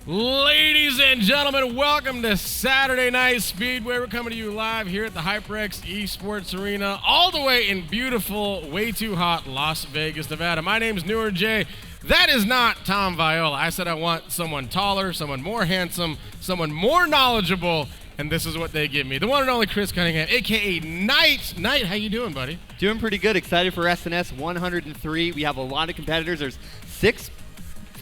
Ladies and gentlemen, welcome to Saturday Night Speedway. We're coming to you live here at the HyperX Esports Arena, all the way in beautiful, way too hot Las Vegas, Nevada. My name is Newer J. That is not Tom Viola. I said I want someone taller, someone more handsome, someone more knowledgeable, and this is what they give me. The one and only Chris Cunningham, a.k.a. Knight. Knight, how you doing, buddy? Doing pretty good. Excited for SNS 103. We have a lot of competitors. There's 6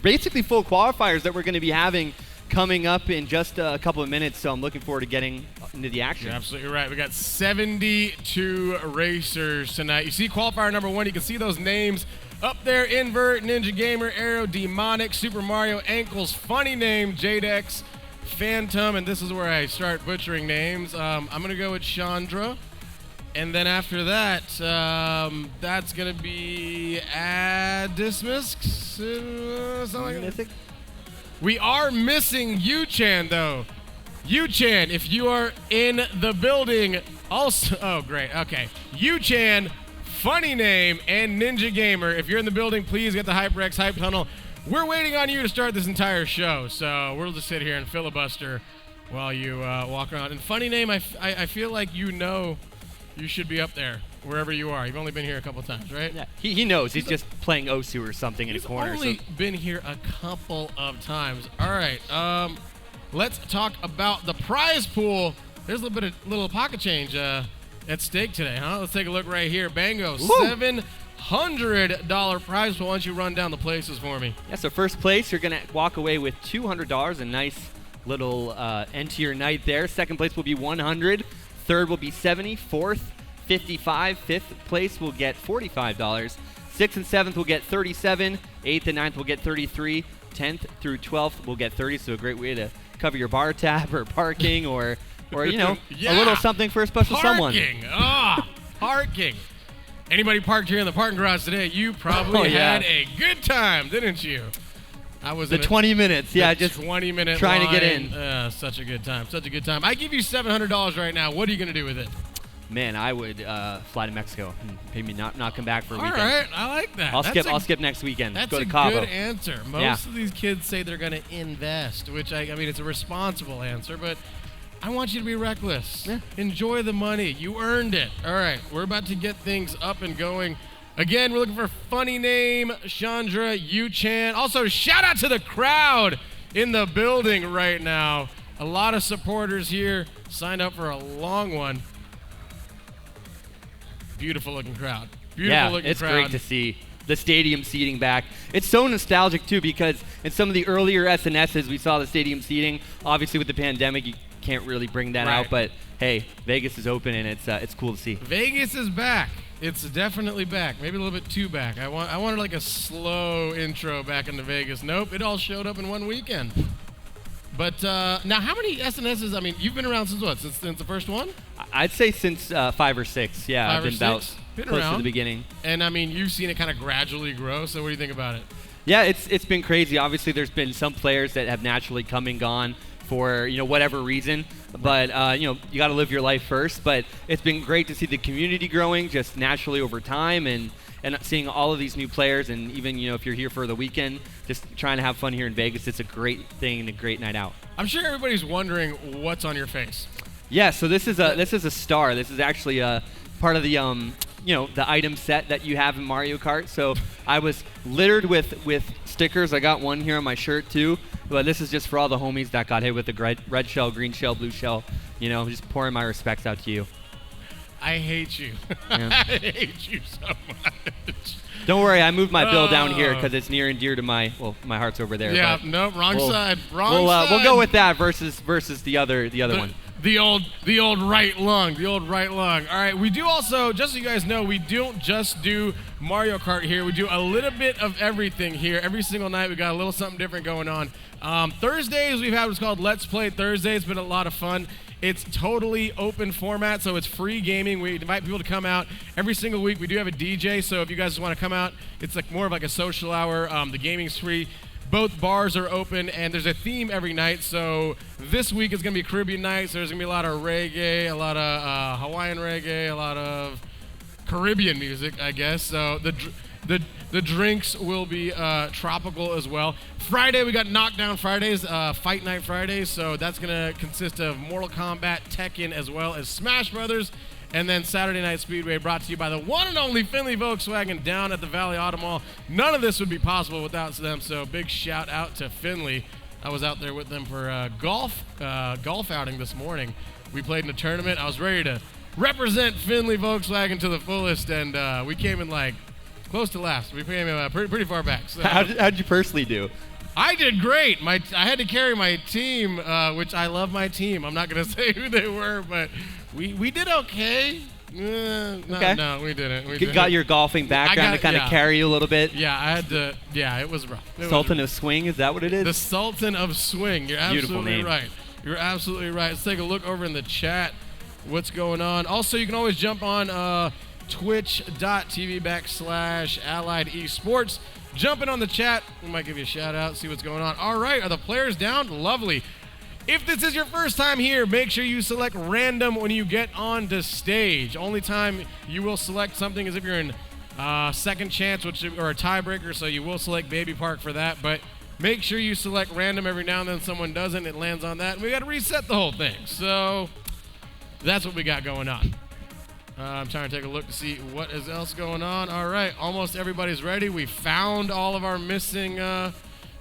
basically full qualifiers that we're going to be having coming up in just a couple of minutes, so I'm looking forward to getting into the action. You're absolutely right. We got 72 racers tonight. You see qualifier number 1. You can see those names up there: Invert, Ninja Gamer, Aero, Demonic, Super Mario, Ankles, Funny Name, Jadex, Phantom, and this is where I start butchering names. I'm going to go with Chandra. And then after that, that's going to be Dismiss. Something like that. We are missing Yu-Chan, though. Yu-Chan, if you are in the building, also, oh, great, okay. Yu-Chan, Funny Name, and Ninja Gamer. If you're in the building, please get the HyperX Hype Tunnel. We're waiting on you to start this entire show, so we'll just sit here and filibuster while you walk around. And Funny Name, I feel like you know you should be up there, wherever you are. You've only been here a couple times, right? Yeah, he knows. He's just playing Osu or something in a corner. He's only been here a couple of times. All right, let's talk about the prize pool. There's a little bit of little pocket change at stake today, huh? Let's take a look right here. Bango, $700 prize pool. Why don't you run down the places for me? Yeah, so first place, you're going to walk away with $200, a nice little end to your night there. Second place will be $100. Third will be $70. Fourth, $55. Fifth place will get $45. Sixth and seventh will get $37. Eighth and ninth will get $33. 10th through 12th will get $30. So a great way to cover your bar tab or parking or you know, yeah. A little something for a special someone. Parking. Anybody parked here in the parking garage today, you probably had a good time, didn't you? I was the 20 minutes, yeah, just 20-minute trying line. to get in. Such a good time, such a good time. I give you $700 right now. What are you going to do with it? Man, I would fly to Mexico and maybe not come back for a weekend. All right, I like that. I'll skip next weekend. That's Go to Cabo. a good answer. Most of these kids say they're going to invest, which I mean, it's a responsible answer, but I want you to be reckless. Yeah. Enjoy the money. You earned it. All right, we're about to get things up and going. Again, we're looking for Funny Name, Chandra, Yu-Chan. Also, shout out to the crowd in the building right now. A lot of supporters here. Signed up for a long one. Beautiful looking crowd. Beautiful looking crowd. Yeah, it's great to see the stadium seating back. It's so nostalgic, too, because in some of the earlier SNSs, we saw the stadium seating. Obviously, with the pandemic, you can't really bring that out. But, hey, Vegas is open, and it's cool to see. Vegas is back. It's definitely back. Maybe a little bit too back. I wanted like a slow intro back into Vegas. Nope, it all showed up in one weekend. But now, how many SNSs? I mean, you've been around since what? Since the first one? I'd say since 5 or 6. Yeah, I've been about close to the beginning. And I mean, you've seen it kind of gradually grow. So what do you think about it? Yeah, it's been crazy. Obviously, there's been some players that have naturally come and gone for whatever reason, but you got to live your life first. But it's been great to see the community growing just naturally over time, and seeing all of these new players, and even if you're here for the weekend, just trying to have fun here in Vegas. It's a great thing and a great night out. I'm sure everybody's wondering what's on your face. Yeah, so this is a star. This is actually a part of the the item set that you have in Mario Kart. So I was littered with stickers. I got one here on my shirt too. But this is just for all the homies that got hit with the red shell, green shell, blue shell. Just pouring my respects out to you. I hate you. Yeah. I hate you so much. Don't worry, I moved my bill down here because it's near and dear to my heart's over there. Yeah, no, wrong side. We'll go with that versus the other one. The old right lung. All right, we do also, just so you guys know, we don't just do Mario Kart here. We do a little bit of everything here. Every single night we got a little something different going on. Thursdays we've had what's called Let's Play Thursday. It's been a lot of fun. It's totally open format, so it's free gaming. We invite people to come out every single week. We do have a DJ, so if you guys want to come out, it's like more of like a social hour. The gaming's free. Both bars are open, and there's a theme every night. So this week is going to be Caribbean night, so there's going to be a lot of reggae, a lot of Hawaiian reggae, a lot of Caribbean music, I guess. So the The drinks will be tropical as well. Friday, we got Knockdown Fridays, Fight Night Fridays. So that's going to consist of Mortal Kombat, Tekken, as well as Smash Brothers. And then Saturday Night Speedway, brought to you by the one and only Findlay Volkswagen down at the Valley Auto Mall. None of this would be possible without them, so big shout out to Findlay. I was out there with them for a golf outing this morning. We played in a tournament. I was ready to represent Findlay Volkswagen to the fullest, and we came in like close to last. We came in pretty far back. So. How did you personally do? I did great. I had to carry my team, which I love my team. I'm not going to say who they were, but we did okay. No, we didn't. You got your golfing background to kind of carry you a little bit. Yeah, I had to. Yeah, it was rough. Sultan of Swing, is that what it is? The Sultan of Swing. You're Beautiful absolutely name. right. You're absolutely right. Let's take a look over in the chat. What's going on? Also, you can always jump on twitch.tv/Allied Esports. Jump in on the chat. We might give you a shout out, see what's going on. All right, are the players down? Lovely. If this is your first time here, make sure you select random when you get onto stage. Only time you will select something is if you're in second chance, or a tiebreaker, so you will select Baby Park for that. But make sure you select random. Every now and then someone doesn't, it lands on that, and we got to reset the whole thing. So that's what we got going on. I'm trying to take a look to see what is else going on. All right, almost everybody's ready. We found all of our missing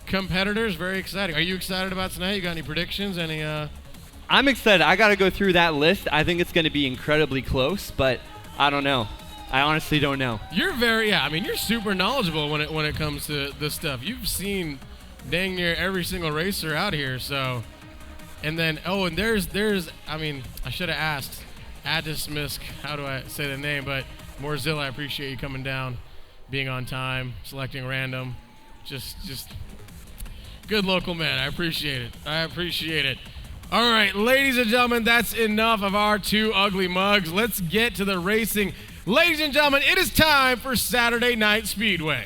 competitors. Very exciting. Are you excited about tonight? You got any predictions? I'm excited. I got to go through that list. I think it's going to be incredibly close, but I don't know. I honestly don't know. You're you're super knowledgeable when it comes to this stuff. You've seen dang near every single racer out here. So, and then and there's I should have asked Adismisk, how do I say the name? But Morzilla, I appreciate you coming down, being on time, selecting random. Just good local man. I appreciate it. All right, ladies and gentlemen, that's enough of our two ugly mugs. Let's get to the racing. Ladies and gentlemen, it is time for Saturday Night Speedway.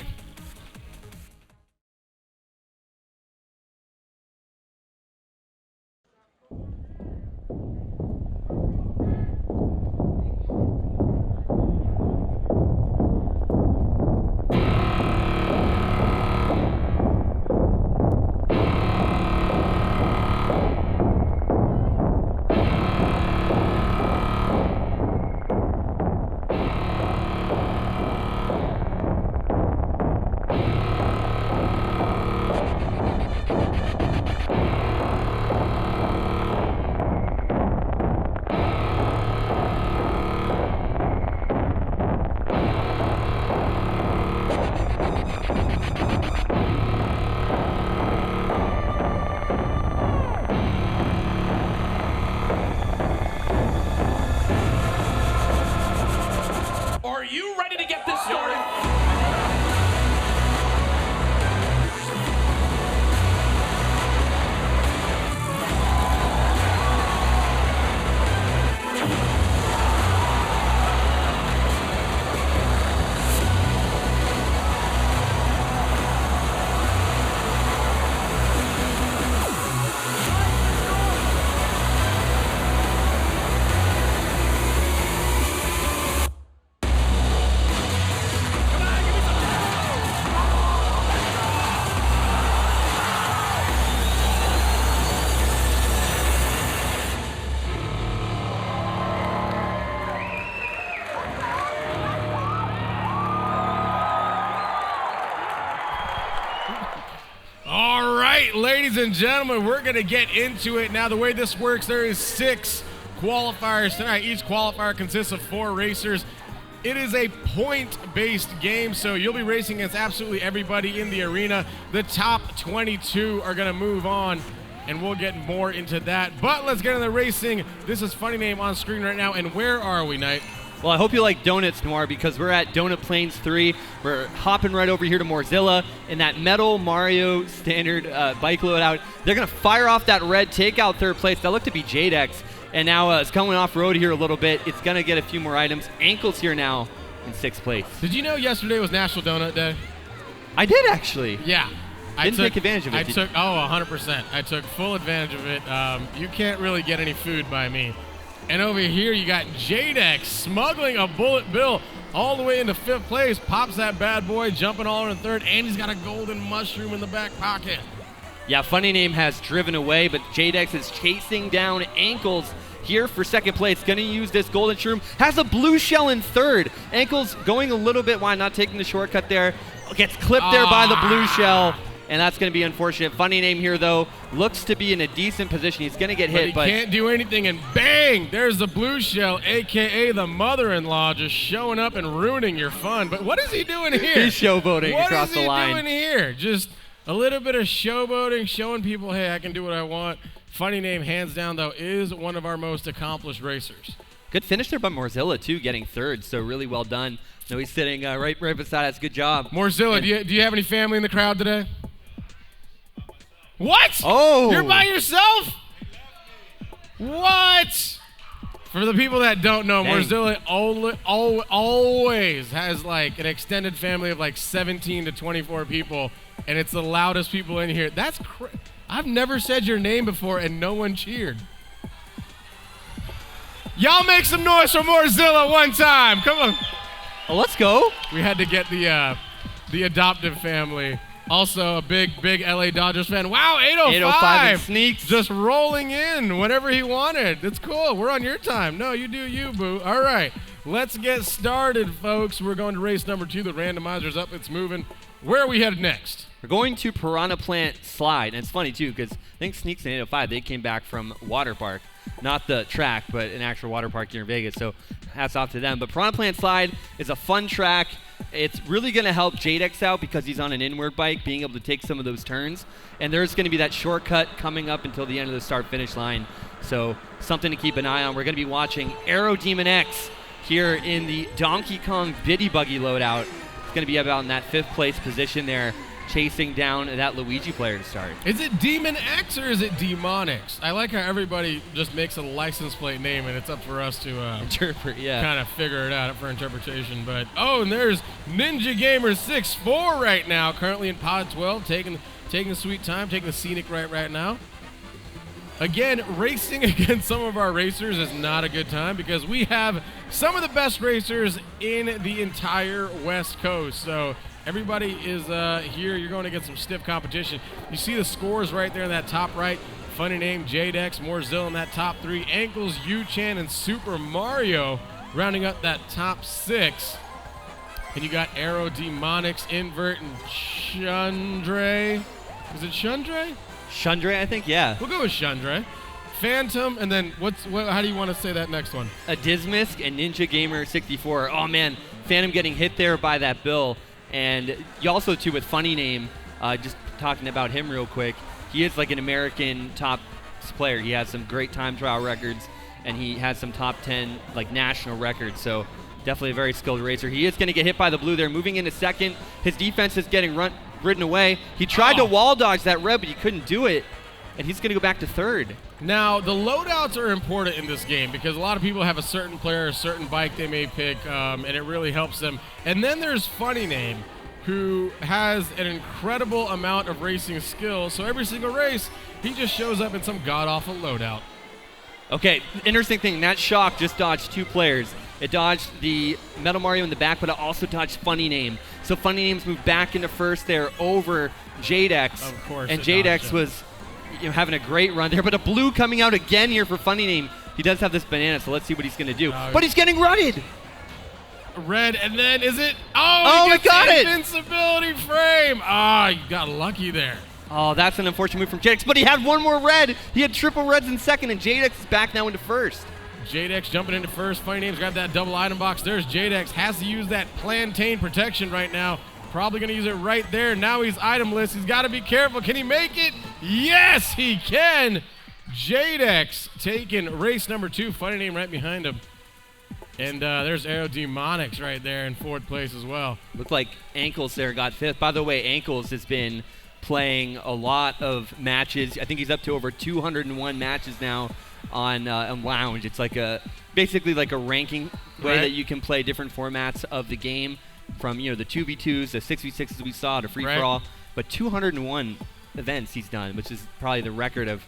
Ladies and gentlemen, we're going to get into it now. The way this works, there is 6 qualifiers tonight. Each qualifier consists of 4 racers. It is a point-based game, so you'll be racing against absolutely everybody in the arena. The top 22 are going to move on, and we'll get more into that. But let's get into the racing. This is Funny Name on screen right now, and where are we, Knight? Well, I hope you like donuts, Noir, because we're at Donut Plains 3. We're hopping right over here to Morzilla in that metal Mario standard bike loadout. They're going to fire off that red, take out third place. That looked to be Jadex. And now it's coming off road here a little bit. It's going to get a few more items. Ankle's here now in 6th place. Did you know yesterday was National Donut Day? I did, actually. Yeah. Didn't take advantage of it. 100%. I took full advantage of it. You can't really get any food by me. And over here, you got Jadex smuggling a bullet bill all the way into 5th place. Pops that bad boy, jumping all in 3rd, and he's got a golden mushroom in the back pocket. Yeah, Funny Name has driven away, but Jadex is chasing down Ankles here for 2nd place. Going to use this golden shroom. Has a blue shell in 3rd. Ankles going a little bit wide, not taking the shortcut there. Gets clipped there by the blue shell, and that's going to be unfortunate. Funny Name here, though, looks to be in a decent position. He's going to get hit, but he can't do anything, and bang! There's the blue shell, a.k.a. the mother-in-law, just showing up and ruining your fun. But what is he doing here? He's showboating across the line. What is he doing here? Just a little bit of showboating, showing people, hey, I can do what I want. Funny Name, hands down, though, is one of our most accomplished racers. Good finish there by Morzilla, too, getting 3rd, so really well done. No, he's sitting right beside us. Good job. Morzilla, do you have any family in the crowd today? What? Oh. You're by yourself? What? For the people that don't know, Dang. Morzilla always has like an extended family of like 17 to 24 people, and it's the loudest people in here. That's I've never said your name before, and no one cheered. Y'all make some noise for Morzilla one time. Come on. Well, let's go. We had to get the adoptive family. Also, a big LA Dodgers fan. Wow, 805 and sneaks. Just rolling in whenever he wanted. It's cool. We're on your time. No, you do you, boo. All right, let's get started, folks. We're going to race number 2. The randomizer's up. It's moving. Where are we headed next? We're going to Piranha Plant Slide. And it's funny, too, because I think Sneaks and 805, they came back from Water Park. Not the track, but an actual water park here in Vegas. So hats off to them. But Piranha Plant Slide is a fun track. It's really going to help Jadex out because he's on an inward bike, being able to take some of those turns. And there's going to be that shortcut coming up until the end of the start-finish line. So something to keep an eye on. We're going to be watching Aero Demon X here in the Donkey Kong Biddy Buggy loadout. It's going to be about in that 5th place position there, chasing down that Luigi player to start. Is it Demon X or is it Demonix? I like how everybody just makes a license plate name, and it's up for us to interpret, kind of figure it out for interpretation. But and there's Ninja Gamer 6'4" right now, currently in Pod 12, taking the sweet time, taking the scenic right now. Again, racing against some of our racers is not a good time because we have some of the best racers in the entire West Coast. So everybody is here. You're going to get some stiff competition. You see the scores right there in that top right. Funny Name, Jadex, Morzilla in that top 3. Ankles, Yu-Chan, and Super Mario rounding up that top 6. And you got Aero, Demonix, Invert, and Shundre. Is it Shundre? Shundre, I think, yeah. We'll go with Shundre. Phantom, and then how do you want to say that next one? A Dismisk and Ninja Gamer 64. Oh, man. Phantom getting hit there by that bill. And you also, too, with Funny Name, just talking about him real quick, he is like an American top player. He has some great time trial records, and he has some top 10 like national records. So definitely a very skilled racer. He is going to get hit by the blue there. Moving into 2nd. His defense is getting ridden away. He tried to wall dodge that red, but he couldn't do it. And he's going to go back to 3rd. Now, the loadouts are important in this game because a lot of people have a certain player, a certain bike they may pick, and it really helps them. And then there's Funny Name, who has an incredible amount of racing skill. So every single race, he just shows up in some god-awful loadout. Okay, interesting thing. That shock just dodged 2 players. It dodged the Metal Mario in the back, but it also dodged Funny Name. So Funny Name's moved back into 1st there over Jadex. Of course. And Jadex was having a great run there, but a blue coming out again here for Funny Name. He does have this banana, so let's see what he's going to do. But he's getting rutted. Red, and then is it? Oh, he got it! Invincibility frame. You got lucky there. Oh, that's an unfortunate move from Jadex, but he had one more red. He had triple reds in 2nd, and Jadex is back now into 1st. Jadex jumping into 1st. Funny Name's grabbed that double item box. There's Jadex. Has to use that plantain protection right now. Probably going to use it right there. Now he's itemless. He's got to be careful. Can he make it? Yes, he can. Jadex taking race number 2. Funny Name right behind him. And there's Aero Demonix right there in 4th place as well. Looked like Ankles there got 5th. By the way, Ankles has been playing a lot of matches. I think he's up to over 201 matches now on Lounge. It's like basically like a ranking way that you can play different formats of the game, from the 2v2s, the 6v6s we saw, to free-for-all. But 201 events he's done, which is probably the record of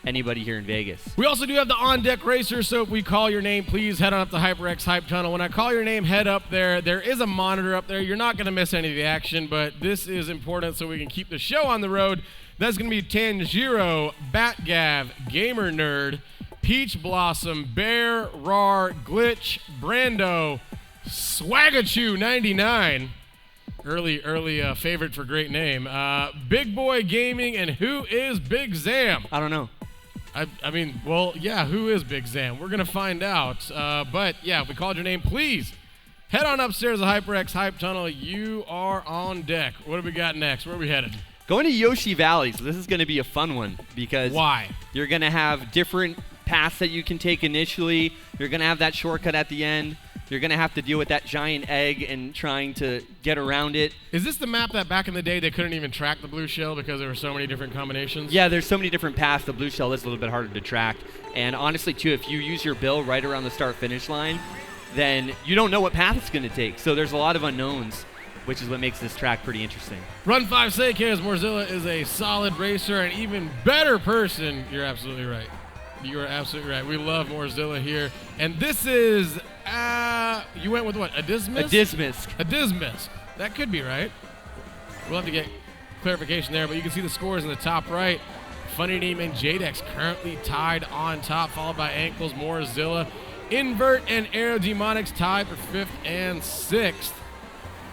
anybody here in Vegas. We also do have the on-deck racer, so if we call your name, please head on up to HyperX Hype Tunnel. When I call your name, head up there. There is a monitor up there. You're not going to miss any of the action, but this is important so we can keep the show on the road. That's going to be Tanjiro, Batgav, Gamer Nerd, Peach Blossom, Bear, Rar, Glitch, Brando, Swagachu 99. Early favorite for great name. Big Boy Gaming, and who is Big Zam? I don't know. I mean, well, yeah, who is Big Zam? We're going to find out. But, yeah, if we called your name, please head on upstairs to HyperX Hype Tunnel. You are on deck. What do we got next? Where are we headed? Going to Yoshi Valley. So this is going to be a fun one because Why? You're going to have different paths that you can take initially. You're going to have that shortcut at the end. You're going to have to deal with that giant egg and trying to get around it. Is this the map that back in the day they couldn't even track the blue shell because there were so many different combinations? Yeah, there's so many different paths. The blue shell is a little bit harder to track. And honestly, too, if you use your bill right around the start-finish line, then you don't know what path it's going to take. So there's a lot of unknowns, which is what makes this track pretty interesting. Run 5 say, Kaz, Morzilla is a solid racer and even better person. You're absolutely right. You are absolutely right. We love Morzilla here. And this is, you went with what, a Dismiss? A Dismiss. A Dismiss. That could be right. We'll have to get clarification there, but you can see the scores in the top right. Funny Name and Jadex currently tied on top, followed by Ankles, Morzilla. Invert and Aerodemonics tied for 5th and 6th.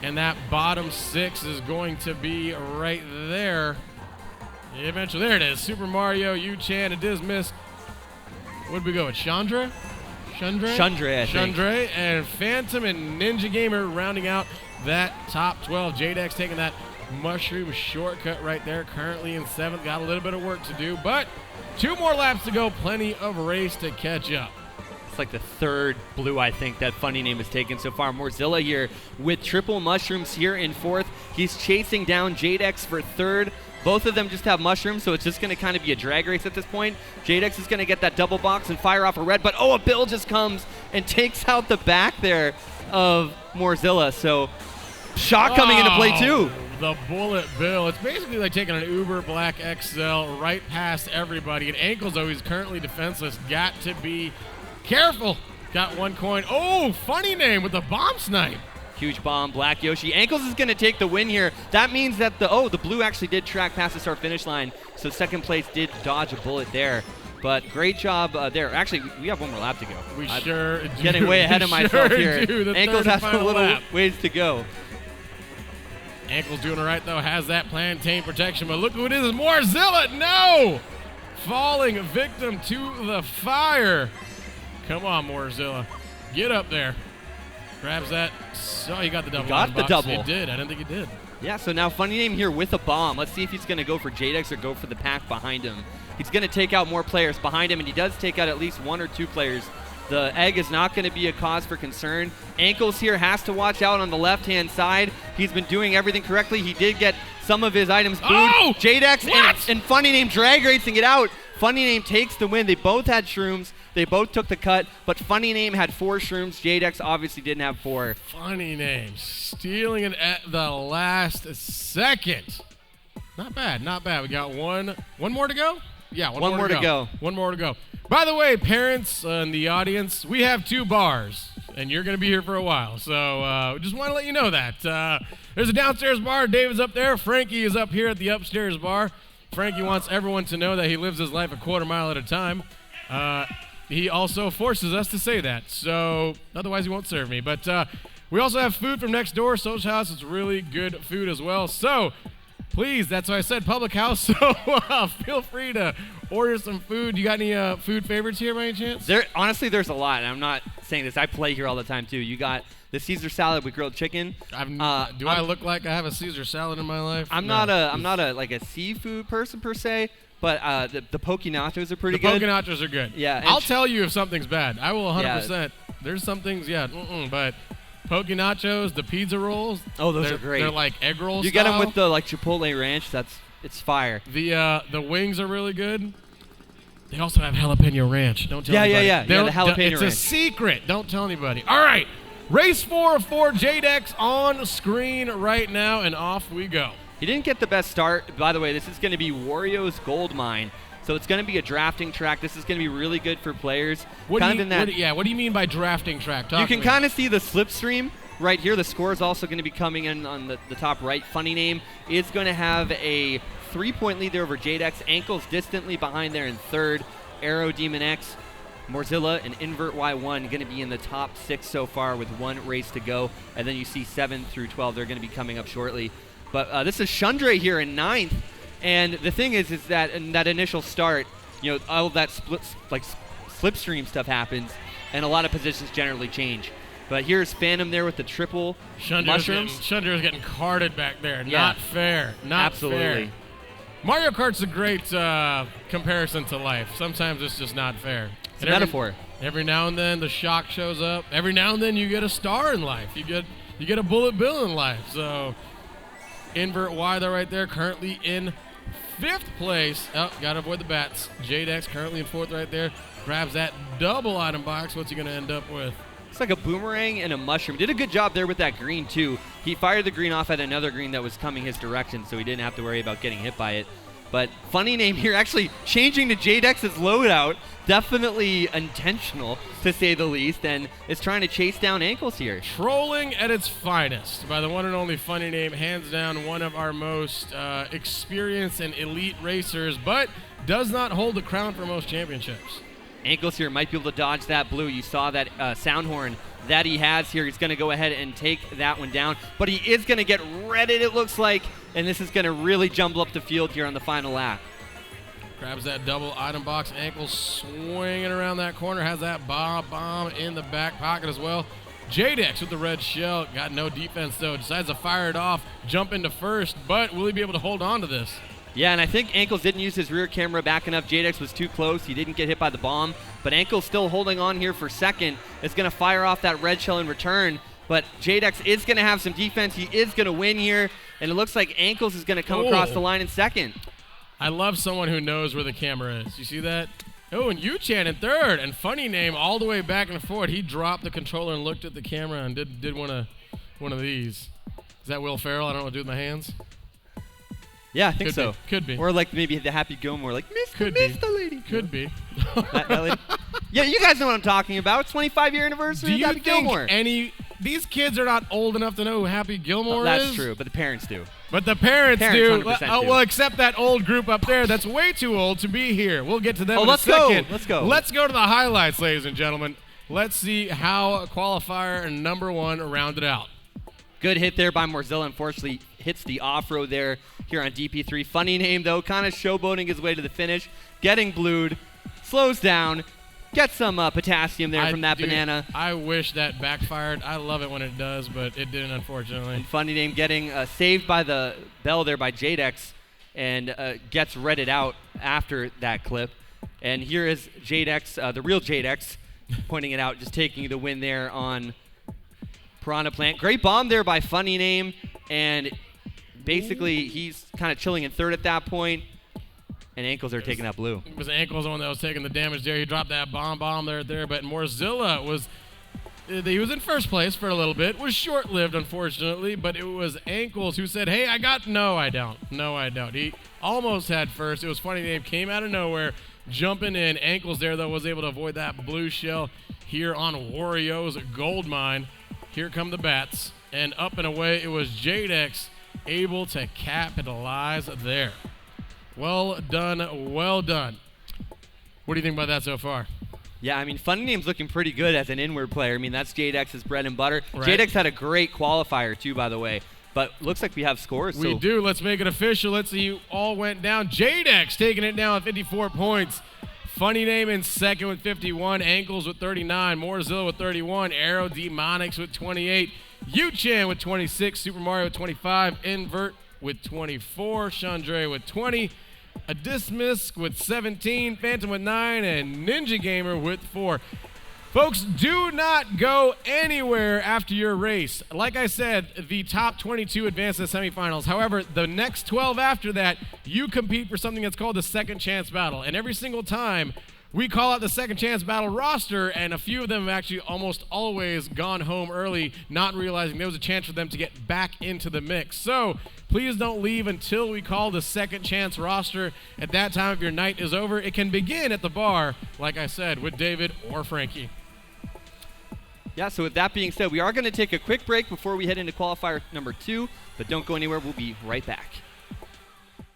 And that bottom 6 is going to be right there. Eventually, there it is. Super Mario, Yu-Chan, a Dismiss. What did we go with? Chandra, I think. Chandra and Phantom and Ninja Gamer rounding out that top 12. Jadex taking that mushroom shortcut right there. Currently in 7th. Got a little bit of work to do, but 2 more laps to go. Plenty of race to catch up. It's like the 3rd blue, I think, that Funny Name has taken so far. Morzilla here with triple mushrooms here in 4th. He's chasing down Jadex for 3rd. Both of them just have mushrooms, so it's just going to kind of be a drag race at this point. Jadex is going to get that double box and fire off a red, but a bill just comes and takes out the back there of Morzilla. So shot coming into play too. The bullet bill. It's basically like taking an Uber Black XL right past everybody. And Ankles, though, he's currently defenseless. Got to be careful. Got 1 coin. Oh, Funny Name with the bomb snipe. Huge bomb, Black Yoshi. Ankles is going to take the win here. That means that the blue actually did track past the start-finish line, so 2nd place did dodge a bullet there. But great job there. Actually, we have 1 more lap to go. We sure do. Getting way ahead of myself here. The Ankles has a little lap. ways to go. Ankles doing it right, though. Has that plantain protection, but look who it is. Morzilla, no! Falling victim to the fire. Come on, Morzilla. Get up there. Grabs that. So he got the double. Got the double. He did. I didn't think he did. Yeah, so now Funny Name here with a bomb. Let's see if he's going to go for Jadex or go for the pack behind him. He's going to take out more players behind him, and he does take out at least 1 or 2 players. The egg is not going to be a cause for concern. Ankles here has to watch out on the left-hand side. He's been doing everything correctly. He did get some of his items booed. Oh! Jadex and Funny Name drag racing it out. Funny Name takes the win. They both had shrooms. They both took the cut, but Funny Name had 4 shrooms. Jadex obviously didn't have 4. Funny Name stealing it at the last second. Not bad, not bad. We got one more to go? Yeah, one more to go. One more to go. By the way, parents in the audience, we have 2 bars, and you're going to be here for a while. So just want to let you know that. There's a downstairs bar. David's up there. Frankie is up here at the upstairs bar. Frankie wants everyone to know that he lives his life a quarter mile at a time. He also forces us to say that, so otherwise he won't serve me. But we also have food from next door, Social House. It's really good food as well. So please, that's why I said public house, so feel free to order some food. You got any food favorites here by any chance? Honestly, there's a lot, and I'm not saying this. I play here all the time, too. You got the Caesar salad with grilled chicken. Do I look like I have a Caesar salad in my life? I'm not a seafood person per se. But the poke nachos are pretty good. The poke nachos are good. Yeah. I'll tell you if something's bad. I will 100%. Yeah. There's some things, but poke nachos, the pizza rolls. Oh, those are great. They're like egg rolls. You get them with the Chipotle ranch. It's fire. The wings are really good. They also have jalapeno ranch. Don't tell anybody. Yeah, the jalapeno ranch. It's a secret. Don't tell anybody. All right. Race 4 of 4, Jadex on screen right now, and off we go. He didn't get the best start. By the way, this is going to be Wario's Gold Mine. So it's going to be a drafting track. This is going to be really good for players. What do you mean by drafting track? You can kind of see the slipstream right here. The score is also going to be coming in on the top right. Funny Name is going to have a 3-point lead there over Jadex. Ankles distantly behind there in third. Aero Demon X, Morzilla, and Invert Y1 going to be in the top 6 so far with one race to go. And then you see 7 through 12. They're going to be coming up shortly. But this is Shundre here in 9th. And the thing is that in that initial start, all of that slipstream stuff happens, and a lot of positions generally change. But here's Phantom there with the triple mushrooms. Shundre's getting carted back there. Yeah. Not fair. Not fair. Mario Kart's a great comparison to life. Sometimes it's just not fair. It's a metaphor. Every now and then the shock shows up. Every now and then you get a star in life. You get a bullet bill in life. So Invert Y there right there, currently in 5th place. Oh, got to avoid the bats. Jadex currently in 4th right there. Grabs that double item box. What's he going to end up with? It's like a boomerang and a mushroom. Did a good job there with that green, too. He fired the green off at another green that was coming his direction, so he didn't have to worry about getting hit by it. But Funny Name here actually changing to Jadex's loadout. Definitely intentional, to say the least, and is trying to chase down Ankles here. Trolling at its finest by the one and only Funny Name. Hands down one of our most experienced and elite racers, but does not hold the crown for most championships. Ankles here might be able to dodge that blue. You saw that sound horn that he has here. He's going to go ahead and take that one down, but he is going to get redded, it looks like, and this is going to really jumble up the field here on the final lap. Grabs that double item box. Ankles swinging around that corner. Has that bomb in the back pocket as well. Jadex with the red shell. Got no defense, though. Decides to fire it off, jump into first, but will he be able to hold on to this? Yeah, and I think Ankles didn't use his rear camera back enough. Jadex was too close. He didn't get hit by the bomb, but Ankles still holding on here for second. It's going to fire off that red shell in return, but Jadex is going to have some defense. He is going to win here, and it looks like Ankles is going to come across the line in second. I love someone who knows where the camera is. You see that? Oh, and Yu-Chan in third, and Funny Name all the way back and forth. He dropped the controller and looked at the camera and did one of these. Is that Will Ferrell? I don't know what to do with my hands. Yeah, I think so. Could be. Or like maybe the Happy Gilmore, like Mr. Lady. Could be. that lady. Yeah, you guys know what I'm talking about. It's 25-year anniversary of Happy Gilmore. These kids are not old enough to know who Happy Gilmore is? That's true, but the parents do. But the parents do. 100% do. Well, except that old group up there that's way too old to be here. We'll get to them in a second. Let's go. Let's go to the highlights, ladies and gentlemen. Let's see how qualifier number 1 rounded out. Good hit there by Morzilla. Unfortunately, hits the off-road there here on DP3. Funny Name, though, kind of showboating his way to the finish. Getting blued. Slows down. Gets some potassium there from that banana. I wish that backfired. I love it when it does, but it didn't, unfortunately. And Funny Name getting saved by the bell there by Jadex and gets redded out after that clip. And here is Jadex, the real Jadex, pointing it out, just taking the win there on Piranha Plant. Great bomb there by Funny Name, and basically he's kind of chilling in third at that point, and Ankles are taking that blue. It was Ankles the one that was taking the damage there. He dropped that bomb there, but Morzilla was in first place for a little bit. Was short-lived, unfortunately, but it was Ankles who said, hey, No, I don't. He almost had first. It was Funny Name, came out of nowhere, jumping in. Ankles there, though, was able to avoid that blue shell here on Wario's Gold Mine. Here come the bats, and up and away it was Jadex able to capitalize there. Well done, well done. What do you think about that so far? Yeah, I mean, Funny Name's looking pretty good as an inward player. I mean, that's Jadex's bread and butter. Right. Jadex had a great qualifier, too, by the way. But looks like we have scores. We do. Let's make it official. Let's see who all went down. Jadex taking it down with 54 points. Funny Name in second with 51. Ankles with 39. Morzilla with 31. Aero Demonics with 28. Yu-Chan with 26. Super Mario with 25. Invert with 24. Shundre with 20. Adismisk with 17. Phantom with 9. And Ninja Gamer with 4. Folks, do not go anywhere after your race. Like I said, the top 22 advance to the semifinals. However, the next 12 after that, you compete for something that's called the second chance battle. And every single time, we call out the Second Chance Battle roster, and a few of them have actually almost always gone home early, not realizing there was a chance for them to get back into the mix. So please don't leave until we call the Second Chance roster. At that time, if your night is over, it can begin at the bar, like I said, with David or Frankie. Yeah, so with that being said, we are going to take a quick break before we head into qualifier number 2, but don't go anywhere. We'll be right back.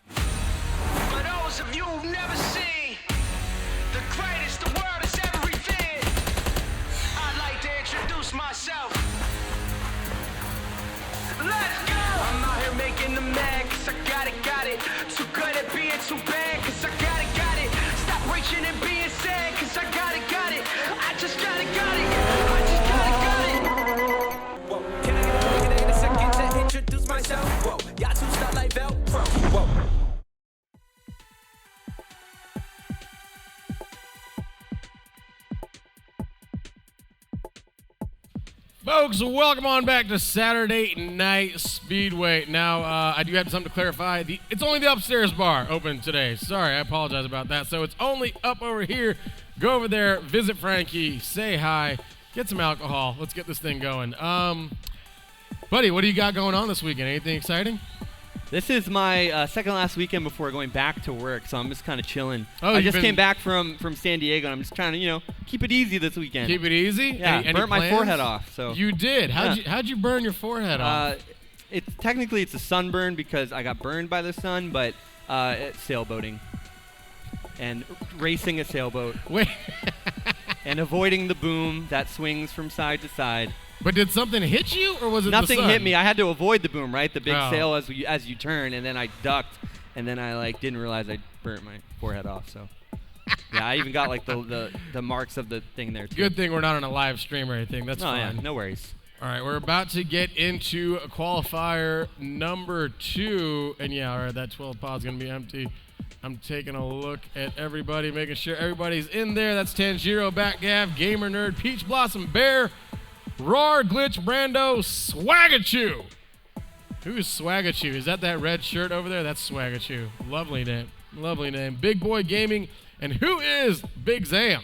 For those of you who've never seen the greatest the world has ever revered, I'd like to introduce myself. Let's go! I'm out here making them mad, cause I got it. Too good at being too bad, cause I got it. Stop reaching and being sad, cause I got it. I just got it. I just got it. Whoa, can I get a second to introduce myself? Whoa, y'all two start like Velcro. Whoa. Folks, welcome on back to Saturday Night Speedway. Now, I do have something to clarify. It's only the upstairs bar open today. Sorry, I apologize about that. So it's only up over here. Go over there, visit Frankie, say hi, get some alcohol. Let's get this thing going. Buddy, what do you got going on this weekend? Anything exciting? This is my second last weekend before going back to work, so I'm just kind of chilling. Oh, I just came back from San Diego, and I'm just trying to, keep it easy this weekend. Keep it easy? Yeah, burnt my forehead off. So you did? How'd you burn your forehead off? Technically it's a sunburn because I got burned by the sun, but it's sailboating and racing a sailboat. Wait. And avoiding the boom that swings from side to side. But did something hit you, or was it Nothing the sun? hit me. I had to avoid the boom, right? The big sail as you turn, and then I ducked, and then I didn't realize I burnt my forehead off. So yeah, I even got the marks of the thing there too. Good thing we're not on a live stream or anything. That's fine. Yeah, no worries. All right, we're about to get into qualifier number 2, and yeah, all right, that 12 pod's gonna be empty. I'm taking a look at everybody, making sure everybody's in there. That's Tanjiro, Batgav, Gamer Nerd, Peach Blossom, Bear, Roar, Glitch, Brando, Swagachu. Who's Swagachu? Is that red shirt over there? That's Swagachu. Lovely name. Lovely name. Big Boy Gaming. And who is Big Zam?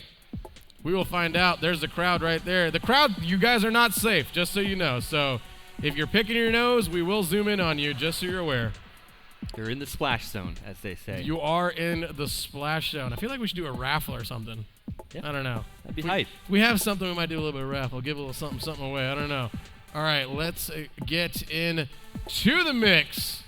We will find out. There's the crowd right there. The crowd, you guys are not safe, just so you know. So if you're picking your nose, we will zoom in on you, just so you're aware. You're in the splash zone, as they say. You are in the splash zone. I feel like we should do a raffle or something. Yeah. I don't know. That'd be hype. If we have something, we might do a little bit of raffle. Give a little something away. I don't know. All right, let's get in to the mix.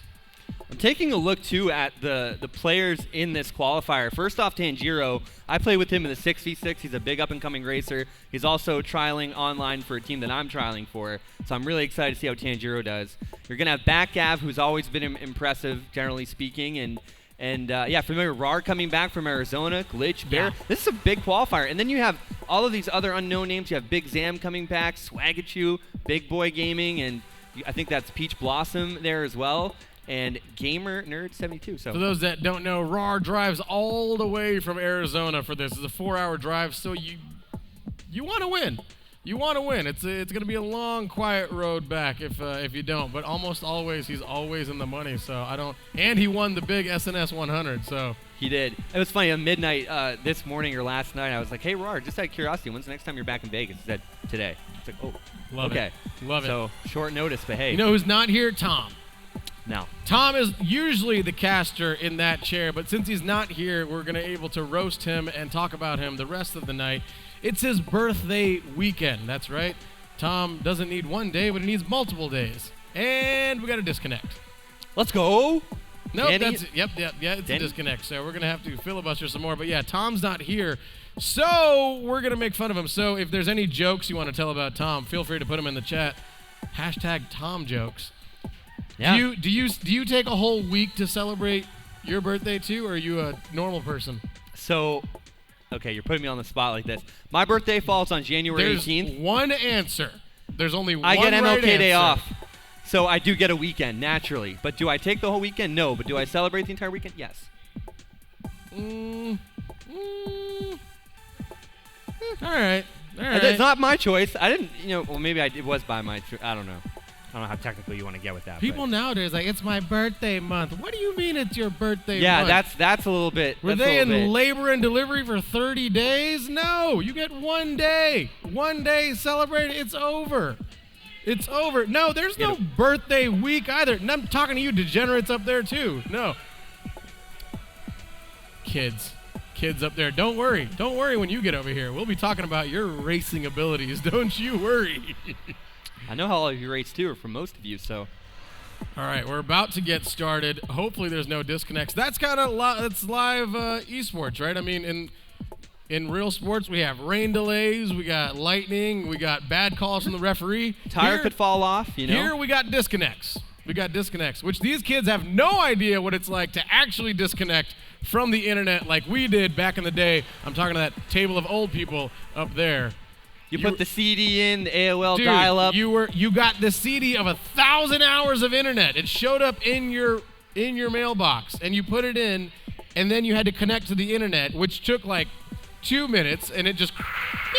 I'm taking a look, too, at the players in this qualifier. First off, Tanjiro. I play with him in the 6v6. He's a big up-and-coming racer. He's also trialing online for a team that I'm trialing for. So I'm really excited to see how Tanjiro does. You're going to have Batgav, who's always been impressive, generally speaking. And familiar Rar coming back from Arizona, Glitch, Bear. Yeah. This is a big qualifier. And then you have all of these other unknown names. You have Big Zam coming back, Swagachu, Big Boy Gaming, and I think that's Peach Blossom there as well. And Gamer Nerd 72. So for those that don't know, Rar drives all the way from Arizona for this. It's a 4-hour drive, so you want to win. You want to win. It's going to be a long, quiet road back if you don't. But almost always, he's always in the money. So I don't. And he won the big SNS 100. So he did. It was funny. At midnight this morning or last night, I was like, "Hey, Rar, just out of curiosity, when's the next time you're back in Vegas?" He said, "Today." It's like, "Oh, love okay, it. Love it." So short notice, but hey, you know who's not here? Tom. No. Tom is usually the caster in that chair, but since he's not here, we're going to be able to roast him and talk about him the rest of the night. It's his birthday weekend. That's right. Tom doesn't need one day, but he needs multiple days. And we got to disconnect. Let's go. No, Danny? that's it's Danny? a disconnect. So we're going to have to filibuster some more. But yeah, Tom's not here. So we're going to make fun of him. So if there's any jokes you want to tell about Tom, feel free to put them in the chat. #TomJokes. Yeah. Do you take a whole week to celebrate your birthday too, or are you a normal person? So, okay, you're putting me on the spot like this. My birthday falls on January There's 18th. one answer. There's only one I get MLK right Day answer. off. So I do get a weekend, naturally. But do I take the whole weekend? No. But do I celebrate the entire weekend? Yes. All right. It's not my choice. I didn't, well, maybe it was by my choice. I don't know. I don't know how technical you want to get with that. People nowadays like, it's my birthday month. What do you mean it's your birthday yeah, month? that's a little bit. Were they in labor and delivery for 30 days? No, you get 1 day. 1 day, celebrate it. It's over. It's over. No, there's no birthday week either. And I'm talking to you degenerates up there too. No. Kids up there, don't worry. Don't worry when you get over here. We'll be talking about your racing abilities. Don't you worry. I know how all of you race too, or for most of you, so. All right, we're about to get started. Hopefully there's no disconnects. That's kind of that's live esports, right? I mean, in real sports, we have rain delays, we got lightning, we got bad calls from the referee. Tire could fall off, you know? Here we got disconnects. Which these kids have no idea what it's like to actually disconnect from the internet like we did back in the day. I'm talking to that table of old people up there. You put the CD in, the AOL dude, dial-up. You got the CD of 1,000 hours of internet. It showed up in your mailbox, and you put it in, and then you had to connect to the internet, which took like 2 minutes, and it just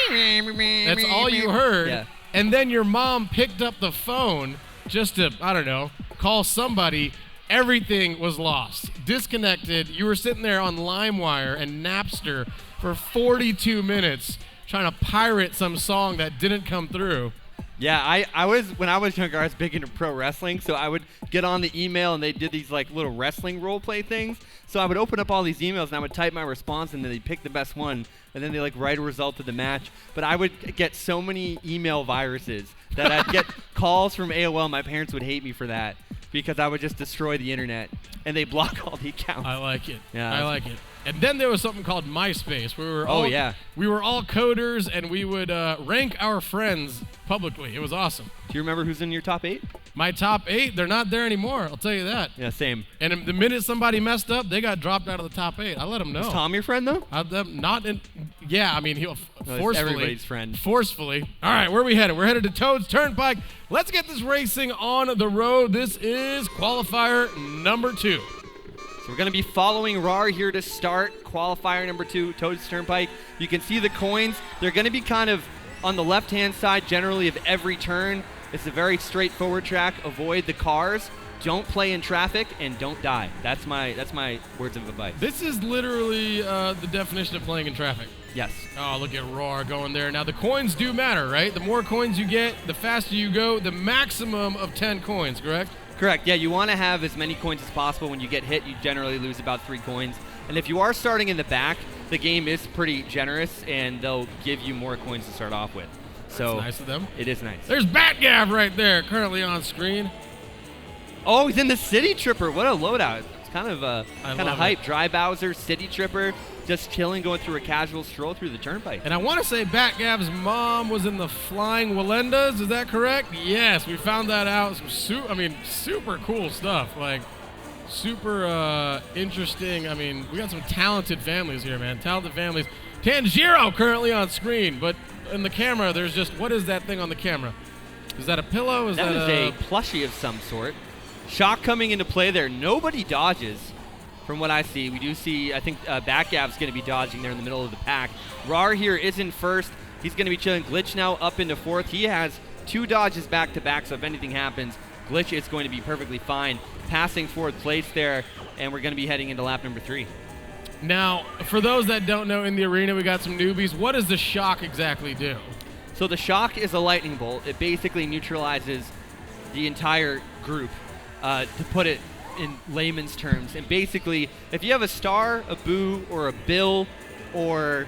that's all you heard. Yeah. And then your mom picked up the phone just to, I don't know, call somebody. Everything was lost, disconnected. You were sitting there on LimeWire and Napster for 42 minutes trying to pirate some song that didn't come through. Yeah, when I was younger, I was big into pro wrestling, so I would get on the email and they did these like little wrestling role play things. So I would open up all these emails and I would type my response and then they'd pick the best one and then they like write a result of the match. But I would get so many email viruses that I'd get calls from AOL. My parents would hate me for that because I would just destroy the internet and they block all the accounts. I like it. Yeah, I like it. And then there was something called MySpace. We were all coders, and we would rank our friends publicly. It was awesome. Do you remember who's in your top 8? My top 8, they're not there anymore. I'll tell you that. Yeah, same. And the minute somebody messed up, they got dropped out of the top 8. I let them know. Is Tom your friend though? Yeah, I mean, he'll forcefully. Everybody's friend. Forcefully. All right, where are we headed? We're headed to Toad's Turnpike. Let's get this racing on the road. This is qualifier number 2. So we're going to be following RAR here to start qualifier number 2, Toad's Turnpike. You can see the coins. They're going to be kind of on the left-hand side generally of every turn. It's a very straightforward track. Avoid the cars. Don't play in traffic and don't die. That's my words of advice. This is literally the definition of playing in traffic. Yes. Oh, look at RAR going there. Now, the coins do matter, right? The more coins you get, the faster you go. The maximum of 10 coins, correct? Correct. Yeah, you want to have as many coins as possible. When you get hit, you generally lose about 3 coins. And if you are starting in the back, the game is pretty generous, and they'll give you more coins to start off with. So that's nice of them. It is nice. There's Batgav right there, currently on screen. Oh, he's in the City Tripper. What a loadout. It's kind of hype. It. Dry Bowser, City Tripper, just chilling, going through a casual stroll through the turnpike. And I want to say Batgav's mom was in the Flying Walendas. Is that correct? Yes, we found that out. Super cool stuff. Like, super interesting. I mean, we got some talented families here, man. Talented families. Tanjiro currently on screen, but in the camera, there's just, what is that thing on the camera? Is that a pillow? That is a plushie of some sort. Shock coming into play there. Nobody dodges from what I see. We do see, I think Batgav's going to be dodging there in the middle of the pack. RAR here is in first. He's going to be chilling. Glitch now up into fourth. He has 2 dodges back-to-back, so if anything happens, Glitch is going to be perfectly fine. Passing fourth place there, and we're going to be heading into lap number 3. Now, for those that don't know, in the arena, we got some newbies. What does the shock exactly do? So the shock is a lightning bolt. It basically neutralizes the entire group, to put it in layman's terms. And basically, if you have a star, a boo, or a bill, or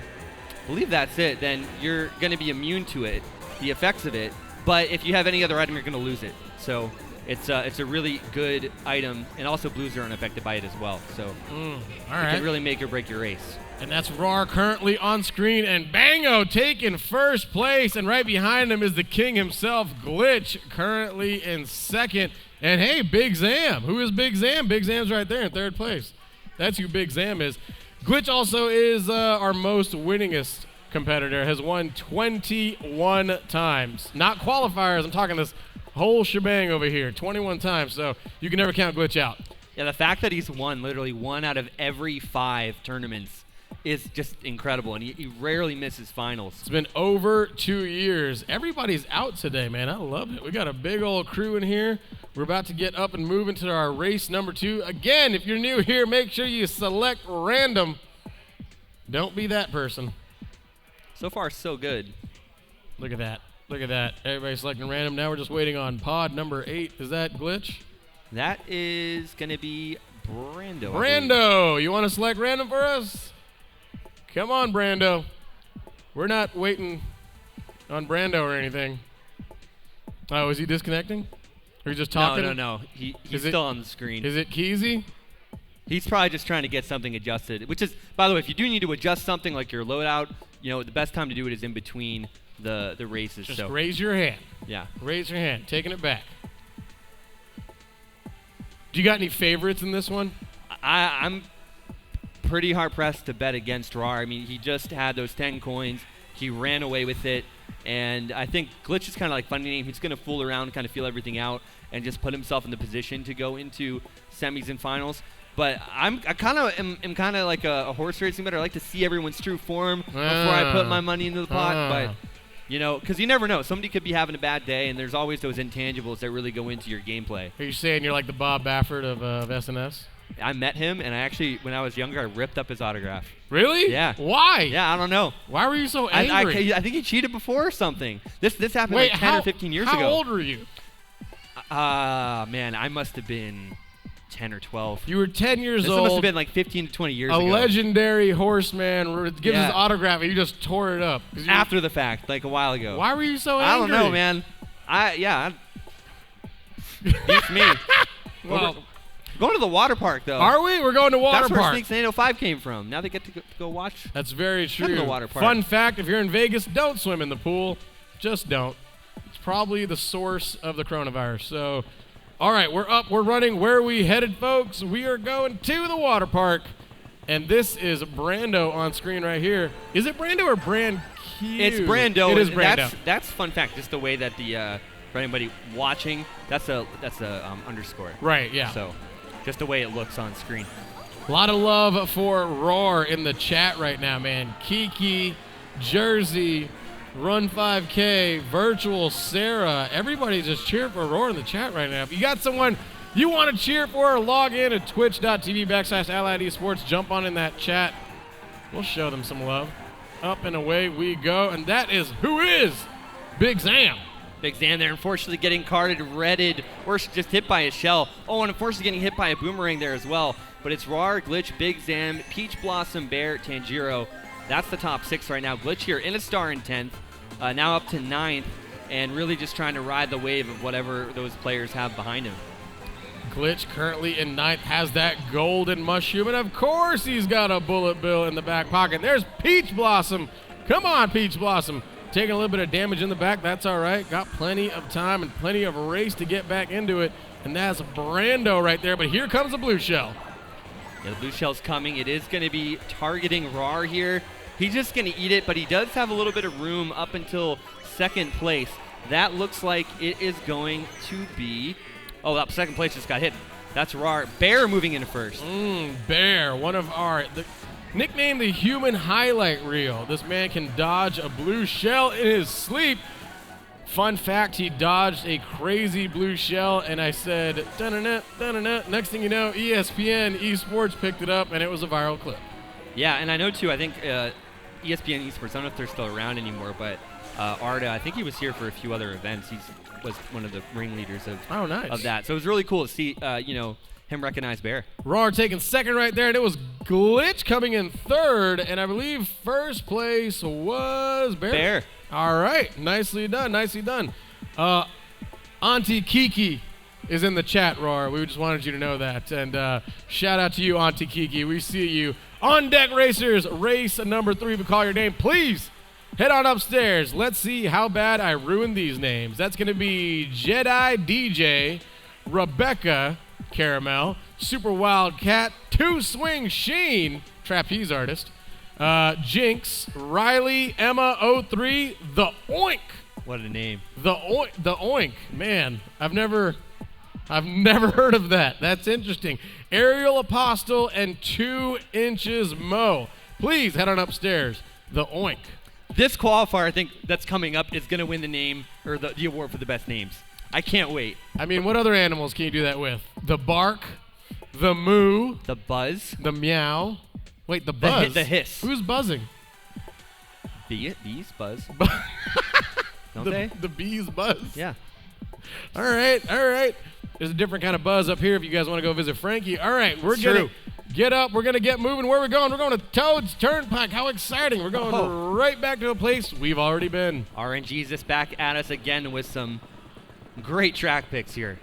I believe that's it, then you're going to be immune to it, the effects of it. But if you have any other item, you're going to lose it. So it's a really good item, and also blues are unaffected by it as well. So all it right. can really make or break your race. And that's RAR currently on screen, and Bango taking first place, and right behind him is the king himself, Glitch, currently in second. And hey, Big Zam. Who is Big Zam? Big Zam's right there in third place. That's who Big Zam is. Glitch also is our most winningest competitor, has won 21 times. Not qualifiers, I'm talking this whole shebang over here, 21 times, so you can never count Glitch out. Yeah, the fact that he's won literally 1 out of every 5 tournaments is just incredible, and he rarely misses finals. It's been over 2 years. Everybody's out today, man. I love it. We got a big old crew in here. We're about to get up and move into our race number 2. Again, if you're new here, make sure you select random. Don't be that person. So far, so good. Look at that. Look at that. Everybody's selecting random. Now we're just waiting on pod number 8. Is that Glitch? That is going to be Brando. Brando, you want to select random for us? Come on, Brando. We're not waiting on Brando or anything. Oh, is he disconnecting? Or are you just talking? No. He's still on the screen. Is it Keezy? He's probably just trying to get something adjusted, which is, by the way, if you do need to adjust something like your loadout, the best time to do it is in between the races. Just raise your hand. Yeah. Raise your hand. Taking it back. Do you got any favorites in this one? I'm pretty hard-pressed to bet against RAR. I mean, he just had those 10 coins. He ran away with it. And I think Glitch is kind of like funny name. He's going to fool around, kind of feel everything out, and just put himself in the position to go into semis and finals. But I kind of like a horse racing better. I like to see everyone's true form before I put my money into the pot. But because you never know. Somebody could be having a bad day, and there's always those intangibles that really go into your gameplay. Are you saying you're like the Bob Baffert of SNS? I met him, and I actually, when I was younger, I ripped up his autograph. Really? Yeah. Why? Yeah, I don't know. Why were you so angry? I think he cheated before or something. This happened like 10 or 15 years ago. How old were you? Man, I must have been 10 or 12. You were 10 years old. This must have been like 15 to 20 years ago. A legendary horseman gives his autograph, and you just tore it up. After the fact, like a while ago. Why were you so angry? I don't know, man. Beats me. Well, going to the water park, though. Are we? We're going to water park. That's where Snakes 805 came from. Now they get to go watch. That's very true. The water park. Fun fact, if you're in Vegas, don't swim in the pool. Just don't. It's probably the source of the coronavirus. So, all right, we're up. We're running. Where are we headed, folks? We are going to the water park. And this is Brando on screen right here. Is it Brando or Brand Q? It's Brando. It is Brando. That's fun fact. Just the way that for anybody watching, that's a underscore. Right, yeah. So just the way it looks on screen. A lot of love for Roar in the chat right now, man. Kiki, Jersey, Run 5K, Virtual Sarah. Everybody's just cheering for Roar in the chat right now. If you got someone you want to cheer for, log in at twitch.tv/Allied Esports. Jump on in that chat. We'll show them some love. Up and away we go. And that is who is Big Zam. Big Zam there, unfortunately getting carded, redded, or just hit by a shell. Oh, and unfortunately getting hit by a boomerang there as well. But it's RAR, Glitch, Big Zam, Peach Blossom, Bear, Tanjiro. That's the top 6 right now. Glitch here in a star in 10th, now up to 9th, and really just trying to ride the wave of whatever those players have behind him. Glitch currently in 9th, has that golden mushroom, and of course he's got a bullet bill in the back pocket. There's Peach Blossom. Come on, Peach Blossom. Taking a little bit of damage in the back, that's all right. Got plenty of time and plenty of race to get back into it, and that's Brando right there, but here comes the blue shell. Yeah, the blue shell's coming. It is going to be targeting RAR here. He's just going to eat it, but he does have a little bit of room up until 2nd place. That looks like it is going to be... Oh, that 2nd place just got hit. That's RAR. Bear moving into 1st. Bear, one of our... Nicknamed the human highlight reel. This man can dodge a blue shell in his sleep. Fun fact, he dodged a crazy blue shell, and I said, dun-dun-dun, dun-dun-dun. Next thing you know, ESPN Esports picked it up, and it was a viral clip. Yeah, and I know, too, I think ESPN Esports, I don't know if they're still around anymore, but Arda, I think he was here for a few other events. He was one of the ringleaders of that. So it was really cool to see, him recognize Bear. RAR taking 2nd right there, and it was Glitch coming in 3rd, and I believe 1st place was Bear. All right, nicely done, nicely done. Auntie Kiki is in the chat, RAR. We just wanted you to know that, and shout out to you, Auntie Kiki. We see you. On deck, racers, race number 3. If we call your name, please head on upstairs. Let's see how bad I ruined these names. That's going to be Jedi DJ, Rebecca Caramel, Super Wildcat, Two Swing Sheen, trapeze artist, Jinx, Riley, Emma 03, The Oink. What a name. The Oink. Man, I've never heard of that. That's interesting. Ariel Apostle and 2 Inches Mo. please head on upstairs. The Oink. This qualifier, I think, that's coming up is going to win the name or the award for the best names. I can't wait. I mean, what other animals can you do that with? The Bark, the Moo, The Buzz, the Meow. Wait, the Buzz. the Hiss. Who's buzzing? Bees buzz. Don't they? The bees buzz. Yeah. All right. There's a different kind of buzz up here if you guys want to go visit Frankie. All right, we're It's going true. to get up. We're going to get moving. Where are we going? We're going to Toad's Turnpike. How exciting. We're going right back to a place we've already been. RNG's is back at us again with some great track picks here.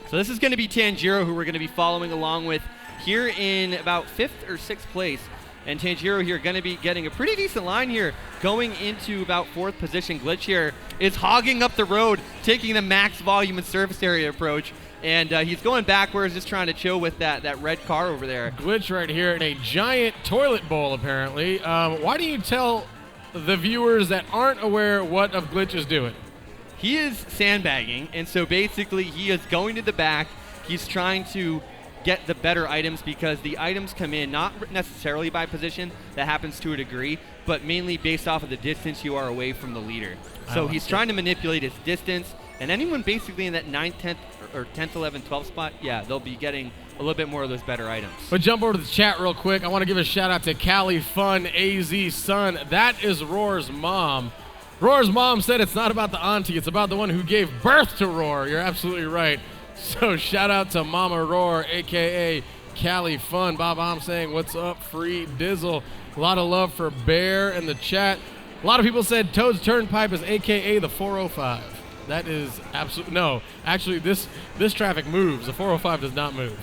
So this is going to be Tanjiro, who we're going to be following along with here in about 5th or 6th place. And Tanjiro here going to be getting a pretty decent line here, going into about 4th position. Glitch here is hogging up the road, taking the max volume and surface area approach. And he's going backwards, just trying to chill with that red car over there. Glitch right here in a giant toilet bowl, apparently. Why do you tell the viewers that aren't aware what of Glitch is doing? He is sandbagging, and so basically he is going to the back. He's trying to get the better items because the items come in not necessarily by position, that happens to a degree, but mainly based off of the distance you are away from the leader. So he's trying to manipulate his distance, and anyone basically in that 9th, 10th, or 10th, 11th, 12th spot, yeah, they'll be getting a little bit more of those better items. But jump over to the chat real quick. I want to give a shout out to Cali Fun AZ Son. That is Roar's mom. Roar's mom said it's not about the auntie, it's about the one who gave birth to Roar. You're absolutely right. So shout out to Mama Roar, a.k.a. Cali Fun. Bob I'm saying, what's up, Free Dizzle? A lot of love for Bear in the chat. A lot of people said Toad's Turnpike is a.k.a. the 405. That is absolutely, no. Actually, this traffic moves. The 405 does not move.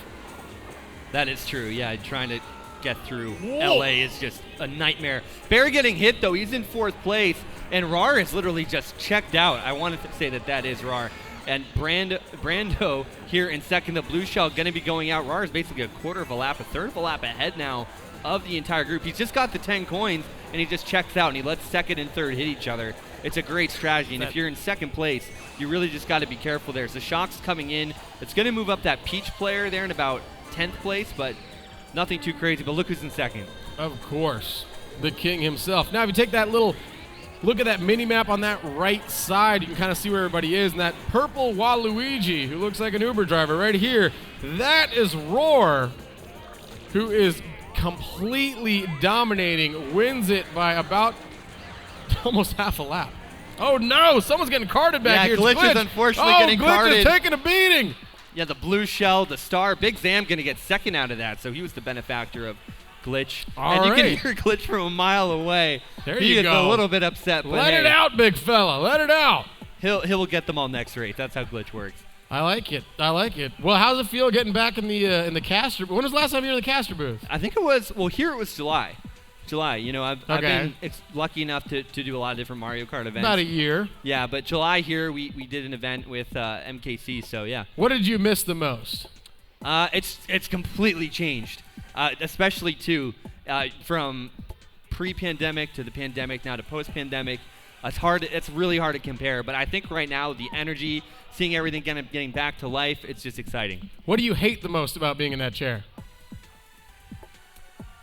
That is true, yeah. Trying to get through Whoa. LA is just a nightmare. Bear getting hit, though. He's in 4th place, and Rar is literally just checked out. I wanted to say that is Rar. And Brando here in 2nd, the Blue Shell going to be going out. Rar is basically a quarter of a lap, a third of a lap ahead now of the entire group. He's just got the 10 coins, and he just checks out, and he lets 2nd and 3rd hit each other. It's a great strategy, and if you're in 2nd place, you really just got to be careful there. So Shock's coming in. It's going to move up that Peach player there in about 10th place, but nothing too crazy. But look who's in 2nd. Of course, the king himself. Now, if you take that little look at that mini map on that right side, you can kind of see where everybody is. And that purple Waluigi, who looks like an Uber driver right here, that is Roar, who is completely dominating, wins it by about almost half a lap. Oh no, someone's getting carded back here. Glitch is unfortunately getting Glitch carded. is taking a beating. Yeah, the Blue Shell, the Star, Big Zam going to get 2nd out of that, so he was the benefactor of Glitch. And you can hear Glitch from a mile away. There he you gets go. a little bit upset, but Let it out, big fella. Let it out. He'll get them all next race. That's how Glitch works. I like it. Well, how's it feel getting back in the caster? When was the last time you were in the caster booth? I think it was, here it was July. You know, I've been lucky enough to do a lot of different Mario Kart events. About a year. Yeah, but July here, we did an event with MKC, so yeah. What did you miss the most? It's completely changed, especially too from pre-pandemic to the pandemic now to post-pandemic. It's really hard to compare, but I think right now the energy, seeing everything getting back to life, it's just exciting. What do you hate the most about being in that chair?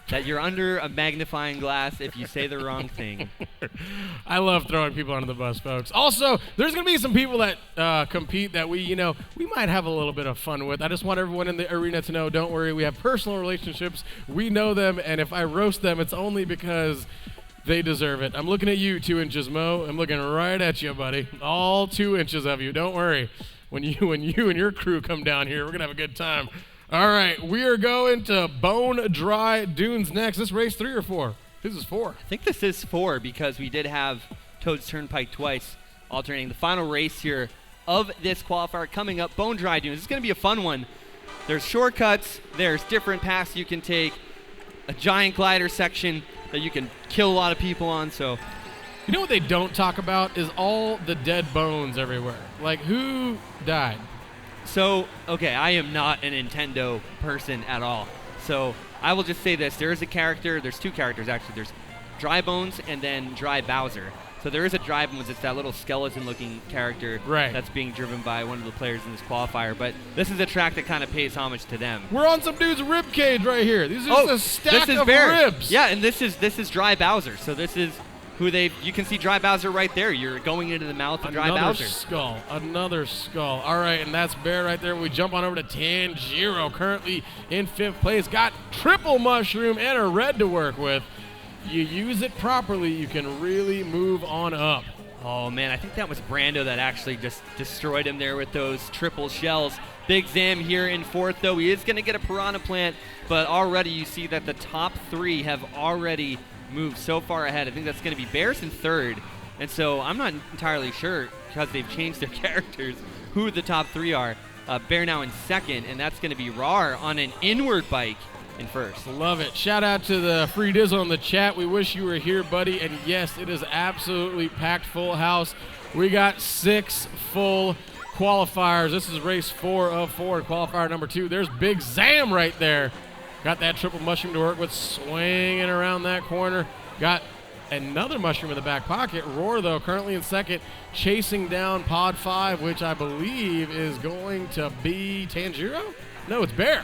That you're under a magnifying glass if you say the wrong thing. I love throwing people under the bus, folks. Also, there's going to be some people that compete that we might have a little bit of fun with. I just want everyone in the arena to know, don't worry, we have personal relationships. We know them, and if I roast them, it's only because they deserve it. I'm looking at you, 2 inches, Mo. I'm looking right at you, buddy. All 2 inches of you. Don't worry. When you and your crew come down here, we're going to have a good time. All right, we are going to Bone Dry Dunes next. This race 3 or 4? This is 4. I think this is 4 because we did have Toad's Turnpike twice, alternating. The final race here of this qualifier coming up, Bone Dry Dunes. It's going to be a fun one. There's shortcuts. There's different paths you can take. A giant glider section that you can kill a lot of people on. So, you know what they don't talk about is all the dead bones everywhere. Like, who died? So, okay, I am not a Nintendo person at all. So, I will just say this. There is a character. There's 2 characters, actually. There's Dry Bones and then Dry Bowser. So there is a drive mode. It's that little skeleton-looking character that's being driven by one of the players in this qualifier. But this is a track that kind of pays homage to them. We're on some dude's rib cage right here. These are just a stack of ribs. Yeah, and this is Dry Bowser. So this is who you can see Dry Bowser right there. You're going into the mouth of Dry Bowser. Another skull. All right, and that's Bear right there. We jump on over to Tanjiro, currently in 5th place. Got triple mushroom and a red to work with. You use it properly, you can really move on up. Oh, man, I think that was Brando that actually just destroyed him there with those triple shells. Big Zam here in 4th, though. He is going to get a Piranha Plant, but already you see that the top 3 have already moved so far ahead. I think that's going to be Bears in 3rd, and so I'm not entirely sure, because they've changed their characters, who the top 3 are. Bear now in 2nd, and that's going to be Rar on an inward bike in 1st. Love it. Shout out to the Free Dizzle in the chat. We wish you were here, buddy. And yes, it is absolutely packed full house. We got 6 full qualifiers. This is race 4 of 4, qualifier number 2. There's Big Zam right there. Got that triple mushroom to work with, swinging around that corner. Got another mushroom in the back pocket. Roar, though, currently in 2nd, chasing down Pod 5, which I believe is going to be Tanjiro? No, it's Bear.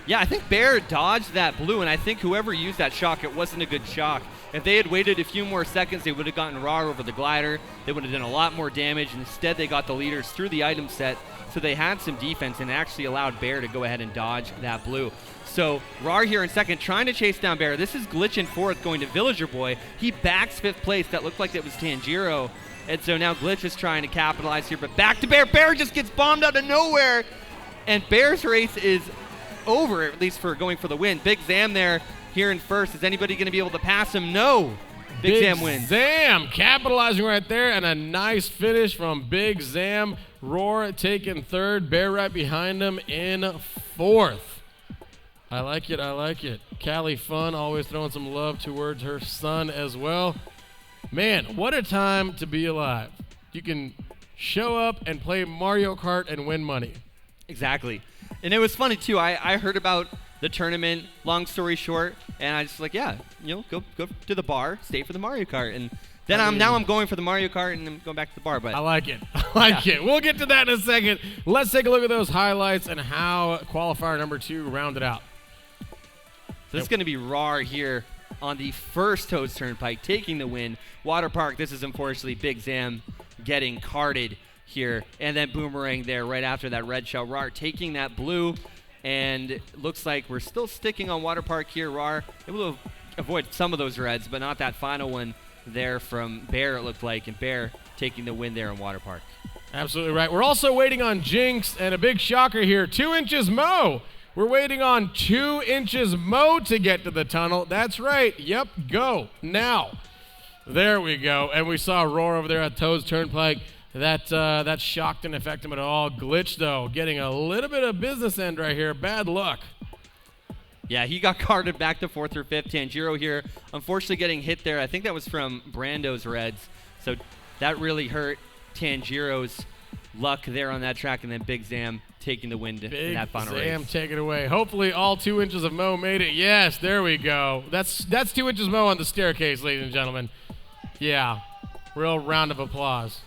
Yeah, I think Bear dodged that blue, and I think whoever used that shock, it wasn't a good shock. If they had waited a few more seconds, they would have gotten Rar over the glider. They would have done a lot more damage. Instead, they got the leaders through the item set, so they had some defense and actually allowed Bear to go ahead and dodge that blue. So Rar here in 2nd, trying to chase down Bear. This is Glitch in 4th, going to Villager Boy. He backs 5th place. That looked like it was Tanjiro. And so now Glitch is trying to capitalize here, but back to Bear. Bear just gets bombed out of nowhere. And Bear's race is over, at least for going for the win. Big Zam there here in 1st. Is anybody going to be able to pass him? No. Big Zam wins. Zam capitalizing right there, and a nice finish from Big Zam. Roar taking 3rd. Bear right behind him in 4th. I like it. I like it. Callie Fun always throwing some love towards her son as well. Man, what a time to be alive. You can show up and play Mario Kart and win money. Exactly. And it was funny, too. I heard about the tournament, long story short, and I just like, yeah, go to the bar, stay for the Mario Kart. And then I'm going for the Mario Kart, and I'm going back to the bar. But I like it. I like it. We'll get to that in a second. Let's take a look at those highlights and how qualifier number 2 rounded out. So this is going to be Rar here on the first Toads Turnpike, taking the win. Water Park, this is unfortunately Big Zam getting carded here. And then Boomerang there right after that red shell. Rar taking that blue, and looks like we're still sticking on Water Park here. Rar able to avoid some of those reds, but not that final one there from Bear, it looked like. And Bear taking the win there in Water Park. Absolutely right. We're also waiting on Jinx, and a big shocker here. 2 inches Mo. We're waiting on 2 inches Mo to get to the tunnel. That's right. Yep, go now. There we go. And we saw Roar over there at Toads Turnpike. That shock didn't affect him at all. Glitch, though, getting a little bit of business end right here. Bad luck. Yeah, he got carded back to 4th or 5th. Tanjiro here, unfortunately getting hit there. I think that was from Brando's reds. So that really hurt Tanjiro's luck there on that track. And then Big Zam taking the win in that final race. Big Zam taking it away. Hopefully all 2 inches of Mo made it. Yes, there we go. That's 2 inches Mo on the staircase, ladies and gentlemen. Yeah, real round of applause.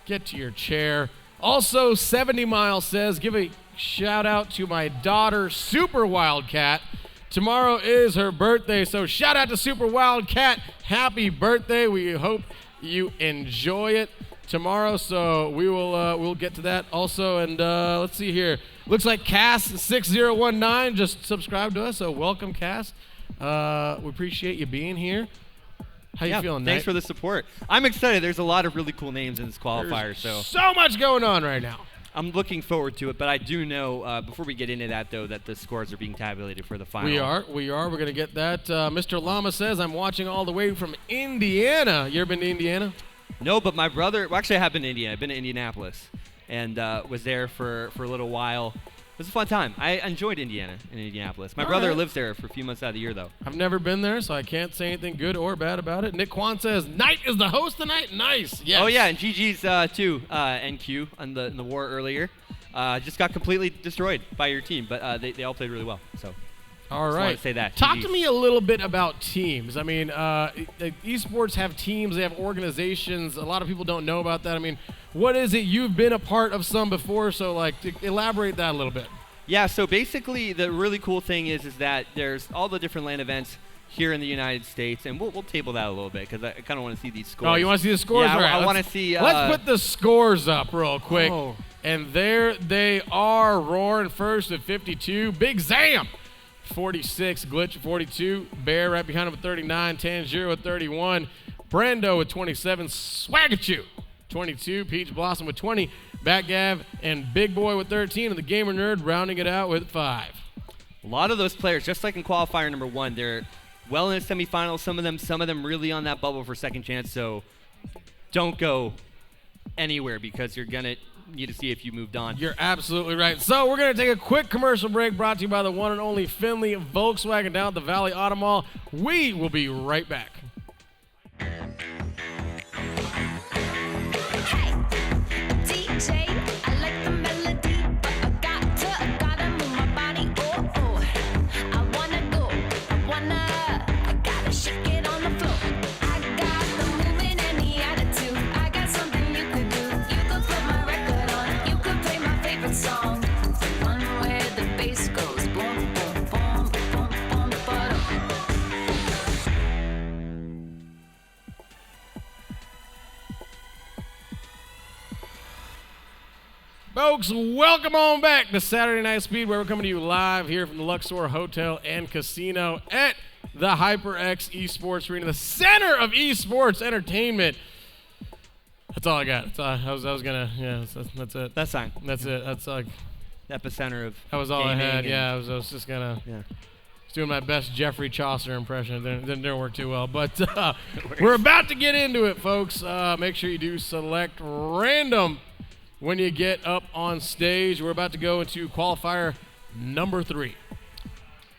Get to your chair. Also, 70 Mile says, give a shout out to my daughter, Super Wildcat. Tomorrow is her birthday, so shout out to Super Wildcat. Happy birthday. We hope you enjoy it tomorrow, so we'll get to that also. And let's see here. Looks like Cass6019 just subscribed to us, so welcome, Cass. We appreciate you being here. How you feeling, Nate? Thanks for the support. I'm excited. There's a lot of really cool names in this qualifier. So much going on right now. I'm looking forward to it, but I do know, before we get into that, though, that the scores are being tabulated for the final. We are. We're going to get that. Mr. Llama says, I'm watching all the way from Indiana. You ever been to Indiana? No, but my brother, well, actually I have been to Indiana. I've been to Indianapolis and was there for a little while. It was a fun time. I enjoyed Indiana and Indianapolis. My brother lives there for a few months out of the year, though. I've never been there, so I can't say anything good or bad about it. Nick Kwan says, Knight is the host tonight. Nice. Yes. Oh, yeah, and GG's too, NQ in the war earlier. Just got completely destroyed by your team, but they all played really well. So All Just right. want to say that. Talk GGs. to me a little bit about teams. I mean, esports have teams, they have organizations. A lot of people don't know about that. I mean, what is it? You've been a part of some before, so like, elaborate that a little bit. Yeah, so basically the really cool thing is that there's all the different LAN events here in the United States, and we'll table that a little bit because I kind of want to see these scores. Oh, you want to see the scores? Yeah, All right, I want to see. Let's put the scores up real quick. Oh. And there they are, roaring first at 52. Big Zam, 46. Glitch at 42. Bear right behind him with 39. Tanjiro with 31. Brando with 27. Swagachu, 22. Peach Blossom with 20. Batgav and Big Boy with 13. And the Gamer Nerd rounding it out with 5. A lot of those players, just like in qualifier number 1, they're well in the semifinals. Some of them really on that bubble for second chance. So don't go anywhere because you're gonna need to see if you moved on. You're absolutely right. So we're going to take a quick commercial break brought to you by the one and only Findlay Volkswagen down at the Valley Auto Mall. We will be right back. DJ, I like the melody, but I gotta move my body. Oh, oh, I gotta shake it on the floor. I got the movement and the attitude. I got something you could do. You could put my record on. You could play my favorite song. The one where the bass goes boom, boom, boom, boom, boom, boom. Folks, welcome on back to Saturday Night Speedway. We're coming to you live here from the Luxor Hotel and Casino at the HyperX Esports Arena, the center of esports entertainment. That's all I got. That's all, I was gonna, yeah, that's it. That's fine. That's it. That's like, Epicenter of that was all I gaming had. and- Yeah, I was just gonna. Yeah. Was doing my best Jeffrey Chaucer impression. It didn't work too well, but we're about to get into it, folks. Make sure you do select random when you get up on stage. We're about to go into qualifier number 3.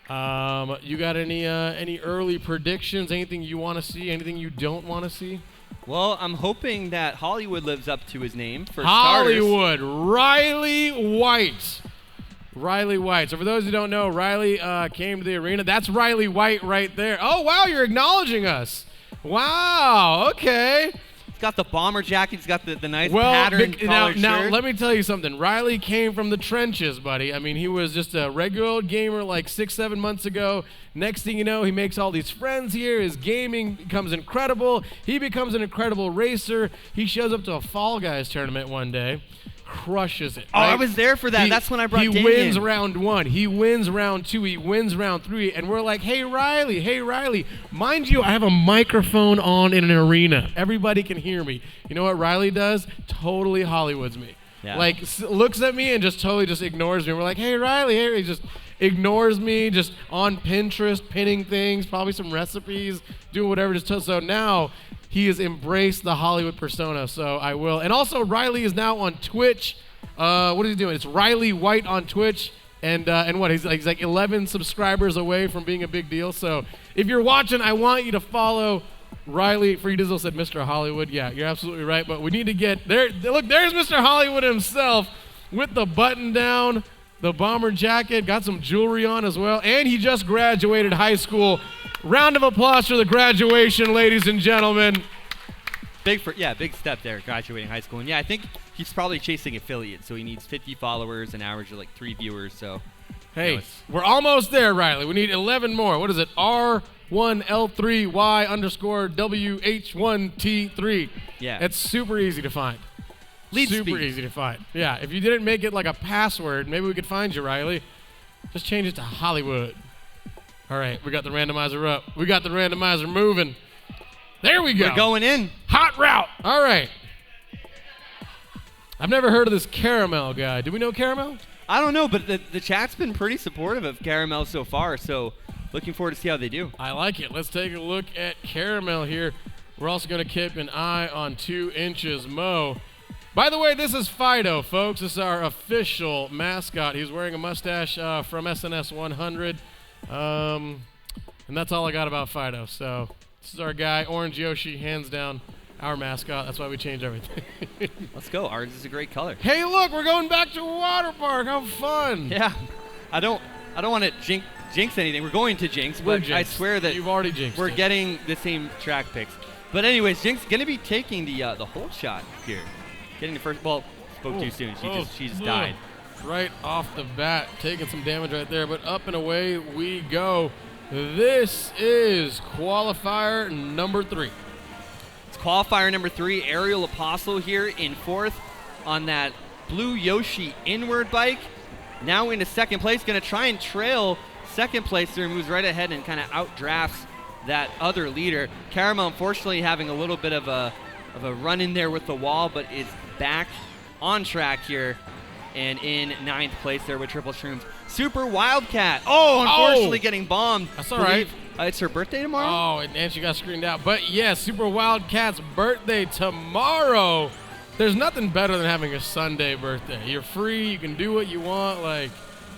You got any early predictions? Anything you want to see? Anything you don't want to see? Well, I'm hoping that Hollywood lives up to his name for Hollywood, Riley White. Riley White. So for those who don't know, Riley came to the arena. That's Riley White right there. Oh, wow, you're acknowledging us. Wow, okay. He's got the bomber jacket. He's got the nice patterned collared now shirt. let me tell you something. Riley came from the trenches, buddy. I mean, he was just a regular old gamer like 6-7 months ago. Next thing you know, he makes all these friends here. His gaming becomes incredible. He becomes an incredible racer. He shows up to a Fall Guys tournament one day, crushes it. Oh, right? I was there for that. That's when I brought He Damien. wins round 1. He wins round 2. He wins round 3. And we're like, hey, Riley. Mind you, I have a microphone on in an arena. Everybody can hear me. You know what Riley does? Totally Hollywoods me. Yeah. Like, looks at me and just totally just ignores me. We're like, hey, Riley. He just ignores me, just on Pinterest, pinning things, probably some recipes, doing whatever. So now he has embraced the Hollywood persona, so I will. And also, Riley is now on Twitch. What is he doing? It's Riley White on Twitch. And what? He's like 11 subscribers away from being a big deal. So if you're watching, I want you to follow Riley. Free Dizzle said Mr. Hollywood. Yeah, you're absolutely right. But we need to get there. Look, there's Mr. Hollywood himself with the button down, the bomber jacket, got some jewelry on as well. And he just graduated high school. Round of applause for the graduation, ladies and gentlemen. Big step there, graduating high school. And yeah, I think he's probably chasing affiliates, so he needs 50 followers, an average of like 3 viewers. So, Hey, we're almost there, Riley. We need 11 more. What is it? R1L3Y_WH1T3. Yeah. It's super easy to find. Lead super speed. easy to find. Yeah, if you didn't make it like a password, maybe we could find you, Riley. Just change it to Hollywood. All right, we got the randomizer up. We got the randomizer moving. There we go. We're going in. Hot route. All right. I've never heard of this Caramel guy. Do we know Caramel? I don't know, but the chat's been pretty supportive of Caramel so far, so looking forward to see how they do. I like it. Let's take a look at Caramel here. We're also going to keep an eye on 2 Inches Mo. By the way, this is Fido, folks. This is our official mascot. He's wearing a mustache from SNS 100. And that's all I got about Fido. So this is our guy, Orange Yoshi, hands down, our mascot. That's why we change everything. Let's go. Ours is a great color. Hey, look, we're going back to a water park. How fun. Yeah. I don't want to jinx jinx anything. We're going to jinx, We're but I jinxed. swear that You've already jinxed we're it. getting the same track picks. But anyways, Jinx going to be taking the whole shot here. Getting the first. Well, spoke too soon. She just died. Right off the bat, taking some damage right there, but up and away we go. This is qualifier number 3. It's qualifier number 3, Aerial Apostle here in 4th on that blue Yoshi inward bike. Now into 2nd place, going to try and trail 2nd place there, moves right ahead and kind of outdrafts that other leader. Caramel, unfortunately, having a little bit of a run in there with the wall, but is back on track here and in 9th place there with Triple Shrooms. Super Wildcat. Oh, unfortunately getting bombed. That's all right. It's her birthday tomorrow? Oh, and she got screened out. But yeah, Super Wildcat's birthday tomorrow. There's nothing better than having a Sunday birthday. You're free. You can do what you want. Like,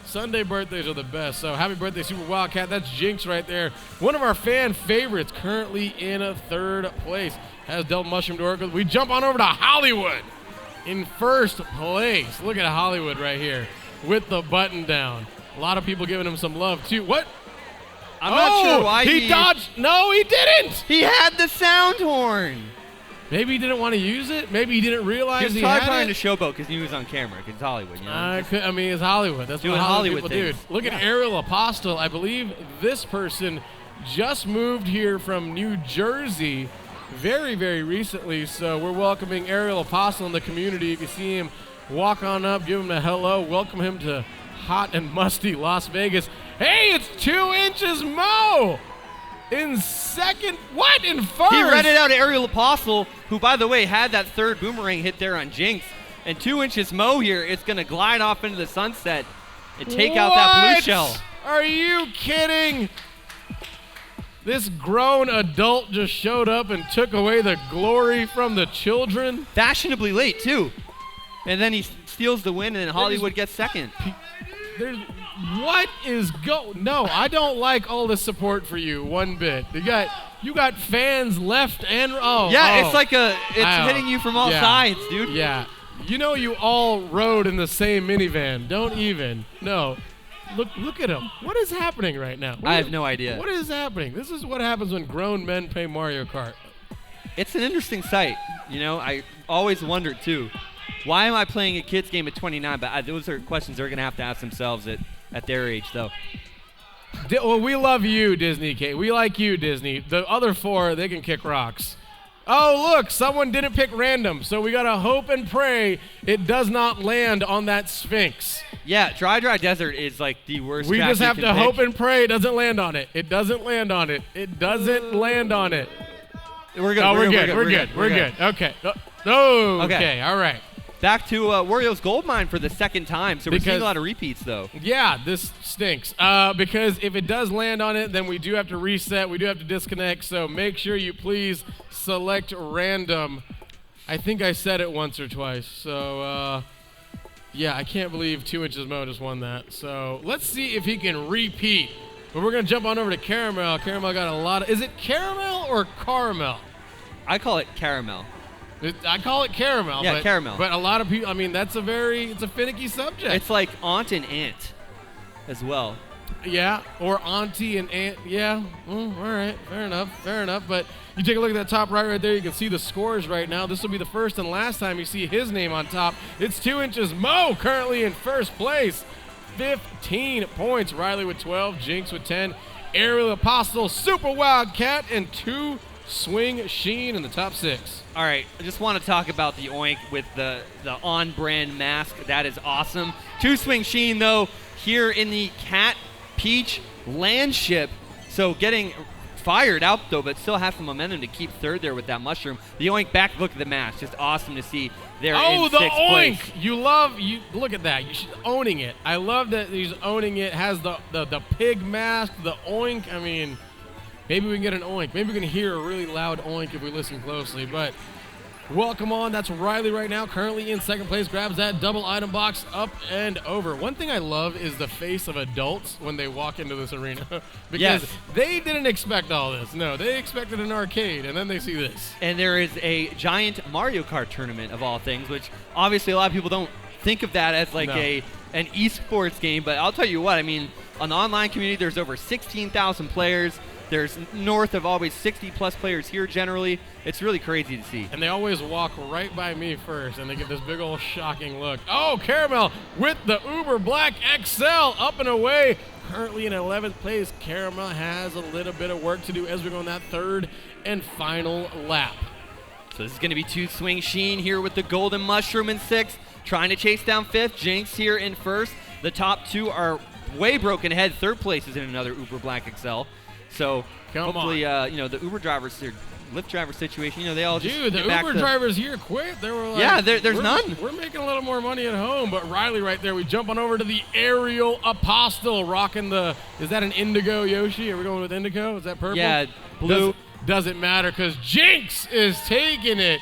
Sunday birthdays are the best. So happy birthday, Super Wildcat. That's Jinx right there. One of our fan favorites, currently in 3rd place. Has Del Mushroom to work with. We jump on over to Hollywood in 1st place. Look at Hollywood right here with the button down. A lot of people giving him some love, too. What? I'm not sure why he dodged. No, he didn't. He had the sound horn. Maybe he didn't want to use it. Maybe he didn't realize He was he probably had trying it. to showboat because he was on camera. Because it's Hollywood, you know. I mean, it's Hollywood. That's Doing what Hollywood Hollywood people do. things. Look at Aerial Apostle. I believe this person just moved here from New Jersey very, very recently. So we're welcoming Aerial Apostle in the community. If you see him, walk on up, give him a hello, welcome him to hot and musty Las Vegas. Hey, it's 2 Inches Mo in 2nd. What? In 1st? He read it out to Aerial Apostle, who, by the way, had that 3rd boomerang hit there on Jinx. And 2 Inches Mo here, it's going to glide off into the sunset and take out that blue shell. Are you kidding? This grown adult just showed up and took away the glory from the children. Fashionably late, too. And then he steals the win, and then Hollywood gets 2nd. There's, what is No, I don't like all this support for you one bit. You got fans left and It's like it's hitting you from all sides, dude. Yeah. You know you all rode in the same minivan. Don't even. No. Look at him. What is happening right now? I have no idea. What is happening? This is what happens when grown men play Mario Kart. It's an interesting sight. You know, I always wondered, too. Why am I playing a kid's game at 29? But those are questions they're going to have to ask themselves at their age, though. Well, we love you, Disney. Kate. We like you, Disney. The other 4, they can kick rocks. Oh, look, someone didn't pick random, so we got to hope and pray it does not land on that Sphinx. Yeah, Dry Desert is like the worst We track just you have can to pick. hope and pray it doesn't land on it. It doesn't land on it. It doesn't land on it. We're good. Oh, We're we're good. Okay. Okay, all right. Back to Wario's Gold Mine for the 2nd time. So we're seeing a lot of repeats, though. Yeah, this stinks. Because if it does land on it, then we do have to reset. We do have to disconnect. So make sure you please select random. I think I said it once or twice. So, yeah, I can't believe 2 Inches Mo just won that. So let's see if he can repeat. But we're going to jump on over to Caramel. Caramel got a lot of... Is it caramel or caramel? I call it caramel. I call it caramel. Yeah, caramel. But a lot of people, I mean, it's a finicky subject. It's like aunt and aunt as well. Yeah, or auntie and aunt. Yeah, all right, fair enough. But you take a look at that top right there, you can see the scores right now. This will be the first and last time you see his name on top. It's 2 Inches Mo currently in 1st place. 15 points. Riley with 12, Jinx with 10, Aerial Apostle, Super Wildcat, and 2 Swing Sheen in the top 6. All right, I just want to talk about the Oink with the on-brand mask. That is awesome. 2 Swing Sheen, though, here in the Cat Peach land ship. So getting fired out, though, but still have some momentum to keep 3rd there with that mushroom. The Oink back, look at the mask. Just awesome to see there in 6th Oink! place. Look at that. She's owning it. I love that he's owning it. Has the pig mask, the Oink. I mean, maybe we can get an Oink. Maybe we can hear a really loud Oink if we listen closely. But welcome on. That's Riley right now, currently in 2nd place. Grabs that double item box up and over. One thing I love is the face of adults when they walk into this arena. Because they didn't expect all this. No, they expected an arcade, and then they see this. And there is a giant Mario Kart tournament of all things, which obviously a lot of people don't think of that as like an esports game. But I'll tell you what, I mean, On the online community, there's over 16,000 players. There's north of always 60-plus players here generally. It's really crazy to see. And they always walk right by me first, and they get this big old shocking look. Oh, Caramel with the Uber Black XL up and away. Currently in 11th place, Caramel has a little bit of work to do as we go on that third and final lap. So this is going to be Two Swing Sheen here with the Golden Mushroom in 6th, trying to chase down 5th. Jinx here in 1st. The top 2 are way broken ahead. 3rd place is in another Uber Black XL. So hopefully, the Uber drivers, their Lyft driver situation, they all just Dude, the get back Uber to drivers here quit. They were like, yeah, there's none. We're making a little more money at home. But Riley right there, we jump on over to the Aerial Apostle, rocking the, is that an indigo Yoshi? Are we going with indigo? Is that purple? Yeah, blue. Doesn't matter because Jinx is taking it.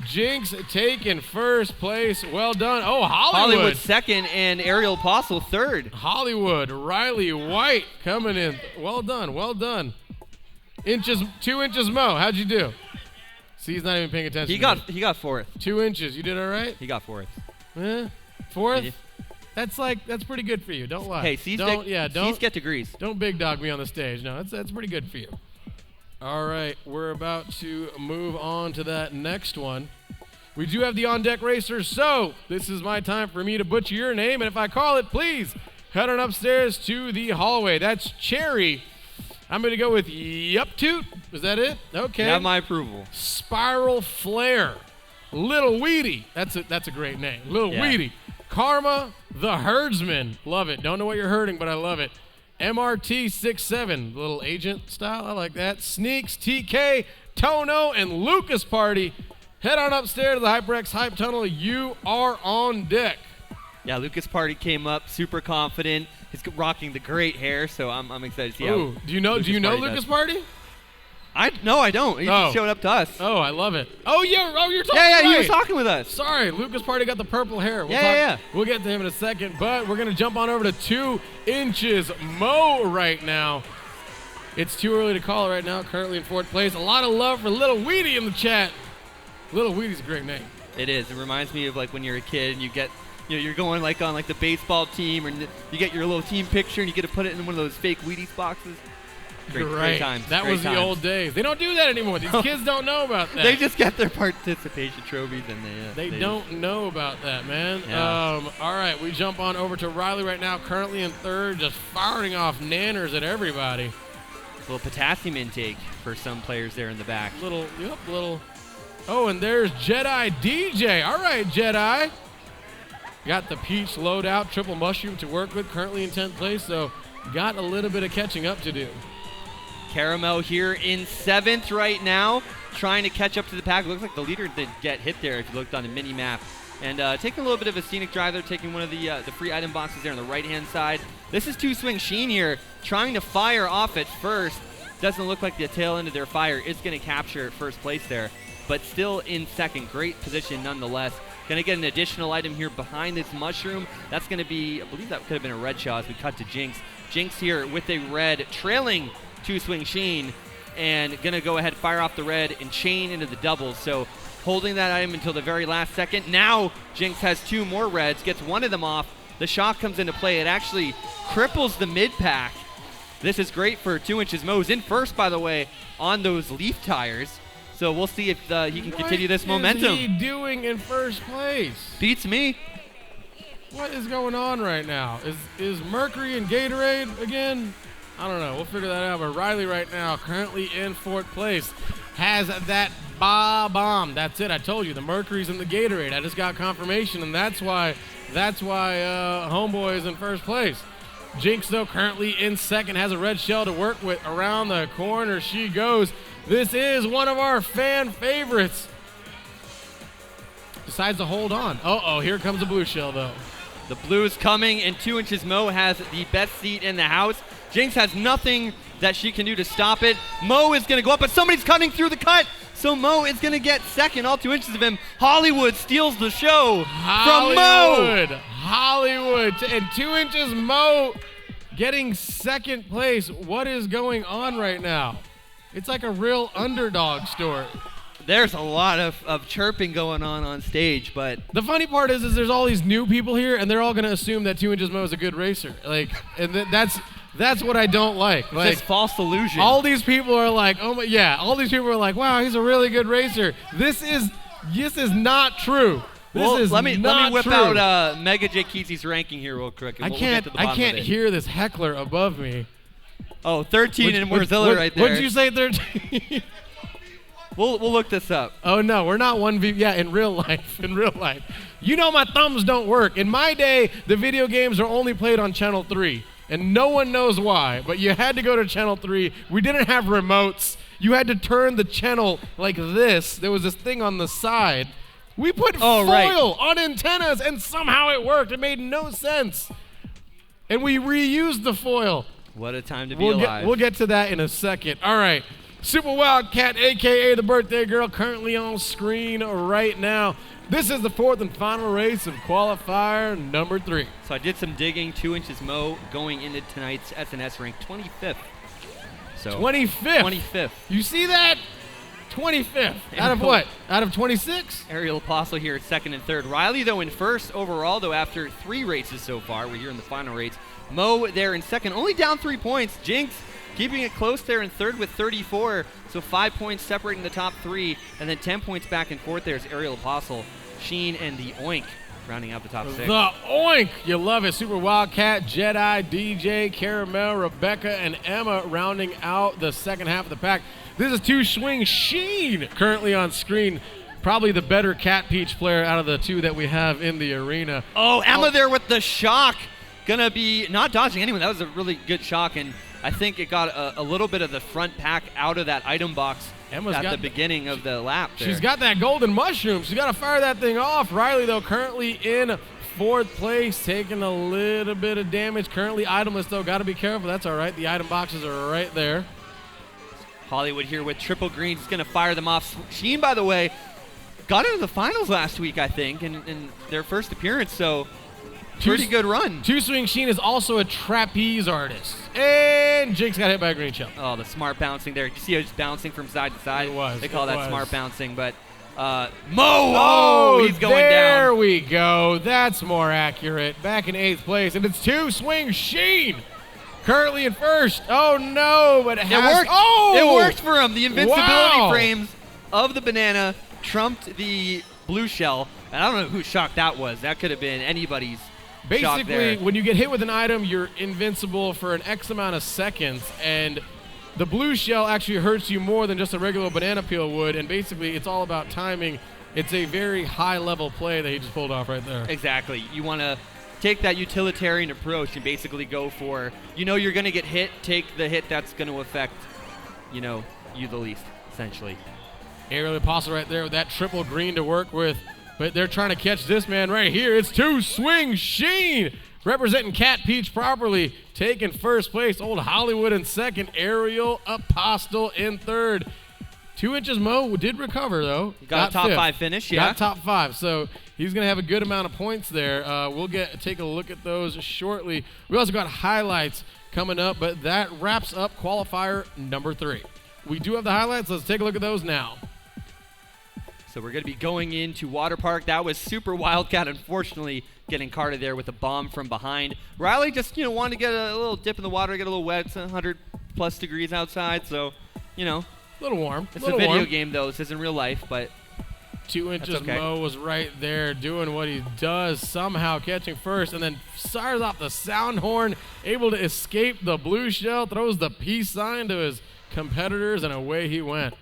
Jinx taking 1st place. Well done. Oh, Hollywood 2nd and Aerial Apostle 3rd. Hollywood, Riley White coming in. Well done, well done. 2 inches Mo, how'd you do? See, he's not even paying attention. He got 4th. 2 inches, you did all right? He got 4th. 4th? Yeah. That's pretty good for you. Don't lie. Hey, C's get degrees. Don't big dog me on the stage. No, that's pretty good for you. All right, we're about to move on to that next one. We do have the on-deck racers, so this is my time for me to butcher your name, and if I call it, please head on upstairs to the hallway. That's Cherry. I'm going to go with Yuptoot. Is that it? Okay. You have my approval. Spiral Flare. Little Weedy. That's a great name. Little Weedy. Karma the Herdsman. Love it. Don't know what you're herding, but I love it. MRT 67, little agent style. I like that. Sneaks, TK, Tono, and Lucas Party. Head on upstairs to the HyperX Hype Tunnel. You are on deck. Yeah, Lucas Party came up super confident. He's rocking the great hair, so I'm excited to see Ooh, how. do you know Lucas Party? No, I don't. He just showed up to us. Oh, I love it. Oh, yeah. Oh, you're talking. Yeah, right. he was talking with us. Sorry, Lucas Party got the purple hair. Yeah. We'll get to him in a second, but we're gonna jump on over to 2 inches Mo right now. It's too early to call it right now. Currently in 4th place. A lot of love for Little Weedy in the chat. Little Weedy's a great name. It is. It reminds me of like when you're a kid and you get, you're going like on like the baseball team, and you get your little team picture and you get to put it in one of those fake Wheaties boxes. Great times. That was the old days. They don't do that anymore. These kids don't know about that. They just get their participation trophies and they don't know about that, man. Yeah. All right, we jump on over to Riley right now, currently in 3rd, just firing off nanners at everybody. A little potassium intake for some players there in the back. Little. Oh, and there's Jedi DJ. All right, Jedi. Got the peach loadout, triple mushroom to work with, currently in 10th place, so got a little bit of catching up to do. Caramel here in 7th right now, trying to catch up to the pack. Looks like the leader did get hit there if you looked on the mini map. And taking a little bit of a scenic drive there, taking one of the free item boxes there on the right-hand side. This is Two Swing Sheen here, trying to fire off at first. Doesn't look like the tail end of their fire is going to capture 1st place there, but still in 2nd. Great position nonetheless. Going to get an additional item here behind this mushroom. That's going to be, I believe that could have been a red shot as we cut to Jinx. Jinx here with a red, trailing Two Swing Sheen, and gonna go ahead, fire off the red, and chain into the doubles. So holding that item until the very last second. Now Jinx has 2 more reds, gets one of them off. The shock comes into play. It actually cripples the mid pack. This is great for 2 inches Mo's in 1st, by the way, on those leaf tires. So we'll see if he can continue this momentum. What is he doing in 1st place? Beats me. What is going on right now? Is Mercury and Gatorade again? I don't know. We'll figure that out. But Riley right now, currently in 4th place, has that bomb. That's it. I told you, the Mercury's in the Gatorade. I just got confirmation, and that's why Homeboy is in 1st place. Jinx, though, currently in 2nd, has a red shell to work with. Around the corner she goes. This is one of our fan favorites. Decides to hold on. Uh-oh, here comes the blue shell, though. The blue is coming, and 2 inches Mo has the best seat in the house. Jinx has nothing that she can do to stop it. Mo is going to go up, but somebody's cutting through the cut. So Mo is going to get 2nd, all 2 inches of him. Hollywood steals the show from Mo. Hollywood. And 2 inches Mo getting 2nd place. What is going on right now? It's like a real underdog story. There's a lot of chirping going on stage, but The funny part is there's all these new people here, and they're all gonna assume that 2 Inches Mo is a good racer. Like, and that's what I don't like. Like, it's false illusion. all these people are like, oh my, yeah. All these people are like, wow, he's a really good racer. This is not true. Well, This is let me whip true. out Mega J Keezy's ranking here real quick. And I we'll get to the bottom can't of it. hear this heckler above me. Oh, 13 in Warzilla right there. What did you say, 13? We'll look this up. Oh no, we're not 1v. Yeah, in real life. In real life. You know my thumbs don't work. In my day, the video games are only played on channel 3. And no one knows why, but you had to go to channel 3. We didn't have remotes. You had to turn the channel like this. There was this thing on the side. We put foil on antennas, and somehow it worked. It made no sense. And we reused the foil. What a time to be alive. We'll get to that in a second. All right. Super Wildcat, a.k.a. the birthday girl, currently on screen right now. This is the 4th and final race of qualifier number 3. So I did some digging. 2 Inches Mo going into tonight's SNS rank 25th. So 25th. 25th. You see that? 25th. Out of what? Out of 26? Ariel Apostle here at 2nd and 3rd. Riley, though, in 1st overall, though, after 3 races so far. We're here in the final race. Mo there in 2nd, only down 3 points. Jinx keeping it close there in 3rd with 34. So 5 points separating the top 3. And then 10 points back and 4th there is Ariel Apostle, Sheen, and the Oink rounding out the top 6. The Oink. You love it. Super Wildcat, Jedi, DJ, Caramel, Rebecca, and Emma rounding out the second half of the pack. This is 2 Swing Sheen currently on screen. Probably the better Cat Peach player out of the 2 that we have in the arena. Oh, Emma there with the shock. Gonna be not dodging anyone. That was a really good shock, and I think it got a little bit of the front pack out of that item box at the beginning of the lap there. She's got that golden mushroom. She's got to fire that thing off. Riley, though, currently in 4th place, taking a little bit of damage. Currently itemless, though. Got to be careful. That's all right. The item boxes are right there. Hollywood here with triple greens. He's going to fire them off. Sheen, by the way, got into the finals last week, I think, in their first appearance, so pretty good run. 2 Swing Sheen is also a trapeze artist. And Jinx got hit by a green shell. Oh, the smart bouncing there. You see how he's bouncing from side to side? It was. They call it that was. smart bouncing, but Mo! He's going down. There we go. That's more accurate. Back in 8th place, and it's 2 Swing Sheen. Currently in 1st. Oh, no, but it worked. Oh! It worked for him. The invincibility Wow. frames of the banana trumped the blue shell. And I don't know whose shock that was. That could have been anybody's shock Basically, there. when you get hit with an item, you're invincible for an X amount of seconds, and the blue shell actually hurts you more than just a regular banana peel would, and basically it's all about timing. It's a very high-level play that he just pulled off right there. Exactly. You want to take that utilitarian approach and basically go for, you're going to get hit, take the hit that's going to affect, you the least, essentially. Ariel Apostle right there with that triple green to work with, but they're trying to catch this man right here. It's 2 Swing Sheen representing Cat Peach properly, taking 1st place. Old Hollywood in 2nd, Ariel Apostle in 3rd. 2 Inches Mo did recover, though. Got a top 5 finish, yeah. Got top 5, so he's going to have a good amount of points there. We'll take a look at those shortly. We also got highlights coming up, but that wraps up qualifier number 3. We do have the highlights. Let's take a look at those now. So we're going to be going into Water Park. That was Super Wildcat, unfortunately, getting carded there with a bomb from behind. Riley just, wanted to get a little dip in the water, get a little wet. It's 100+ degrees outside, so, A little warm. It's a video game, though. This isn't real life, but 2 Inches okay. Mo was right there doing what he does, somehow catching 1st, and then fires off the sound horn, able to escape the blue shell, throws the peace sign to his competitors, and away he went.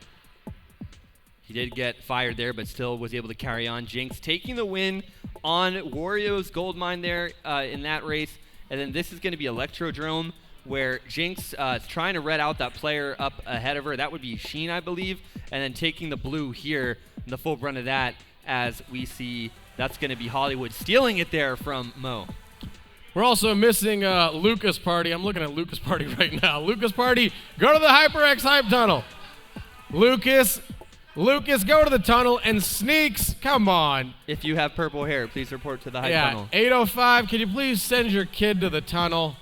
he did get fired there, but still was able to carry on. Jinx taking the win on Wario's gold mine there in that race. And then this is going to be Electrodrome, where Jinx is trying to red out that player up ahead of her. That would be Sheen, I believe. And then taking the blue here, and the full brunt of that, as we see that's going to be Hollywood stealing it there from Mo. We're also missing Lucas Party. I'm looking at Lucas Party right now. Lucas Party, go to the HyperX Hype Tunnel. Lucas, go to the tunnel, and Sneaks, come on. If you have purple hair, please report to the Hype Yeah, Tunnel. 805, can you please send your kid to the tunnel?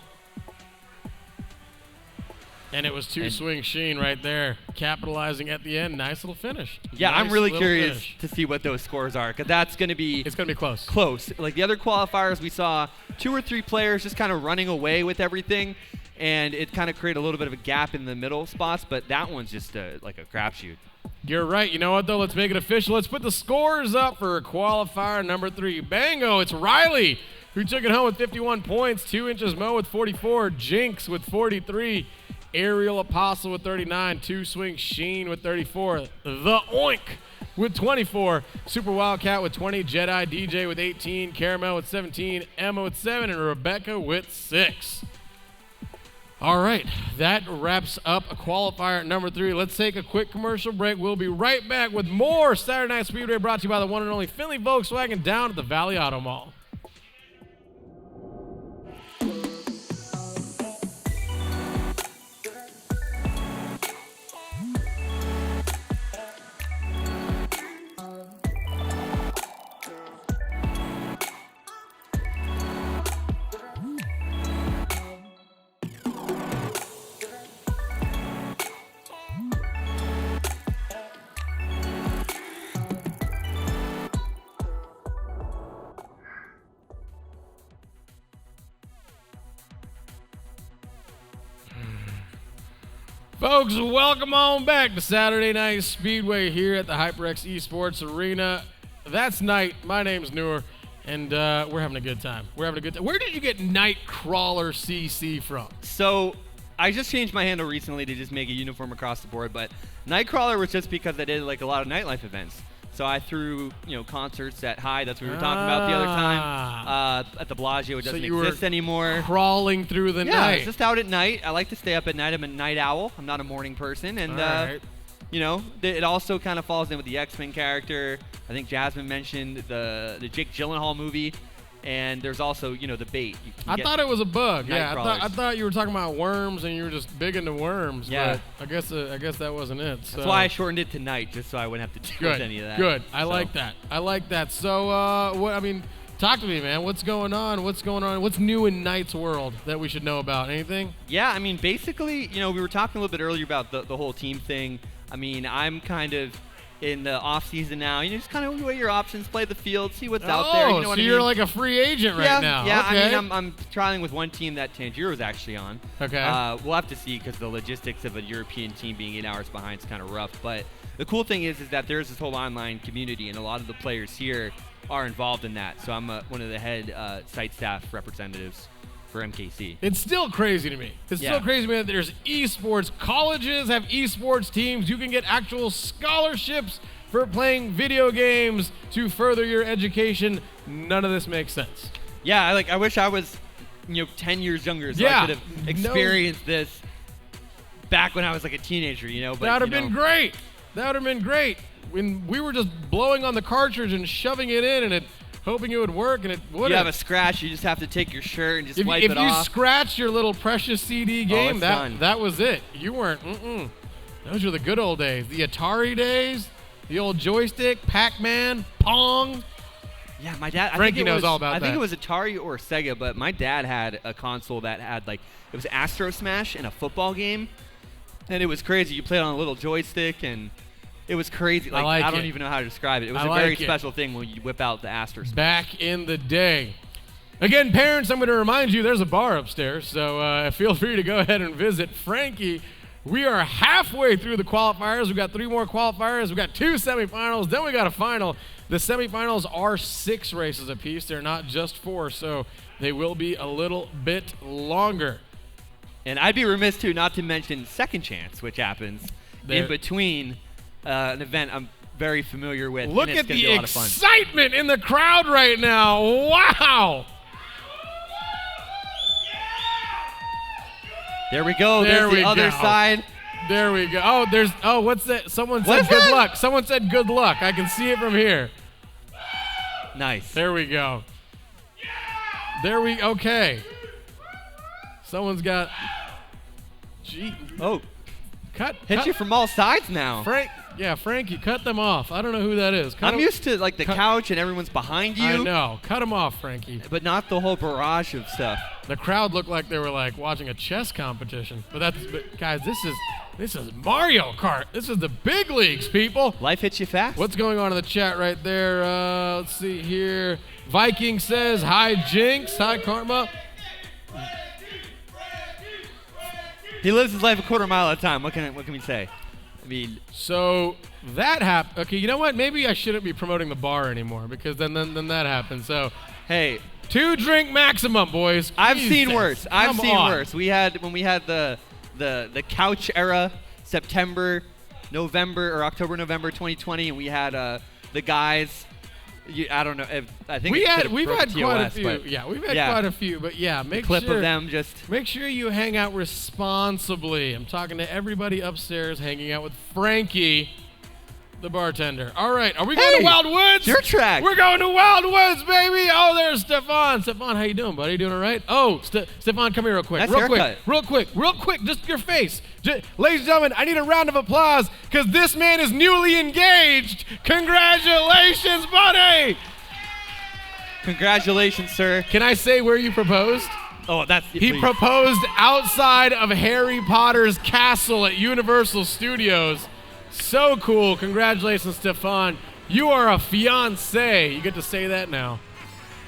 And it was two-swing Sheen right there, capitalizing at the end. Nice little finish. Yeah, nice I'm really little curious finish. to see what those scores are, because that's going to be It's going to be close. close. Like the other qualifiers, we saw 2 or 3 players just kind of running away with everything, and it kind of created a little bit of a gap in the middle spots, but that one's just like a crapshoot. You're right. You know what, though? Let's make it official. Let's put the scores up for qualifier number 3. Bango, it's Riley who took it home with 51 points. 2 Inches Mo with 44. Jinx with 43. Aerial Apostle with 39. 2-swing Sheen with 34. The Oink with 24. Super Wildcat with 20. Jedi DJ with 18. Caramel with 17. Emma with 7. And Rebecca with 6. All right, that wraps up qualifier number 3. Let's take a quick commercial break. We'll be right back with more Saturday Night Speedway brought to you by the one and only Findlay Volkswagen down at the Valley Auto Mall. Folks, welcome on back to Saturday Night Speedway here at the HyperX Esports Arena. That's Knight. My name's Noor, and we're having a good time. We're having a good time. Where did you get Nightcrawler CC from? So I just changed my handle recently to just make it uniform across the board, but Nightcrawler was just because I did like a lot of nightlife events. So I threw, concerts at High. That's what we were talking about the other time. At the Bellagio, it doesn't exist anymore. Crawling through the Yeah, night. it's just out at night. I like to stay up at night. I'm a night owl. I'm not a morning person. And, right. It also kind of falls in with the X-Men character. I think Jasmine mentioned the Jake Gyllenhaal movie. And there's also, the bait. I thought it was a bug. Yeah, Nightcrawlers. I thought you were talking about worms and you were just big into worms. Yeah. But I guess that wasn't it. So. That's why I shortened it to night, just so I wouldn't have to deal with any of that. Good. I like that. So, talk to me, man. What's going on? What's new in Knight's world that we should know about? Anything? Yeah, basically, we were talking a little bit earlier about the whole team thing. I'm kind of in the off season now. Just kind of weigh your options, play the field, see what's out there. Oh, so you're like a free agent right now. Yeah, okay. I'm trialing with one team that Tanjiro's actually on. Okay. We'll have to see because the logistics of a European team being 8 hours behind is kind of rough. But the cool thing is that there's this whole online community, and a lot of the players here are involved in that. So I'm one of the head site staff representatives for MKC. It's still crazy to me. Still crazy to me that there's esports. Colleges have esports teams. You can get actual scholarships for playing video games to further your education. None of this makes sense. Yeah, I wish I was, 10 years younger so I could have experienced this back when I was like a teenager, But, that would have been great. That would have been great. When we were just blowing on the cartridge and shoving it in and hoping it would work, and it wouldn't. You have a scratch, you just have to take your shirt and just wipe it off. If you scratch your little precious CD game, it's done. that was it. You weren't, Those were the good old days. The Atari days, the old joystick, Pac-Man, Pong. Yeah, my dad, Frankie knows all about that. I think it was Atari or Sega, but my dad had a console that had it was Astro Smash in a football game, and it was crazy. You played on a little joystick, and it was crazy. I don't even know how to describe it. It was a very special thing when you whip out the Astro Smash. Back in the day. Again, parents, I'm going to remind you there's a bar upstairs, so feel free to go ahead and visit. Frankie, we are halfway through the qualifiers. We've got 3 more qualifiers. We've got 2 semifinals. Then we got a final. The semifinals are 6 races apiece. They're not just 4, so they will be a little bit longer. And I'd be remiss, too, not to mention Second Chance, which happens in between an event I'm very familiar with. Look at the excitement in the crowd right now. Wow. There we go. There's the other side. There we go. What's that? Someone said good luck. Someone said good luck. I can see it from here. Nice. There we go. Okay. Someone's got. Oh. Cut. Hit you from all sides now. Yeah, Frankie, cut them off. I don't know who that is. I'm used to like the couch and everyone's behind you. I know. Cut them off, Frankie. But not the whole barrage of stuff. The crowd looked like they were like watching a chess competition. But guys, this is Mario Kart. This is the big leagues, people. Life hits you fast. What's going on in the chat right there? Let's see here. Viking says, hi, Jinx. Hi, Karma. He lives his life a quarter mile at a time. What can we say? I mean, so that happened. Okay, you know what? Maybe I shouldn't be promoting the bar anymore because then that happened. So, hey, 2 drink maximum, boys. I've Jesus, seen worse. I've seen on. worse. We had the couch era, September, November or October, November 2020, and we had the guys. I don't know. I think we've had TOS, quite a few. Yeah, we've had quite a few. But yeah, make clip sure of them just. Make sure you hang out responsibly. I'm talking to everybody upstairs, hanging out with Frankie, the bartender. All right, are we going to Wild Woods? Your track. We're going to Wild Woods, baby. Oh, there's Stefan. Stefan, how you doing, buddy? You doing all right? Oh, Stefan, come here real quick. Nice Real quick. Just your face. Ladies and gentlemen, I need a round of applause because this man is newly engaged. Congratulations, buddy. Congratulations, sir. Can I say where you proposed? Oh, He proposed outside of Harry Potter's castle at Universal Studios. So cool. Congratulations, Stefan. You are a fiancé. You get to say that now.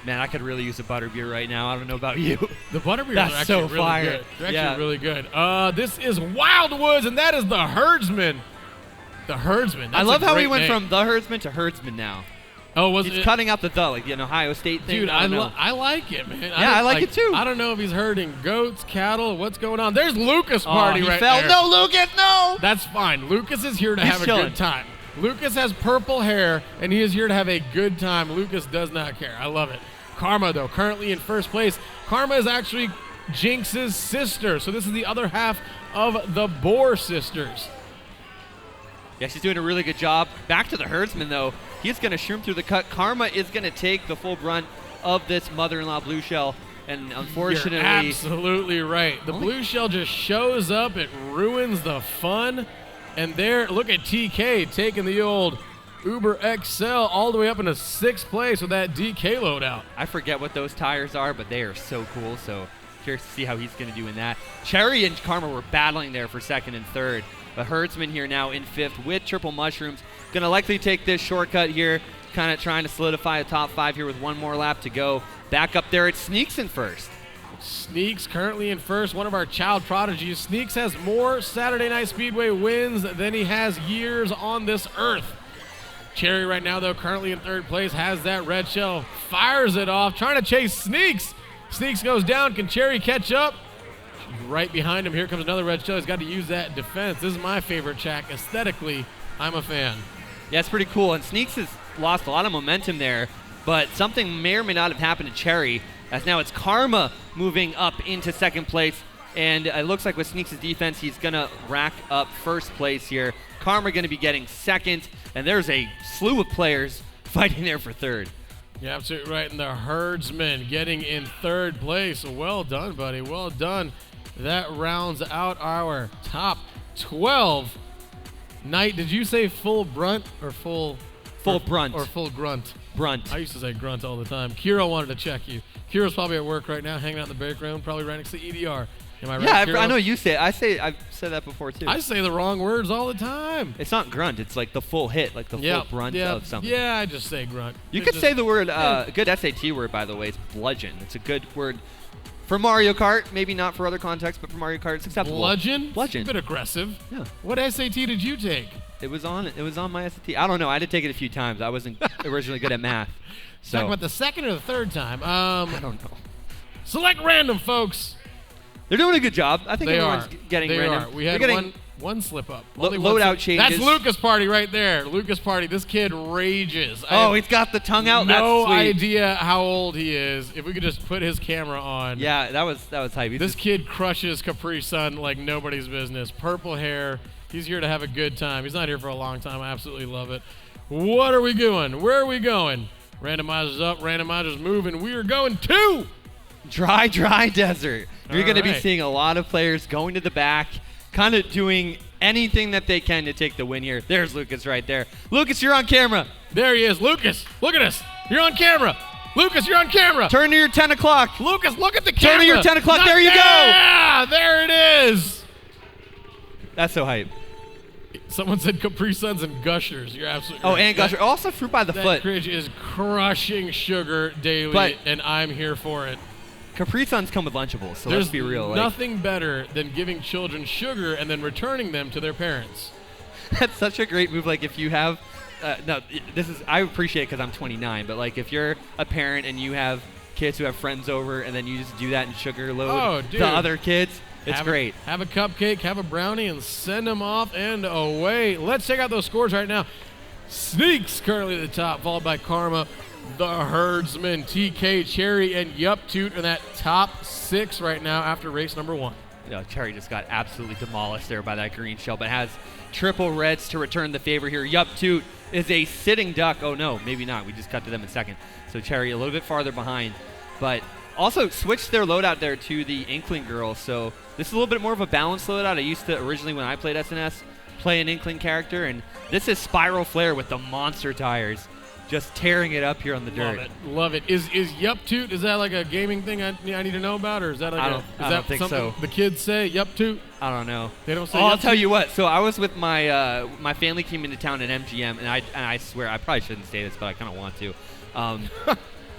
Man, I could really use a butterbeer right now. I don't know about you. The butterbeers That's are actually so really fire. good. They're actually really good. This is Wild Woods, and that is the Herdsman. The Herdsman. That's I love a how we great went name. from the Herdsman to Herdsman now. Oh, was He's it? cutting out the like an Ohio State thing. Dude, I I like it, man. Yeah, I like it too. I don't know if he's herding goats, cattle, what's going on. There's Lucas' party he right fell. there. No, Lucas, no. That's fine. Lucas is here to He's have a chilling. good time. Lucas has purple hair, and he is here to have a good time. Lucas does not care. I love it. Karma, though, currently in first place. Karma is actually Jinx's sister, so this is the other half of the Bohr sisters. Yeah, she's doing a really good job. Back to the Herdsman, though. He's going to shroom through the cut. Karma is going to take the full brunt of this mother-in-law blue shell, and unfortunately... You're absolutely right. The blue shell just shows up. It ruins the fun. And there, look at TK taking the old Uber XL all the way up into 6th place with that DK loadout. I forget what those tires are, but they are so cool, so curious to see how he's going to do in that. Cherry and Karma were battling there for 2nd and 3rd. The Herdsman here now in 5th with triple mushrooms. Going to likely take this shortcut here, kind of trying to solidify a top 5 here with one more lap to go. Back up there, it Sneaks in 1st. Sneaks currently in 1st, one of our child prodigies. Sneaks has more Saturday Night Speedway wins than he has years on this earth. Cherry right now, though, currently in 3rd place, has that red shell, fires it off, trying to chase Sneaks. Sneaks goes down. Can Cherry catch up? Right behind him, here comes another red shell. He's got to use that defense. This is my favorite track. Aesthetically, I'm a fan. Yeah, it's pretty cool, and Sneaks has lost a lot of momentum there, but something may or may not have happened to Cherry, as now it's Karma moving up into 2nd place, and it looks like with Sneaks' defense, he's going to rack up 1st place here. Karma going to be getting 2nd, and there's a slew of players fighting there for 3rd. You're absolutely right, and the Herdsman getting in 3rd place. Well done, buddy. Well done. That rounds out our top 12. Knight, did you say full brunt or full brunt. Or full grunt? Brunt. I used to say grunt all the time. Kiro wanted to check you. Kiro's probably at work right now, hanging out in the break room, probably right next to EDR. Am I right, Yeah, Kiro? I know you say it. I've said that before, too. I say the wrong words all the time. It's not grunt. It's like the full hit, like the full brunt of something. Yeah, I just say grunt. You It's could just- say the word, a good SAT word, by the way, is bludgeon. It's a good word for Mario Kart. Maybe not for other contexts, but for Mario Kart, it's acceptable. Bludgeon? Bludgeon. It's a bit aggressive. Yeah. What SAT did you take? It was on my SAT. I don't know. I had to take it a few times. I wasn't originally good at math. So Talking about the 2nd or the 3rd time? I don't know. Select random, folks. They're doing a good job. I think They everyone's are. getting They random. are. We had They're getting one slip up. Lo- Only one loadout slip- changes. That's Lucas' party right there. Lucas' party. This kid rages. I Oh, have he's got the tongue out. no That's sweet. idea how old he is. If we could just put his camera on. Yeah, that was hype. He's This just- kid crushes Capri Sun like nobody's business. Purple hair. He's here to have a good time. He's not here for a long time. I absolutely love it. What are we doing? Where are we going? Randomizer's up. Randomizer's moving. We are going to dry desert. You're All going to be right. seeing a lot of players going to the back, kind of doing anything that they can to take the win here. There's Lucas right there. Lucas, you're on camera. There he is. Lucas, look at us. You're on camera. Lucas, you're on camera. Turn to your 10 o'clock. Lucas, look at the camera. Turn to your 10 o'clock. There you go. Yeah, there it is. That's so hype. Someone said Capri Suns and Gushers. You're absolutely Oh, right. and Gusher. Also fruit by the That foot. Cringe is crushing sugar daily, But- and I'm here for it. Capri Suns come with Lunchables, so let's be real. Like, Nothing better than giving children sugar and then returning them to their parents. that's such a great move. Like if you have, I appreciate it because I'm 29, but like if you're a parent and you have kids who have friends over and then you just do that and sugar load dude. the other kids, it's great. Have a cupcake, have a brownie, and send them off and away. Let's check out those scores right now. Sneaks currently at the top, followed by Karma, the Herdsman, TK, Cherry, and Yup Toot are that top 6 right now after race number 1. Cherry just got absolutely demolished there by that green shell, but has triple reds to return the favor here. Yup Toot is a sitting duck. Oh no, maybe not. We just cut to them in second. So Cherry a little bit farther behind, but also switched their loadout there to the Inkling Girl. So this is a little bit more of a balanced loadout. I used to originally, when I played SNS, play an Inkling character, and this is Spiral Flare with the monster tires, just tearing it up here on the dirt. Love it. Is Yup Toot, is that like a gaming thing I need to know about, or is that like I don't think something so. the kids say, Yup Toot? I don't know. They don't say I'll Yup tell Toot? you what. So I was with my my family came into town at MGM, and I swear I probably shouldn't say this, but I kind of want to.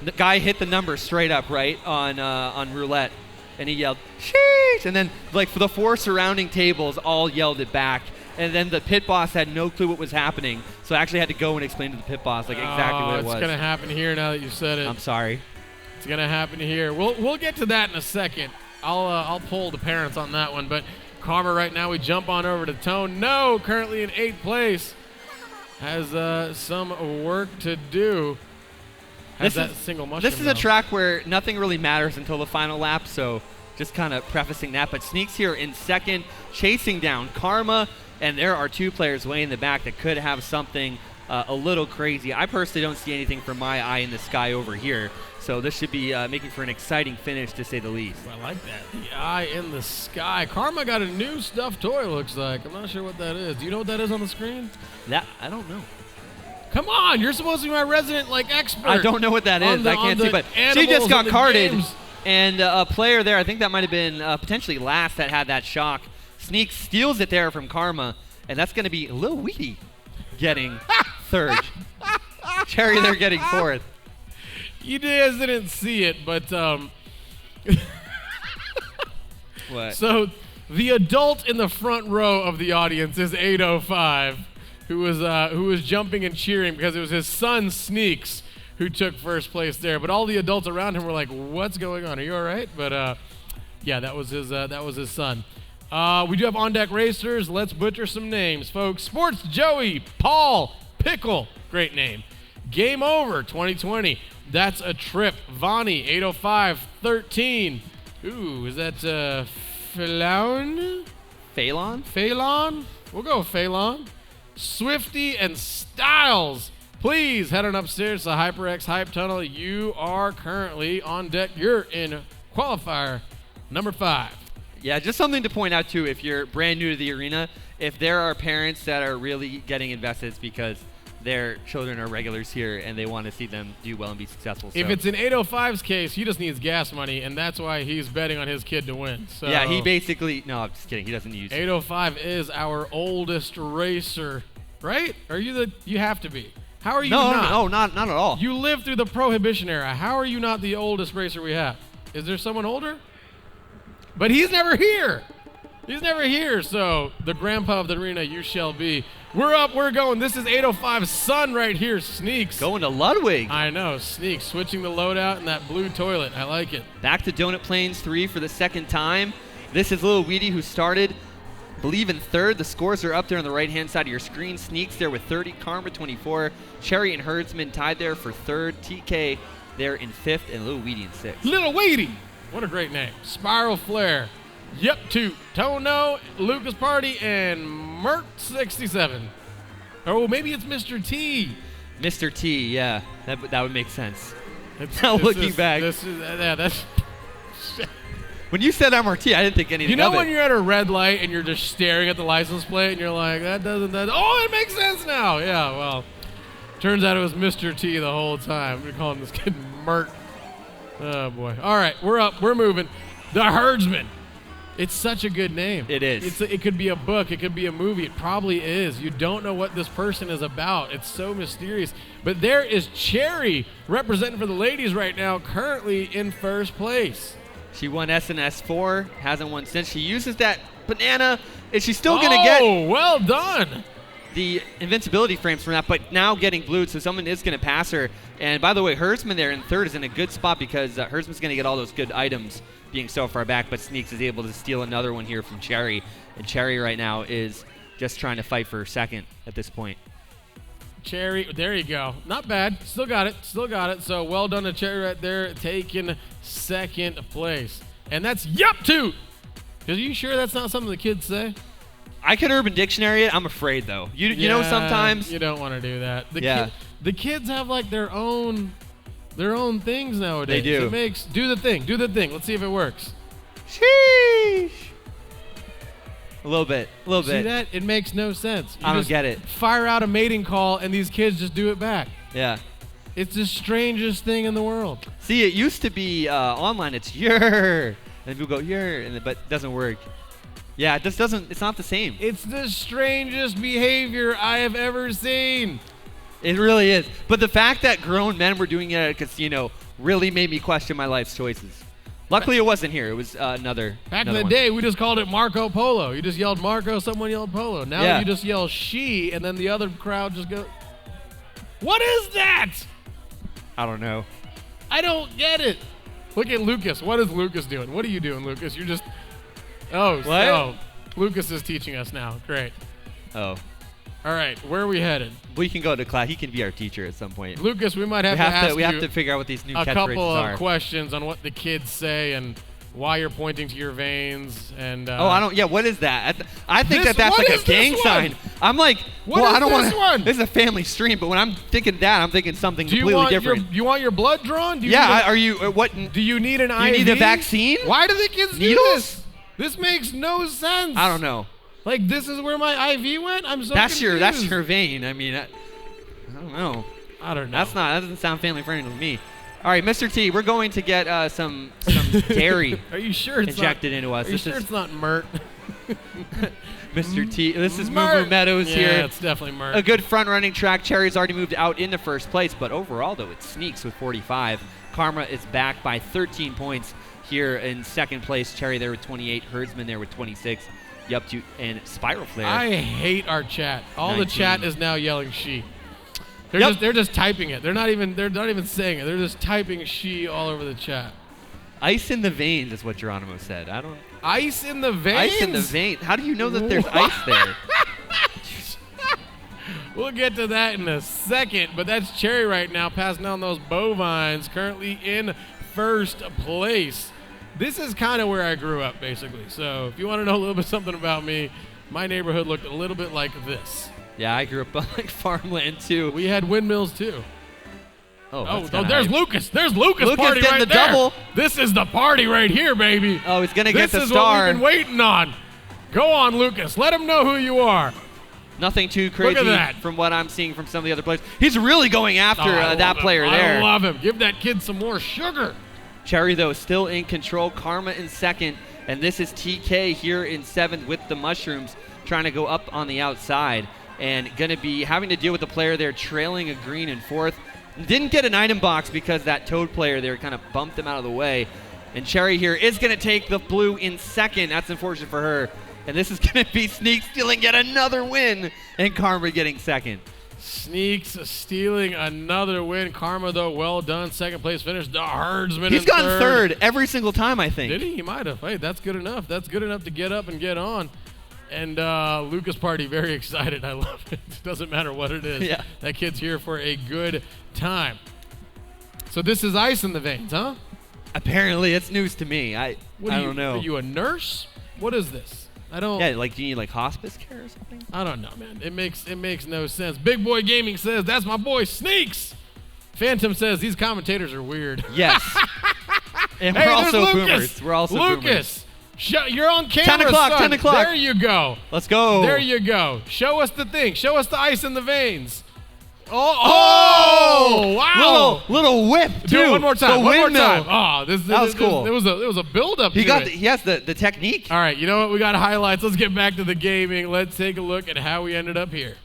The guy hit the number straight up right on roulette, and he yelled "sheesh," and then like for the 4 surrounding tables all yelled it back. And then the pit boss had no clue what was happening, so I actually had to go and explain to the pit boss like exactly what it was. It's gonna happen here now that you said it. I'm sorry. It's gonna happen here. We'll get to that in a second. I'll pull the parents on that one. But Karma right now, we jump on over to Tone. No, currently in 8th place, has some work to do. Has that single mushroom. This is a track where nothing really matters until the final lap, so just kind of prefacing that. But Sneaks here in second, chasing down Karma. And there are 2 players way in the back that could have something a little crazy. I personally don't see anything from my eye in the sky over here. So this should be making for an exciting finish, to say the least. I like that. The eye in the sky. Karma got a new stuffed toy, looks like. I'm not sure what that is. Do you know what that is on the screen? That I don't know. Come on, you're supposed to be my resident expert. I don't know what that is. I can't see, but she just got carded. And a player there, I think that might have been potentially last that had that shock. Sneaks steals it there from Karma, and that's going to be Lil Weedy getting 3rd. Cherry there getting 4th. You guys didn't see it, but What? so the adult in the front row of the audience is 805, who was jumping and cheering because it was his son Sneaks who took first place there. But all the adults around him were like, "What's going on? Are you all right?" But yeah, that was his son. We do have on deck racers. Let's butcher some names, folks. Sports Joey, Paul, Pickle, great name. Game Over 2020. That's a trip. Vonnie 805 13. Ooh, is that Phalon? Phalon? We'll go Phalon. Swifty and Styles. Please head on upstairs to HyperX Hype Tunnel. You are currently on deck. You're in qualifier number 5. Yeah, just something to point out, too, if you're brand new to the arena, if there are parents that are really getting invested, it's because their children are regulars here and they want to see them do well and be successful. So. If it's in 805's case, he just needs gas money, and that's why he's betting on his kid to win. So yeah, he basically – no, I'm just kidding. He doesn't use 805 is our oldest racer, right? Are you you have to be. How are you No, not at all. You lived through the Prohibition era. How are you not the oldest racer we have? Is there someone older? But he's never here. He's never here, so the grandpa of the arena you shall be. We're up, we're going. This is 805's son right here, Sneaks. Going to Ludwig. I know, Sneaks, switching the loadout in that blue toilet. I like it. Back to Donut Plains 3 for the second time. This is Lil Weedy, who started, I believe, in 3rd. The scores are up there on the right-hand side of your screen. Sneaks there with 30, Karma 24. Cherry and Herdsman tied there for 3rd. TK there in 5th, and Lil Weedy in 6th. Little Weedy. What a great name. Spiral Flare. Yep, Toot, Tono, Lucas Party, and Mert67. Oh, maybe it's Mr. T. Mr. T, yeah. That would make sense. It's, Now this looking is- back. This is, yeah, that's... When you said MRT, I didn't think anything You know of it. when you're at a red light and you're just staring at the license plate and you're like, oh, it makes sense now. Yeah, well, turns out it was Mr. T the whole time. We're calling this kid Mert. Oh, boy. All right, we're up. We're moving. The Herdsman. It's such a good name. It is. It could be a book. It could be a movie. It probably is. You don't know what this person is about. It's so mysterious. But there is Cherry representing for the ladies right now, currently in first place. She won SNS 4, hasn't won since. She uses that banana, and she's still going to get well done. the invincibility frames from that, but now getting blued, so someone is going to pass her. And by the way, Herdsman there in third is in a good spot because Herdsman's going to get all those good items being so far back, but Sneaks is able to steal another one here from Cherry. And Cherry right now is just trying to fight for second at this point. Cherry, there you go. Not bad. Still got it. Still got it. So well done to Cherry right there, taking second place. And that's yup toot. Are you sure that's not something the kids say? I could Urban Dictionary it. I'm afraid, though. You know sometimes. You don't want to do that. Yeah. The kids have like their own things nowadays. They do. It makes, do the thing. Let's see if it works. Sheesh. A little bit. See that? It makes no sense. You I don't just get it. Fire out a mating call and these kids just do it back. Yeah. It's the strangest thing in the world. See, it used to be online. It's yer, and people go yer, but it doesn't work. Yeah, it just doesn't. It's not the same. It's the strangest behavior I have ever seen. It really is. But the fact that grown men were doing it at a casino really made me question my life's choices. Luckily, it wasn't here. It was another. Back in another the one. day, we just called it Marco Polo. You just yelled Marco, someone yelled Polo. Now Yeah. you just yell she, and then the other crowd just goes, what is that? I don't know. I don't get it. Look at Lucas. What is Lucas doing? What are you doing, Lucas? You're just... Oh, What? so Lucas is teaching us now. Great. Oh. All right, where are we headed? We can go to class. He can be our teacher at some point. Lucas, we might have we to have ask to. We you have to figure out what these new a catchphrases couple are. of questions on what the kids say and why you're pointing to your veins. And Oh, I don't. Yeah, what is that? I think This- that's what like is a gang this sign. one? I'm like, What well, is I don't this want one? This is a family stream, but when I'm thinking that, I'm thinking something do you completely want different. you want your blood drawn? Do you Yeah, need a- are you? What? Do you need an IV? you need a vaccine? Why do the kids do Needles? this? This makes no sense. I don't know. Like, this is where my IV went? I'm so That's confused. your vein. I mean, I don't know. I don't know. That doesn't sound family friendly to me. All right, Mr. T, we're going to get some dairy Are you sure it's injected into us. Are you This sure is it's not Mert? Mr. T. This is Moo Mert. Moo Meadows Yeah, here. it's definitely Mert. A good front-running track. Cherry's already moved out into first place, but overall, though, it sneaks with 45. Karma is back by 13 points here in second place. Cherry there with 28. Herdsman there with 26. Yup to and Spiral Flare. I hate our chat. All 19. the chat is now yelling she. Yep. They're just typing it. They're not even saying it. They're just typing she all over the chat. Ice in the veins is what Geronimo said. I don't. Ice in the veins? Ice in the vein. How do you know that there's What? ice there? We'll get to that in a second, but that's Cherry right now passing down those bovines, currently in first place. This is kind of where I grew up, basically. So if you want to know a little bit something about me, my neighborhood looked a little bit like this. Yeah, I grew up on like farmland too. We had windmills too. Oh, There's Lucas. There's Lucas Lucas party getting right the there. double. This is the party right here, baby. Oh, he's gonna get This the is star. what we've been waiting on. Go on, Lucas. Let him know who you are. Nothing too crazy that. from what I'm seeing from some of the other players. He's really going after I that love him. player there. I love him. Give that kid some more sugar. Cherry, though, still in control. Karma in second. And this is TK here in seventh with the mushrooms, trying to go up on the outside. And going to be having to deal with the player there trailing a green in fourth. Didn't get an item box because that Toad player there kind of bumped him out of the way. And Cherry here is going to take the blue in second. That's unfortunate for her. And this is going to be Sneak stealing yet another win. And Karma getting second. Sneaks stealing another win. Karma, though, well done. Second place finish. The Herdsman He's in gone third every single time, I think. Did he? He might have. Hey, that's good enough. That's good enough to get up and get on. And Lucas Party, very excited. I love it. Doesn't matter what it is. Yeah. That kid's here for a good time. So this is ice in the veins, huh? Apparently, it's news to me. I don't know. Are you a nurse? What is this? I don't. Yeah, like do you need like hospice care or something? I don't know, man. It makes no sense. Big Boy Gaming says that's my boy Sneaks. Phantom says these commentators are weird. Yes. And Hey, we're there's also Lucas. boomers. We're also Lucas, you're on camera, 10 o'clock, son. 10 o'clock. There you go. Let's go. There you go. Show us the thing. Show us the ice in the veins. Oh, wow. Little whip, too. Do it one more time. The One more windmill. time. Oh, That was cool. It was a build up. He to it. has the technique. All right, you know what? We got highlights. Let's get back to the gaming. Let's take a look at how we ended up here.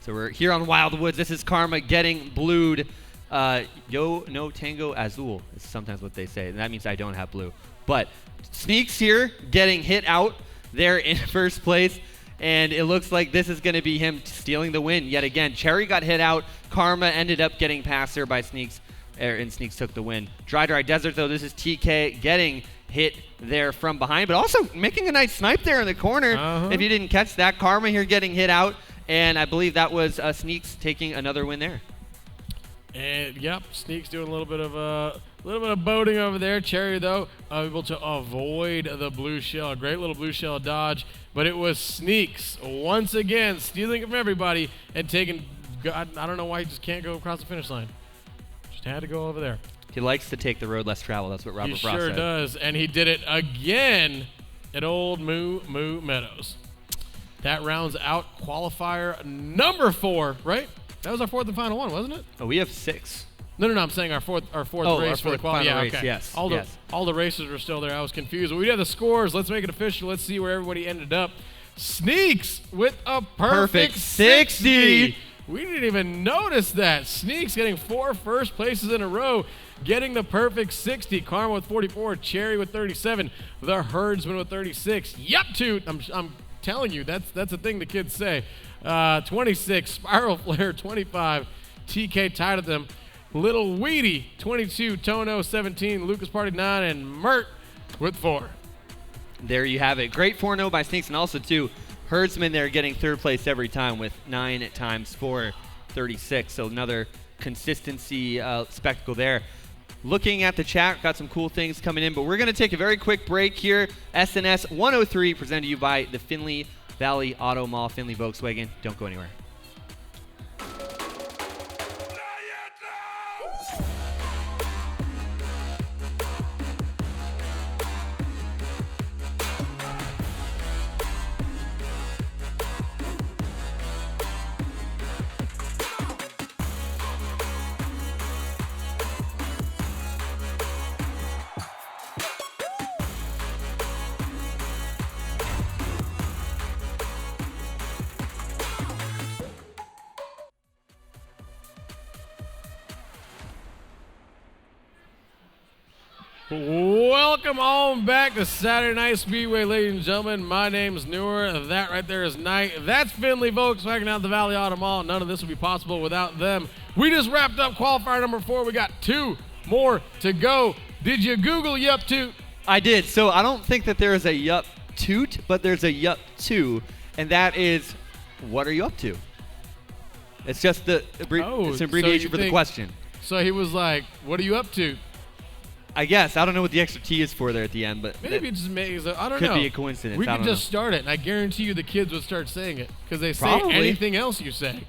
So we're here on Wildwoods. This is Karma getting blued. Yo no tango azul is sometimes what they say, and that means I don't have blue. But Sneaks here getting hit out there in first place, and it looks like this is going to be him stealing the win yet again. Cherry got hit out. Karma ended up getting past her by Sneaks, and Sneaks took the win. Dry Desert, though, this is TK getting hit there from behind, but also making a nice snipe there in the corner. If you didn't catch that, Karma here getting hit out, and I believe that was Sneaks taking another win there. And yep, Sneaks doing a little bit of boating over there. Cherry though able to avoid the blue shell. A great little blue shell dodge, but it was Sneaks once again stealing from everybody and taking. God, I don't know why he just can't go across the finish line. Just had to go over there. He likes to take the road less traveled. That's what Robert He Frost sure said. does, and he did it again at Old Moo Meadows. That rounds out qualifier number 4, right? That was our 4th and final one, wasn't it? Oh, we have 6. No, I'm saying our fourth Oh, race our for the fourth final qualifier. race, Okay. yes, All yes. the races were still there. I was confused. But we have the scores. Let's make it official. Let's see where everybody ended up. Sneaks with a perfect 60. We didn't even notice that. Sneaks getting 4 first places in a row, getting the perfect 60. Karma with 44, Cherry with 37, the Herdsman with 36. Yup, toot. I'm telling you, that's a thing the kids say. 26, Spiral Flare 25, TK tied at them. Little Weedy 22, Tono 17, Lucas Party 9, and Mert with 4. There you have it. Great 4-0 by Sneaks, and also, too, Herdsman there getting 3rd place every time with 9 times 4, 36. So another consistency spectacle there. Looking at the chat, got some cool things coming in, but we're going to take a very quick break here. SNS 103 presented to you by the Findlay Valley Auto Mall, Findlay Volkswagen. Don't go anywhere. Welcome on back to Saturday Night Speedway, ladies and gentlemen. My name's Newer. That right there is Knight. That's Findlay Volkswagen out of the Valley Auto Mall. None of this would be possible without them. We just wrapped up qualifier number 4. We got 2 more to go. Did you Google Yup Toot? I did. So I don't think that there is a Yup Toot, but there's a Yup 2, and that is, what are you up to? It's just the it's an abbreviation for the question. So he was like, what are you up to? I guess. I don't know what the extra T is for there at the end, but Maybe it just makes I don't could know. be a coincidence. We I could don't just know. start it, and I guarantee you the kids would start saying it because they say Probably. anything else you say.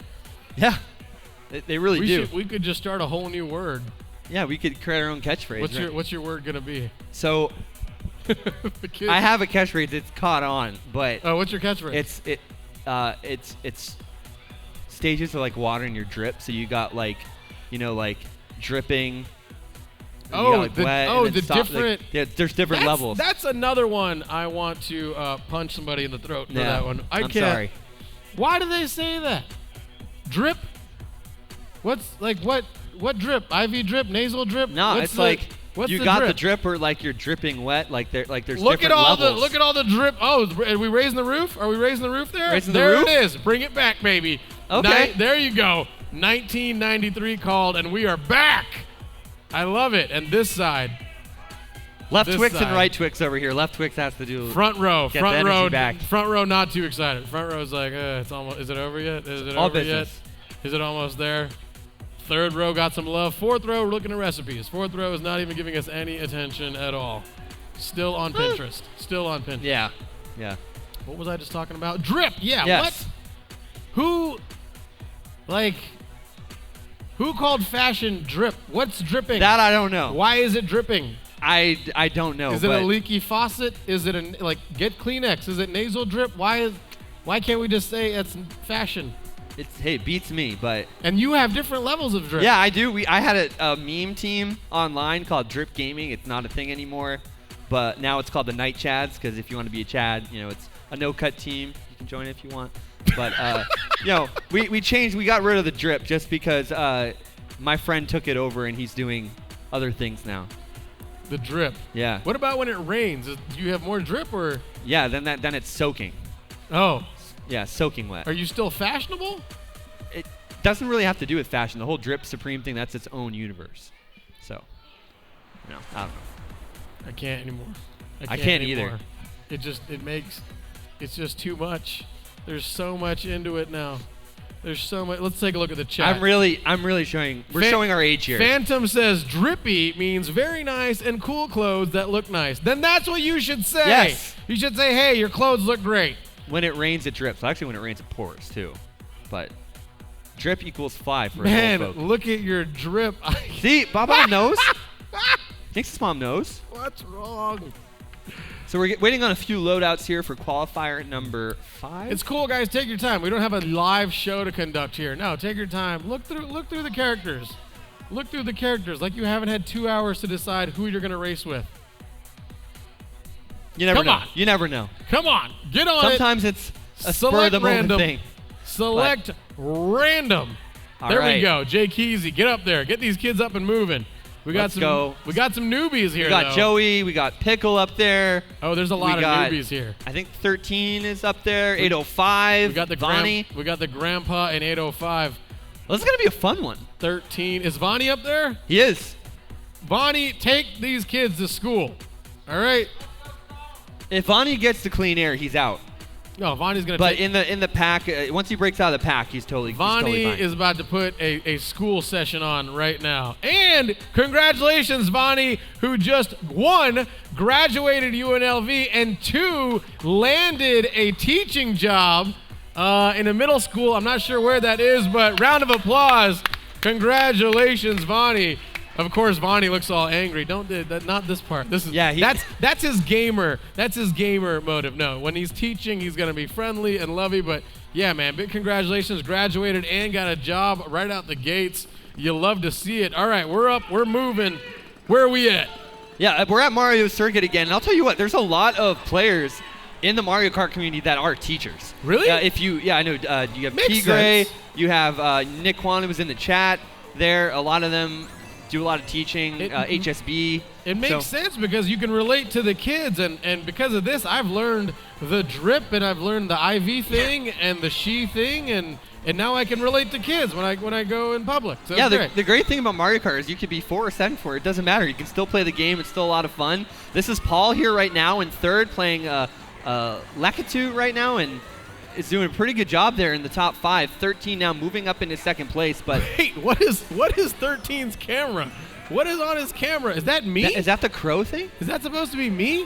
Yeah, they really do. We could just start a whole new word. Yeah, we could create our own catchphrase. What's your word gonna be? So The kids. I have a catchphrase. It's caught on, but Oh, what's your catchphrase? it's stages of like water in your drip. So you got like dripping. You got, like, wet, and then the soft, different. yeah, there's different levels. That's another one I want to punch somebody in the throat for that one. I I'm can't. sorry. Why do they say that? Drip? What's like what drip? IV drip? Nasal drip? No, What's it's the- like what's you the got drip? the drip or like you're dripping wet. Like there's Look different at all levels. look at all the drip. Oh, are we raising the roof? Are we raising the roof there? Raising the there roof? it is. Bring it back, baby. Okay. There you go. 1993 called, and we are back. I love it. And this side, Left this Twix and side. right Twix over here. Left Twix has to do. front row, Get the energy back. front row, not too excited. Front row's like, it's almost. Is it over yet? Is it All over business. yet? Is it almost there? Third row got some love. Fourth row, we're looking at recipes. Fourth row is not even giving us any attention at all. Still on Pinterest. Still on Pinterest. Yeah. What was I just talking about? Drip. Yeah. Yes. What? Who called fashion drip? What's dripping? That I don't know. Why is it dripping? I don't know. Is it a but leaky faucet? Is it get Kleenex? Is it nasal drip? Why can't we just say it's fashion? It beats me, but And you have different levels of drip. yeah, I do. I had a meme team online called Drip Gaming. It's not a thing anymore, but now it's called the Night Chads because if you want to be a Chad, it's a no-cut team. You can join if you want. But we changed. We got rid of the drip just because my friend took it over and he's doing other things now. The drip. Yeah. What about when it rains? Do you have more drip or? Yeah. Then it's soaking. Oh. Yeah, soaking wet. Are you still fashionable? It doesn't really have to do with fashion. The whole drip supreme thing, that's its own universe. So, I don't know. I can't anymore. I can't either. It's just too much. There's so much into it now. There's so much. Let's take a look at the chat. I'm really showing. We're showing our age here. Phantom says drippy means very nice and cool clothes that look nice. Then that's what you should say. Yes. You should say, hey, your clothes look great. When it rains, it drips. Actually, when it rains, it pours too. But drip equals fly for Man, old folk. look at your drip. See, Baba knows. Thinks his mom knows. What's wrong? So we're waiting on a few loadouts here for qualifier number 5. It's cool, guys. Take your time. We don't have a live show to conduct here. No, take your time. Look through the characters. Look through the characters like you haven't had 2 hours to decide who you're going to race with. You never Come know. on. You never know. Come on. Get on Sometimes it's a spur of Select the moment random. thing. Select random. All There we right. go. Jay Keezy, get up there. Get these kids up and moving. We got Let's some go. We got some newbies here. We got though. Joey. We got Pickle up there. Oh, there's a lot of newbies here. I think 13 is up there. 805. We got the Vonnie. we got the grandpa in 805. Well, this is gonna be a fun one. 13. Is Vonnie up there? He is. Vonnie, take these kids to school. All right. If Vonnie gets the clean air, he's out. No, Vonnie's gonna. But take, in the pack, once he breaks out of the pack, he's totally Vonnie fine. is about to put a school session on right now. And congratulations, Vonnie, who just 1, graduated UNLV, and 2, landed a teaching job in a middle school. I'm not sure where that is, but round of applause. Congratulations, Vonnie. Of course, Vonnie looks all angry. Don't do that. Not this part. This is that's his gamer. That's his gamer motive. No, when he's teaching, he's gonna be friendly and lovey. But yeah, man, big congratulations. Graduated and got a job right out the gates. You love to see it. All right, we're up. We're moving. Where are we at? Yeah, we're at Mario Circuit again. And I'll tell you what, there's a lot of players in the Mario Kart community that are teachers. Really? I know. You have Makes T-Gray. sense. You have Nick Kwan, who was in the chat there. A lot of them do a lot of teaching, HSB. It makes sense because you can relate to the kids, and because of this, I've learned the drip, and I've learned the IV thing and the she thing, and now I can relate to kids when I go in public. So yeah, it's great. the great thing about Mario Kart is you could be 4 or 7 for it. It doesn't matter. You can still play the game. It's still a lot of fun. This is Paul here right now in 3rd, playing Lakitu right now, and is doing a pretty good job there in the top 5. 13 now moving up into 2nd place, but Wait, what is 13's camera? What is on his camera? Is that me? is that the crow thing? Is that supposed to be me?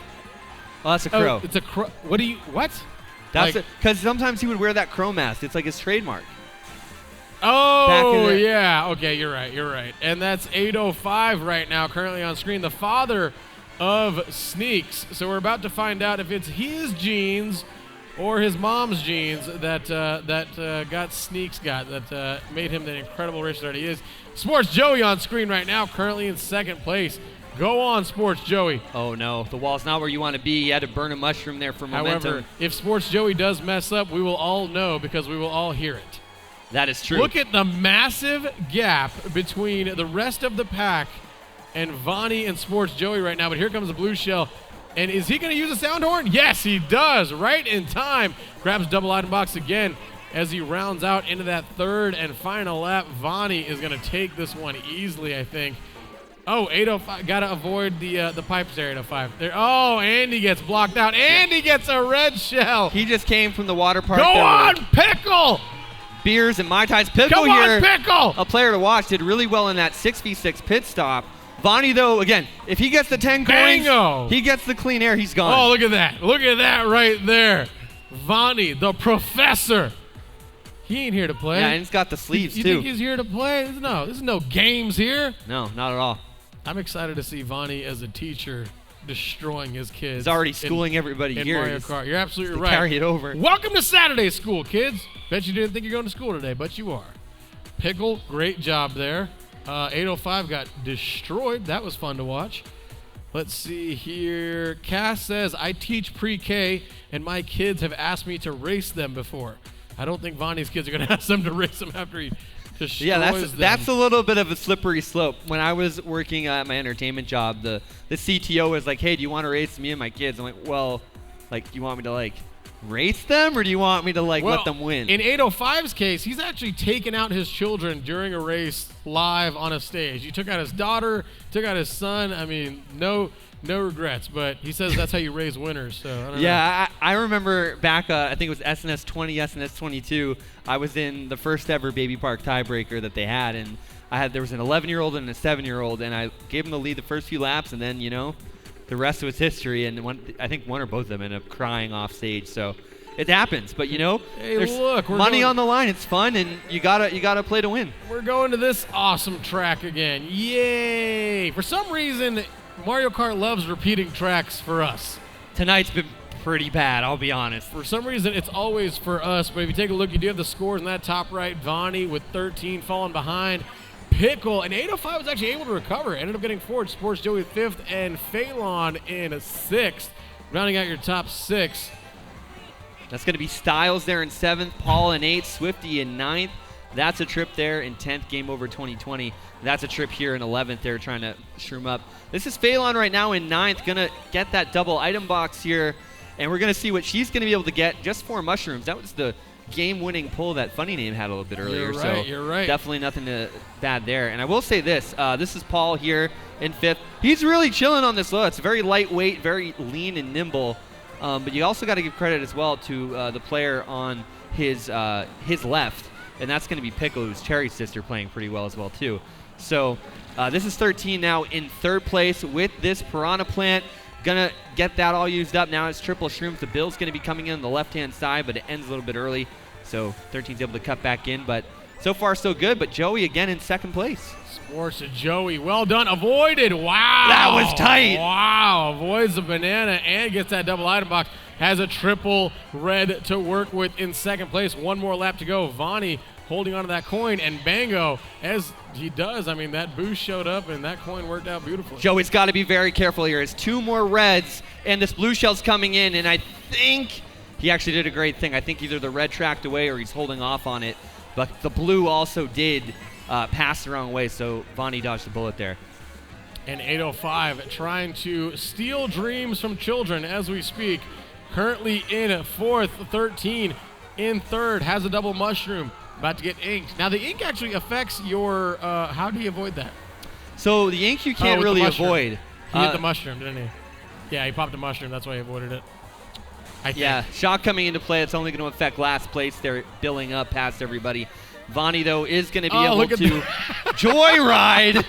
Oh, that's a crow. Oh, it's a crow. What? That's like- because sometimes he would wear that crow mask. It's like his trademark. Oh, the- yeah. Okay, you're right. And that's 805 right now, currently on screen. The father of Sneaks. So we're about to find out if it's his genes or his mom's genes that got Sneaks that made him the incredible racer that he is. Sports Joey on screen right now, currently in 2nd place. Go on, Sports Joey. Oh no, the wall's not where you want to be. You had to burn a mushroom there for momentum. However, if Sports Joey does mess up, we will all know because we will all hear it. That is true. Look at the massive gap between the rest of the pack and Vonnie and Sports Joey right now. But here comes the blue shell. And is he going to use a sound horn? Yes, he does. Right in time. Grabs double item box again as he rounds out into that 3rd and final lap. Vonnie is going to take this one easily, I think. Oh, 805. Got to avoid the pipes there, 805. There. Oh, Andy gets blocked out. Andy gets a red shell. he just came from the water park. Go There on, were Pickle. beers and Mai Tais. Pickle Come here, on, Pickle. a player to watch, did really well in that 6v6 pit stop. Vonnie, though, again, if he gets the 10 Bango. coins, he gets the clean air, he's gone. Oh, look at that. Look at that right there. Vonnie, the professor. He ain't here to play. Yeah, and he's got the sleeves, you too. think he's here to play? There's no games here. No, not at all. I'm excited to see Vonnie as a teacher destroying his kids. He's already schooling everybody in here. Mario Kart. You're absolutely right. Carry it over. Welcome to Saturday school, kids. Bet you didn't think you're going to school today, but you are. Pickle, great job there. 805 got destroyed. That was fun to watch. Let's see here. Cass says, I teach pre-K, and my kids have asked me to race them before. I don't think Vonnie's kids are going to ask them to race them after he destroys them. That's a little bit of a slippery slope. When I was working at my entertainment job, the CTO was like, hey, do you want to race me and my kids? I'm like, well, like, you want me to, like, race them, or do you want me to, like, let them win? In 805's case, he's actually taken out his children during a race live on a stage. He took out his daughter, took out his son. I mean, no regrets, but he says that's how you raise winners. So I don't know. I remember back, I think it was SNS 20, SNS 22. I was in the first ever Baby Park tiebreaker that they had, and there was an 11-year-old and a 7-year-old, and I gave them the lead the first few laps, and then, you know, the rest was history. And I think one or both of them ended up crying off stage. So it happens, but you know, hey, there's look, money on the line. It's fun, and you gotta play to win. We're going to this awesome track again. Yay! For some reason, Mario Kart loves repeating tracks for us. Tonight's been pretty bad, I'll be honest. For some reason, it's always for us, but if you take a look, you do have the scores in that top right. Vonnie with 13 falling behind. Pickle, and 805 was actually able to recover. Ended up getting fourth. Sports Joey 5th, and Phelan in 6th. Rounding out your top 6. That's going to be Styles there in 7th, Paul in 8th, Swifty in 9th. That's a trip there in 10th, Game Over 2020. That's a trip here in 11th. They're trying to shroom up. This is Phelan right now in 9th, going to get that double item box here, and we're going to see what she's going to be able to get just for mushrooms. That was the game-winning pull that Funny Name had a little bit earlier. You're right. Definitely nothing bad there. And I will say this. This is Paul here in 5th. He's really chilling on this low. It's very lightweight, very lean and nimble. But you also got to give credit as well to the player on his left, and that's going to be Pickle, who's Cherry's sister, playing pretty well as well too. So this is 13 now in 3rd place with this Piranha Plant. Gonna get that all used up. Now it's triple shrooms. The bill's gonna be coming in on the left-hand side, but it ends a little bit early. So 13's able to cut back in, but so far so good. But Joey again in 2nd place. Sports to Joey. Well done. Avoided. Wow. That was tight. Wow. Avoids the banana and gets that double item box. Has a triple red to work with in 2nd place. One more lap to go. Vonnie holding onto that coin, and Bango, as he does, I mean, that boost showed up, and that coin worked out beautifully. Joey's got to be very careful here. It's 2 more reds, and this blue shell's coming in, and I think he actually did a great thing. I think either the red tracked away or he's holding off on it, but the blue also did pass the wrong way, so Vonnie dodged the bullet there. And 805 trying to steal dreams from children as we speak. Currently in 4th, 13 in 3rd, has a double mushroom. About to get inked. Now, the ink actually affects your, how do you avoid that? So the ink you can't really avoid. He hit the mushroom, didn't he? Yeah, he popped a mushroom. That's why he avoided it. I think. Yeah, shock coming into play. It's only going to affect last place. They're billing up past everybody. Vonnie, though, is going to be able to joyride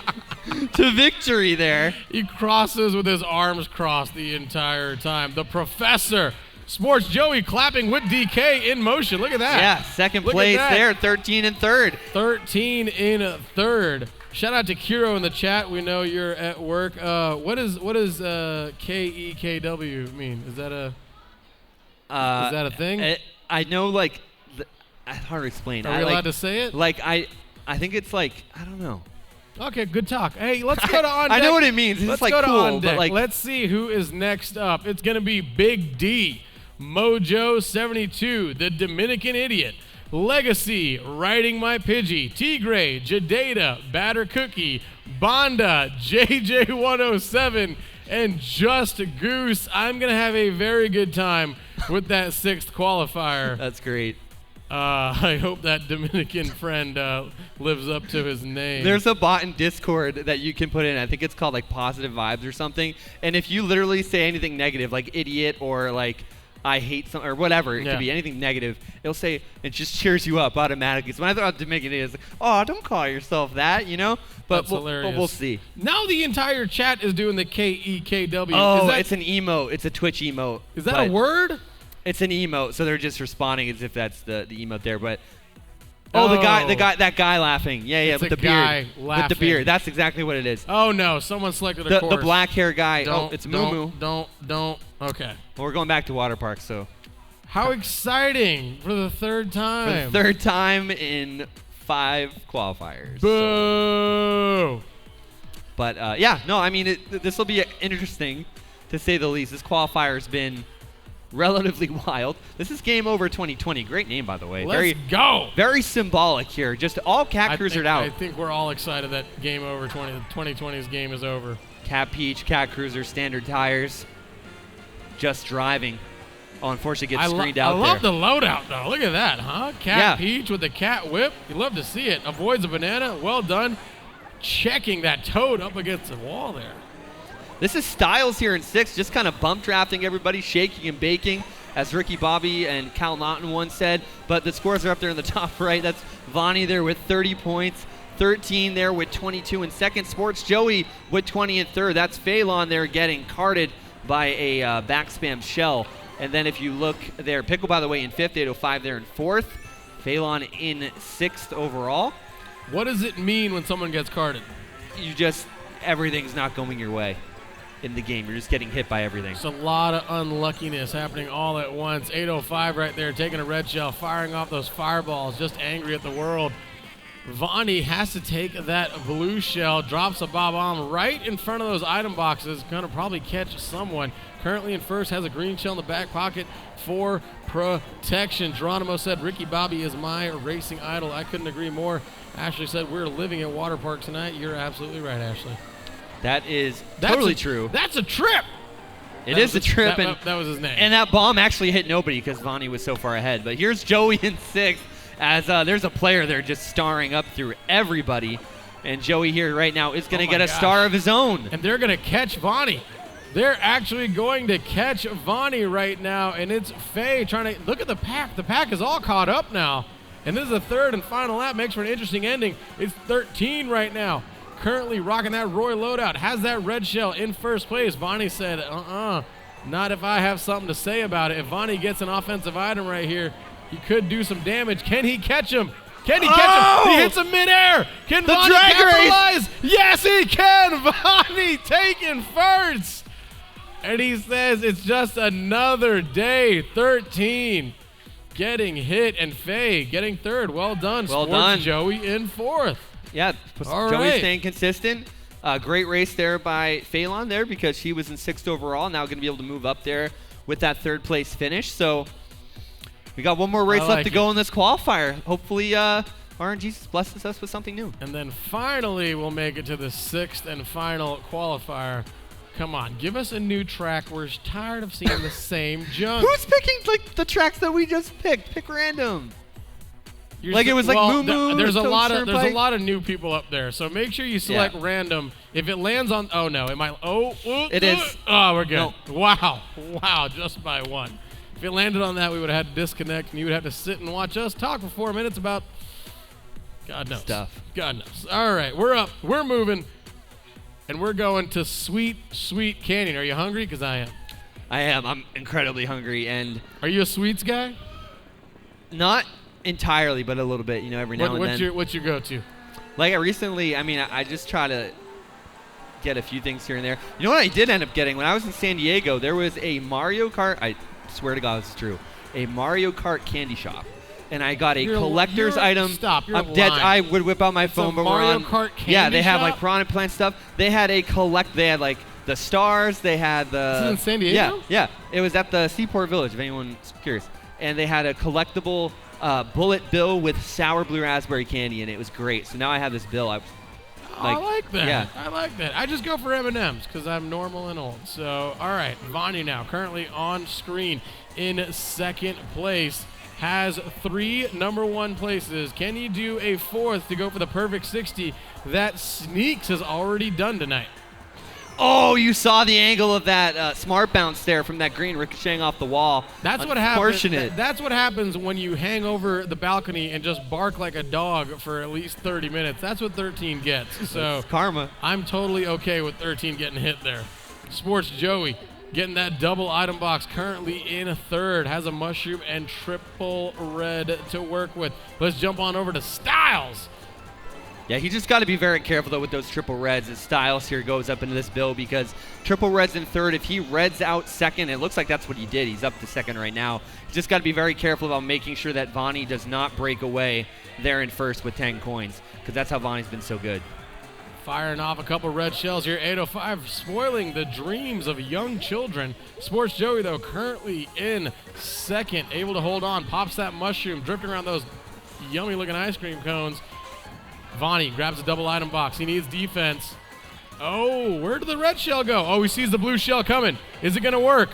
to victory there. He crosses with his arms crossed the entire time. The Professor. Sports Joey clapping with DK in motion. Look at that. Yeah, 2nd place there, 13 in 3rd. 13 in 3rd. Shout out to Kiro in the chat. We know you're at work. What does KEKW mean? Is that a thing? I know, like, it's hard to explain. Are we allowed to say it? Like, I think it's like, I don't know. Okay, good talk. Hey, let's go to On Deck. I know what it means. It's let's like go to cool, On Deck. but like, let's see who is next up. It's going to be Big D, Mojo72, the Dominican Idiot, Legacy, Riding My Pidgey, Tigray, Jadata, Batter Cookie, Bonda, JJ107, and Just Goose. I'm going to have a very good time with that 6th qualifier. That's great. I hope that Dominican friend lives up to his name. There's a bot in Discord that you can put in. I think it's called like Positive Vibes or something. And if you literally say anything negative, like idiot or like I hate something or whatever, it could be anything negative, it'll say it just cheers you up automatically. So when I thought of Dominican idiot, it's like, oh, don't call yourself that, you know? But we'll see. Now the entire chat is doing the KEKW. Oh, it's an emote. It's a Twitch emote. Is that a word? It's an emote, so they're just responding as if that's the emote there. But Oh, No. that guy laughing. Yeah, It's with a the guy beard. With laughing. the beard. That's exactly what it is. Oh no, someone selected a The course. black hair guy. Don't, It's Moo. Don't. Okay. Well, we're going back to water parks, so How exciting for the third for time. the third time in 5 qualifiers. Boo! But yeah, no, I mean this will be interesting to say the least. This qualifier's been relatively wild. This is Game Over 2020. Great name, by the way. Let's go. Very symbolic here. Just all cat cruisered out. I think we're all excited that Game Over 2020's game is over. Cat Peach, Cat Cruiser, standard tires. Just driving. Oh, unfortunately, gets screened out I there. love the loadout, though. Look at that, huh? Cat Yeah. Peach with the cat whip. You love to see it. Avoids a banana. Well done. Checking that toad up against the wall there. This is Styles here in 6, just kind of bump drafting everybody, shaking and baking, as Ricky Bobby and Cal Naughton once said. But the scores are up there in the top right. That's Vonnie there with 30 points, 13 there with 22 in second. Sports Joey with 20 in third. That's Phelan there getting carted by a back spam shell. And then if you look there, Pickle, by the way, in fifth, 805 there in fourth. Phelan in sixth overall. What does it mean when someone gets carded? Everything's not going your way in the game. You're just getting hit by everything. It's a lot of unluckiness happening all at once. 805 right there, taking a red shell, firing off those fireballs, just angry at the world. Vonnie has to take that blue shell, drops a bomb right in front of those item boxes, gonna probably catch someone. Currently in first, has a green shell in the back pocket for protection. Geronimo said, Ricky Bobby is my racing idol. I couldn't agree more. Ashley said, we're living at Water Park tonight. You're absolutely right, Ashley. That is totally true. That's a trip. It is a trip. That was his name. And that bomb actually hit nobody because Vonnie was so far ahead. But here's Joey in sixth as there's a player there just starring up through everybody. And Joey here right now is going to get a star of his own. And they're going to catch Vonnie. They're actually going to catch Vonnie right now. And it's Faye trying to look at the pack. The pack is all caught up now. And this is the third and final lap. Makes for an interesting ending. It's 13 right now. Currently rocking that Roy loadout. Has that red shell in first place. Vonnie said, not if I have something to say about it. If Vonnie gets an offensive item right here, he could do some damage. Can he catch him? Can he catch him? He hits him midair. Can Vonnie capitalize? Yes, he can. Vonnie taking first. And he says it's just another day. 13. Getting hit, and Faye getting third. Well done. Well Sports done. Joey in fourth. Yeah, All Joey right. staying consistent. Great race there by Phelan there because she was in sixth overall. Now going to be able to move up there with that third place finish. So we got one more race left to go in this qualifier. Hopefully RNG blesses us with something new. And then finally we'll make it to the sixth and final qualifier. Come on, give us a new track. We're tired of seeing the same junk. Who's picking like the tracks that we just picked? Pick random. Like it was like Moo Moo. There's a Toad lot of Turnpike. new people up there, so make sure you select random. If it lands on, oh no, it might. It is. Oh, we're good. No. Wow, just by one. If it landed on that, we would have had to disconnect, and you would have to sit and watch us talk for 4 minutes about God knows stuff. God knows. All right, we're up. We're moving. And we're going to Sweet, Sweet Canyon. Are you hungry? Because I am. I am. I'm incredibly hungry and Are you a sweets guy? not entirely, but a little bit. You know, every now and then. What's your go-to? Like recently, I mean, I just try to get a few things here and there. You know what I did end up getting? When I was in San Diego, there was a Mario Kart, I swear to God this is true, a Mario Kart candy shop. And I got a collector's item. Stop, you're I'm dead. lying. I would whip out my phone, a but Mario we're on. Kart candy yeah, they have shop? like Piranha Plant stuff. They had They had like the stars. They had the. This is in San Diego? Yeah. It was at the Seaport Village, if anyone's curious. And they had a collectible bullet bill with sour blue raspberry candy, and it was great. So now I have this bill. I like that. Yeah. I like that. I just go for M&Ms because I'm normal and old. So, all right, Vonnie now currently on screen in second place. Has 3 number 1 places. Can he do a fourth to go for the perfect 60 that Sneaks has already done tonight? Oh, you saw the angle of that smart bounce there from that green ricocheting off the wall. That's what happens. Unfortunate. That's what happens when you hang over the balcony and just bark like a dog for at least 30 minutes. That's what 13 gets. So It's karma. I'm totally okay with 13 getting hit there. Sports Joey getting that double item box, currently in third, has a mushroom and triple red to work with. Let's jump on over to Styles. Yeah, he just got to be very careful, though, with those triple reds as Styles here goes up into this bill, because triple reds in third. If he reds out second, it looks like that's what he did. He's up to second right now. He's just got to be very careful about making sure that Vonnie does not break away there in first with 10 coins, because that's how Vonnie's been so good. Firing off a couple red shells here. 805 spoiling the dreams of young children. Sports Joey, though, currently in second, able to hold on. Pops that mushroom, drifting around those yummy-looking ice cream cones. Vonnie grabs a double item box. He needs defense. Oh, where did the red shell go? Oh, he sees the blue shell coming. Is it going to work?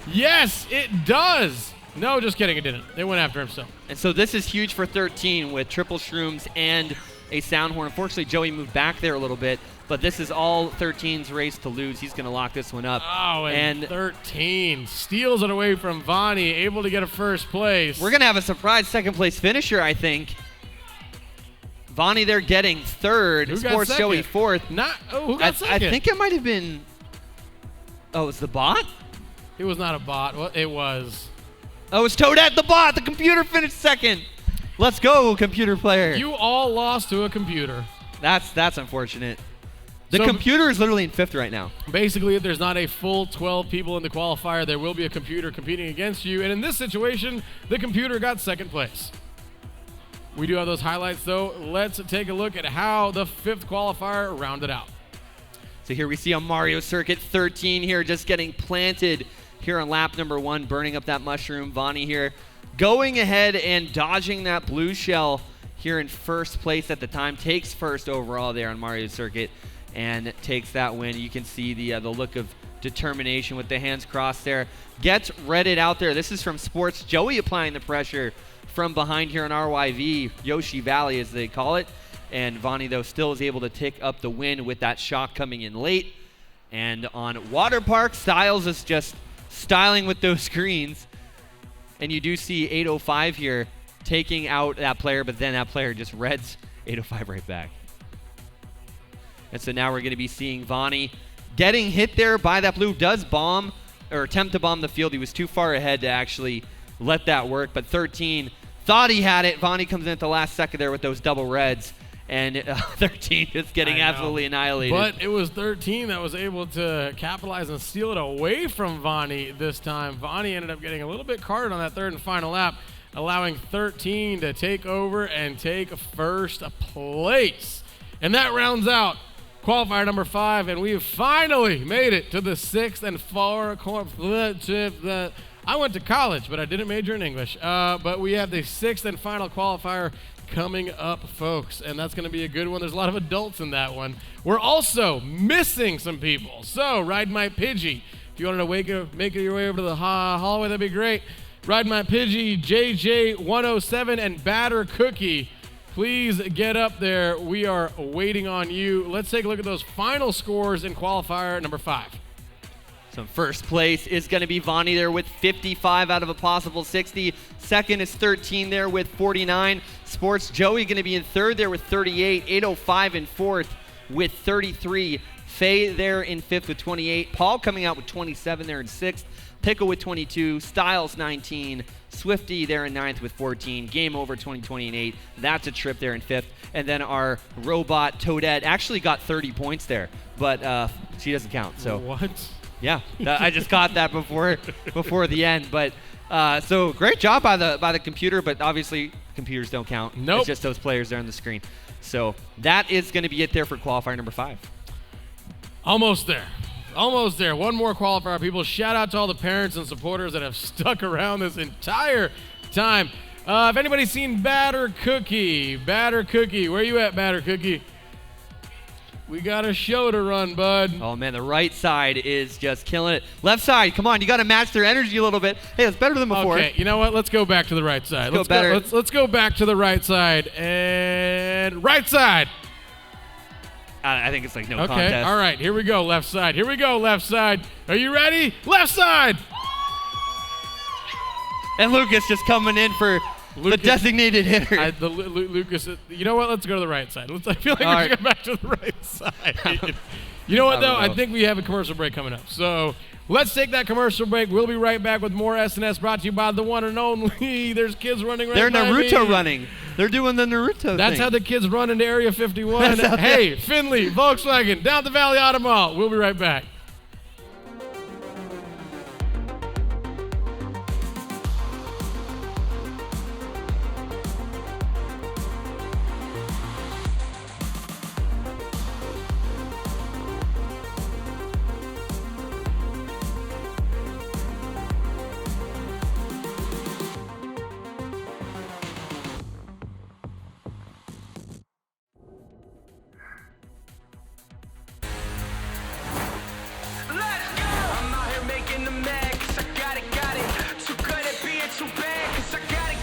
Yes, it does. No, just kidding. It didn't. It went after himself. And so this is huge for 13 with triple shrooms and a sound horn. Unfortunately, Joey moved back there a little bit, but this is all 13's race to lose. He's going to lock this one up. Oh, and 13 steals it away from Vonnie, able to get a first place. We're going to have a surprise second place finisher, I think. Vonnie there getting third. Who got Sports second? Joey fourth. Who got second? I think it might have been. Oh, it's the bot? It was not a bot. Well, it was. Oh, it's Toadette the bot. The computer finished second. Let's go, computer player. You all lost to a computer. That's unfortunate. The So- computer is literally in fifth right now. Basically, if there's not a full 12 people in the qualifier, there will be a computer competing against you. And in this situation, the computer got second place. We do have those highlights, though. Let's take a look at how the fifth qualifier rounded out. So here we see on Mario Circuit 13 here just getting planted here on lap number 1, burning up that mushroom. Vonnie here going ahead and dodging that blue shell here in first place at the time. Takes first overall there on Mario Circuit and takes that win. You can see the look of determination with the hands crossed there. Gets redded out there. This is from Sports Joey applying the pressure from behind here on RYV, Yoshi Valley as they call it. And Vonnie, though, still is able to take up the win with that shock coming in late. And on Water Park, Styles is just styling with those screens. And you do see 805 here taking out that player, but then that player just reds 805 right back. And so now we're going to be seeing Vonnie getting hit there by that blue. Does bomb, or attempt to bomb the field. He was too far ahead to actually let that work. But 13 thought he had it. Vonnie comes in at the last second there with those double reds. And 13 just getting absolutely annihilated. But it was 13 that was able to capitalize and steal it away from Vonnie this time. Vonnie ended up getting a little bit carded on that third and final lap, allowing 13 to take over and take first place. And that rounds out qualifier number 5, and we've finally made it to the sixth and far I went to college, but I didn't major in English. But we have the sixth and final qualifier coming up, folks, and that's going to be a good one. There's a lot of adults in that one. We're also missing some people. So, Ride My Pidgey. If you wanted to make your way over to the hallway, that'd be great. Ride My Pidgey, JJ107, and Batter Cookie. Please get up there. We are waiting on you. Let's take a look at those final scores in qualifier number 5. So first place is going to be Vonnie there with 55 out of a possible 60. Second is 13 there with 49. Sports Joey going to be in third there with 38. 805 in fourth with 33. Faye there in fifth with 28. Paul coming out with 27 there in sixth. Pickle with 22. Styles 19. Swifty there in ninth with 14. Game Over 2020 and 8. That's a trip there in fifth. And then our robot Toadette actually got 30 points there, but she doesn't count. So What? Yeah, I just caught that before the end. But so great job by the computer, but obviously computers don't count. Nope. It's just those players there on the screen. So that is going to be it there for qualifier number 5. Almost there. Almost there. One more qualifier, people. Shout out to all the parents and supporters that have stuck around this entire time. If anybody's seen Batter Cookie, where you at, Batter Cookie? We got a show to run, bud. Oh, man, the right side is just killing it. Left side, come on, you got to match their energy a little bit. Hey, it's better than before. Okay, you know what? Let's go back to the right side. Let's go let's go back to the right side. And right side. I think it's like no Okay, contest. all right, here we go, left side. Here we go, left side. Are you ready? Left side. And Lucas just coming in for the designated hitter. Lucas, you know what? Let's go to the right side. I feel like All we right. should go back to the right side. You know what, though? I think we have a commercial break coming up. So Let's take that commercial break. We'll be right back with more SNS brought to you by the one and only. There's kids running right They're by Naruto me. running. They're doing the Naruto That's thing. how the kids run into Area 51. Hey, Findlay, Volkswagen, down the Valley Auto Mall. We'll be right back. Let's go! I'm out here making them mad, 'cause I got it. Too good at being too bad, 'cause I got it.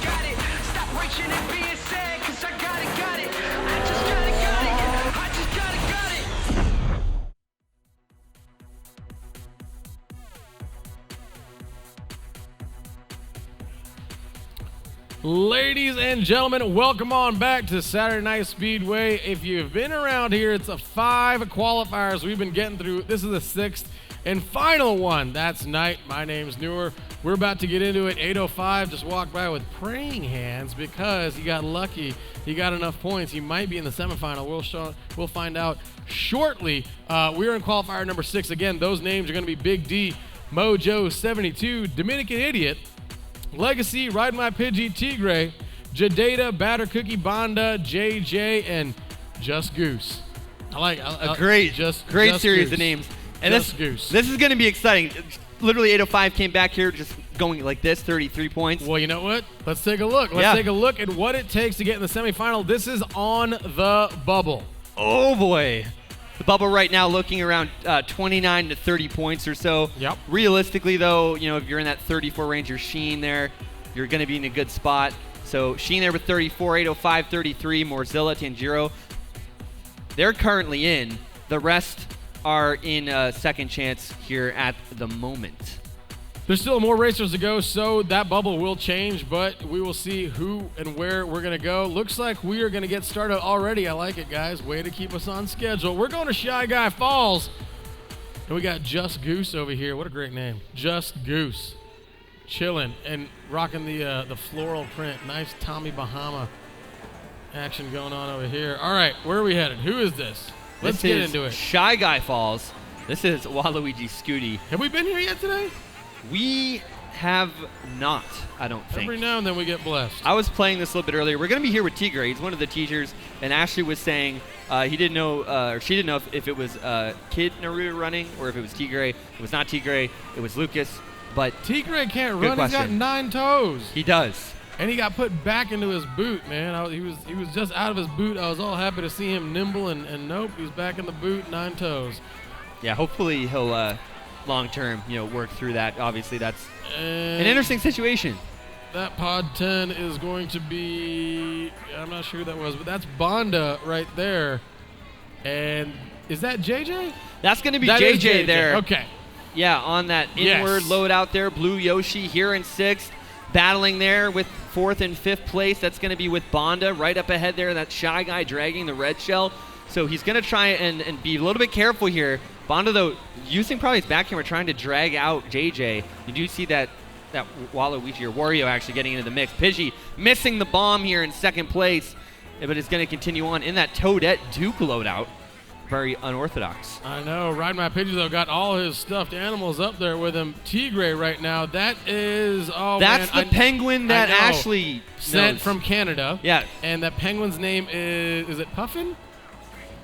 Stop reaching and being sad, 'cause I got it. I just got it. I just got it. Ladies and gentlemen, welcome on back to Saturday Night Speedway. If you've been around here, it's a 5 qualifiers we've been getting through. This is the 6th and final one. That's night. My name's Newer. We're about to get into it. 8:05 just walked by with praying hands because he got lucky. He got enough points. He might be in the semifinal. We'll find out shortly. We're in qualifier number 6. Again, those names are going to be Big D, Mojo 72, Dominican Idiot, Legacy, Ride My Pidgey, Tigre, Jadata, Batter Cookie, Bonda, JJ, and Just Goose. A great Just series Goose. of names. And Just Goose. This is going to be exciting. Literally 8:05 came back here just going like this, 33 points. Well, you know what? Let's take a look. Let's take a look at what it takes to get in the semifinal. This is on the bubble. Oh boy. The bubble right now looking around 29 to 30 points or so. Yep. Realistically, though, if you're in that 34 range, you're Sheen there. You're going to be in a good spot. So Sheen there with 34, 805, 33, Morzilla, Tanjiro. They're currently in. The rest are in second chance here at the moment. There's still more racers to go, so that bubble will change, but we will see who and where we're going to go. Looks like we are going to get started already. I like it, guys. Way to keep us on schedule. We're going to Shy Guy Falls, and we got Just Goose over here. What a great name. Just Goose. Chilling and rocking the floral print. Nice Tommy Bahama action going on over here. All right, where are we headed? Who is this? Let's get into it. Shy Guy Falls. This is Waluigi Scooty. Have we been here yet today? We have not, I don't think. Every now and then we get blessed. I was playing this a little bit earlier. We're going to be here with Tigre. He's one of the teachers, and Ashley was saying he didn't know, or she didn't know if it was Kid Naruto running or if it was Tigre. It was not Tigre. It was Lucas. But Tigre can't Good run. He's got question. 9 toes. he does. And he got put back into his boot, man. He was just out of his boot. I was all happy to see him nimble, and nope, he's back in the boot, 9 toes. Yeah, hopefully he'll long term, work through that. Obviously, that's an interesting situation. That pod 10 is going to be, I'm not sure who that was, but that's Bonda right there. And is that JJ? That's going to be That is JJ there. Okay. Yeah, on that inward Yes. load out there. Blue Yoshi here in 6th. Battling there with 4th and 5th place. That's going to be with Bonda right up ahead there. That Shy Guy dragging the red shell. So he's going to try and be a little bit careful here. Bonda, though, using probably his back camera, trying to drag out JJ. You do see that Waluigi or Wario actually getting into the mix. Pidgey missing the bomb here in 2nd place, but it's going to continue on in that Toadette Duke loadout. Very unorthodox. I know. Ride My Pidgey, though, got all his stuffed animals up there with him. Tigre right now. That is, That's the penguin that I know. Ashley sent knows. from Canada. Yeah. And that penguin's name is it Puffin?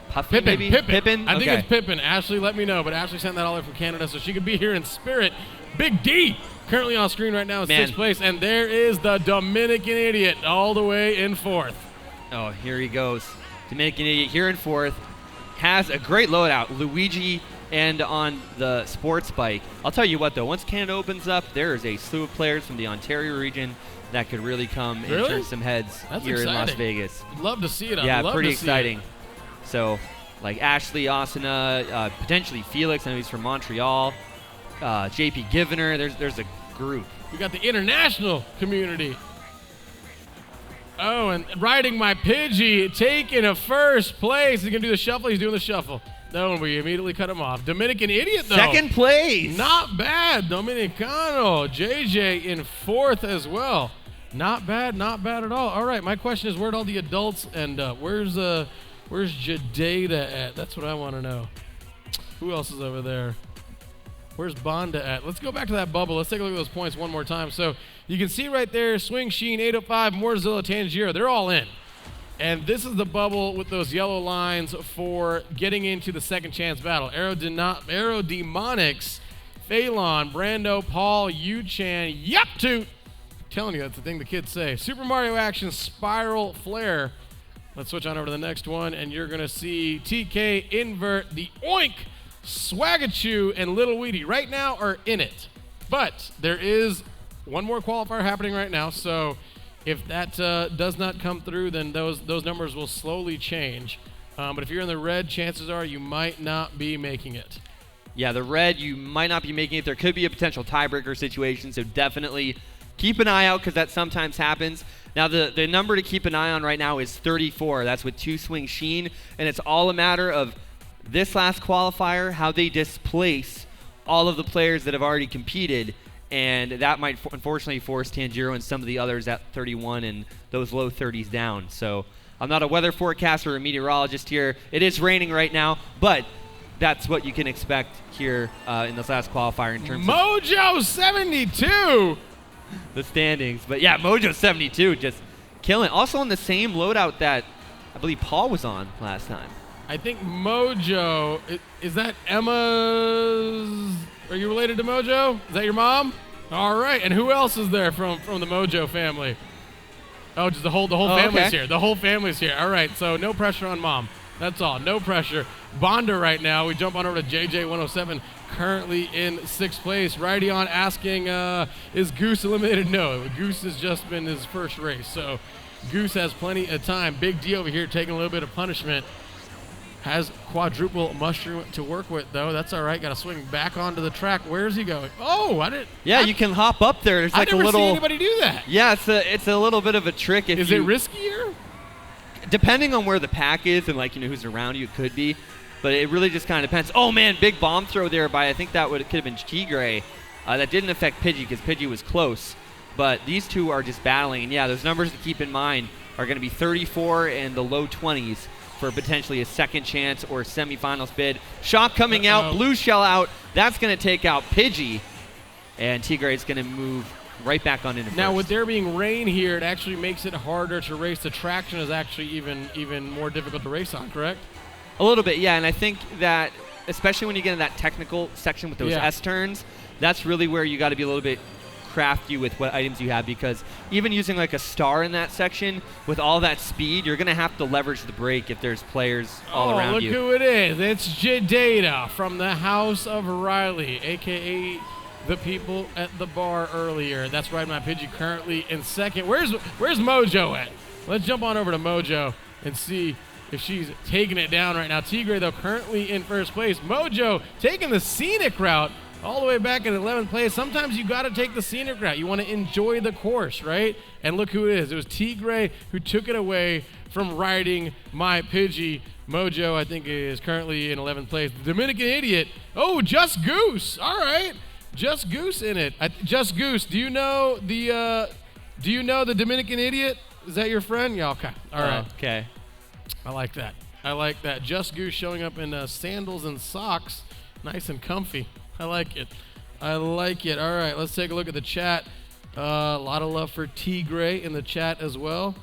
Puffin, Pippin. maybe? Pippin. I think Okay. it's Pippin. Ashley, let me know. But Ashley sent that all the way from Canada so she could be here in spirit. Big D, currently on screen right now in Man. 6th place. And there is the Dominican Idiot all the way in 4th. Oh, here he goes. Dominican Idiot here in 4th. Has a great loadout. Luigi and on the sports bike. I'll tell you what, though. Once Canada opens up, there is a slew of players from the Ontario region that could really come and Really? turn some heads That's here in Las exciting. Vegas. I'd love to see it. I'd Yeah, love pretty to see exciting. it. So, like Ashley Asana, potentially Felix. I know he's from Montreal. JP Givener. There's a group. We got the international community. Oh, and Riding My Pidgey taking a 1st place. He's going to do the shuffle. He's doing the shuffle. though, and we immediately cut him off. Dominican Idiot, though. Second place. Not bad. Dominicano. JJ in 4th as well. Not bad at all. All right, my question is, where'd all the adults end up? Where's Jadeda at? That's what I want to know. Who else is over there? Where's Bonda at? Let's go back to that bubble. Let's take a look at those points one more time. So you can see right there, Swing Sheen, 805, Morzilla, Tangiero. They're all in. And this is the bubble with those yellow lines for getting into the second chance battle. Aerodemonics, Phelan, Brando, Paul, Yu-Chan, Yup-Toot. Telling you, that's the thing the kids say. Super Mario Action, Spiral, Flare. Let's switch on over to the next one, and you're going to see TK, Invert, the Oink, Swagachu, and Little Weedy right now are in it. But there is one more qualifier happening right now, so if that does not come through, then those numbers will slowly change. But if you're in the red, chances are you might not be making it. Yeah, the red, you might not be making it. There could be a potential tiebreaker situation, so definitely keep an eye out because that sometimes happens. Now, the number to keep an eye on right now is 34. That's with 2 Swing Sheen, and it's all a matter of this last qualifier, how they displace all of the players that have already competed, and that might unfortunately force Tangiero and some of the others at 31 and those low 30s down. So I'm not a weather forecaster or a meteorologist here. It is raining right now, but that's what you can expect here in this last qualifier in terms of Mojo 72. the standings. But yeah, Mojo 72 just killing. Also on the same loadout that I believe Paul was on last time. I think Mojo, is that Emma's, are you related to Mojo? Is that your mom? All right, and who else is there from the Mojo family? Oh, just the whole family's here. The whole family's here. All right, so no pressure on mom. That's all, no pressure. Bonda right now, we jump on over to JJ107, currently in 6th place. Rhydon asking, is Goose eliminated? No, Goose has just been his first race, so Goose has plenty of time. Big D over here taking a little bit of punishment. Has quadruple mushroom to work with, though. That's all right. Got to swing back onto the track. Where's he going? Oh, I didn't. Yeah, you can hop up there. There's like I never a little. see anybody do that. Yeah, it's a little bit of a trick. Is it riskier? Depending on where the pack is and who's around you, it could be. But it really just kind of depends. Oh man, big bomb throw there by I think that could have been Tigray. That didn't affect Pidgey because Pidgey was close. But these two are just battling. And yeah, those numbers to keep in mind are going to be 34 and the low 20s for potentially a second chance or semifinals bid. Shock coming out, blue shell out. That's going to take out Pidgey. And Tigray is going to move right back on into Now, first. with there being rain here, it actually makes it harder to race. The traction is actually even more difficult to race on, correct? A little bit, yeah. And I think that, especially when you get in that technical section with those S turns, that's really where you got to be a little bit crafty with what items you have, because even using like a star in that section with all that speed, you're going to have to leverage the brake if there's players all around you. Look who it is. It's Jadeda from the House of Riley, a.k.a. the people at the bar earlier. That's right, my Pidgey currently in second. Where's Mojo at? Let's jump on over to Mojo and see if she's taking it down right now. Tigray, though, currently in first place. Mojo taking the scenic route all the way back in 11th place. Sometimes you got to take the scenic route. You want to enjoy the course, right? And look who it is. It was Tigray who took it away from riding my Pidgey. Mojo, I think, is currently in 11th place. The Dominican Idiot. Oh, Just Goose. All right. Just Goose in it. Just Goose, do you know the Dominican Idiot? Is that your friend? Yeah, okay. All right. Okay. I like that. I like that. Just Goose showing up in sandals and socks. Nice and comfy. I like it. I like it. All right, let's take a look at the chat. A lot of love for Tigray in the chat as well.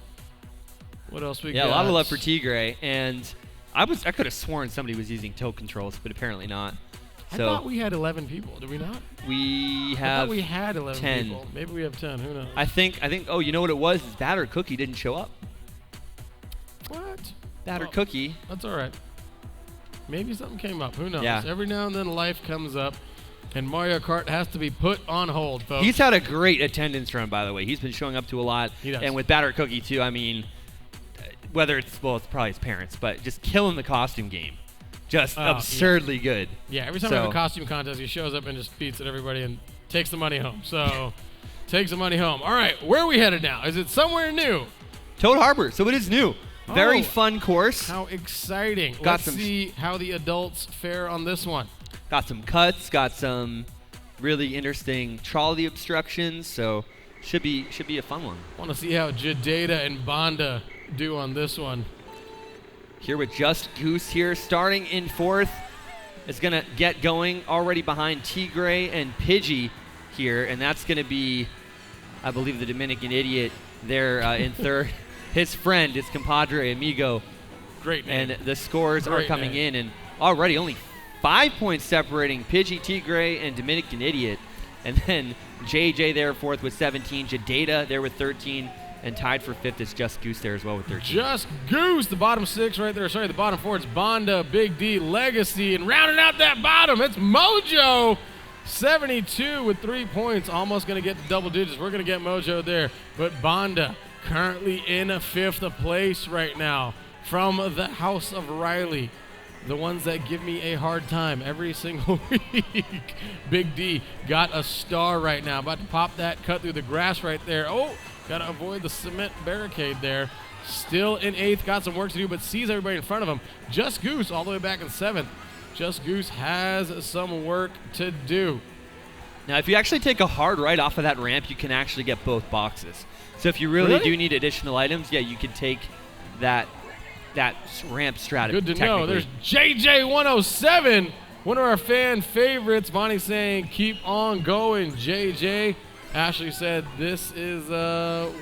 What else we got? Yeah, a lot of love for Tigray. And I could have sworn somebody was using toe controls, but apparently not. I thought we had 11 people. Did we not? We have I thought we had 11 10. people. Maybe we have 10. Who knows? I think. Oh, you know what it was? Is Batter Cookie didn't show up. What? Batter Cookie. That's all right. Maybe something came up. Who knows? Yeah. Every now and then life comes up, and Mario Kart has to be put on hold, folks. He's had a great attendance run, by the way. He's been showing up to a lot. He does. And with Batter Cookie, too, I mean, whether it's probably his parents, but just killing the costume game. Just absurdly good. Yeah, every time we have a costume contest, he shows up and just beats at everybody and takes the money home. So, takes the money home. All right, where are we headed now? Is it somewhere new? Toad Harbor, so it is new. Very Oh, fun course. How exciting. Got Let's some- see how the adults fare on this one. Got some cuts, got some really interesting trolley obstructions, so should be a fun one. Want to see how Jadeda and Bonda do on this one. Here with Just Goose here, starting in fourth. Is going to get going already behind Tigre and Pidgey here, and that's going to be, I believe, the Dominican Idiot there in third. His friend, his compadre, amigo. Great name. And the scores are Great coming name. in, and already only 5 points separating Pidgey, Tigre, and Dominican Idiot. And then JJ there fourth with 17, Jadeda there with 13, and tied for fifth is Just Goose there as well with 13. Just Goose, the bottom six right there. Sorry, the bottom four. It's Bonda, Big D, Legacy, and rounding out that bottom, it's Mojo. 72 with 3 points, almost going to get to double digits. We're going to get Mojo there. But Bonda currently in a fifth place right now from the House of Riley. The ones that give me a hard time every single week. Big D got a star right now. About to pop that cut through the grass right there. Oh, got to avoid the cement barricade there. Still in eighth, got some work to do, but sees everybody in front of him. Just Goose all the way back in seventh. Just Goose has some work to do. Now, if you actually take a hard right off of that ramp, you can actually get both boxes. So if you really do need additional items, yeah, you can take that ramp strategy. Good to know. There's JJ107, one of our fan favorites. Bonnie saying, keep on going, JJ. Ashley said this is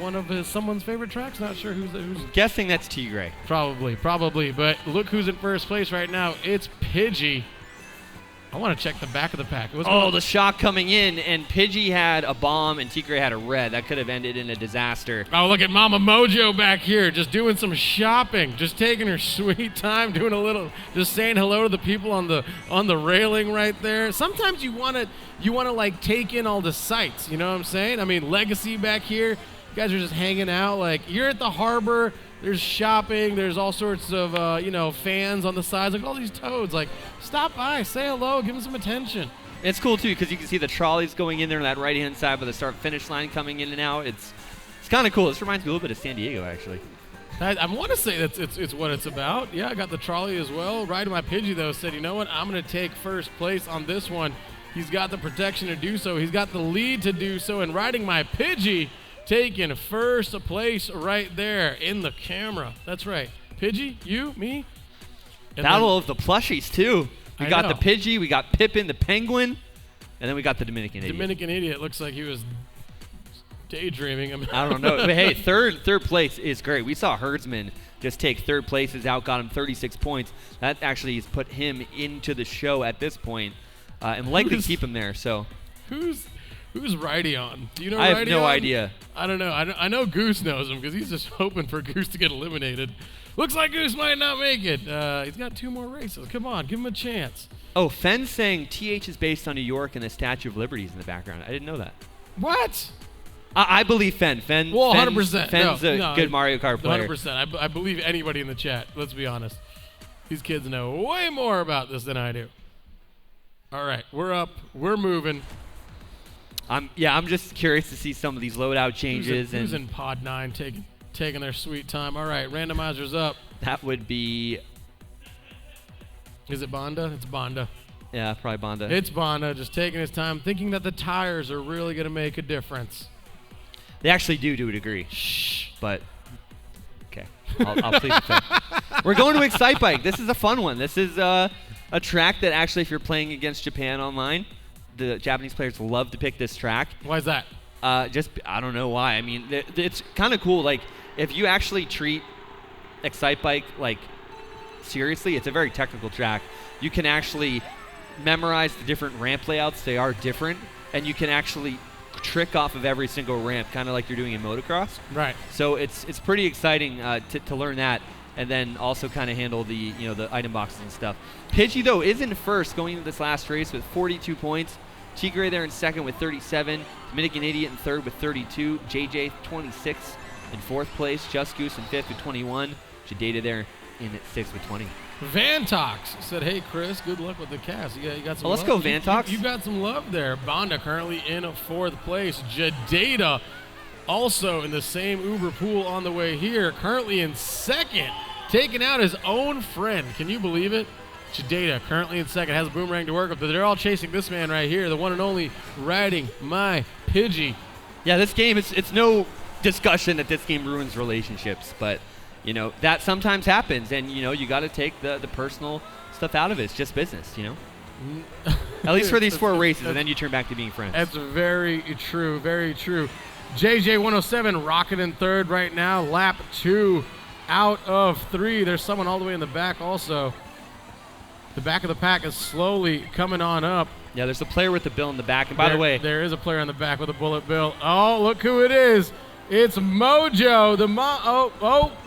one of someone's favorite tracks. Not sure who's. Guessing that's Tigre. Probably. But look who's in first place right now. It's Pidgey. I want to check the back of the pack. The shot coming in, and Pidgey had a bomb, and Tigre had a red. That could have ended in a disaster. Oh, look at Mama Mojo back here, just doing some shopping, just taking her sweet time, doing a little, just saying hello to the people on the railing right there. Sometimes you want to like take in all the sights. You know what I'm saying? I mean, Legacy back here. You guys are just hanging out. Like, you're at the harbor. There's shopping. There's all sorts of, fans on the sides. Like, all these toads. Like, stop by. Say hello. Give them some attention. It's cool, too, because you can see the trolleys going in there on that right-hand side with the start-finish line coming in and out. It's kind of cool. This reminds me a little bit of San Diego, actually. I want to say that's it's what it's about. Yeah, I got the trolley as well. Riding my Pidgey, though, said, you know what? I'm going to take first place on this one. He's got the protection to do so. He's got the lead to do so. And riding my Pidgey, taking first place right there in the camera. That's right. Pidgey, you, me. And Battle of the plushies, too. We got the know. Pidgey, we got Pippin, the Penguin, and then we got the Dominican Idiot. Dominican Idiot looks like he was daydreaming. I don't know. But hey, third place is great. We saw Herdsman just take third place, out, got him 36 points. That actually has put him into the show at this point, and likely to keep him there. So Who's Rhydon? Do you know I have Rhydon? no idea. I don't know. I know Goose knows him because he's just hoping for Goose to get eliminated. Looks like Goose might not make it. He's got 2 more races. Come on, give him a chance. Oh, Fenn's saying TH is based on New York and the Statue of Liberty is in the background. I didn't know that. What? I believe Fenn. Well, 100%. Fenn's a good Mario Kart player. 100%. I believe anybody in the chat. Let's be honest. These kids know way more about this than I do. All right, we're up. We're moving. I'm just curious to see some of these loadout changes. Who's in Pod 9 taking their sweet time? All right, randomizer's up. That would be... Is it Bonda? It's Bonda. Yeah, probably Bonda. It's Bonda, just taking his time, thinking that the tires are really going to make a difference. They actually do to a degree. Shh. But, okay. I'll please defend. We're going to Excite Bike. This is a fun one. This is a track that actually, if you're playing against Japan online, the Japanese players love to pick this track. Why is that? I don't know why. I mean, it's kind of cool. Like, if you actually treat Excite Bike, like, seriously, it's a very technical track. You can actually memorize the different ramp layouts. They are different. And you can actually trick off of every single ramp, kind of like you're doing in motocross. Right. So it's pretty exciting to learn that, and then also kind of handle the the item boxes and stuff. Pidgey, though, is in first going into this last race with 42 points. Tigre there in second with 37. Dominican Idiot in third with 32. JJ 26 in fourth place. Just Goose in fifth with 21. Jadeda there in sixth with 20. Vantox said, hey, Chris, good luck with the cast. You got some let's love. go, Vantox. You got some love there. Bonda currently in fourth place. Jadeda also in the same Uber pool on the way here, currently in second, taking out his own friend. Can you believe it? Jadeda currently in second, has a boomerang to work with, but they're all chasing this man right here, the one and only Riding My Pidgey. Yeah, this game, it's no discussion that this game ruins relationships, but, you know, that sometimes happens, and, you know, you got to take the personal stuff out of it. It's just business, you know? At least for these 4 races, and then you turn back to being friends. That's very true, very true. JJ107 rocking in third right now, lap 2 out of 3. There's someone all the way in the back also. The back of the pack is slowly coming on up. Yeah, there's a player with the bill in the back. And by the way, there is a player in the back with a bullet bill. Oh, look who it is. It's Mojo.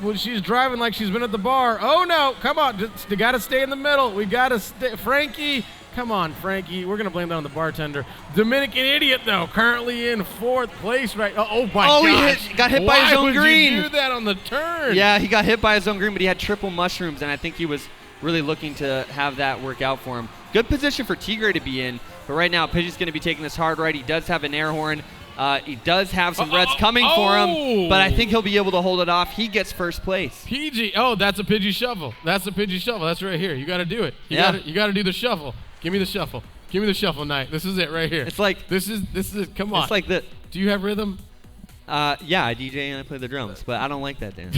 Well, she's driving like she's been at the bar. Oh, no. Come on. You got to stay in the middle. We got to stay. Frankie. Come on, Frankie. We're going to blame that on the bartender. Dominican Idiot, though, currently in 4th place right. Oh my gosh. He got hit by his own green. Why would you do that on the turn? Yeah, he got hit by his own green, but he had triple mushrooms, and I think he was really looking to have that work out for him. Good position for Tigre to be in, but right now Pidgey's going to be taking this hard right. He does have an air horn. He does have some reds coming for him, but I think he'll be able to hold it off. He gets first place. PG. Oh, that's a Pidgey shuffle. That's a Pidgey shuffle. That's right here. You got to do it. You got to do the shuffle. Give me the shuffle. Give me the shuffle, Knight. This is it right here. It's like this is. Come on. It's like the. Do you have rhythm? Yeah, I DJ and I play the drums, but I don't like that dance.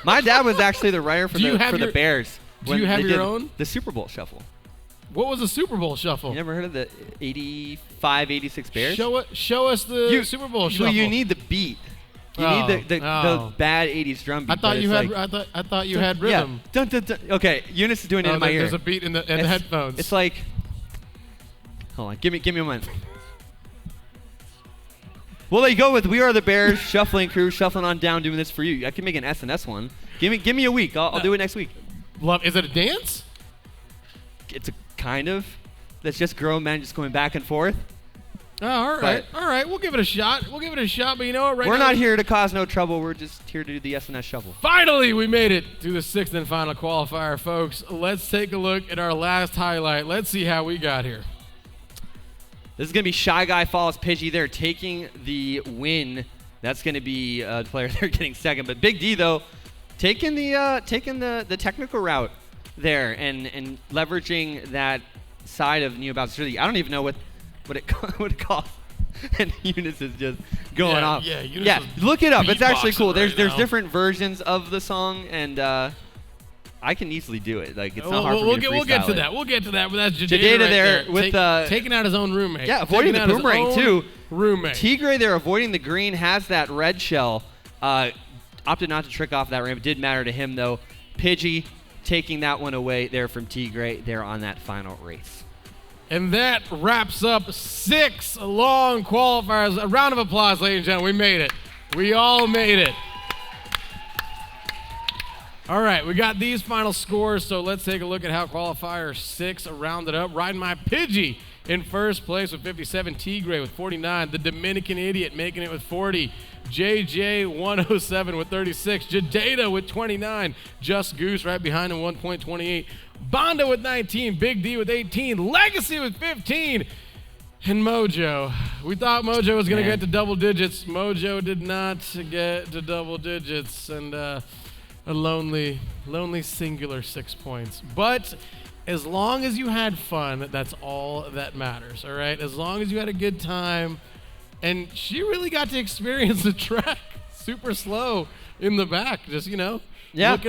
My dad was actually the writer for the Bears. Do you have your own? The Super Bowl shuffle. What was the Super Bowl shuffle? You never heard of the 85, 86 Bears? Show us the Super Bowl shuffle. Well, you need the beat. You need the bad 80s drum beat. I thought you had. I thought you had rhythm. Yeah. Dun, dun, dun. Okay, Eunice is doing it in my ear. There's a beat in the headphones. It's like. Hold on, give me a moment. Well, there you go with We Are the Bears, shuffling crew, shuffling on down, doing this for you. I can make an SNS one. Give me a week. I'll do it next week. Is it a dance? It's a kind of. That's just grown men just going back and forth. Oh, all right. We'll give it a shot. But you know what? We're not here to cause no trouble. We're just here to do the SNS shuffle. Finally, we made it to the 6th and final qualifier, folks. Let's take a look at our last highlight. Let's see how we got here. This is going to be Shy Guy Falls Pidgey. They're taking the win. That's going to be the player they're getting second. But Big D, though, taking the technical route there and leveraging that side of Neo Bowser. I don't even know what it calls. And Eunice is just going off. Yeah, look it up. It's actually cool. Right there's different versions of the song, and I can easily do it. Like it's not hard for me to freestyle. We'll get to that. We'll get to that. But that's Jadeda right there with taking out his own roommate. Yeah, avoiding the boomerang too. Roommate. Tigre there avoiding the green, has that red shell. Opted not to trick off that ramp. Did matter to him though. Pidgey taking that one away there from Tigre there on that final race. And that wraps up 6 long qualifiers. A round of applause, ladies and gentlemen. We made it. We all made it. All right, we got these final scores, so let's take a look at how qualifier 6 rounded up. Riding My Pidgey in first place with 57, Tigre with 49, the Dominican Idiot making it with 40, JJ107 with 36, Jadeda with 29, Just Goose right behind him 1.28, Bonda with 19, Big D with 18, Legacy with 15, and Mojo. We thought Mojo was going to get to double digits. Mojo did not get to double digits, and a lonely singular 6 points. But as long as you had fun, that's all that matters, all right? As long as you had a good time. And she really got to experience the track super slow in the back, just, looking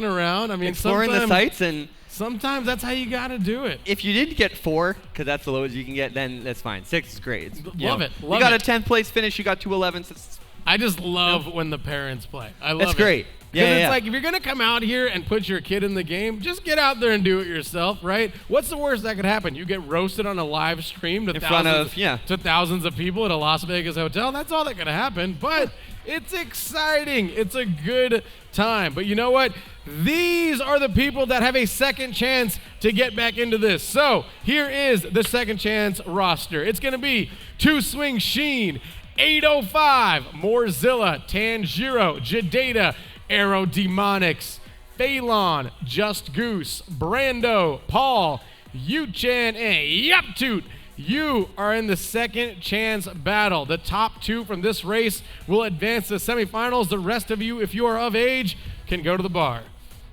around. I mean, exploring the sights, and sometimes that's how you got to do it. If you didn't get 4, because that's the lowest you can get, then that's fine. 6 is great. Love it. You got a 10th place finish. You got 2 11s. I just love when the parents play. I love it. That's great. Because it's like, if you're going to come out here and put your kid in the game, just get out there and do it yourself, right? What's the worst that could happen? You get roasted on a live stream to thousands of people at a Las Vegas hotel. That's all that could happen. But it's exciting. It's a good time. But you know what? These are the people that have a second chance to get back into this. So here is the second chance roster. It's going to be Two Swing Sheen, 805, Morzilla, Tanjiro, Jadeda, Aerodemonics, Phalon, Just Goose, Brando, Paul, Yuchan, and Yaptoot, You are in the second chance battle. The top 2 from this race will advance to the semifinals. The rest of you, if you are of age, can go to the bar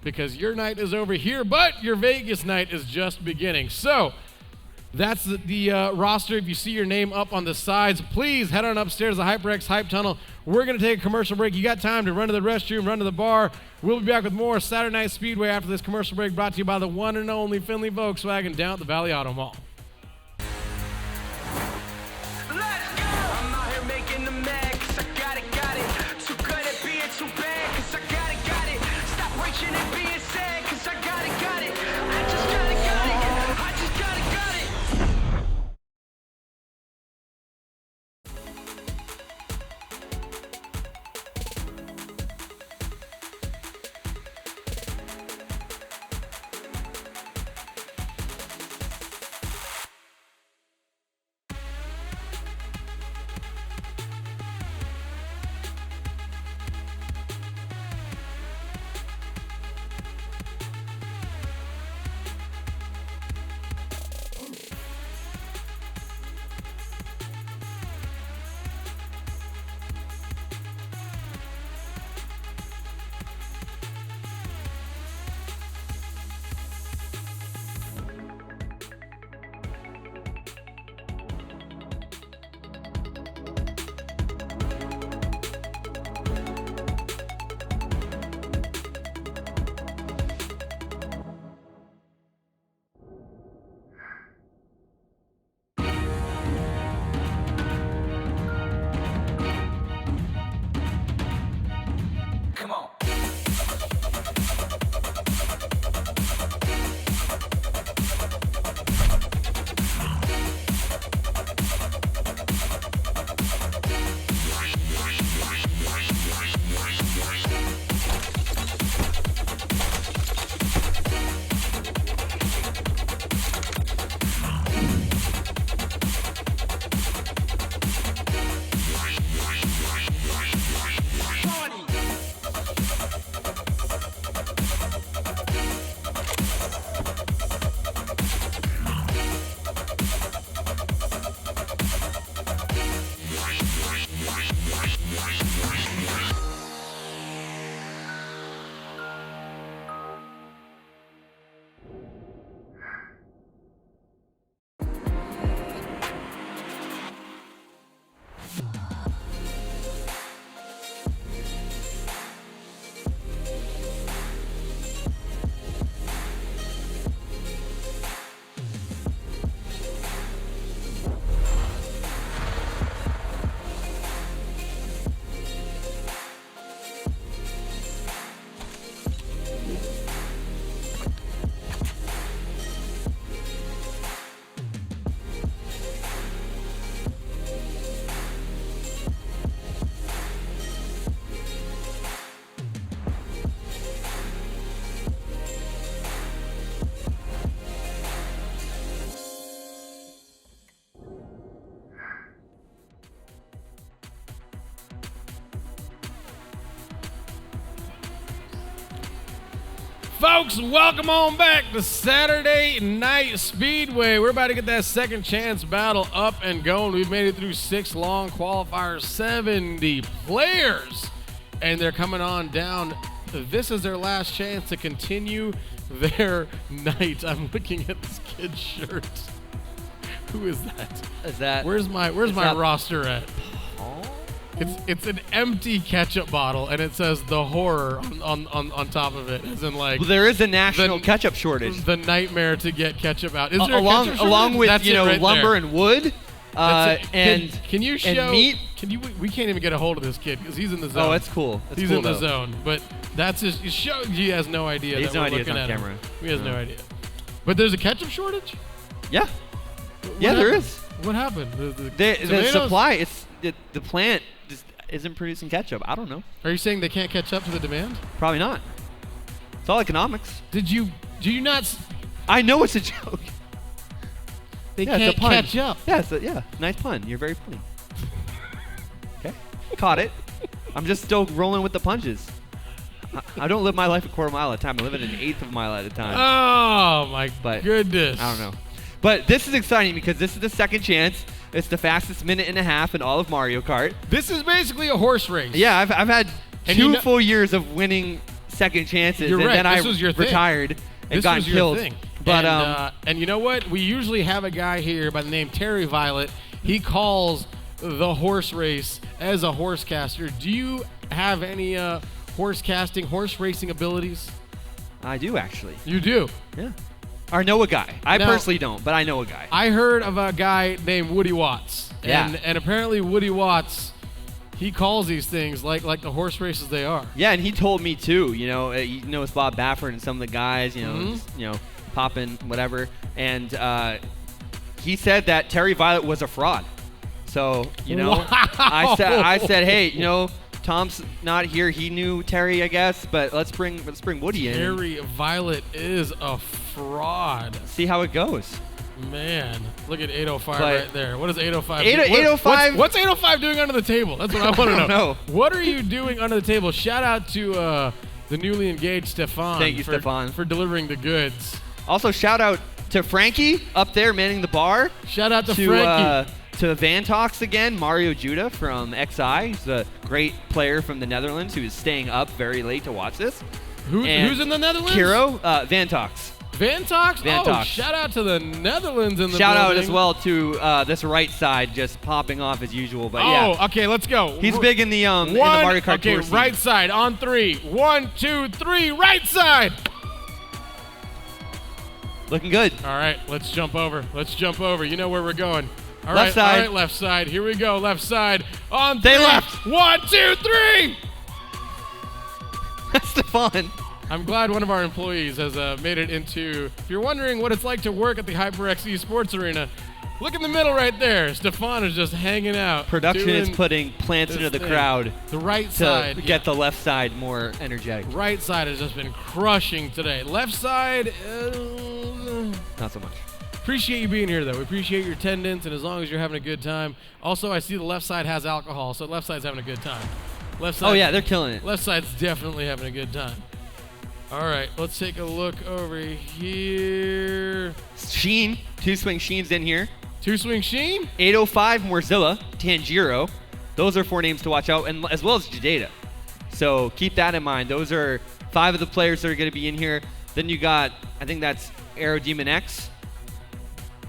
because your night is over here, but your Vegas night is just beginning. So that's the roster. If you see your name up on the sides, please head on upstairs to the HyperX Hype Tunnel. We're going to take a commercial break. You got time to run to the restroom, run to the bar. We'll be back with more Saturday Night Speedway after this commercial break, brought to you by the one and only Findlay Volkswagen down at the Valley Auto Mall. Let's go! I'm out here making the mad, 'cause I got it. Too good at being too bad, 'cause I got it. Stop reaching and being sad, 'cause I got it. I just got it. I just got it. Folks, welcome on back to Saturday Night Speedway. We're about to get that second chance battle up and going. We've made it through 6 long qualifiers, 70 players, and they're coming on down. This is their last chance to continue their night. I'm looking at this kid's shirt. Who is that? Is that? Where's my roster at? It's an empty ketchup bottle, and it says "The Horror" on top of it, as in like. Well, there is a national ketchup shortage. The nightmare to get ketchup out. Is there a ketchup shortage? Along with That's right lumber there. and wood, and can you show? and meat. We can't even get a hold of this kid because he's in the zone. Oh, that's cool. He's cool, in the though. zone, but that's his show. He has no idea. He that has no we're idea it's looking on at camera. him. He has no idea. But there's a ketchup shortage. Yeah. What There happened? is. What happened? The tomatoes? supply. The plant just isn't producing ketchup. I don't know. Are you saying they can't catch up to the demand? Probably not. It's all economics. Do you not? I know it's a joke. They Yeah, it's can't a pun. catch up. Yeah, nice pun. You're very funny. Okay, caught it. I'm just still rolling with the punches. I don't live my life a quarter mile at a time. I live it an eighth of a mile at a time. Oh my But goodness! I don't know. But this is exciting because this is the second chance. It's the fastest minute and a half in all of Mario Kart. This is basically a horse race. Yeah, I've had And two you know- full years of winning second chances, You're and right. then This I was your thing. retired and This got was your killed. thing. But and you know what? We usually have a guy here by the name Terry Violet. He calls the horse race as a horse caster. Do you have any horse casting, horse racing abilities? I do actually. You do. Yeah. Or know a guy. I Now- personally don't, but I know a guy. I heard of a guy named Woody Watts. Yeah. And apparently Woody Watts, he calls these things like the horse races they are. Yeah, and he told me too. He knows Bob Baffert and some of the guys. Mhm. Just, popping whatever. And he said that Terry Violet was a fraud. So Wow. I said, hey, Tom's not here. He knew Terry, I guess, but let's bring Woody in. Terry Violet is a fraud. See how it goes. Man, look at 805 But- right there. What is 805? 805 What's 805 doing under the table? That's what I want to don't know. What are you doing under the table? Shout out to the newly engaged Stefan. Thank you, Stefan. for delivering the goods. Also, shout out to Frankie up there manning the bar. Shout out to Frankie. To Van Talks again, Mario Judah from XI. He's a great player from the Netherlands who is staying up very late to watch this. And Who's in the Netherlands? Kiro, Van Talks. Van Talks? Van Oh, Talks. shout out to the Netherlands in the Shout out building. as well to this right side just popping off as usual. But Oh, yeah, okay, let's go. he's big in the Mario Kart okay, Tour scene. right side on 3. 1, 2, 3, right side. Looking good. All right, let's jump over. You know where we're going. All Left right, side. All right, left side. Here we go. Left side on 3. They left. 1, 2, 3. That's the fun. I'm glad one of our employees has made it into. If you're wondering what it's like to work at the HyperX Esports Arena, look in the middle right there. Stefan is just hanging out. Production is doing putting plants this into the thing. crowd The right to side. get the left side more energetic. Right side has just been crushing today. Left side, Not so much. appreciate you being here though. We appreciate your attendance, and as long as you're having a good time. Also, I see the left side has alcohol, so left side's having a good time. Left side. Oh yeah, they're killing it. Left side's definitely having a good time. All right, let's take a look over here. Sheen, two swing Sheens in here. Two swing Sheen. 805 Morzilla, Tanjiro. Those are 4 names to watch out, and as well as Jadata. So keep that in mind. Those are 5 of the players that are going to be in here. Then you got, I think that's Aero Demon X.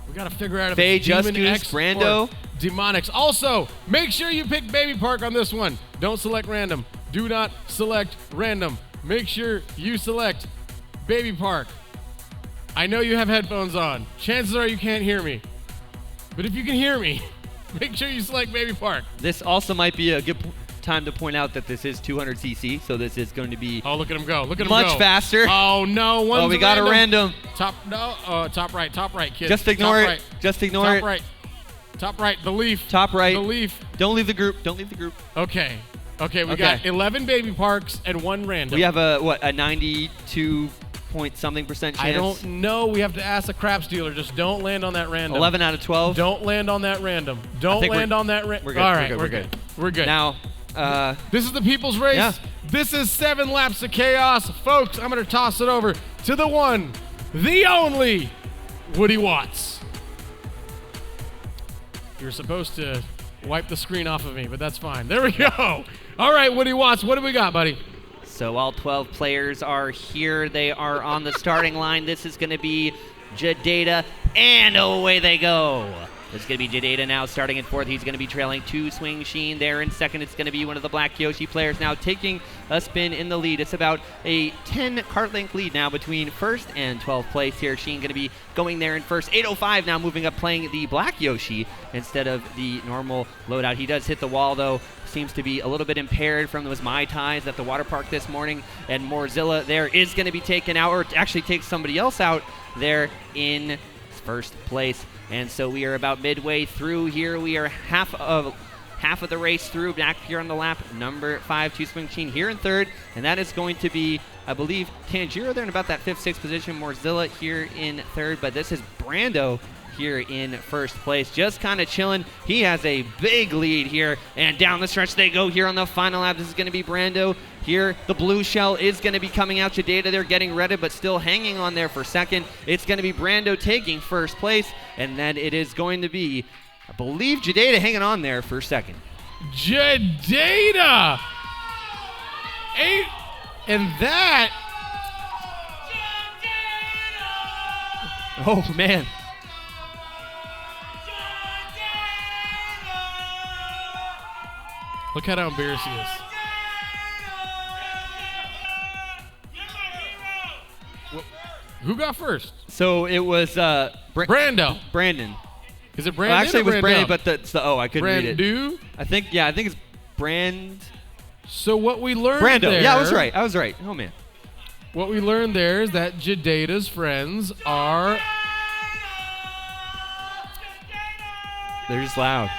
We gotta figure out if Faye, it's Demon Just Goose, X Brando. or Demonics. Also, make sure you pick Baby Park on this one. Don't select random. Do not select random. Make sure you select Baby Park. I know you have headphones on. Chances are you can't hear me. But if you can hear me, make sure you select Baby Park. This also might be a good time to point out that this is 200cc, so this is going to be Oh, look at him go. Look at him go. much faster. Oh, no. One's Oh, we got a random. Top right, kid. Just ignore Top it. right. Just ignore Top it. right. Top right. The leaf. Top right. The leaf. Don't leave the group. Don't leave the group. Okay. Okay, we Okay. got 11 Baby Parks and 1 random. We have a 92 point something percent chance. I don't know. We have to ask a craps dealer. Just don't land on that random. 11 out of 12. Don't land on that random. Don't think land we're- on that random. we're good, All we're right, good, we're we're good. We're good. Now, This is the People's Race. Yeah. This is 7 laps of chaos. Folks, I'm going to toss it over to the one, the only, Woody Watts. You're supposed to wipe the screen off of me, but that's fine. There we go. All right, Woody Watts, what do we got, buddy? so all 12 players are here. They are on the starting line. This is going to be Jadata, and away they go. It's going to be Jadata now starting in 4th. He's going to be trailing 2 Swing Sheen there in 2nd. It's going to be one of the Black Yoshi players now taking a spin in the lead. It's about a 10 kart length lead now between 1st and 12th place here. Sheen going to be going there in 1st. 805 now moving up playing the Black Yoshi instead of the normal loadout. He does hit the wall though. Seems to be a little bit impaired from those Mai Tais at the water park this morning. And Morzilla there is going to be taken out, or actually takes somebody else out there in 1st place. And so we are about midway through here. We are half of the race through. Back here on the lap, number 5, 2 Swing Sheen here in 3rd. And that is going to be, I believe, Tanjiro there in about that 5th, 6th position. Morzilla here in 3rd. But this is Brando here in first place, just kind of chilling. He has a big lead here, and down the stretch they go here on the final lap. This is going to be Brando here. The blue shell is going to be coming out. Jadeda, they're getting ready, but still hanging on there for second. It's going to be Brando taking first place, and then it is going to be, I believe, Jadeda hanging on there for second. Jadeda! And that... Oh, man. Look at how embarrassed he is. Who got first? So it was Brando. Brandon. Is it Brandon? Actually, it was or Brandon, but it's the O. I couldn't read it. Brandu? I think it's Brand. So what we learned Brando. there... Yeah, I was right. Oh, man. What we learned there is that Jadeda's friends are... They're just loud.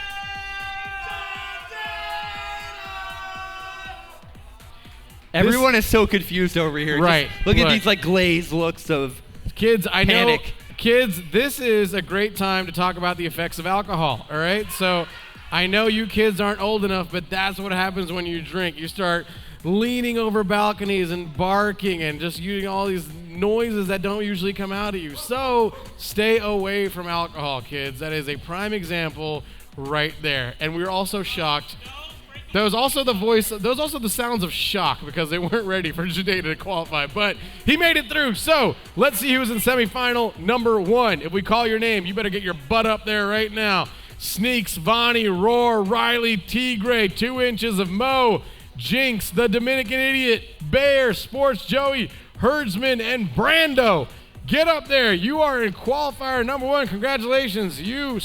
Everyone is so confused over here. Right. Just look at these like glazed looks of kids. I panic. know, kids. This is a great time to talk about the effects of alcohol. All right. So, I know you kids aren't old enough, but that's what happens when you drink. You start leaning over balconies and barking and just using all these noises that don't usually come out of you. So, stay away from alcohol, kids. That is a prime example right there. And we were also shocked. There was also the sounds of shock because they weren't ready for Jadeda to qualify, but he made it through. So let's see who's in semifinal number 1. If we call your name, you better get your butt up there right now. Sneaks, Vonnie, Roar, Riley, Tigray, 2 inches of Mo, Jinx, the Dominican Idiot, Bear, Sports Joey, Herdsman, and Brando. Get up there. You are in qualifier number 1. Congratulations. You're in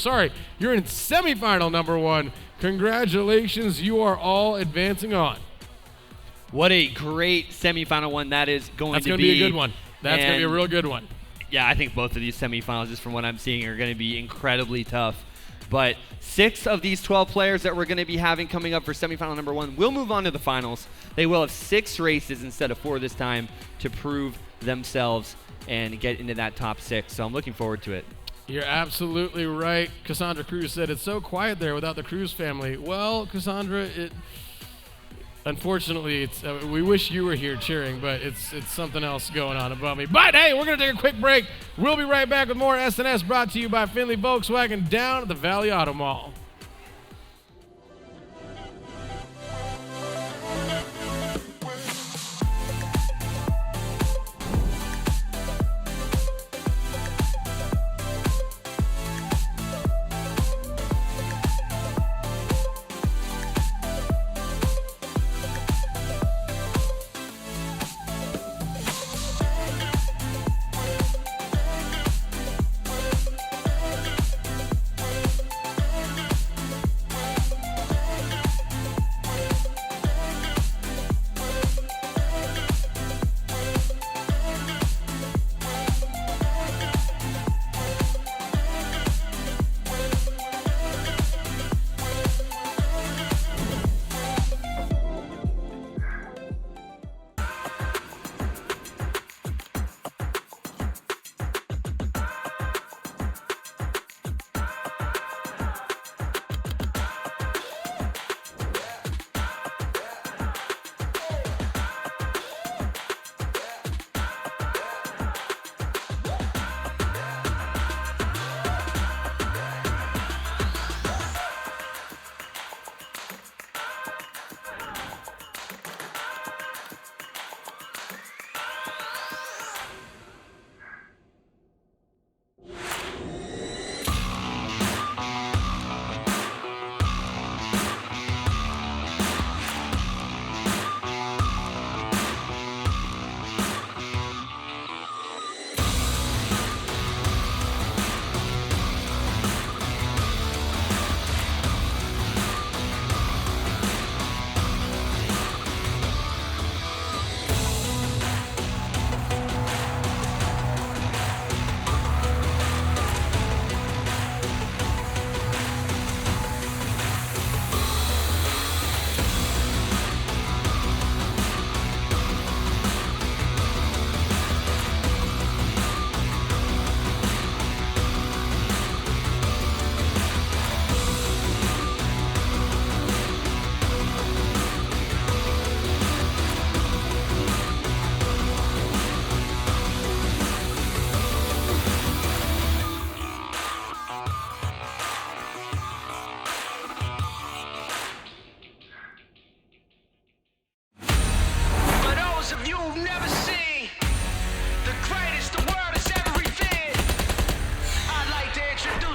semifinal number 1. Congratulations, you are all advancing on. What a great semifinal one that is going to be. That's going to be a good one. That's going to be a real good one. Yeah, I think both of these semifinals, just from what I'm seeing, are going to be incredibly tough. But 6 of these 12 players that we're going to be having coming up for semifinal number 1 will move on to the finals. They will have 6 races instead of 4 this time to prove themselves and get into that top 6. So I'm looking forward to it. You're absolutely right. Cassandra Cruz said it's so quiet there without the Cruz family. Well, Cassandra, unfortunately, we wish you were here cheering, but it's something else going on above me. But hey, we're going to take a quick break. We'll be right back with more SNS brought to you by Findlay Volkswagen down at the Valley Auto Mall.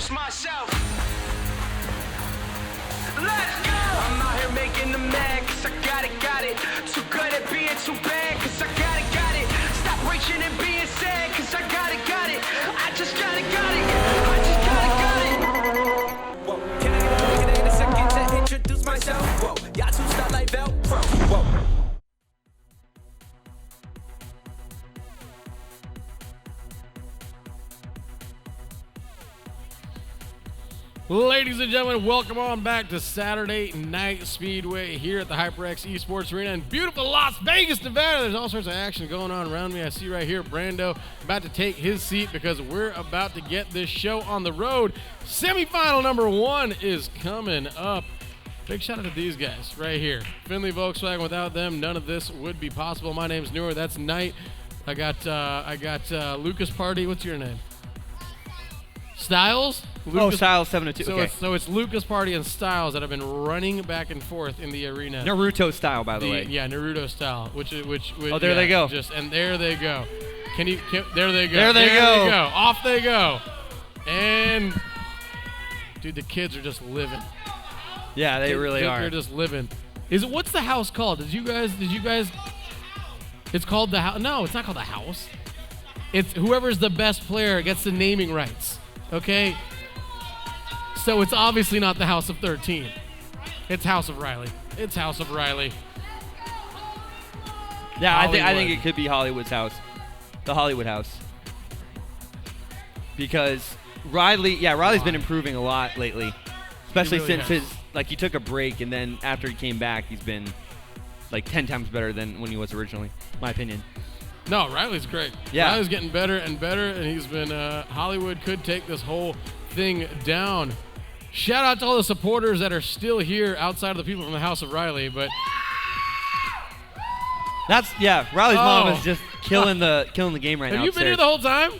introduce myself. Let's go! I'm out here making them mad, cause I got it. Too good at being too bad, cause I got it. Stop reaching and being sad, cause I got it. I just got it. I just got it. Whoa, can I get a second to introduce myself? Whoa, y'all two start like Velcro. Whoa. Ladies and gentlemen, welcome on back to Saturday Night Speedway here at the HyperX Esports Arena in beautiful Las Vegas, Nevada. There's all sorts of action going on around me. I see right here Brando about to take his seat because we're about to get this show on the road. Semifinal number 1 is coming up. Big shout out to these guys right here. Findlay, Volkswagen. Without them, none of this would be possible. My name's Newer. That's Knight. I got Lucas Party. What's your name? Styles? Lucas, Styles 702. Okay. So it's Lucas Party and Styles that have been running back and forth in the arena. Naruto style, by the way. Yeah, Naruto style. Which Oh, there they go. And there they go. There they go. There they go. Off they go. And dude, the kids are just living. Yeah, they really are. They're just living. What's the house called? Did you guys? It's called the house. No, it's not called the house. It's whoever's the best player gets the naming rights. Okay. So it's obviously not the House of 13. It's House of Riley. It's House of Riley. Yeah, I think it could be Hollywood's house. The Hollywood house. Because Riley's been improving a lot lately. Especially since he took a break, and then after he came back, he's been like 10 times better than when he was originally, my opinion. No, Riley's great. Yeah. Riley's getting better and better, and he's been Hollywood could take this whole thing down. Shout out to all the supporters that are still here outside of the people from the House of Riley, but Riley's mom is just killing the game right now. Have you been here the whole time?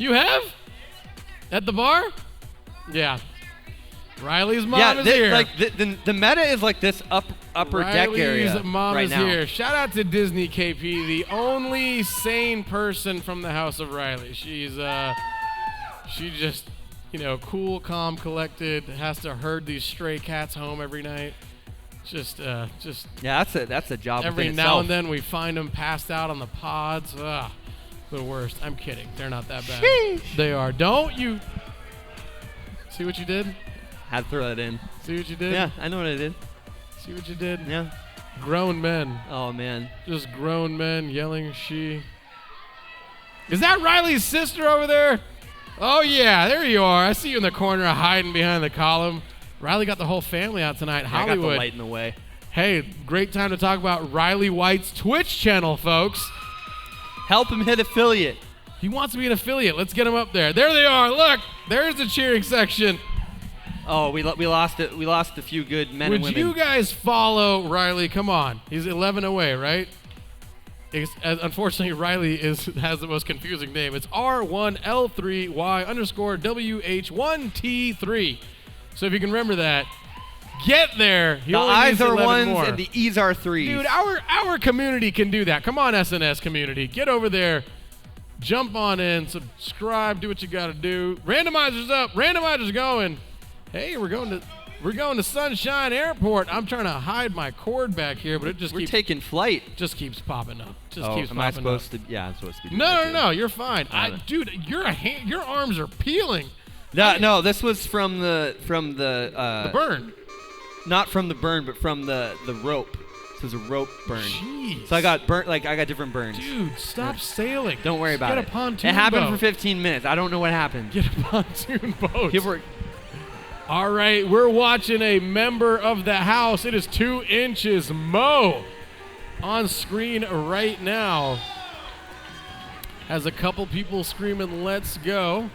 You have? At the bar? Yeah. Riley's mom is here. Like the meta is like this upper deck area. Riley's mom right is now. here. Shout out to Disney KP, the only sane person from the House of Riley. She just, cool, calm, collected, has to herd these stray cats home every night. Yeah, that's a job every within now itself. and then we find them passed out on the pods. Ugh, the worst. I'm kidding. They're not that bad. Sheesh. They are. Don't you see what you did? Had to throw that in. See what you did? Yeah, I know what I did. See what you did? Yeah. Grown men. Oh, man. Just grown men yelling she. Is that Riley's sister over there? Oh, yeah, there you are. I see you in the corner hiding behind the column. Riley got the whole family out tonight. Yeah, Hollywood. I got the light in the way. Hey, great time to talk about Riley White's Twitch channel, folks. Help him hit affiliate. He wants to be an affiliate. Let's get him up there. There they are. Look, there's the cheering section. Oh, we lost it. We lost a few good men and Would women. you guys follow Riley? Come on. He's 11 away, right? Unfortunately, Riley has the most confusing name. It's R1L3Y_WH1T3. So if you can remember that, get there. He the only I's needs are 11 ones more. and the E's are threes. Dude, our community can do that. Come on, SNS community. Get over there. Jump on in. Subscribe. Do what you got to do. Randomizer's up. Randomizer's going. Hey, we're going to Sunshine Airport. I'm trying to hide my cord back here, but it just We're taking flight. just keeps popping up. Keeps Am popping I up. supposed to? Yeah, I'm supposed to be. No, you're fine. I know. Dude, your arms are peeling. No, this was from the The burn. Not from the burn, but from the rope. This was a rope burn. Jeez. So I got burnt. Like I got different burns. Dude, stop sailing. Don't worry Just about get it. a pontoon It happened boat. for 15 minutes. I don't know what happened. Get a pontoon boat. Give her. All right, we're watching a member of the house. It is 2 inches Mo on screen right now. Has a couple people screaming, "Let's go."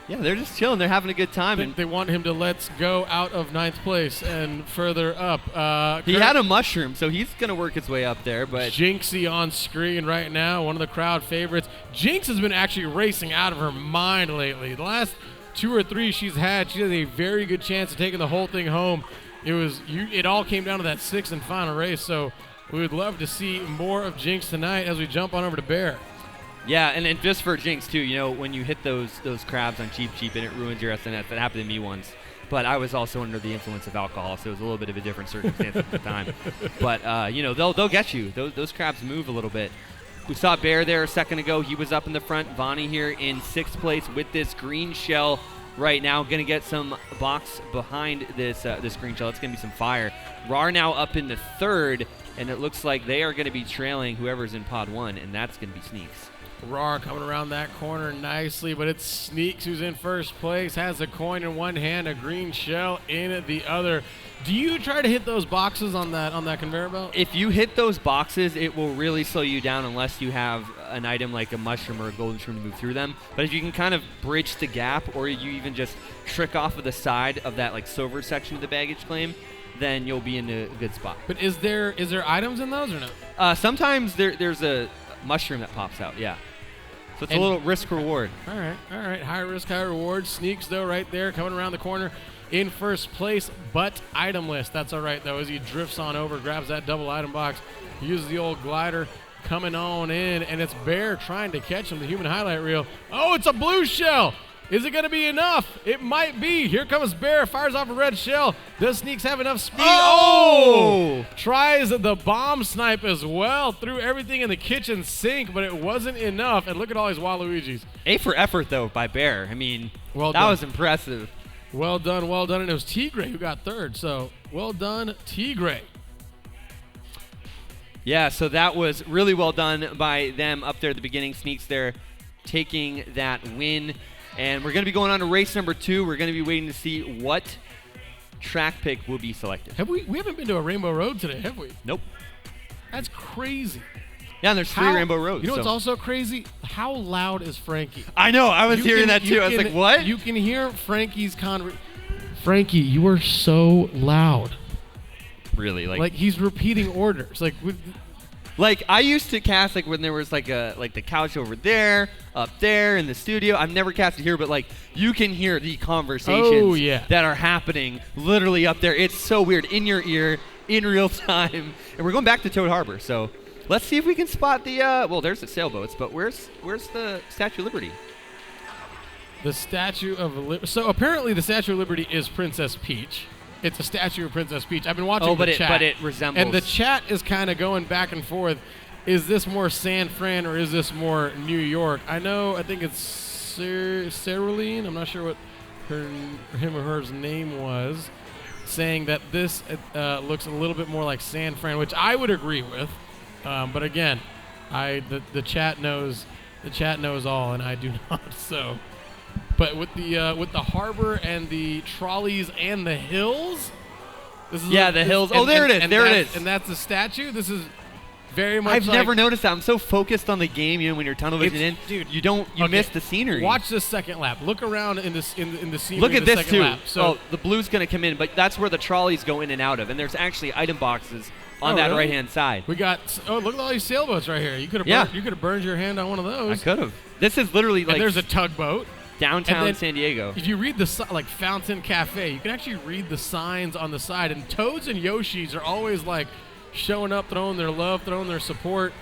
Yeah, they're just chilling. They're having a good time. They want him to let's go out of 9th place and further up. He had a mushroom, so he's going to work his way up there. But Jinxie on screen right now, one of the crowd favorites. Jinx has been actually racing out of her mind lately. The last 2 or 3 she's had, she has a very good chance of taking the whole thing home. It all came down to that 6th and final race, so we would love to see more of Jinx tonight as we jump on over to Bear. Yeah, and then just for Jinx too, you know, when you hit those crabs on Cheap and it ruins your SNS, that happened to me once. But I was also under the influence of alcohol, so it was a little bit of a different circumstance at the time. But you know, they'll get you. Those crabs move a little bit. We saw Bear there a second ago. He was up in the front. Vonnie here in 6th place with this green shell right now. Going to get some box behind this green shell. It's going to be some fire. Rar now up in the 3rd, and it looks like they are going to be trailing whoever's in pod 1, and that's going to be Sneaks. Rar coming around that corner nicely, but it's Sneaks who's in 1st place, has a coin in one hand, a green shell in the other. Do you try to hit those boxes on that conveyor belt? If you hit those boxes, it will really slow you down unless you have an item like a mushroom or a golden shroom to move through them. But if you can kind of bridge the gap, or you even just trick off of the side of that like silver section of the baggage claim, then you'll be in a good spot. But is there items in those or no? Sometimes there's a mushroom that pops out, yeah. So it's a little risk reward. All right. High risk, high reward. Sneaks, though, right there, coming around the corner in 1st place, but itemless. That's all right, though, as he drifts on over, grabs that double item box, uses the old glider, coming on in, and it's Bear trying to catch him, the human highlight reel. Oh, it's a blue shell. Is it going to be enough? It might be. Here comes Bear, fires off a red shell. Does Sneaks have enough speed? Oh! Tries the bomb snipe as well. Threw everything in the kitchen sink, but it wasn't enough. And look at all these Waluigis. A for effort, though, by Bear. I mean, well that was impressive. Well done. And it was Tigre who got 3rd. So, well done, Tigre. Yeah, so that was really well done by them up there at the beginning. Sneaks there taking that win. And we're going to be going on to race number 2. We're going to be waiting to see what track pick will be selected. We haven't been to a Rainbow Road today, have we? Nope. That's crazy. Yeah, and there's 3 Rainbow Roads. You know what's also crazy? How loud is Frankie? I know. I was hearing that too. I was like, what? You can hear Frankie's Frankie, you are so loud. Really? Like he's repeating orders. Like I used to cast like when there was like the couch over there, up there in the studio. I've never casted here, but like you can hear the conversations that are happening literally up there. It's so weird in your ear in real time. And we're going back to Toad Harbor, so let's see if we can spot the well, there's the sailboats, but where's the Statue of Liberty? The Statue of Liberty. So apparently the Statue of Liberty is Princess Peach. It's a statue of Princess Peach. I've been watching the chat. But it resembles. And the chat is kind of going back and forth. Is this more San Fran or is this more New York? I think it's Cerulean. I'm not sure what him or her's name was. Saying that this looks a little bit more like San Fran, which I would agree with. But again, the chat knows all, and I do not. So. But with the harbor and the trolleys and the hills, this is the hills. Oh, there it is. And that's the statue. This is very much. I've never noticed that. I'm so focused on the game. You know, when you're tunnel vision in, dude, you miss the scenery. Watch this second lap. Look around in the scenery. Look at this too. Lap. So the blue's gonna come in, but that's where the trolleys go in and out of, and there's actually item boxes on that really? right-hand side. We got. Oh, look at all these sailboats right here. You could have burned your hand on one of those. I could have. This is literally like. And there's a tugboat. Downtown San Diego. If you read the like Fountain Cafe, you can actually read the signs on the side. And Toads and Yoshis are always like showing up, throwing their love, throwing their support,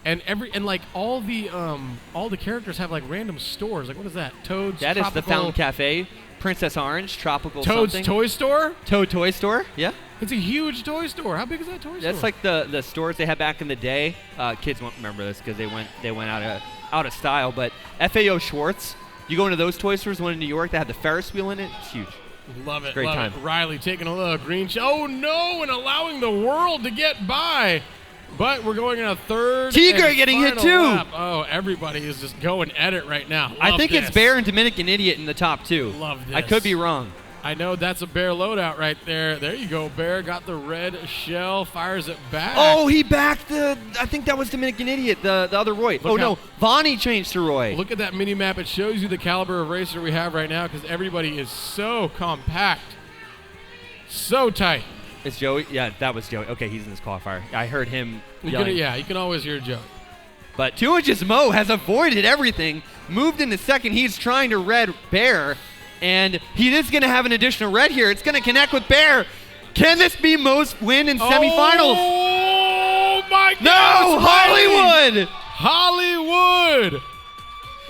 and like all the characters have like random stores. Like what is that? Toads. That is the Fountain Cafe. Princess Orange, Tropical Toad's something. Toy Store. Toad Toy Store. Yeah. It's a huge toy store. How big is that toy store? That's like the stores they had back in the day. Kids won't remember this because they went out of style. But FAO Schwartz. You go into those toy stores, one in New York that had the Ferris wheel in it. It's huge. Love it. Great time. Riley taking a look. Green shell. Oh, no, and allowing the world to get by. But we're going in a third. Tigre getting hit too. Lap. Oh, everybody is just going at it right now. I think it's Bear and Dominican Idiot in the top 2. Love this. I could be wrong. I know that's a Bear loadout right there. There you go, Bear. Got the red shell. Fires it back. Oh, he backed I think that was Dominican Idiot, the other Roy. No. Vonnie changed to Roy. Look at that mini map. It shows you the caliber of racer we have right now because everybody is so compact. So tight. It's Joey? Yeah, that was Joey. Okay, he's in this qualifier. I heard him yelling. You can always hear Joey. But 2 Inches Mo has avoided everything. Moved into second. He's trying to red Bear. And he is going to have an additional red here. It's going to connect with Bear. Can this be Mo's win in semifinals? Oh, my God. No, Hollywood. Hollywood.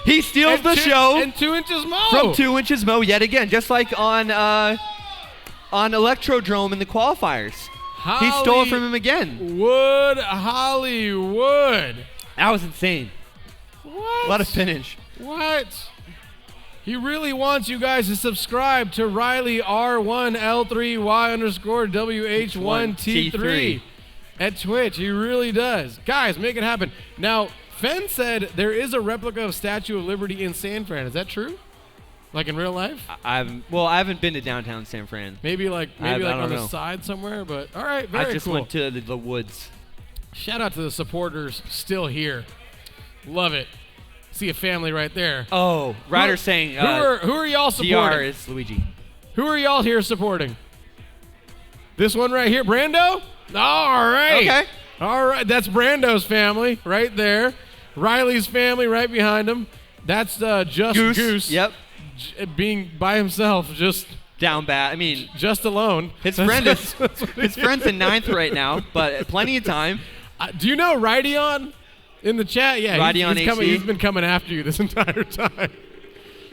He steals the show And 2 Inches Mo. from 2 Inches Mo yet again, just like on Electrodrome in the qualifiers. He stole it from him again. Hollywood. That was insane. What? What a finish. What? He really wants you guys to subscribe to Riley R1L3Y_WH1T3 at Twitch. He really does. Guys, make it happen. Now, Fenn said there is a replica of Statue of Liberty in San Fran. Is that true? Like in real life? I haven't been to downtown San Fran. Maybe like I on don't the know. side somewhere, but all right, very I just cool. went to the woods. Shout out to the supporters still here. Love it. See a family right there. Oh, Ryder's saying who are y'all DR supporting? is Luigi. Who are y'all here supporting? This one right here, Brando? All right. Okay. All right, that's Brando's family right there. Riley's family right behind him. That's just Goose. Yep. Being by himself, just Down bad. I mean, just alone. his friend's in 9th right now, but plenty of time. Do you know Rydion in the chat? Yeah, Rydion he's HC? he's been coming after you this entire time.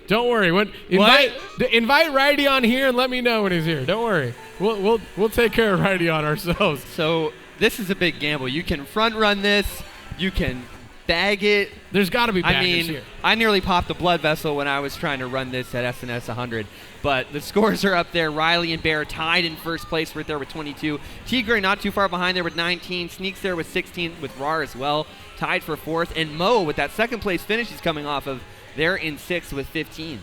Don't worry. Invite Rydion here and let me know when he's here. Don't worry. We'll take care of Rydion ourselves. So this is a big gamble. You can front run this. You can bag it. There's got to be baggers I mean, here. I nearly popped the blood vessel when I was trying to run this at SNS 100. But the scores are up there. Riley and Bear tied in first place right there with 22. Tigre not too far behind there with 19. Sneaks there with 16 with RAR as well. Tied for 4th. And Mo with that second place finish he's coming off of. They're in 6th with 15.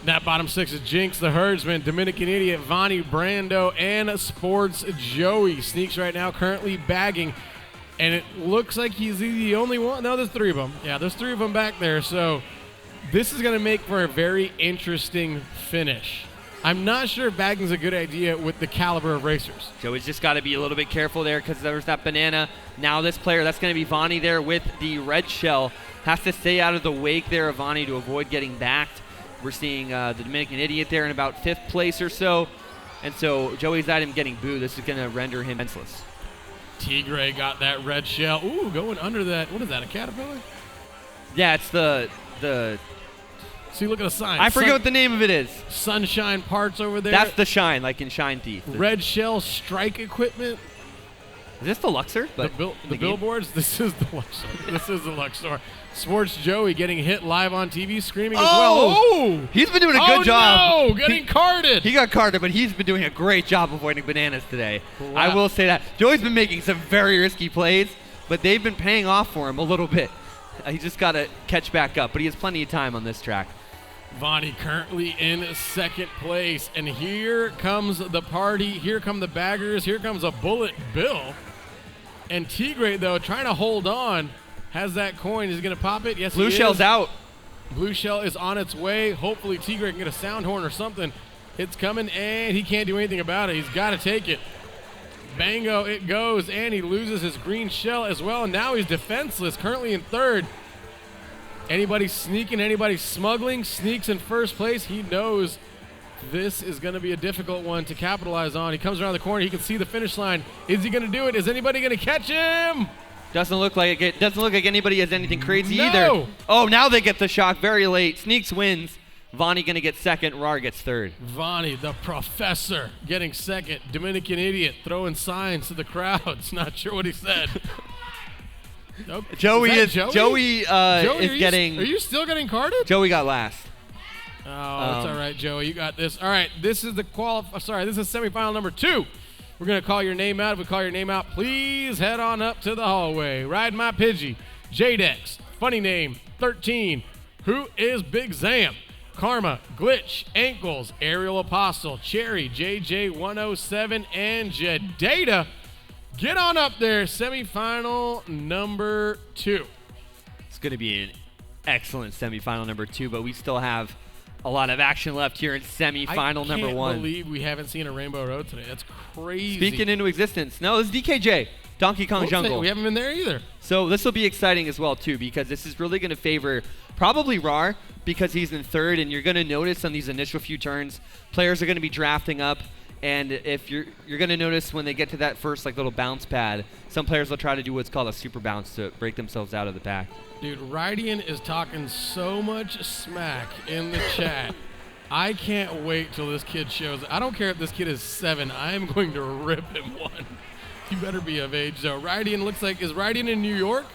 That bottom 6 is Jinx, the Herdsman, Dominican Idiot, Vonnie, Brando, and Sports Joey. Sneaks right now currently bagging. And it looks like he's the only one. No, there's 3 of them. Yeah, there's 3 of them back there. So this is going to make for a very interesting finish. I'm not sure if bagging's a good idea with the caliber of racers. Joey's just got to be a little bit careful there because there's that banana. Now this player, that's going to be Vonnie there with the red shell. Has to stay out of the wake there of Vonnie to avoid getting backed. We're seeing the Dominican Idiot there in about 5th place or so. And so Joey's at him getting booed. This is going to render him senseless. Tigre got that red shell. Ooh, going under that. What is that, a caterpillar? Yeah, it's the See, look at the sign. I forget what the name of it is. Sunshine Parts over there. That's the Shine, like in Shine Thief. Red Shell Strike Equipment. Is this the Luxor? The billboards. This is the Luxor. This is the Luxor. Sports Joey getting hit live on TV, screaming as well. Oh! He's been doing a good job. No, getting carded. He got carded, but he's been doing a great job avoiding bananas today. Wow. I will say that. Joey's been making some very risky plays, but they've been paying off for him a little bit. He just got to catch back up, but he has plenty of time on this track. Vonnie currently in 2nd place, and here comes the party. Here come the baggers. Here comes a Bullet Bill. And Tigre, though, trying to hold on, has that coin. Is he going to pop it? Yes, Blue he Shell's is. out. Blue Shell is on its way. Hopefully Tigre can get a sound horn or something. It's coming, and he can't do anything about it. He's got to take it. Bango, it goes, and he loses his green shell as well, and now he's defenseless, currently in 3rd. Anybody sneaking, anybody smuggling, sneaks in 1st place. He knows this is going to be a difficult one to capitalize on. He comes around the corner. He can see the finish line. Is he going to do it? Is anybody going to catch him? Doesn't look like it. Doesn't look like anybody has anything crazy No. either. Oh, now they get the shock very late. Sneaks wins. Vonnie going to get 2nd. RAR gets 3rd. Vonnie, the professor, getting 2nd. Dominican Idiot throwing signs to the crowds. Not sure what he said. Nope. Joey Is that Joey is getting. Are you still getting carded? Joey got last. Oh, it's all right, Joey. You got this. All right, this is the this is semifinal number 2. We're going to call your name out. If we call your name out, please head on up to the hallway. Ride my Pidgey. J-Dex. Funny name. 13. Who is Big Zam? Karma. Glitch. Ankles. Aerial Apostle. Cherry. JJ107. And Jadata. Get on up there. Semifinal number 2. It's going to be an excellent semifinal number 2, but we still have a lot of action left here in semifinal number 1. I can't believe we haven't seen a Rainbow Road today. That's crazy. Speaking into existence. No, this is DKJ, Donkey Kong Jungle. We haven't been there either. So this will be exciting as well, too, because this is really going to favor probably RAR because he's in 3rd, and you're going to notice on these initial few turns, players are going to be drafting up, And if you're going to notice when they get to that first like little bounce pad, some players will try to do what's called a super bounce to break themselves out of the pack. Dude, Rydian is talking so much smack in the chat. I can't wait till this kid shows. I don't care if this kid is 7. I am going to rip him one. You better be of age. So Rydian looks like, is Rydian in New York?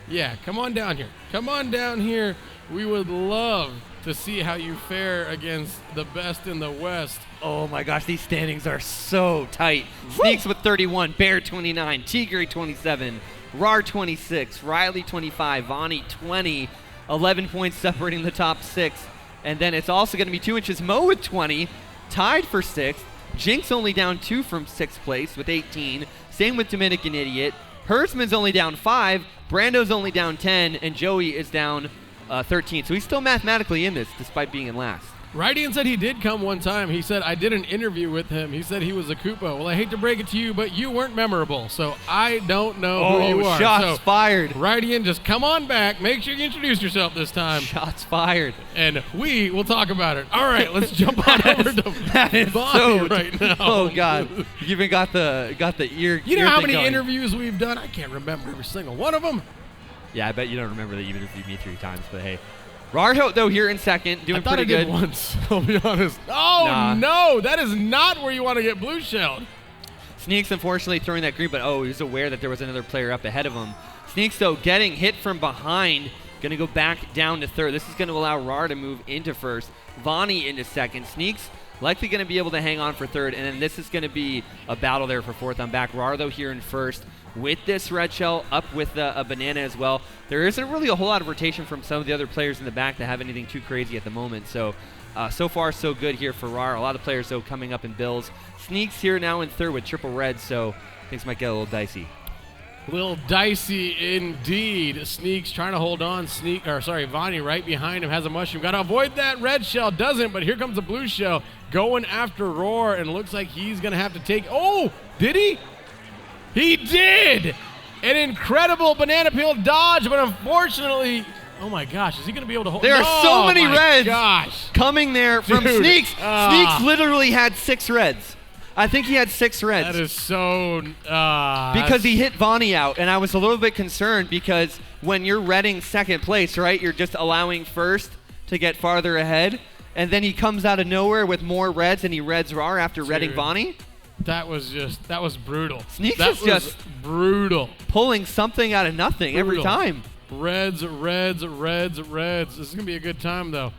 Yeah, come on down here. Come on down here. We would love to see how you fare against the best in the West. Oh my gosh, these standings are so tight. Sneaks with 31, Bear 29, Tigre 27, Rar 26, Riley 25, Vonnie 20, 11 points separating the top 6. And then it's also going to be 2 inches Mo with 20, tied for 6th. Jinx only down 2 from 6th place with 18. Same with Dominican Idiot. Hertzman's only down 5. Brando's only down 10. And Joey is down 13. So he's still mathematically in this despite being in last. Rydian said he did come one time. He said, I did an interview with him. He said he was a Koopa. Well, I hate to break it to you, but you weren't memorable. So I don't know who you are. Shots fired. Rydian, just come on back. Make sure you introduce yourself this time. Shots fired. And we will talk about it. All right, let's jump on over to Vonnie right now. Oh, God. You even got the ear. You know ear how thing many going. interviews we've done? I can't remember every single one of them. Yeah, I bet you don't remember that you interviewed me 3 times, but hey. Rarho, though, here in second, doing I thought pretty I good. did once, I'll be honest. Oh, Nah. no, that is not where you want to get blue shelled. Sneaks, unfortunately, throwing that green, but he was aware that there was another player up ahead of him. Sneaks, though, getting hit from behind, going to go back down to 3rd. This is going to allow Rar to move into 1st. Vonnie into 2nd. Sneaks likely going to be able to hang on for 3rd, and then this is going to be a battle there for 4th on back. Rar, though, here in 1st. With this red shell, up with a banana as well. There isn't really a whole lot of rotation from some of the other players in the back that have anything too crazy at the moment. So, so far, so good here for Rar. A lot of players, though, coming up in bills. Sneaks here now in 3rd with triple red, so things might get a little dicey. Little dicey indeed. Sneaks trying to hold on. Vonnie right behind him has a mushroom. Got to avoid that red shell. Doesn't, but here comes the blue shell going after Roar, and looks like he's going to have to take. Oh, did he? He did! An incredible banana peel dodge, but unfortunately, oh my gosh, is he going to be able to hold? There are so many reds gosh. coming there from Dude, Sneaks. Sneaks literally had 6 reds. I think he had 6 reds. That is so... because he hit Vonnie out, and I was a little bit concerned because when you're redding 2nd place, right, you're just allowing 1st to get farther ahead, and then he comes out of nowhere with more reds, and he reds Rar after redding Vonnie. That was brutal. Sneaks is just brutal. Pulling something out of nothing every time. Reds. This is going to be a good time, though.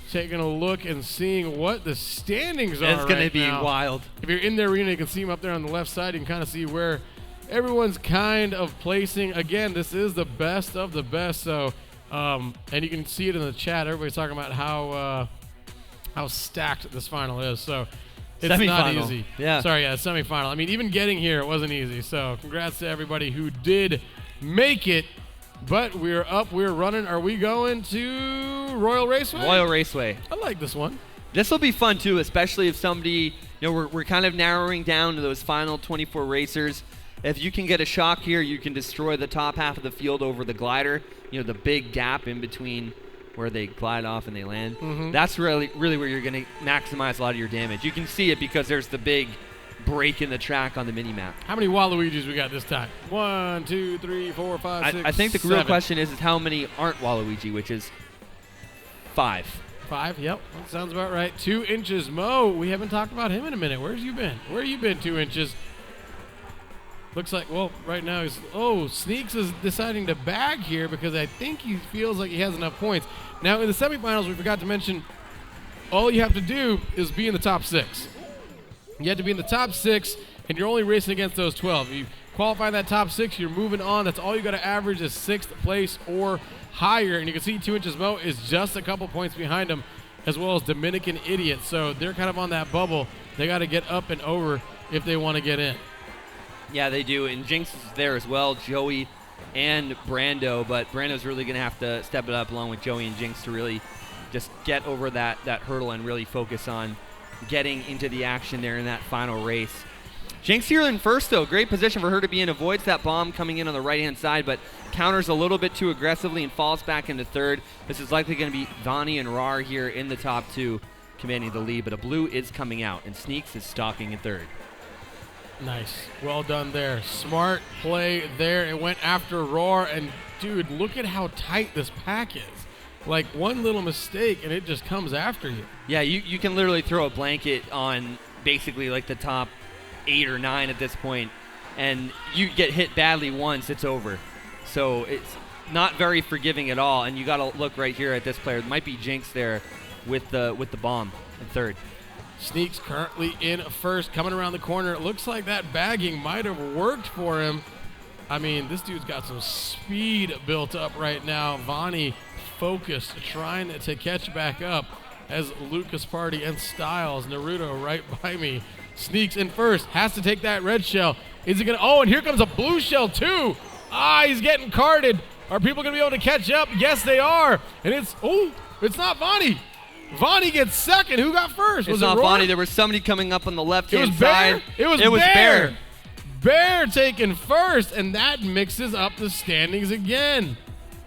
Taking a look and seeing what the standings are. It's going right to be now. wild. If you're in the arena, you can see them up there on the left side. You can kind of see where everyone's kind of placing. Again, this is the best of the best. So, and you can see it in the chat. Everybody's talking about how stacked this final is. So. It's not easy. Yeah. Sorry, semifinal. I mean, even getting here, it wasn't easy. So congrats to everybody who did make it. But we're up, we're running. Are we going to Royal Raceway? Royal Raceway. I like this one. This will be fun, too, especially if somebody, we're kind of narrowing down to those final 24 racers. If you can get a shock here, you can destroy the top half of the field over the glider, the big gap in between where they glide off and they land. Mm-hmm. That's really where you're going to maximize a lot of your damage. You can see it because there's the big break in the track on the mini-map. How many Waluigis we got this time? 1, 2, 3, 4, 5, 6, I think the 7. real question is how many aren't Waluigi, which is 5. 5, yep. That sounds about right. 2 inches Mo. We haven't talked about him in a minute. Where's you been? Where you been, 2 inches? Looks like, well, right now he's... Oh, Sneaks is deciding to bag here because I think he feels like he has enough points. Now, in the semifinals, we forgot to mention, all you have to do is be in the top 6. You have to be in the top 6, and you're only racing against those 12. You qualify in that top 6, you're moving on. That's all you got to average is 6th place or higher. And you can see 2 inches Mo is just a couple points behind him, as well as Dominican Idiot. So they're kind of on that bubble. They got to get up and over if they want to get in. Yeah, they do. And Jinx is there as well, Joey and Brando. But Brando's really going to have to step it up along with Joey and Jinx to really just get over that hurdle and really focus on getting into the action there in that final race. Jinx here in 1st, though. Great position for her to be in. Avoids that bomb coming in on the right-hand side, but counters a little bit too aggressively and falls back into 3rd. This is likely going to be Vonnie and Rar here in the top 2. commanding the lead, but a blue is coming out, and Sneaks is stalking in third. Nice. Well done there. Smart play there. It went after Roar, and dude, look at how tight this pack is. Like one little mistake, and it just comes after you. Yeah, you can literally throw a blanket on basically like the top 8 or 9 at this point, and you get hit badly once, it's over. So it's not very forgiving at all, and you got to look right here at this player. It might be Jinx there with the bomb in third. Sneaks currently in first, coming around the corner. It looks like that bagging might have worked for him. I mean, this dude's got some speed built up right now. Vonnie focused, trying to catch back up as Lucas Party and Styles, Naruto right by me. Sneaks in first, has to take that red shell. Is he gonna, oh, and here comes a blue shell too. He's getting carded. Are people gonna be able to catch up? Yes, they are. And it's not Vonnie. Vonnie gets second. Who got first? It's not Vonnie. There was somebody coming up on the left-hand side. It was Bear. Bear taking first, and that mixes up the standings again.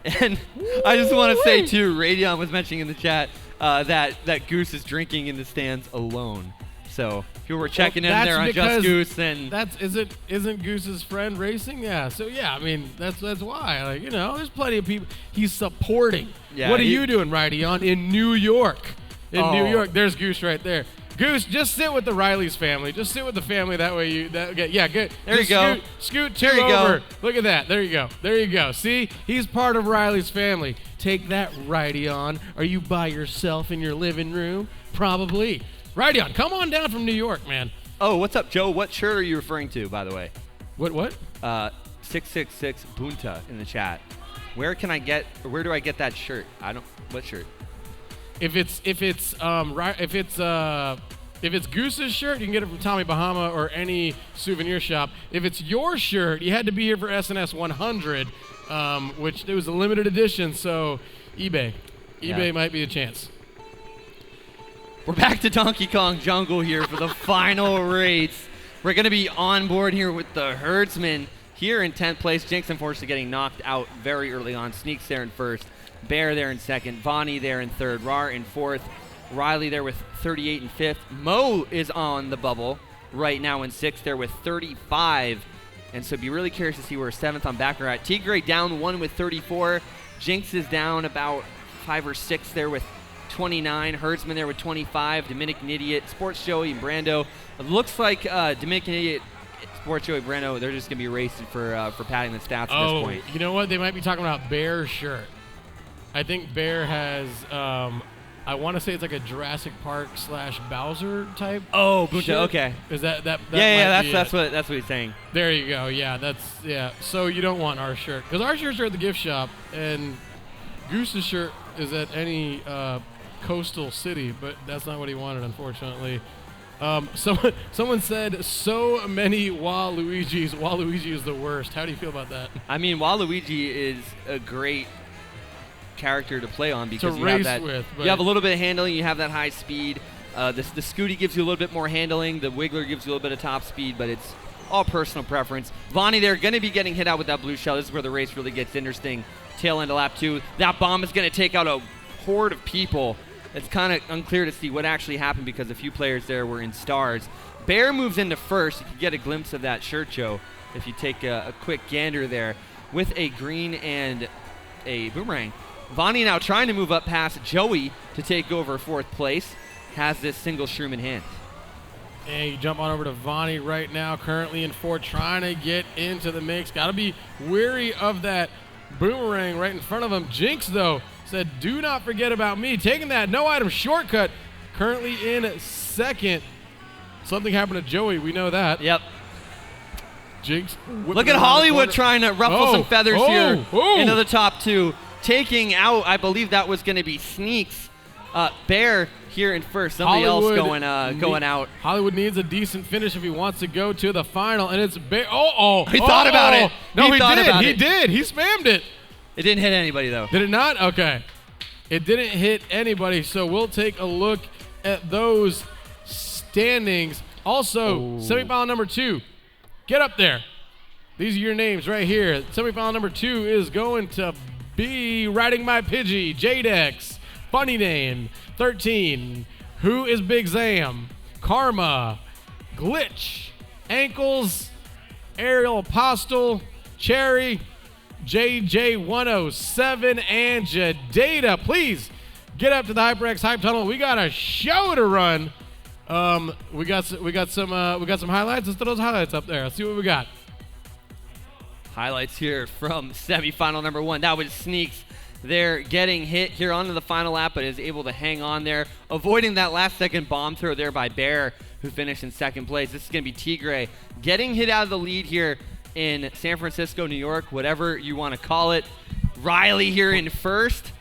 And I just want to say, too, Radeon was mentioning in the chat that Goose is drinking in the stands alone. So if you were checking in there on Just Goose, then isn't Goose's friend racing? Yeah. So yeah, I mean that's why. Like, you know, there's plenty of people he's supporting. Yeah, what are you doing, Radeon, in New York? New York, there's Goose right there. Goose, just sit with the Riley's family. Just sit with the family. That way yeah, good. There you go. Scoot two over. Look at that. There you go. There you go. See, he's part of Riley's family. Take that, Radeon. Are you by yourself in your living room? Probably. Radeon, come on down from New York, man. Oh, what's up, Joe? What shirt are you referring to, by the way? What? 666 Bunta in the chat. Where do I get that shirt? What shirt? If it's Goose's shirt, you can get it from Tommy Bahama or any souvenir shop. If it's your shirt, you had to be here for SNS 100, which it was a limited edition. So eBay might be a chance. We're back to Donkey Kong Jungle here for the final race. We're going to be on board here with the Herdsman here in 10th place. Jinx, unfortunately, getting knocked out very early on. Sneaks there in first. Bear there in second. Vonnie there in third. Rar in fourth. Riley there with 38 in fifth. Mo is on the bubble right now in sixth there with 35. And so be really curious to see where seventh on back are at. Tigray down 1 with 34. Jinx is down about 5 or 6 there with 29. Herdsman there with 25. Dominican Idiot, Sports Joey, and Brando. It looks like Dominican Idiot, Sports Joey, Brando, they're just going to be racing for padding the stats at this point. You know what? They might be talking about Bear's shirt. I think Bear has, I want to say it's like a Jurassic Park / Bowser type. Oh, Bunta, shirt. okay. Is that that's what he's saying. There you go. Yeah, So you don't want our shirt, because our shirts are at the gift shop, and Goose's shirt is at any coastal city, but that's not what he wanted, unfortunately. Someone said so many Waluigis. Waluigi is the worst. How do you feel about that? I mean, Waluigi is a great character to play on because you have that. You have a little bit of handling. You have that high speed. The Scooty gives you a little bit more handling. The Wiggler gives you a little bit of top speed, but it's all personal preference. Vonnie, they're going to be getting hit out with that blue shell. This is where the race really gets interesting. Tail end of lap 2. That bomb is going to take out a horde of people. It's kind of unclear to see what actually happened because a few players there were in stars. Bear moves into first. You can get a glimpse of that shirt, Joe, if you take a quick gander there, with a green and a boomerang. Vonnie now trying to move up past Joey to take over fourth place. Has this single shroom in hand. Hey, you jump on over to Vonnie right now, currently in fourth, trying to get into the mix. Got to be wary of that boomerang right in front of him. Jinx, though, said, do not forget about me. Taking that no-item shortcut, currently in second. Something happened to Joey, we know that. Yep. Jinx. Look at Hollywood trying to ruffle some feathers here into the top 2. Taking out, I believe that was going to be Sneaks. Bear here in first. Somebody else going out. Hollywood needs a decent finish if he wants to go to the final, and it's Bear. He thought about it. No, he did. He did. He spammed it. It didn't hit anybody, though. Did it not? Okay. It didn't hit anybody, so we'll take a look at those standings. Also, semifinal number 2. Get up there. These are your names right here. Semifinal number 2 is going to be Riding My Pidgey, Jadex, funny name, 13. Who is Big Zam? Karma, Glitch, Ankles, Aerial Apostle, Cherry, JJ107, and Jadata. Please get up to the HyperX Hype Tunnel. We got a show to run. We got some highlights. Let's throw those highlights up there. Let's see what we got. Highlights here from semifinal number 1. That was Sneaks. They're getting hit here onto the final lap, but is able to hang on there, avoiding that last-second bomb throw there by Bear, who finished in second place. This is going to be Tigre getting hit out of the lead here in San Francisco, New York, whatever you want to call it. Riley here in first,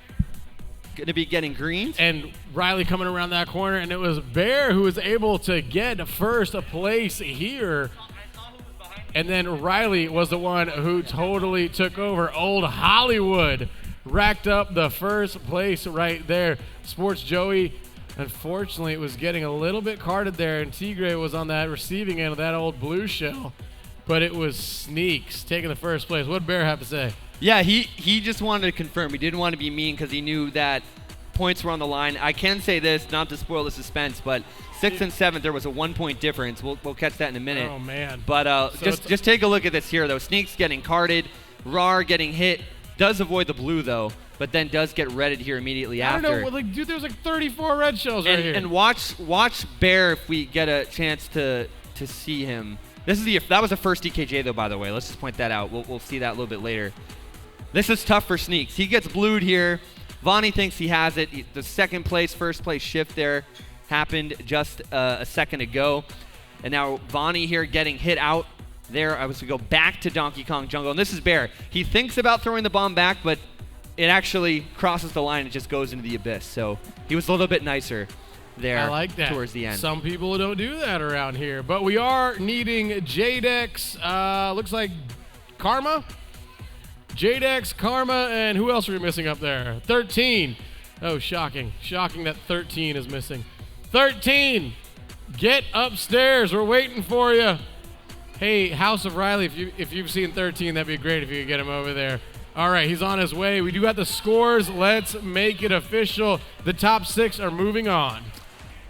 going to be getting greens. And Riley coming around that corner, and it was Bear who was able to get first place here. And then Riley was the one who totally took over. Old Hollywood racked up the first place right there. Sports Joey, unfortunately, was getting a little bit carded there, and Tigre was on that receiving end of that old blue shell. But it was Sneaks taking the first place. What did Bear have to say? Yeah, he just wanted to confirm. He didn't want to be mean because he knew that points were on the line. I can say this, not to spoil the suspense, but 6th and 7th, there was a 1-point difference. We'll catch that in a minute. Oh, man. But just take a look at this here, though. Sneaks getting carded, Rar getting hit, does avoid the blue, though, but then does get redded here immediately after. I don't know. Dude, there's like 34 red shells right here. And watch Bear if we get a chance to see him. That was the first DKJ, though, by the way. Let's just point that out. We'll see that a little bit later. This is tough for Sneaks. He gets blued here. Vonnie thinks he has it. The second place, first place shift there happened just a second ago. And now Vonnie here getting hit out there. I was to go back to Donkey Kong Jungle. And this is Bear. He thinks about throwing the bomb back, but it actually crosses the line and just goes into the abyss. So he was a little bit nicer there. I like that. Towards the end. Some people don't do that around here. But we are needing Jadex, looks like Karma. Jadex, Karma, and who else are we missing up there? 13. Oh, shocking. Shocking that 13 is missing. 13, get upstairs. We're waiting for you. Hey, House of Riley, if you've seen 13, that'd be great if you could get him over there. All right, he's on his way. We do have the scores. Let's make it official. The top 6 are moving on.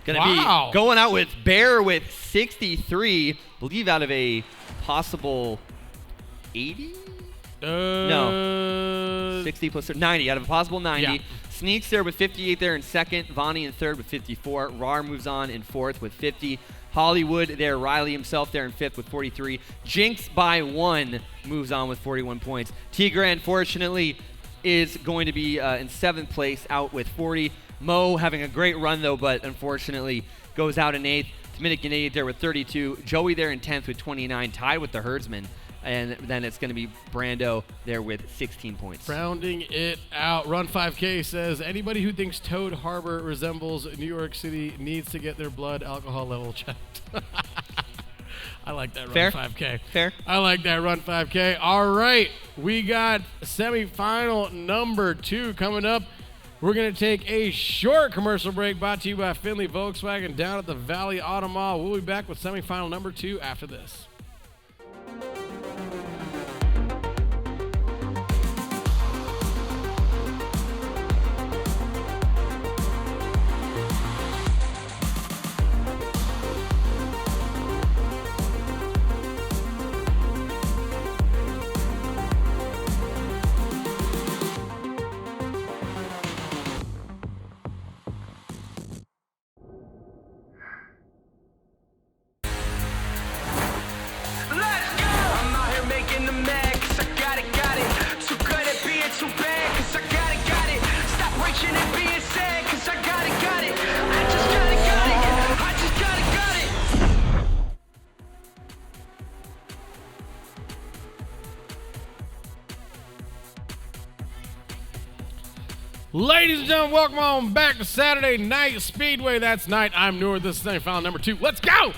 Gonna be going out with Bear with 63, I believe out of a possible 80? No. 60 plus 90 out of a possible 90. Yeah. Sneaks there with 58 there in second. Vonnie in third with 54. Rar moves on in fourth with 50. Hollywood there. Riley himself there in fifth with 43. Jinx by 1 moves on with 41 points. Tigre, unfortunately, is going to be in seventh place out with 40. Mo having a great run, though, but unfortunately goes out in eighth. Dominican idiot there with 32. Joey there in 10th with 29, tied with the Herdsman. And then it's going to be Brando there with 16 points. Rounding it out, Run 5K says, anybody who thinks Toad Harbor resembles New York City needs to get their blood alcohol level checked. I like that Run 5K. Fair. I like that Run 5K. All right, we got semifinal number 2 coming up. We're going to take a short commercial break brought to you by Findlay Volkswagen down at the Valley Auto Mall. We'll be back with semifinal number 2 after this. Ladies and gentlemen, welcome on back to Saturday Night Speedway. That's night. I'm Noor. This is semifinal number 2. Let's go!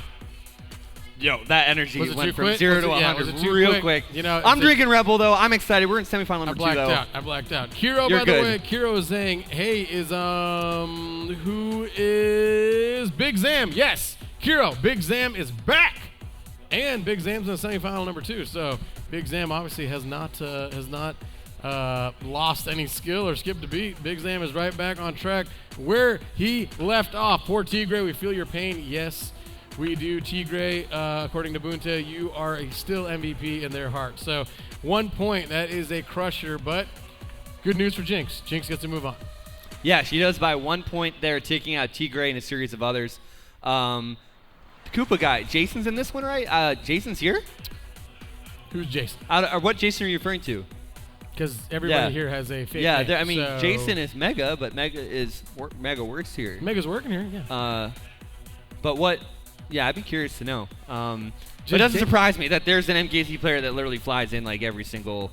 Yo, that energy went from quick? 0 to Was it- yeah, 100 was it too real quick? quick. You know, I'm it's drinking Red Bull, though. I'm excited. We're in semifinal number 2, though. I blacked out. Kiro, You're by good. the way, Kiro is saying, hey, who is Big Zam? Yes, Kiro, Big Zam is back. And Big Zam's in semifinal number 2. So Big Zam obviously has not lost any skill or skipped a beat. Big Zam is right back on track where he left off. Poor Tigre, we feel your pain. Yes, we do. Tigre, according to Bunta, you are still MVP in their heart. So 1 point, that is a crusher, but good news for Jinx. Jinx gets to move on. Yeah, she does by 1 point there, taking out Tigre and a series of others. The Koopa guy, Jason's in this one, right? Jason's here? Who's Jason? Or what Jason are you referring to? Because everybody here has a fake Yeah, name, I mean, so Jason is Mega, but Mega works here. Mega's working here, yeah. But what? Yeah, I'd be curious to know. But it doesn't surprise me that there's an MKC player that literally flies in like every single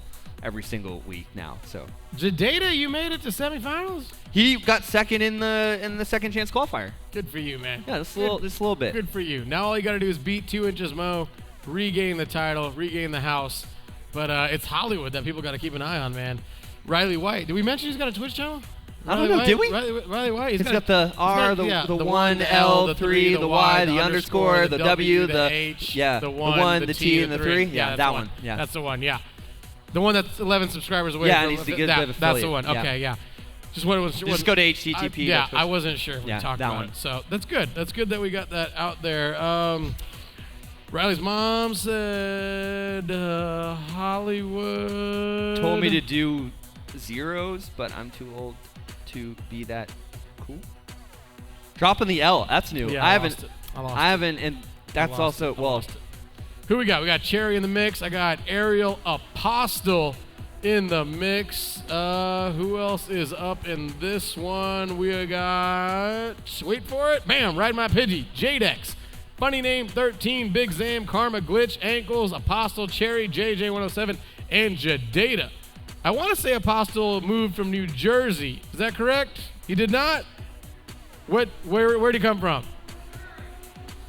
week now. So Jadata, you made it to semifinals? he got second in the second chance qualifier. Good for you, man. Yeah, just a little bit. Good for you. Now all you got to do is beat 2 Inches Mo, regain the title, regain the house. But it's Hollywood that people got to keep an eye on, man. Riley White. Did we mention he's got a Twitch channel? I don't know. Did we? Riley White. He's got the R, the 1, L, the 3, the Y, the underscore, the W, the H, yeah, the 1, the T, and the 3. Yeah, that's that the one. Yeah, that's the one. Yeah, the one that's 11 subscribers away. Yeah, from and he's the good that's the affiliate. one. Yeah. Okay, yeah. Just what it was. Just go to HTTP. Yeah, I wasn't sure if we Yeah, talked that about one. it. So that's good. That's good that we got that out there. Riley's mom said Hollywood Told me to do zeros, but I'm too old to be that cool. Dropping the L. That's new. Yeah, I lost it. I haven't, and that's also Who we got? We got Cherry in the mix. I got Ariel Apostle in the mix. Who else is up in this one? We got, wait for it. Bam, ride my Pidgey. Jadex. Funny name 13, Big Zam, Karma, Glitch, Ankles, Apostle, Cherry, JJ107, and Jadata. I want to say Apostle moved from New Jersey. Is that correct? He did not? Where'd he come from?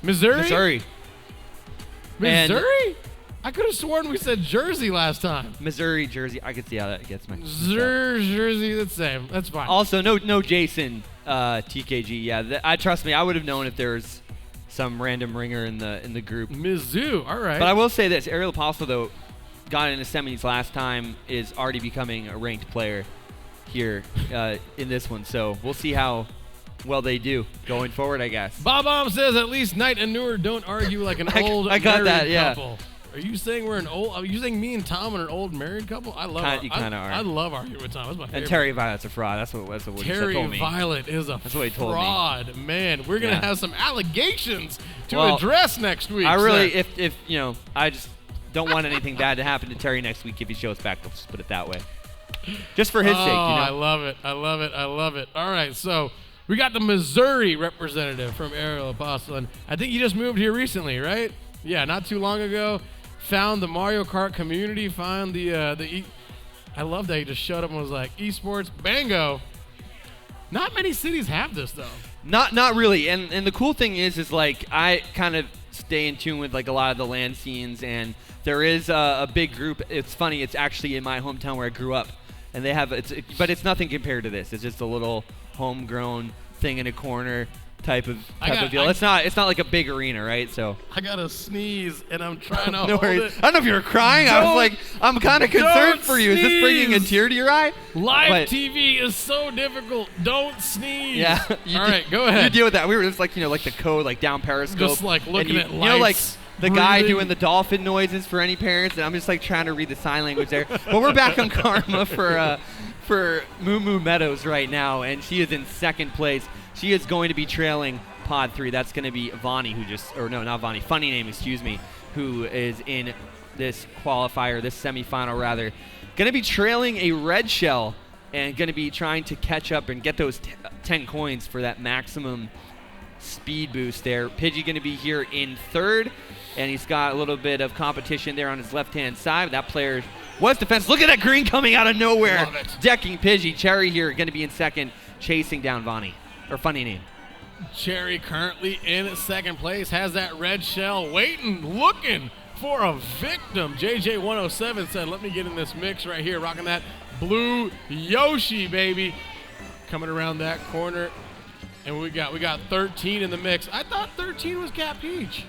Missouri? Missouri? I could have sworn we said Jersey last time. Missouri, Jersey. I could see how that gets my. Jersey, the same. That's fine. Also, no Jason, TKG. Yeah, I trust me. I would have known if there was some random ringer in the group. Mizzou, all right. But I will say this: Ariel Apostle, though, got in the semis last time, is already becoming a ranked player here in this one. So we'll see how well they do going forward, I guess. Bob says at least Knight and Newer don't argue like an old I got married that, yeah. couple. Are you saying we're an old? Are you saying me and Tom are an old married couple? I love. You kind of are. I love arguing with Tom. That's my favorite. And Terry Violet's a fraud. That's what he Terry told me. Violet is a That's what he told me. fraud, man. We're gonna Yeah. have some allegations to Well, address next week. I really, sir. if you know, I just don't want anything bad to happen to Terry next week if he shows back. Let's just put it that way. Just for his sake, you know. I love it. I love it. I love it. All right, so we got the Missouri representative from Ariel Apostle, and I think he just moved here recently, right? Yeah, not too long ago. Found the Mario Kart community. Found I love that he just showed up and was like, esports, bango. Not many cities have this though. Not really. And the cool thing is like I kind of stay in tune with like a lot of the LAN scenes, and there is a big group. It's funny. It's actually in my hometown where I grew up, and they have but it's nothing compared to this. It's just a little homegrown thing in a corner type of deal. It's not like a big arena, right? So I gotta sneeze and I'm trying to no hold worries. it. I don't know if you were crying. I was like, I'm kind of concerned for you. Is this bringing a tear to your eye? Live TV is so difficult. Don't sneeze. Yeah. All right, go ahead. You deal with that. We were just like, like the code, like down Periscope. Just like looking at lights. You know, like the guy breathing. doing the dolphin noises for any parents, and I'm just like trying to read the sign language there. But we're back on Karma for Moo Moo Meadows right now, and she is in second place. She is going to be trailing Pod 3. That's going to be Vonnie, not Vonnie, funny name, excuse me, who is in this qualifier, this semifinal rather. Going to be trailing a red shell and going to be trying to catch up and get those 10 coins for that maximum speed boost there. Pidgey going to be here in third, and he's got a little bit of competition there on his left-hand side. That player was defense. Look at that green coming out of nowhere. Love it. Decking Pidgey. Cherry here going to be in second, chasing down Vonnie. Or funny name. Cherry currently in second place, has that red shell waiting, looking for a victim. JJ107 said, let me get in this mix right here, rocking that blue Yoshi, baby. Coming around that corner, and we got 13 in the mix. I thought 13 was Cat Peach.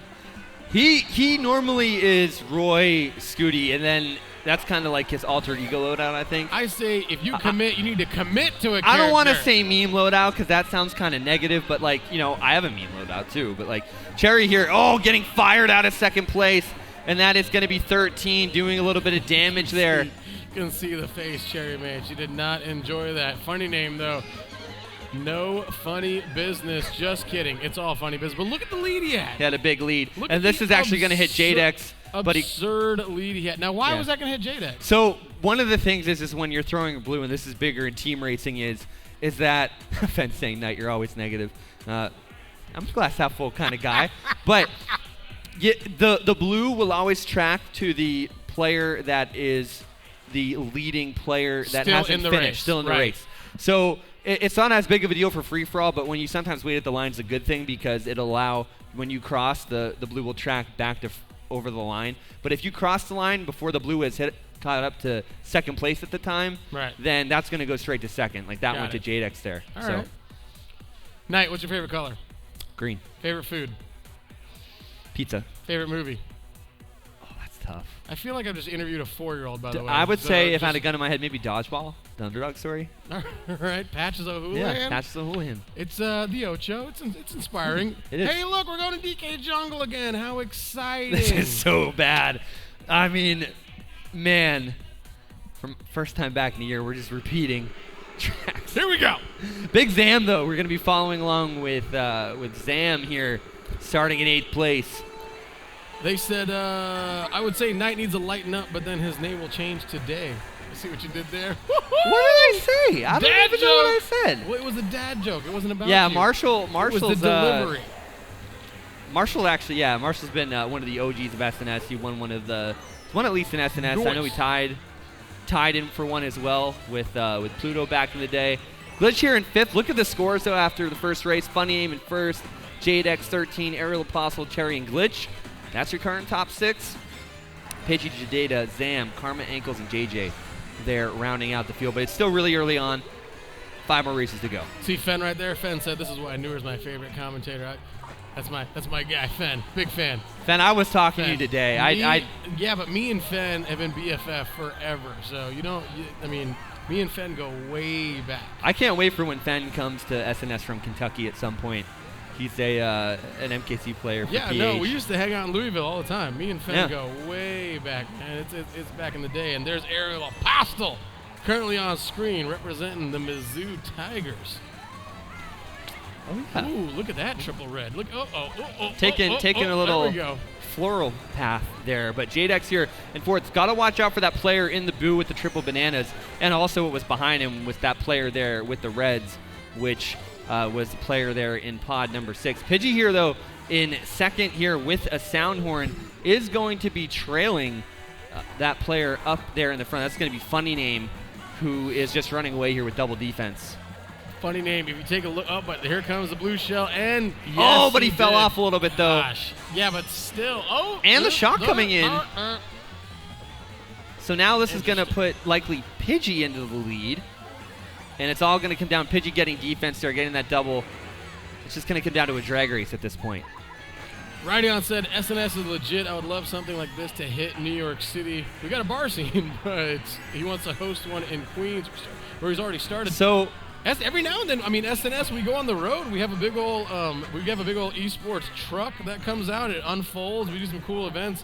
He normally is Roy Scooty, and then that's kind of like his alter ego loadout, I think. I say if you commit, you need to commit to a character. I don't want to say meme loadout because that sounds kind of negative, but like, you know, I have a meme loadout too. But like Cherry here, getting fired out of second place, and that is going to be 13, doing a little bit of damage there. You can see the face, Cherry man. She did not enjoy that. Funny name though. No funny business. Just kidding. It's all funny business. But look at the lead he had. He had a big lead, Look and at this the is actually going to hit Jadex. But absurd lead he had. Now, why was that going to hit Jadex? So one of the things is when you're throwing a blue, and this is bigger in team racing, is that Fenn saying, Knight, you're always negative. I'm a glass half full kind of guy, but the blue will always track to the player that is the leading player that Still hasn't in the finished, race. still in the Right. race. So it's not as big of a deal for free-for-all, but when you sometimes wait at the line, it's a good thing because it'll allow, when you cross, the blue will track back to over the line. But if you cross the line before the blue has caught up to second place at the time, then that's going to go straight to second. Like that went to Jadex there. All right. Knight, what's your favorite color? Green. Favorite food? Pizza. Favorite movie? Oh, that's tough. I feel like I've just interviewed a 4-year-old, by the way. I would So say if I had a gun in my head, maybe Dodgeball, the underdog story. All right, Patches O'Houlihan. Yeah, Patches O'Houlihan. It's the Ocho. It's inspiring. It is. Hey, look, we're going to DK Jungle again. How exciting. This is so bad. I mean, man, from first time back in a year, we're just repeating tracks. Here we go. Big Zam, though. We're going to be following along with Zam here, starting in 8th place. They said, I would say Knight needs to lighten up, but then his name will change today. I see what you did there. What did I say? I don't even know what I said. Well, it was a dad joke. It wasn't about Yeah, you. Marshall's It was the delivery. Marshall's been one of the OGs of SNS. He won one at least in SNS. I know he tied in for one as well with Pluto back in the day. Glitch here in 5th. Look at the scores though after the first race. Funny Name in 1st, Jadex 13, Aerial Apostle, Cherry, and Glitch. That's your current top 6. Pidgey, Jadeda, Zam, Karma, Ankles, and JJ. They're rounding out the field, but it's still really early on. 5 more races to go. See Fenn right there? Fenn said this is why I knew he was my favorite commentator. That's my guy, Fenn. Big fan. Fenn, I was talking to you today. Yeah, but me and Fenn have been BFF forever. So me and Fenn go way back. I can't wait for when Fenn comes to SNS from Kentucky at some point. He's an MKC player for PH. No, we used to hang out in Louisville all the time. Me and Fenn go way back, man. It's back in the day. And there's Aerial Apostle, currently on screen, representing the Mizzou Tigers. Oh, yeah. Ooh, look at that triple red. Look, taking a little there we go. floral path there. But Jadex here in 4th. Got to watch out for that player in the boo with the triple bananas. And also what was behind him was that player there with the reds, which was the player there in pod number 6. Pidgey here, though, in 2nd here with a sound horn, is going to be trailing that player up there in the front. That's going to be Funny Name, who is just running away here with double defense. Funny Name. If you take a look, but here comes the blue shell, and but he fell off a little bit, though. Gosh. Yeah, but still. And the shot coming in. So now this is going to put likely Pidgey into the lead. And it's all going to come down. Pidgey getting defense there, getting that double. It's just going to come down to a drag race at this point. Rydon said, SNS is legit. I would love something like this to hit New York City. We got a bar scene, but he wants to host one in Queens, where he's already started. So every now and then, SNS, we go on the road. We have a big old esports truck that comes out. It unfolds. We do some cool events.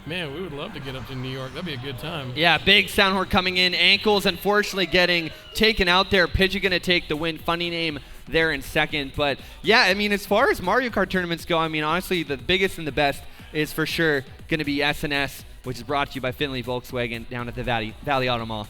Man, we would love to get up to New York. That'd be a good time. Yeah, big sound horn coming in. Ankles, unfortunately, getting taken out there. Pidgey going to take the win. Funny Name there in 2nd. But, yeah, as far as Mario Kart tournaments go, honestly, the biggest and the best is for sure going to be SNS, which is brought to you by Findlay Volkswagen down at the Valley Auto Mall.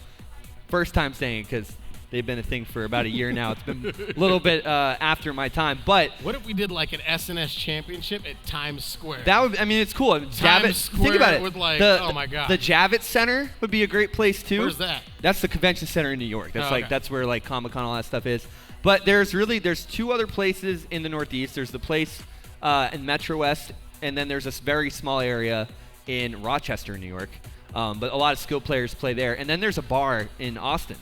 First time saying it because they've been a thing for about a year now. It's been a little bit after my time, but what if we did like an SNS championship at Times Square? That would, it's cool. Times Square, think about it. With oh my God. The Javits Center would be a great place too. Where's that? That's the convention center in New York. That's that's where like Comic-Con, all that stuff is. But there's 2 other places in the Northeast. There's the place in Metro West, and then there's this very small area in Rochester, New York. But a lot of skilled players play there. And then there's a bar in Austin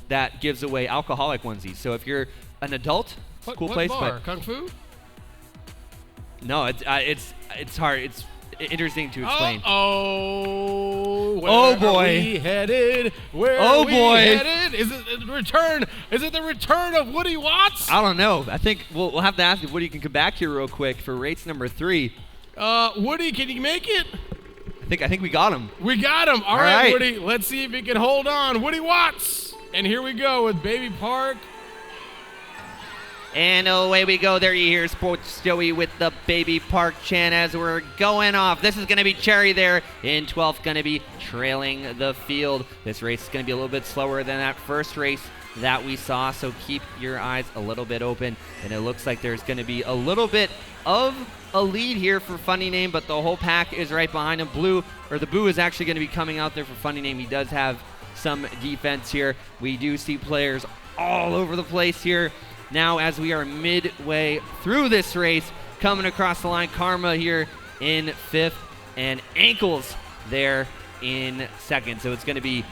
that gives away alcoholic onesies. So if you're an adult, it's a cool place. Bar? But Kung Fu? no, it's hard. interesting to explain. Oh, Oh, boy. Are we headed? Where Oh, are we boy. headed? Is it the return? Is it the return of Woody Watts? I don't know. I think we'll have to ask if Woody can come back here real quick for race number 3. Woody, can you make it? I think we got him. We got him. All right. right, Woody. Let's see if he can hold on. Woody Watts. And here we go with Baby Park. And away we go. There you hear Sports Joey with the Baby Park chant as we're going off. This is going to be Cherry there in 12th, going to be trailing the field. This race is going to be a little bit slower than that first race that we saw, so keep your eyes a little bit open. And it looks like there's going to be a little bit of a lead here for Funny Name, but the whole pack is right behind him. The Boo is actually going to be coming out there for Funny Name. He does have some defense here. We do see players all over the place here. Now, as we are midway through this race, coming across the line, Karma here in 5th, and Ankles there in 2nd. So it's going to be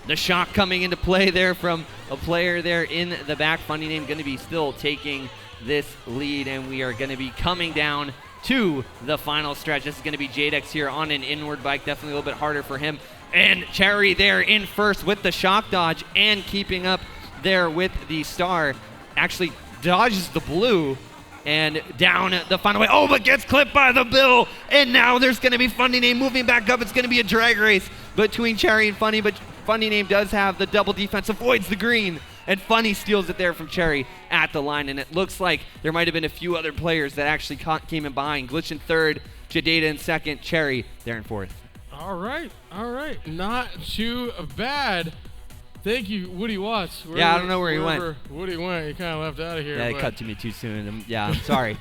the shock coming into play there from a player there in the back. Funny Name going to be still taking this lead, and we are going to be coming down to the final stretch. This is going to be Jadex here on an inward bike, definitely a little bit harder for him. And Cherry there in 1st with the shock dodge and keeping up there with the Star. Actually dodges the Blue and down the final way. Oh, but gets clipped by the Bill. And now there's going to be Funny Name moving back up. It's going to be a drag race between Cherry and Funny, but Funny Name does have the double defense, avoids the green, and Funny steals it there from Cherry at the line. And it looks like there might have been a few other players that actually came in behind. Glitch in 3rd, Jadata in 2nd, Cherry there in 4th. All right. Not too bad. Thank you, Woody Watts. I don't know where he went. Woody went. He kind of left out of here. Yeah, it cut to me too soon. I'm sorry.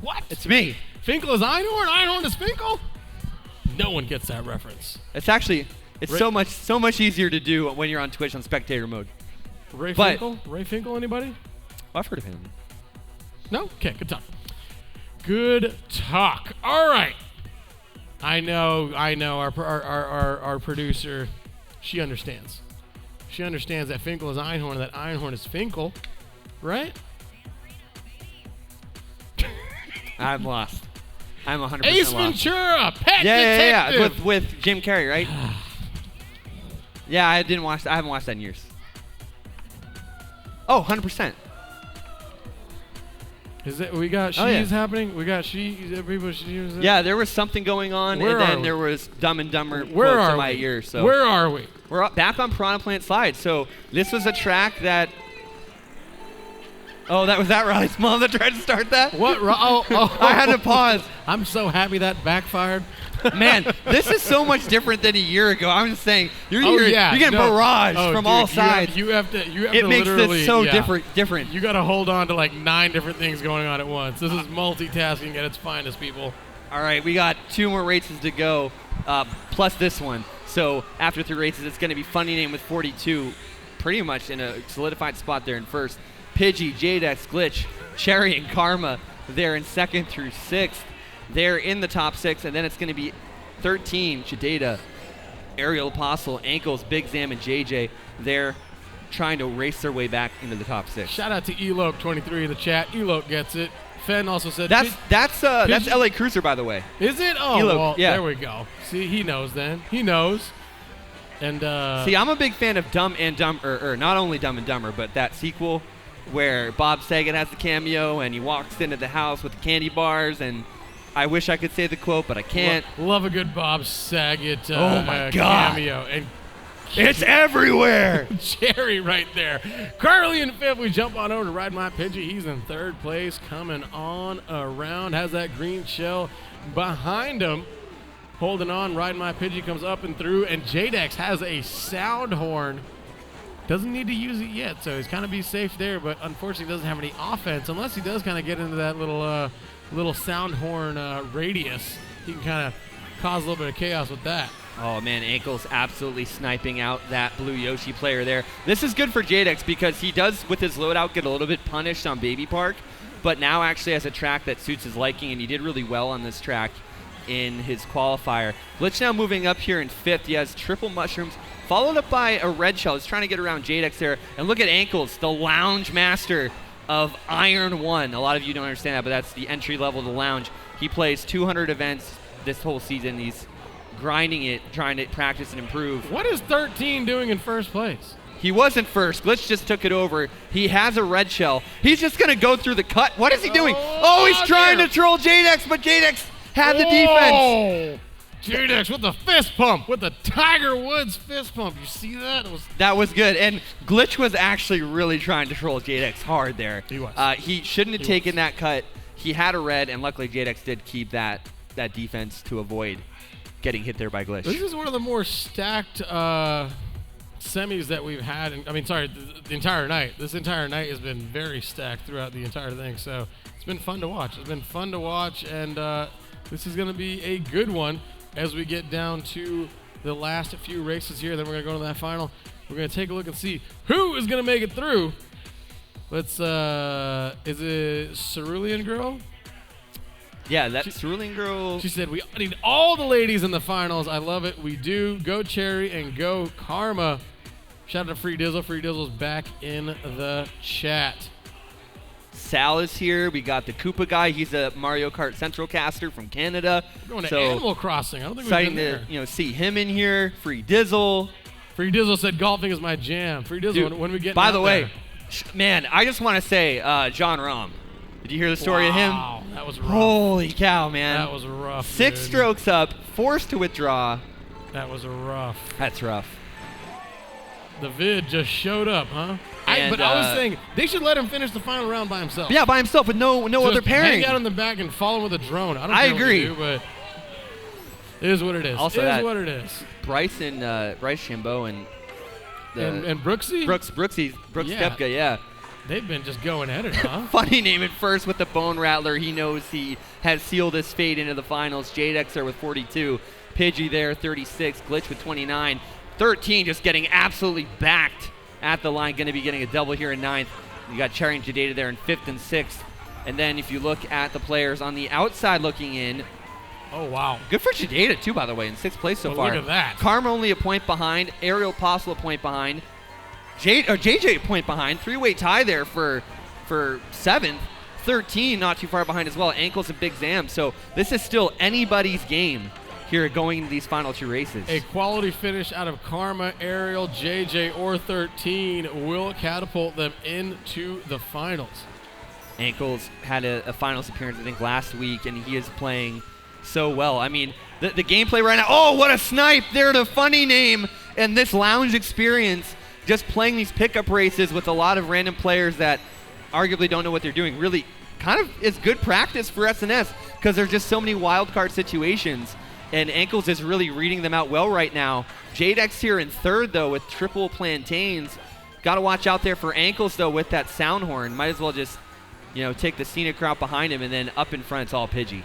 What? It's me. Finkel is Einhorn. Einhorn is Finkel. No one gets that reference. It's so much easier to do when you're on Twitch on spectator mode. Ray Finkel? Anybody? I've heard of him. No? Okay, good talk. Good talk. All right. I know. Our producer, she understands. She understands that Finkel is Einhorn and that Einhorn is Finkel, right? I'm lost. I'm 100% Ace lost. Ventura, Pet Yeah. Detective. With Jim Carrey, right? Yeah, I haven't watched that in years. Oh, 100%. Is it? We got she's happening. We got people. Yeah, there was something going on, Where and then are there was Dumb and Dumber Where quotes are in my we? ear. So Where are we? we're back on Piranha Plant Slide. So this was a track that. Oh, that was that Riley's mom that tried to start that? What? Oh. I had to pause. I'm so happy that backfired. Man, this is so much different than a year ago. I'm just saying, you're getting barraged from all sides. You have to It makes literally, this so different. You got to hold on to like 9 different things going on at once. This is multitasking at its finest, people. All right, we got 2 more races to go, plus this one. So after 3 races, it's going to be Funny Name with 42, pretty much in a solidified spot there in 1st. Pidgey, Jadex, Glitch, Cherry, and Karma there in 2nd through 6th. They're in the top 6, and then it's going to be 13, Jadata, Aerial Apostle, Ankles, Big Zam, and JJ. They're trying to race their way back into the top 6. Shout out to Elope23 in the chat. Elope gets it. Fen also said that's LA Cruiser, by the way. Is it? Oh, Elope, well, yeah. There we go. See, he knows then. He knows. And see, I'm a big fan of Dumb and Dumber, or not only Dumb and Dumber, but that sequel where Bob Saget has the cameo and he walks into the house with the candy bars, and I wish I could say the quote, but I can't. Love a good Bob Saget oh my God. Cameo. And it's everywhere. Jerry right there. Carly in 5th. We jump on over to Ride My Pidgey. He's in 3rd place, coming on around. Has that green shell behind him. Holding on. Ride My Pidgey comes up and through. And Jadex has a sound horn. Doesn't need to use it yet, so he's kind of be safe there, but unfortunately doesn't have any offense unless he does kind of get into that little sound horn radius. He can kind of cause a little bit of chaos with that. Oh, man, Ankles absolutely sniping out that blue Yoshi player there. This is good for Jadex because he does, with his loadout, get a little bit punished on Baby Park, but now actually has a track that suits his liking, and he did really well on this track in his qualifier. Glitch now moving up here in 5th. He has triple mushrooms, followed up by a red shell. He's trying to get around Jadex there. And look at Ankles, the lounge master of Iron 1. A lot of you don't understand that, but that's the entry level to lounge. He plays 200 events this whole season. He's grinding it, trying to practice and improve. What is 13 doing in first place? He wasn't first. Glitch just took it over. He has a red shell. He's just going to go through the cut. What is he doing? Oh, he's trying to troll Jadex, but Jadex had the defense. Jadex with the fist pump, with the Tiger Woods fist pump. You see that? That was good. And Glitch was actually really trying to troll Jadex hard there. He was. He shouldn't have taken that cut. He had a red, and luckily Jadex did keep that defense to avoid getting hit there by Glitch. This is one of the more stacked semis that we've had. The entire night. This entire night has been very stacked throughout the entire thing. So it's been fun to watch. And this is going to be a good one as we get down to the last few races here. Then we're going to go to that final. We're going to take a look and see who is going to make it through. Let's, is it Cerulean Girl? Yeah, that's Cerulean Girl. She said, we need all the ladies in the finals. I love it. We do. Go Cherry and go Karma. Shout out to Free Dizzle. Free Dizzle's back in the chat. Sal is here. We got the Koopa guy. He's a Mario Kart Central caster from Canada. We're going to Animal Crossing. I don't think we've exciting been there. to see him in here. Free Dizzle. Free Dizzle said golfing is my jam. Free Dizzle, Dude, when we get by the way, man, I just want to say, John Rahm. Did you hear the story of him? Wow, that was rough. Holy cow, man. That was rough. 6 dude. strokes up, forced to withdraw. That was rough. That's rough. The vid just showed up, huh? And, I was saying they should let him finish the final round by himself. Yeah, by himself with no Just other pairing. hang out in the back and follow him with a drone. I don't I care agree. what you do, but it is what it is. Also it is that- what it is. Bryce Chambeau and And Brooksy? Brooks Yeah. Koepka, yeah. They've been just going at it, huh? Funny name at first with the Bone Rattler. He knows he has sealed his fate into the finals. Jadex there with 42. Pidgey there, 36. Glitch with 29. 13 just getting absolutely backed at the line. Going to be getting a double here in 9th. You got Cherry and Jadeda there in 5th and 6th. And then if you look at the players on the outside looking in, Oh, wow. good for Jadeda too, by the way, in 6th place so Oh, far. look at that. Karma only a point behind. Ariel Apostle a point behind. JJ a point behind. 3-way tie there for 7th. 13 not too far behind as well. Ankles and Big Zam. So this is still anybody's game here going into these final 2 races. A quality finish out of Karma, Ariel, JJ, or 13 will catapult them into the finals. Ankles had a finals appearance, I think, last week, and he is playing so well. I mean, the gameplay right now, oh, what a snipe. They're the funny name and this lounge experience, just playing these pickup races with a lot of random players that arguably don't know what they're doing. Really kind of is good practice for SNS because there's just so many wild card situations, and Ankles is really reading them out well right now. Jadex here in 3rd, though, with triple plantains. Got to watch out there for Ankles, though, with that sound horn. Might as well just, take the scenic route behind him, and then up in front, it's all Pidgey.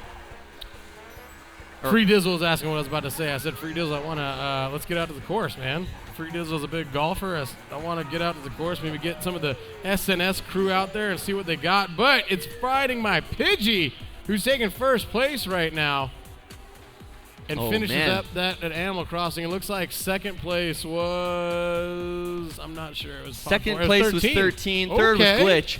Free Dizzle was asking what I was about to say. I said, Free Dizzle, I want to, let's get out to the course, man. Free Dizzle's a big golfer. I want to get out to the course, maybe get some of the SNS crew out there and see what they got. But it's fighting my Pidgey, who's taking first place right now and finishes up that at Animal Crossing. It looks like 2nd place was, I'm not sure. It was 2nd place was 13. 3rd was Glitch.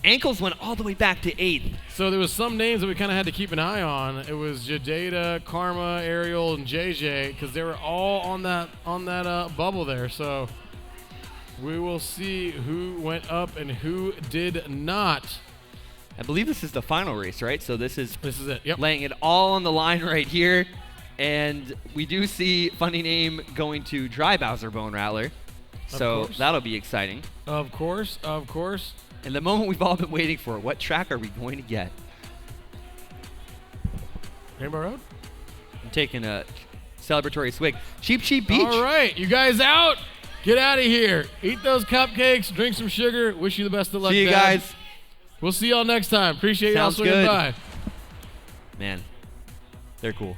Ankles went all the way back to 8th. So there was some names that we kind of had to keep an eye on. It was Jadeda, Karma, Ariel, and JJ because they were all on that bubble there. So we will see who went up and who did not. I believe this is the final race, right? So this is it. Yep. Laying it all on the line right here. And we do see funny name going to Dry Bowser Bone Rattler. So that'll be exciting. Of course. And the moment we've all been waiting for, what track are we going to get? Rainbow Road? I'm taking a celebratory swig. Cheap Cheap Beach. All right, you guys out? Get out of here. Eat those cupcakes, drink some sugar. Wish you the best of luck, See you Dad. guys. We'll see y'all next time. Appreciate y'all Sounds swinging good. by. Man, they're cool.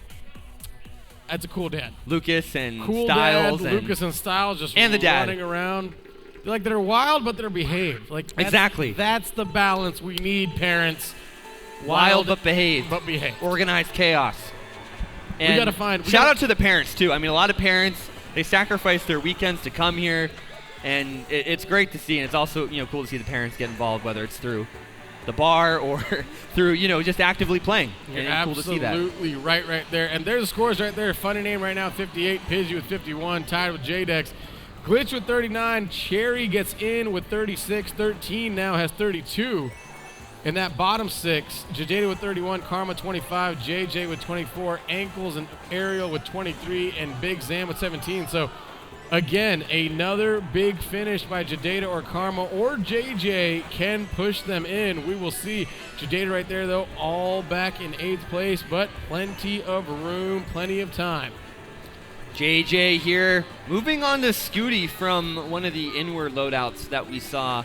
That's a cool dad. Lucas and Cool Styles. dad, Lucas and Styles just and the dad. running around. Like, they're wild, but they're behaved. Like Exactly. That's the balance we need, parents. Wild but behaved. But behaved. Organized chaos. And We gotta find. shout out to the parents, too. I mean, a lot of parents, they sacrifice their weekends to come here. And it's great to see. And it's also, cool to see the parents get involved, whether it's through the bar or through, just actively playing. You're And cool to see that. absolutely right there. And there's the scores right there. Funny name right now, 58. Pidgey with 51, tied with J-Dex. Glitch with 39. Cherry gets in with 36. 13 now has 32. In that bottom six, Jadeda with 31, Karma 25, JJ with 24, Ankles and Ariel with 23, and Big Zam with 17. So, again, another big finish by Jadeda or Karma or JJ can push them in. We will see. Jadeda right there, though, all back in 8th place, but plenty of room, plenty of time. JJ here, moving on to Scooty from one of the inward loadouts that we saw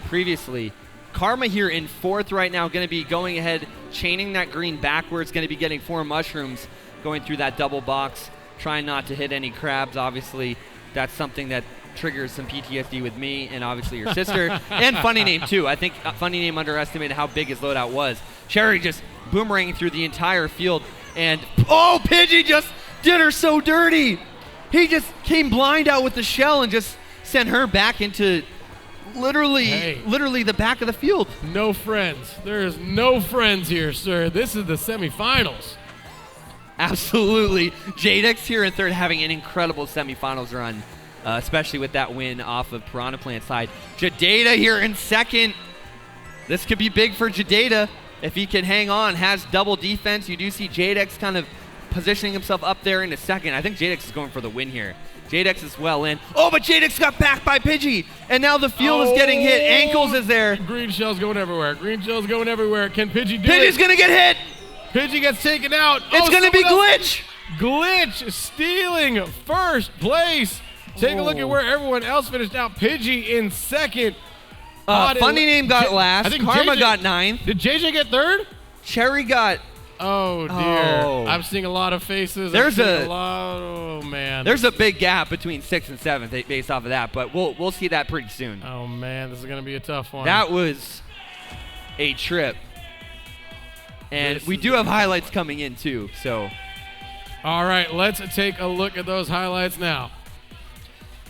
previously. Karma here in 4th right now, going to be going ahead, chaining that green backwards, going to be getting 4 mushrooms going through that double box, trying not to hit any crabs. Obviously, that's something that triggers some PTSD with me and obviously your sister. And Funny Name, too. I think Funny Name underestimated how big his loadout was. Cherry just boomeranging through the entire field. And, Pidgey just did her so dirty. He just came blind out with the shell and just sent her back into literally the back of the field. No friends. There is no friends here, sir. This is the semifinals. Absolutely. J-Dex here in 3rd, having an incredible semifinals run, especially with that win off of Piranha Plant side. Jadeda here in 2nd. This could be big for Jadeda if he can hang on. Has double defense. You do see J-Dex kind of positioning himself up there into 2nd. I think J-Dex is going for the win here. J-Dex is well in. But J-Dex got backed by Pidgey, and now the field is getting hit. Ankles is there. Green shell's going everywhere. Green shell's going everywhere. Can Pidgey do Pidgey's it? going to get hit. Pidgey gets taken out. It's going to be Glitch. Glitch stealing 1st place. Take a look at where everyone else finished out. Pidgey in 2nd. Funny Name got last. I think Karma JJ got 9th. Did JJ get 3rd? Cherry got... Oh, dear. Oh. I'm seeing a lot of faces. Oh, man. There's a big gap between 6th and 7th based off of that, but we'll see that pretty soon. Oh, man. This is going to be a tough one. That was a trip. And we do have highlights coming in, too, so... All right, let's take a look at those highlights now.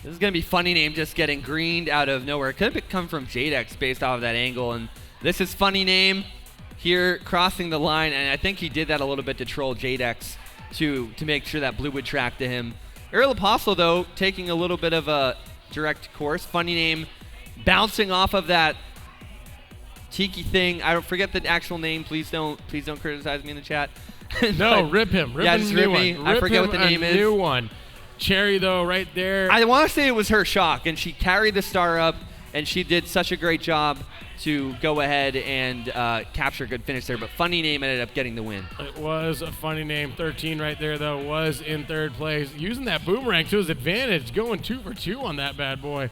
This is going to be Funny Name just getting greened out of nowhere. It could have come from J-Dex based off of that angle, and this is Funny Name here crossing the line, and I think he did that a little bit to troll J-Dex to make sure that blue would track to him. Ariel Apostle, though, taking a little bit of a direct course. Funny Name bouncing off of that tiki thing. I don't forget the actual name. Please don't criticize me in the chat. No, rip him. Rip him just a new rip me. one. I Rip forget him what the name a is. New one. Cherry, though, right there. I want to say it was her shock, and she carried the star up, and she did such a great job to go ahead and capture a good finish there. But Funny Name ended up getting the win. It was a Funny Name. 13 right there, though, was in 3rd place. Using that boomerang to his advantage, going 2 for 2 on that bad boy.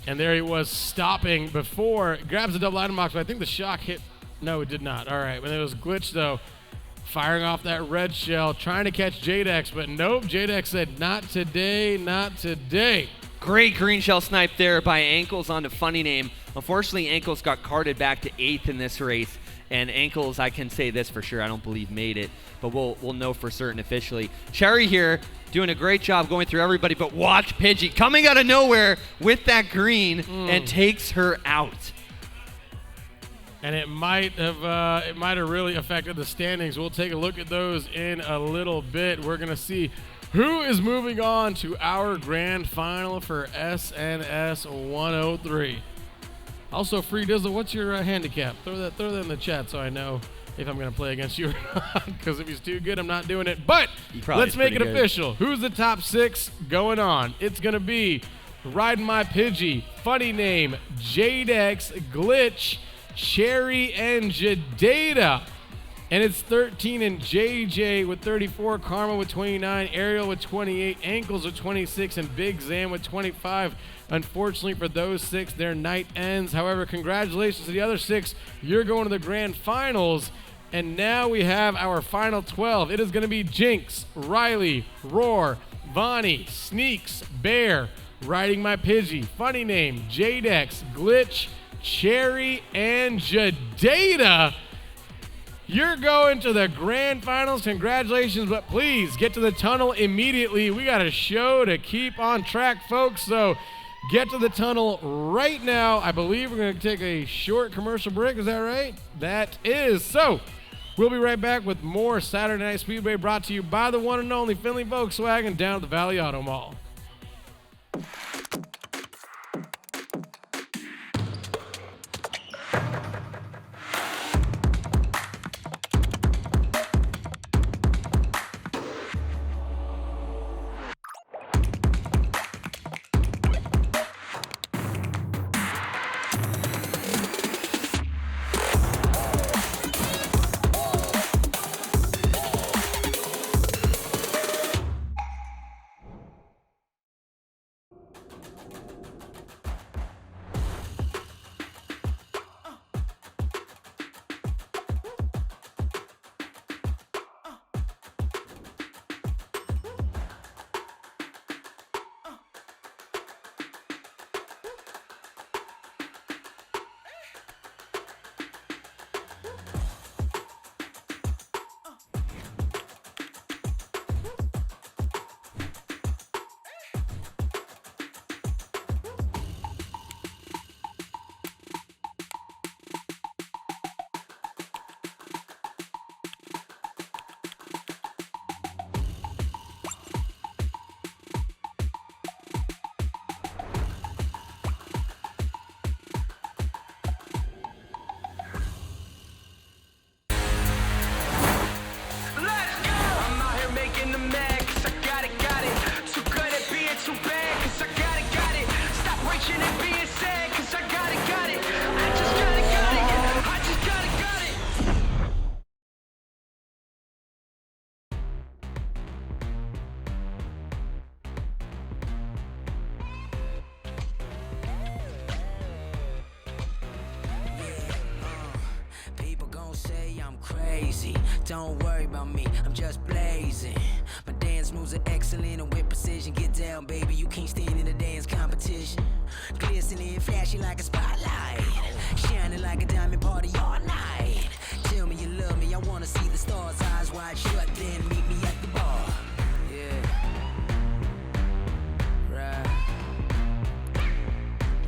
And there he was stopping before. Grabs the double item box, but I think the shock hit. No, it did not. All right. When it was Glitch, though, firing off that red shell, trying to catch J-Dex, but nope. J-Dex said, not today, not today. Great green shell snipe there by Ankles onto Funny Name. Unfortunately, Ankles got carted back to 8th in this race, and Ankles, I can say this for sure, I don't believe made it, but we'll know for certain officially. Cherry here doing a great job going through everybody, but watch Pidgey coming out of nowhere with that green and takes her out. And it might have really affected the standings. We'll take a look at those in a little bit. We're gonna see who is moving on to our grand final for SNS 103. Also, Free Dizzle, what's your handicap? Throw that in the chat so I know if I'm gonna play against you or not. Because if he's too good, I'm not doing it. But let's make it official. Who's the top 6 going on? It's gonna be Riding My Pidgey, Funny Name, J-Dex, Glitch, Cherry, and Jadeda. And it's 13 and JJ with 34, Karma with 29, Ariel with 28, Ankles with 26, and Big Zam with 25. Unfortunately for those 6, their night ends. However, congratulations to the other 6. You're going to the grand finals. And now we have our final 12. It is going to be Jinx, Riley, Roar, Vonnie, Sneaks, Bear, Riding My Pidgey, Funny Name, J-Dex, Glitch, Cherry, and Jadeda. You're going to the grand finals. Congratulations, but please get to the tunnel immediately. We got a show to keep on track, folks, so get to the tunnel right now. I believe we're going to take a short commercial break. Is that right? That is. So we'll be right back with more Saturday Night Speedway brought to you by the one and only Findlay Volkswagen down at the Valley Auto Mall. Don't worry about me, I'm just blazing. My dance moves are excellent and with precision. Get down, baby, you can't stand in a dance competition. Glistening, flashing like a spotlight, shining like a diamond party all night. Tell me you love me, I wanna see the stars, eyes wide shut, then meet me at the bar. Yeah, right.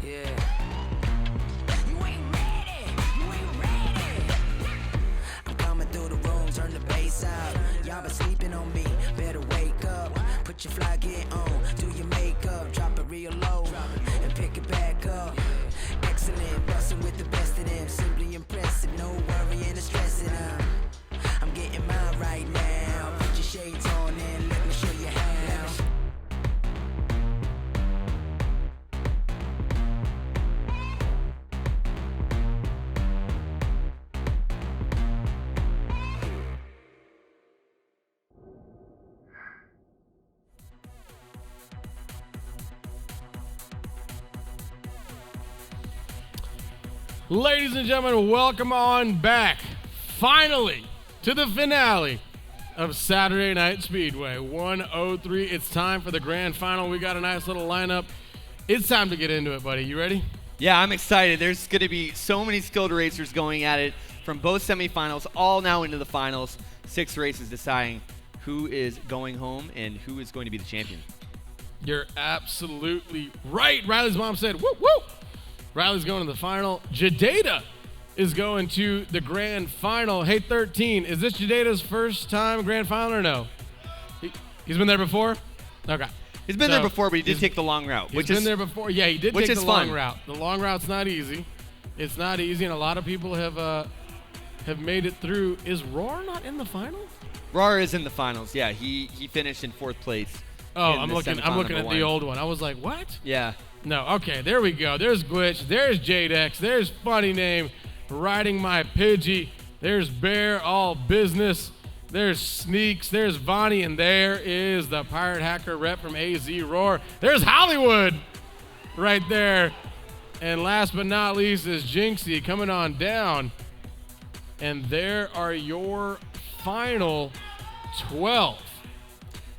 Yeah. You ain't ready, you ain't ready. I'm coming through the room, turn the bass out. Y'all been sleeping on me, better wake up. Put your fly gear on, do your makeup, drop it real low, and pick it back up. Excellent, bustin' with the best of them, simply impressive, no worry and stressing out. I'm getting mine right now. Put your shades on and let me show you how. Ladies and gentlemen, welcome on back, finally, to the finale of Saturday Night Speedway 103. It's time for the grand final. We got a nice little lineup. It's time to get into it, buddy. You ready? Yeah, I'm excited. There's going to be so many skilled racers going at it from both semifinals, all now into the finals. 6 races deciding who is going home and who is going to be the champion. You're absolutely right. Riley's mom said, whoop, whoop. Riley's going to the final. Jadeda is going to the grand final. Hey, 13, is this Jadeda's first time grand final or no? He's been there before? Okay. He's been there before, but he did take the long route. He's been there before. Yeah, he did take the long fun. route. The long route's not easy. It's not easy, and a lot of people have made it through. Is Roar not in the final? Roar is in the finals. Yeah, he finished in 4th place. Oh, I'm looking at the old one. I was like, what? Yeah. No, okay, there we go. There's Glitch, there's Jadex, there's Funny Name, Riding My Pidgey, there's Bear, All Business, there's Sneaks, there's Vonnie, and there is the Pirate Hacker rep from AZ Roar. There's Hollywood right there. And last but not least is Jinxie coming on down. And there are your final 12.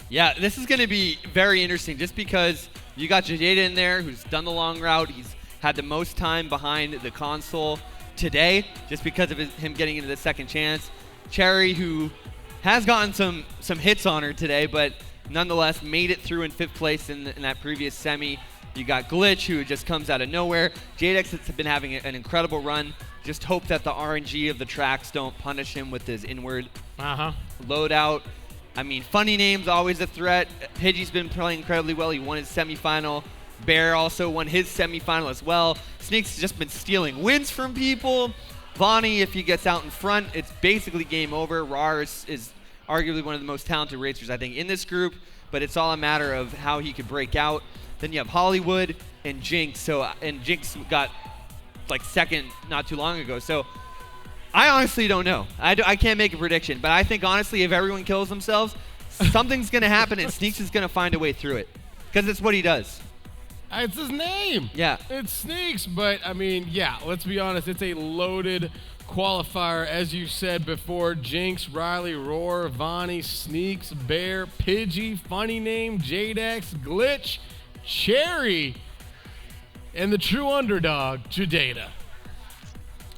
Yeah, this is going to be very interesting just because you got Jadeda in there who's done the long route. He's had the most time behind the console today just because of him getting into the second chance. Cherry, who has gotten some hits on her today, but nonetheless made it through in 5th place in that previous semi. You got Glitch, who just comes out of nowhere. JDX has been having an incredible run. Just hope that the RNG of the tracks don't punish him with his inward loadout. I mean, Funny Name's always a threat. Pidgey's been playing incredibly well. He won his semifinal. Bear also won his semifinal as well. Sneaks has just been stealing wins from people. Vonnie, if he gets out in front, it's basically game over. Rar is arguably one of the most talented racers, I think, in this group, but it's all a matter of how he could break out. Then you have Hollywood and Jinx. And Jinx got like second not too long ago. So I honestly don't know. I can't make a prediction, but I think honestly, if everyone kills themselves, something's going to happen and Sneaks is going to find a way through it because it's what he does. It's his name. Yeah. It's Sneaks, but I mean, yeah, let's be honest. It's a loaded qualifier, as you said before. Jinx, Riley, Roar, Vonnie, Sneaks, Bear, Pidgey, Funny Name, JDX, Glitch, Cherry, and the true underdog, Jadeda.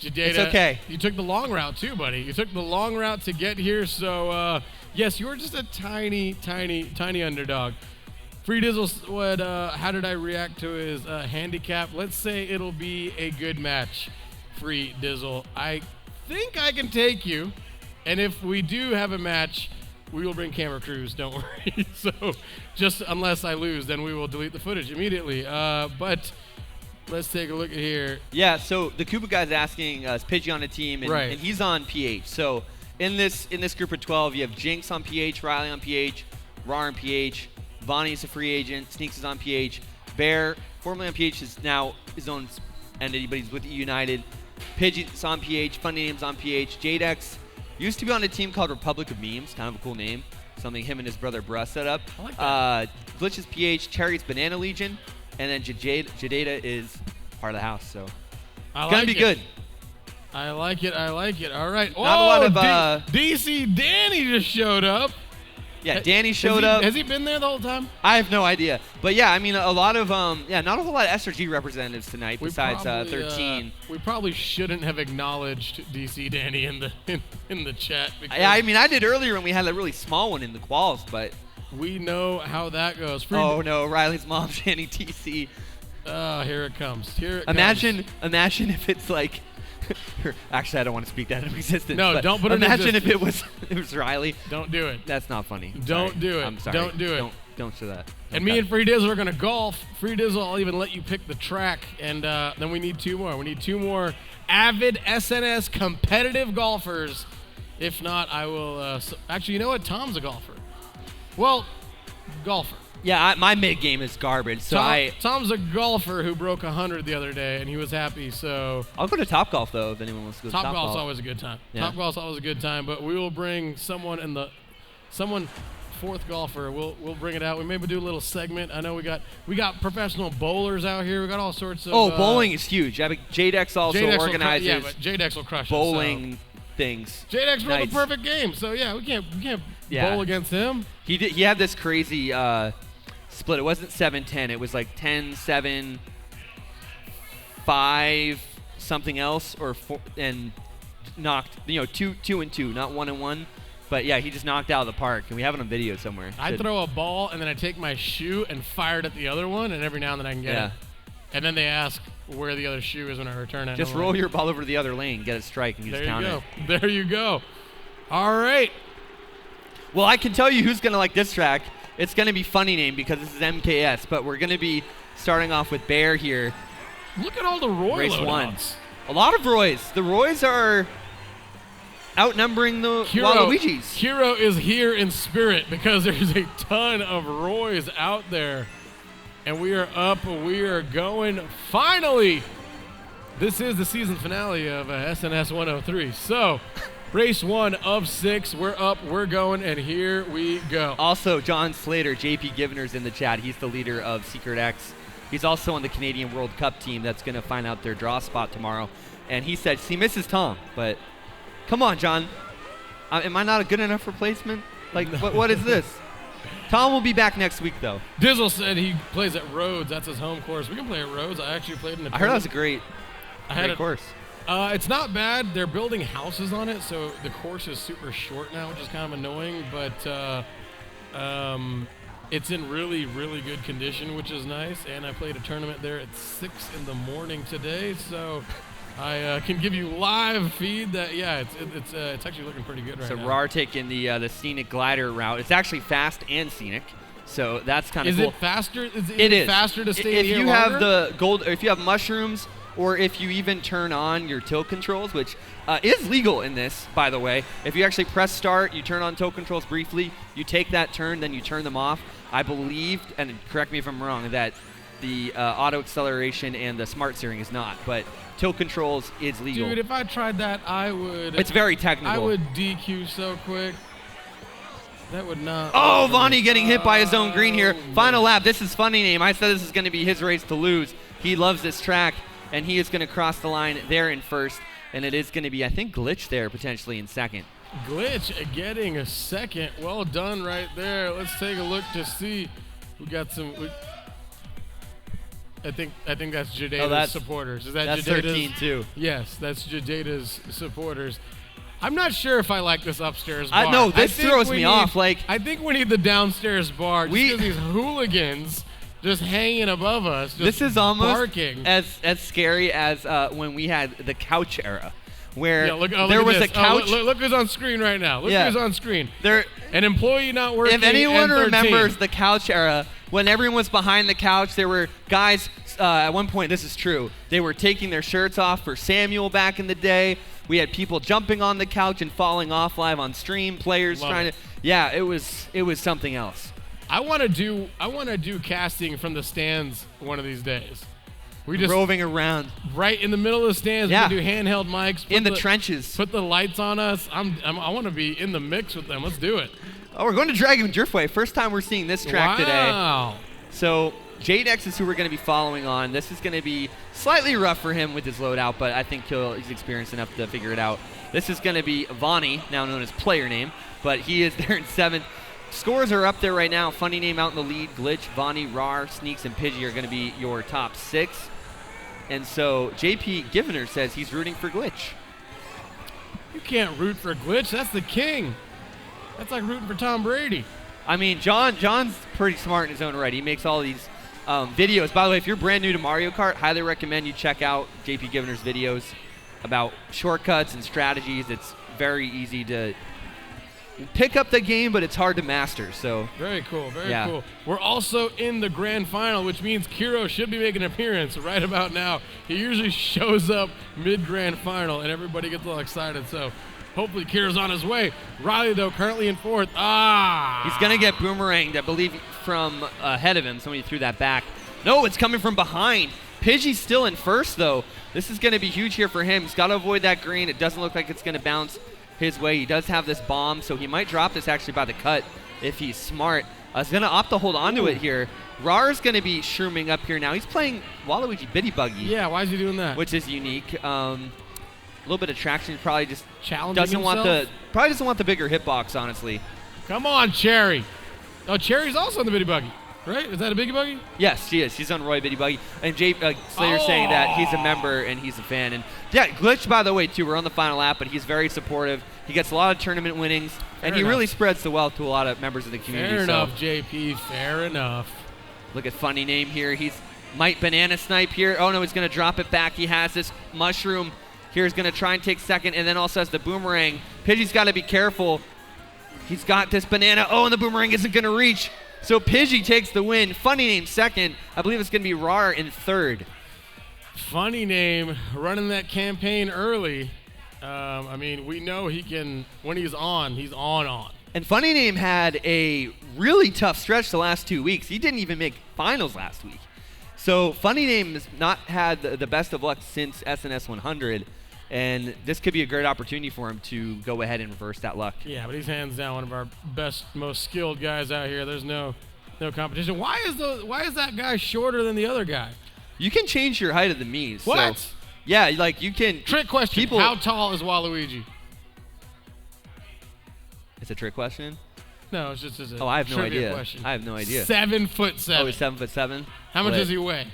It's okay. You took the long route too, buddy. You took the long route to get here, so yes, you were just a tiny, tiny, tiny underdog. Free Dizzle, how did I react to his handicap? Let's say it'll be a good match, Free Dizzle. I think I can take you, and if we do have a match, we will bring camera crews, don't worry. So just unless I lose, then we will delete the footage immediately. But let's take a look at here. Yeah, so the Koopa guy's asking, is Pidgey on the team, and he's on PH. So in this group of 12, you have Jinx on PH, Riley on PH, Rar on PH, Vonnie's a free agent, Sneaks is on PH, Bear, formerly on PH, is now his own entity, but he's with United. Pidgey's on PH, Funny Name's on PH, JDX used to be on a team called Republic of Memes, kind of a cool name, something him and his brother Bruss set up. I like that. Glitch is PH, Cherry's Banana Legion, and then Jadeda is part of the house, so it's going to be good. I like it. All right. Not a lot of DC Danny just showed up. Yeah, Danny showed up. Has he been there the whole time? I have no idea. But yeah, I mean, a lot of, not a whole lot of SRG representatives tonight besides 13. We probably shouldn't have acknowledged DC Danny in the chat. I mean, I did earlier when we had a really small one in the quals, but. We know how that goes. Oh, no, Riley's mom, Shanny TC. Oh, here it comes. Imagine if it's like. Actually, I don't want to speak that into existence. No, don't put it in Imagine existence. if it was Riley. Don't do it. That's not funny. Don't do it. I'm sorry. Don't do it. Don't show that. And me and Free Dizzle are going to golf. Free Dizzle, I'll even let you pick the track. And then we need two more. We need two more avid SNS competitive golfers. If not, I will... actually, you know what? Tom's a golfer. Well, golfer. Yeah, my mid game is garbage. So Tom's a golfer who broke 100 the other day, and he was happy. So I'll go to Top Golf though if anyone wants to go. Top Golf's always a good time. Yeah. Top Golf's always a good time. But we will bring someone fourth golfer. We'll bring it out. We maybe do a little segment. I know we got professional bowlers out here. We got all sorts of. Oh, bowling is huge. I mean, JDX also organizes. Yeah, but JDX will crush bowling things. JDX wrote the perfect game. So yeah, we can't bowl against him. He had this crazy. Split. It wasn't 7-10. It was like 10-7, 5 something else, or 4, and knocked 2 and 2, not 1 and 1. But yeah, he just knocked out of the park, and we have it on video somewhere. I throw a ball and then I take my shoe and fire it at the other one, and every now and then I can get it. And then they ask where the other shoe is when I return it. Just roll your ball over to the other lane, get a strike, and you just count it. There you go. All right. Well, I can tell you who's gonna like this track. It's going to be Funny Name because this is MKS, but we're going to be starting off with Bear here. Look at all the Roy Race loadouts. 1. A lot of Roys. The Roys are outnumbering the Waluigi's. Hero is here in spirit because there's a ton of Roys out there. And we are up. We are going. Finally, this is the season finale of SNS 103. So... Race 1 of 6. We're up, we're going, and here we go. Also, John Slater, JP Givener's in the chat. He's the leader of Secret X. He's also on the Canadian World Cup team that's going to find out their draw spot tomorrow. And he said he misses Tom, but come on, John. Am I not a good enough replacement? Like, no. What is this? Tom will be back next week, though. Dizzle said he plays at Rhodes. That's his home course. We can play at Rhodes. I actually played in the I heard that was a great course. It's not bad. They're building houses on it, so the course is super short now, which is kind of annoying. But It's in really, really good condition, which is nice. And I played a tournament there at 6 in the morning today, so I can give you live feed that. Yeah, it's actually looking pretty good right So now. RAR taking the scenic glider route. It's actually fast and scenic, so that's kind of Is cool. it faster? Is It is faster to stay if in the air you have longer? the gold, or if you have mushrooms, or if you even turn on your tilt controls, which is legal in this, by the way. If you actually press start, you turn on tilt controls briefly, you take that turn, then you turn them off. I believe, and correct me if I'm wrong, that the auto acceleration and the smart steering is not, but tilt controls is legal. Dude, if I tried that, I would. It's very technical. I would DQ so quick. That would not. Oh, Vonnie getting hit by his own green here. Oh, Final lap. This is funny name. I said this is going to be his race to lose. He loves this track, and he is going to cross the line there in first. And it is going to be, I think, Glitch there potentially in second. Glitch getting a second. Well done right there. Let's take a look to see. We got some. I think that's Jadeda's supporters. Is that That's Jadeda's? 13 too. Yes, that's Jadeda's supporters. I'm not sure if I like this upstairs bar. No, this I think throws we me need- off, like- I think we need the downstairs bar. Just We- 'cause these hooligans just hanging above us. Just This is almost barking. as scary as when we had the couch era, where Yeah, look, there at was this. a couch. Look who's on screen right now. Look Yeah. who's on screen. There, An employee not working. if anyone and 13. remembers the couch era, when everyone was behind the couch, there were guys. At one point, this is true. They were taking their shirts off for Samuel back in the day. We had people jumping on the couch and falling off live on stream. Players Love trying it. to. Yeah, it was something else. I want to do casting from the stands one of these days. We just Roving around right in the middle of the stands. Yeah. We can do handheld mics. in put the trenches. Put the lights on us. I want to be in the mix with them. Let's do it. Oh, we're going to Dragon Driftway. First time we're seeing this track today. Wow. So Jadex is who we're going to be following on. This is going to be slightly rough for him with his loadout, but I think he's experienced enough to figure it out. This is going to be Vonnie, now known as player name, but he is there in seventh. Scores are up there right now. Funny name out in the lead. Glitch, Vonnie, RAR, Sneaks, and Pidgey are going to be your top 6. And so JP Givener says he's rooting for Glitch. You can't root for Glitch. That's the king. That's like rooting for Tom Brady. I mean, John's pretty smart in his own right. He makes all these videos. By the way, if you're brand new to Mario Kart, highly recommend you check out JP Givener's videos about shortcuts and strategies. It's very easy to pick up the game, but it's hard to master. So Very cool. Very Yeah. cool. We're also in the grand final, which means Kiro should be making an appearance right about now. He usually shows up mid-grand final, and everybody gets all excited. So hopefully Kiro's on his way. Riley, though, currently in fourth. he's going to get boomeranged, I believe, from ahead of him. Somebody threw that back. No, it's coming from behind. Pidgey's still in first, though. This is going to be huge here for him. He's got to avoid that green. It doesn't look like it's going to bounce his way. He does have this bomb, so he might drop this actually by the cut if he's smart. He's going to opt to hold on to it here. RAR's going to be shrooming up here now. He's playing Waluigi Bitty Buggy, Yeah, why is he doing that? which is unique. A little bit of traction. Probably just Challenging doesn't want himself? the bigger hitbox, honestly. Come on, Cherry. Oh, Cherry's also in the bitty buggy, right? Is that a biggy buggy? Yes, she is. She's on Roy Bitty Buggy. And Slater's saying that he's a member and he's a fan. And yeah, Glitch, by the way, too. We're on the final lap, but he's very supportive. He gets a lot of tournament winnings, and he enough. really spreads the wealth to a lot of members of the community. Fair so enough, JP. Fair enough. look at funny name here. He's might banana snipe here. Oh no, he's gonna drop it back. He has this mushroom. Here's gonna try and take second, and then also has the boomerang. Pidgey's got to be careful. He's got this banana. Oh, and the boomerang isn't gonna reach. So Pidgey takes the win. Funny name second. I believe it's gonna be RAR in third. Funny name, running that campaign early. I mean, we know he can, when he's on. And Funny Name had a really tough stretch the last 2 weeks. He didn't even make finals last week. So Funny Name has not had the best of luck since SNS 100, and this could be a great opportunity for him to go ahead and reverse that luck. Yeah, but he's hands down one of our best, most skilled guys out here. There's no competition. Why is that guy shorter than the other guy? You can change your height of the Mii's. What? So, yeah, like you can. Trick question. People- How tall is Waluigi? It's a trick question. No, it's just a Oh, I have no trivia idea. question. I have no idea. 7'7". Oh, he's 7'7". How much Lit. does he weigh?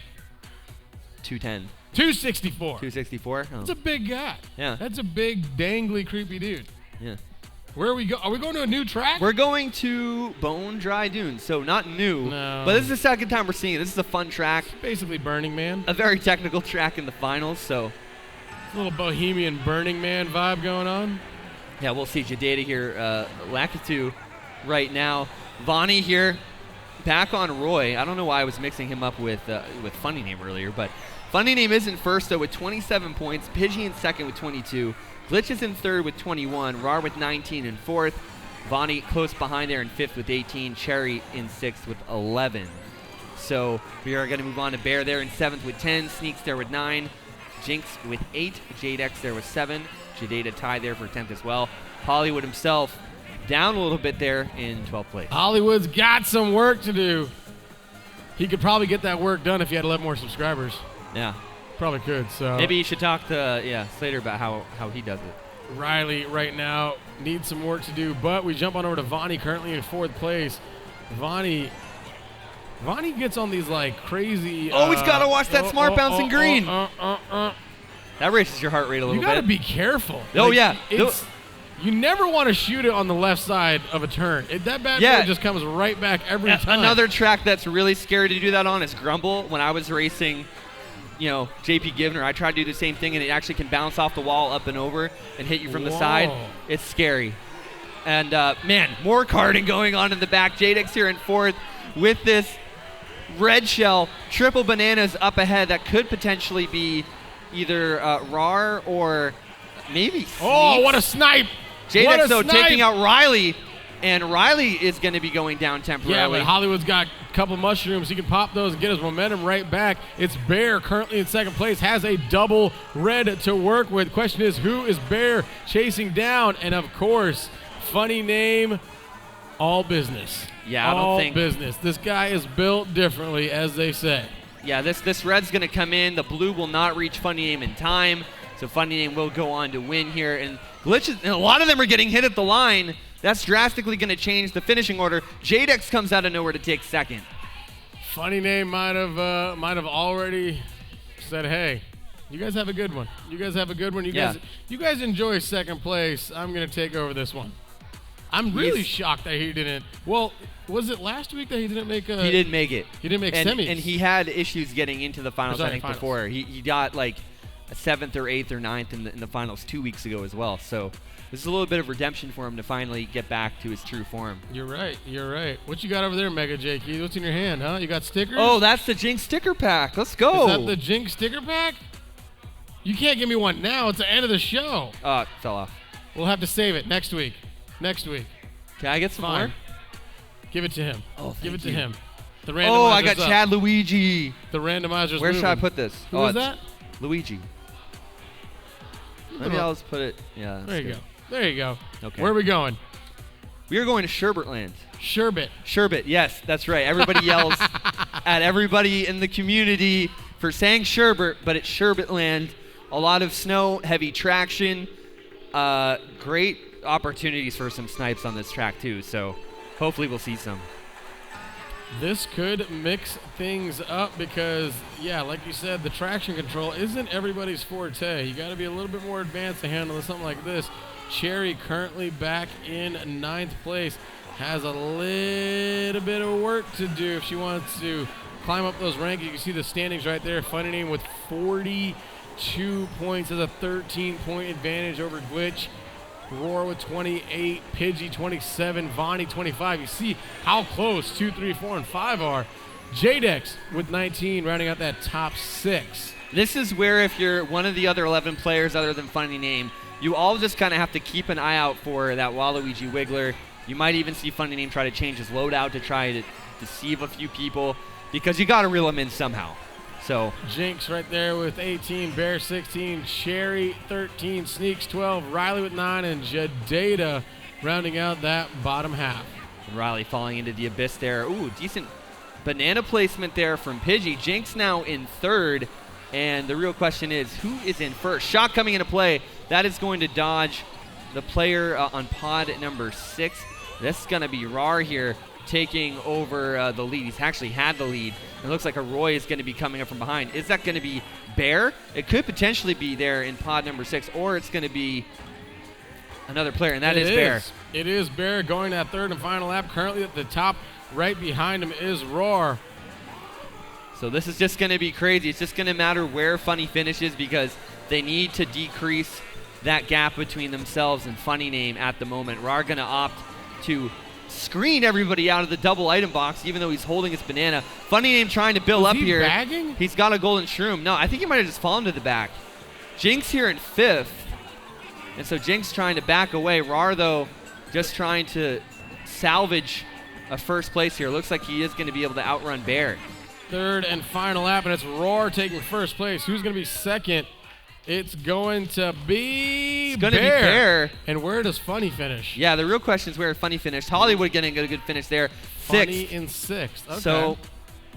210. 264. 264. Oh. That's a big guy. Yeah. That's a big, dangly, creepy dude. Yeah. Where are we go? Are we going to a new track? We're going to Bone Dry Dunes, so not new, No. but this is the second time we're seeing it. This is a fun track, Basically Burning Man. a very technical track in the finals, so A little bohemian Burning Man vibe going on. yeah, we'll see Jadeda here, Lakitu right now. Vonnie here, back on Roy. I don't know why I was mixing him up with Funny Name earlier, but Funny Name is in first, though, with 27 points. Pidgey in second with 22. Glitch is in third with 21. Rar with 19 in fourth. Vonnie close behind there in fifth with 18. Cherry in sixth with 11. So we are going to move on to Bear there in seventh with 10. Sneaks there with 9. Jinx with 8. Jadex there with 7. Jadeda tied there for 10th as well. Hollywood himself down a little bit there in 12th place. Hollywood's got some work to do. He could probably get that work done if he had 11 more subscribers. Yeah. Probably could. So Maybe you should talk to Slater about how he does it. Riley right now needs some work to do, but we jump on over to Vonnie, currently in fourth place. Vonnie gets on these like crazy. Oh, he's got to watch that smart bounce in green. That raises your heart rate a little You got to bit. be careful. Oh, yeah. You never want to shoot it on the left side of a turn. That bad boy just comes right back every time. Another track that's really scary to do that on is Grumble. When I was racing, JP Givner, I tried to do the same thing, and it actually can bounce off the wall up and over and hit you from the side. It's scary. And, man, more karting going on in the back. Jadex here in fourth with this red shell. Triple bananas up ahead. That could potentially be either Rar or maybe Sneaks. Oh, what a snipe! Jadex, though, taking out Riley. And Riley is going to be going down Yeah, temporarily. but Hollywood's got a couple mushrooms. He can pop those and get his momentum right back. It's Bear currently in second place, has a double red to work with. Question is, who is Bear chasing down? And, of course, Funny Name, all business. Yeah, I don't all think- business. This guy is built differently, as they say. Yeah, this red's going to come in. The blue will not reach Funny Name in time. So Funny Name will go on to win here. And glitches, and a lot of them are getting hit at the line. That's drastically going to change the finishing order. Jadex comes out of nowhere to take second. Funny Name might have already said, hey, you guys have a good one. You guys have a good one. You guys enjoy second place. I'm going to take over this one. I'm really shocked that he didn't. Well, was it last week that he didn't make a... He didn't make it. He didn't make and, semis. And he had issues getting into the finals, I think, finals. before. He got like a 7th or 8th or 9th in the finals 2 weeks ago as well. So this is a little bit of redemption for him to finally get back to his true form. You're right. You're right. What you got over there, Mega J Keith? What's in your hand, huh? You got stickers? Oh, that's the Jinx sticker pack. Let's go. Is that the Jinx sticker pack? You can't give me one now. It's the end of the show. It fell off. We'll have to save it next week. Next week. Can I get some Fine. more? Give it to him. Oh, Give it thank to you. him. The randomizer's Oh, I got up. Chad Luigi. The randomizer's Where should I moving. put this? Who oh, is it's that? Luigi. Maybe I'll just put it. Yeah. that's There you good. go. There you go. Okay. Where are we going? We are going to Sherbertland. Sherbet. Sherbet, yes, that's right. Everybody yells at everybody in the community for saying Sherbet, but it's Sherbetland. A lot of snow, heavy traction, great opportunities for some snipes on this track too. So hopefully we'll see some. This could mix things up because, yeah, like you said, the traction control isn't everybody's forte. You got to be a little bit more advanced to handle something like this. Cherry currently back in 9th place. Has a little bit of work to do if she wants to climb up those rankings. You can see the standings right there. Funny Name with 42 points has a 13-point advantage over Glitch. Roar with 28, Pidgey 27, Vonnie 25. You see how close 2, 3, 4, and 5 are. Jadex with 19, rounding out that top 6. This is where if you're one of the other 11 players other than Funny Name, you all just kind of have to keep an eye out for that Waluigi Wiggler. You might even see Funny Name try to change his loadout to try to deceive a few people because you got to reel him in somehow. So Jinx right there with 18, Bear 16, Cherry 13, Sneaks 12, Riley with 9, and Jadeda rounding out that bottom half. Riley falling into the abyss there. Ooh, decent banana placement there from Pidgey. Jinx now in third, and the real question is, who is in first? Shot coming into play. That is going to dodge the player on pod number 6. This is going to be Rar here taking over the lead. He's actually had the lead. It looks like a Roy is going to be coming up from behind. Is that going to be Bear? It could potentially be there in pod number 6, or it's going to be another player, and that is Bear. It is Bear going that third and final lap. Currently at the top, right behind him is Roar. So this is just going to be crazy. It's just going to matter where Funny finishes because they need to decrease that gap between themselves and Funny Name at the moment. Roar going to opt to screen everybody out of the double item box, even though he's holding his banana. Funny Name trying to build up here. Bagging? He's got a golden shroom. No, I think he might have just fallen to the back. Jinx here in 5th. And so Jinx trying to back away. Roar, though, just trying to salvage a first place here. Looks like he is going to be able to outrun Bear. Third and final lap, and it's Roar taking first place. Who's going to be second? It's going to be Bear. And where does Funny finish? Yeah, the real question is where Funny finished. Hollywood getting a good finish there. Funny 6th. in 6th. Okay. So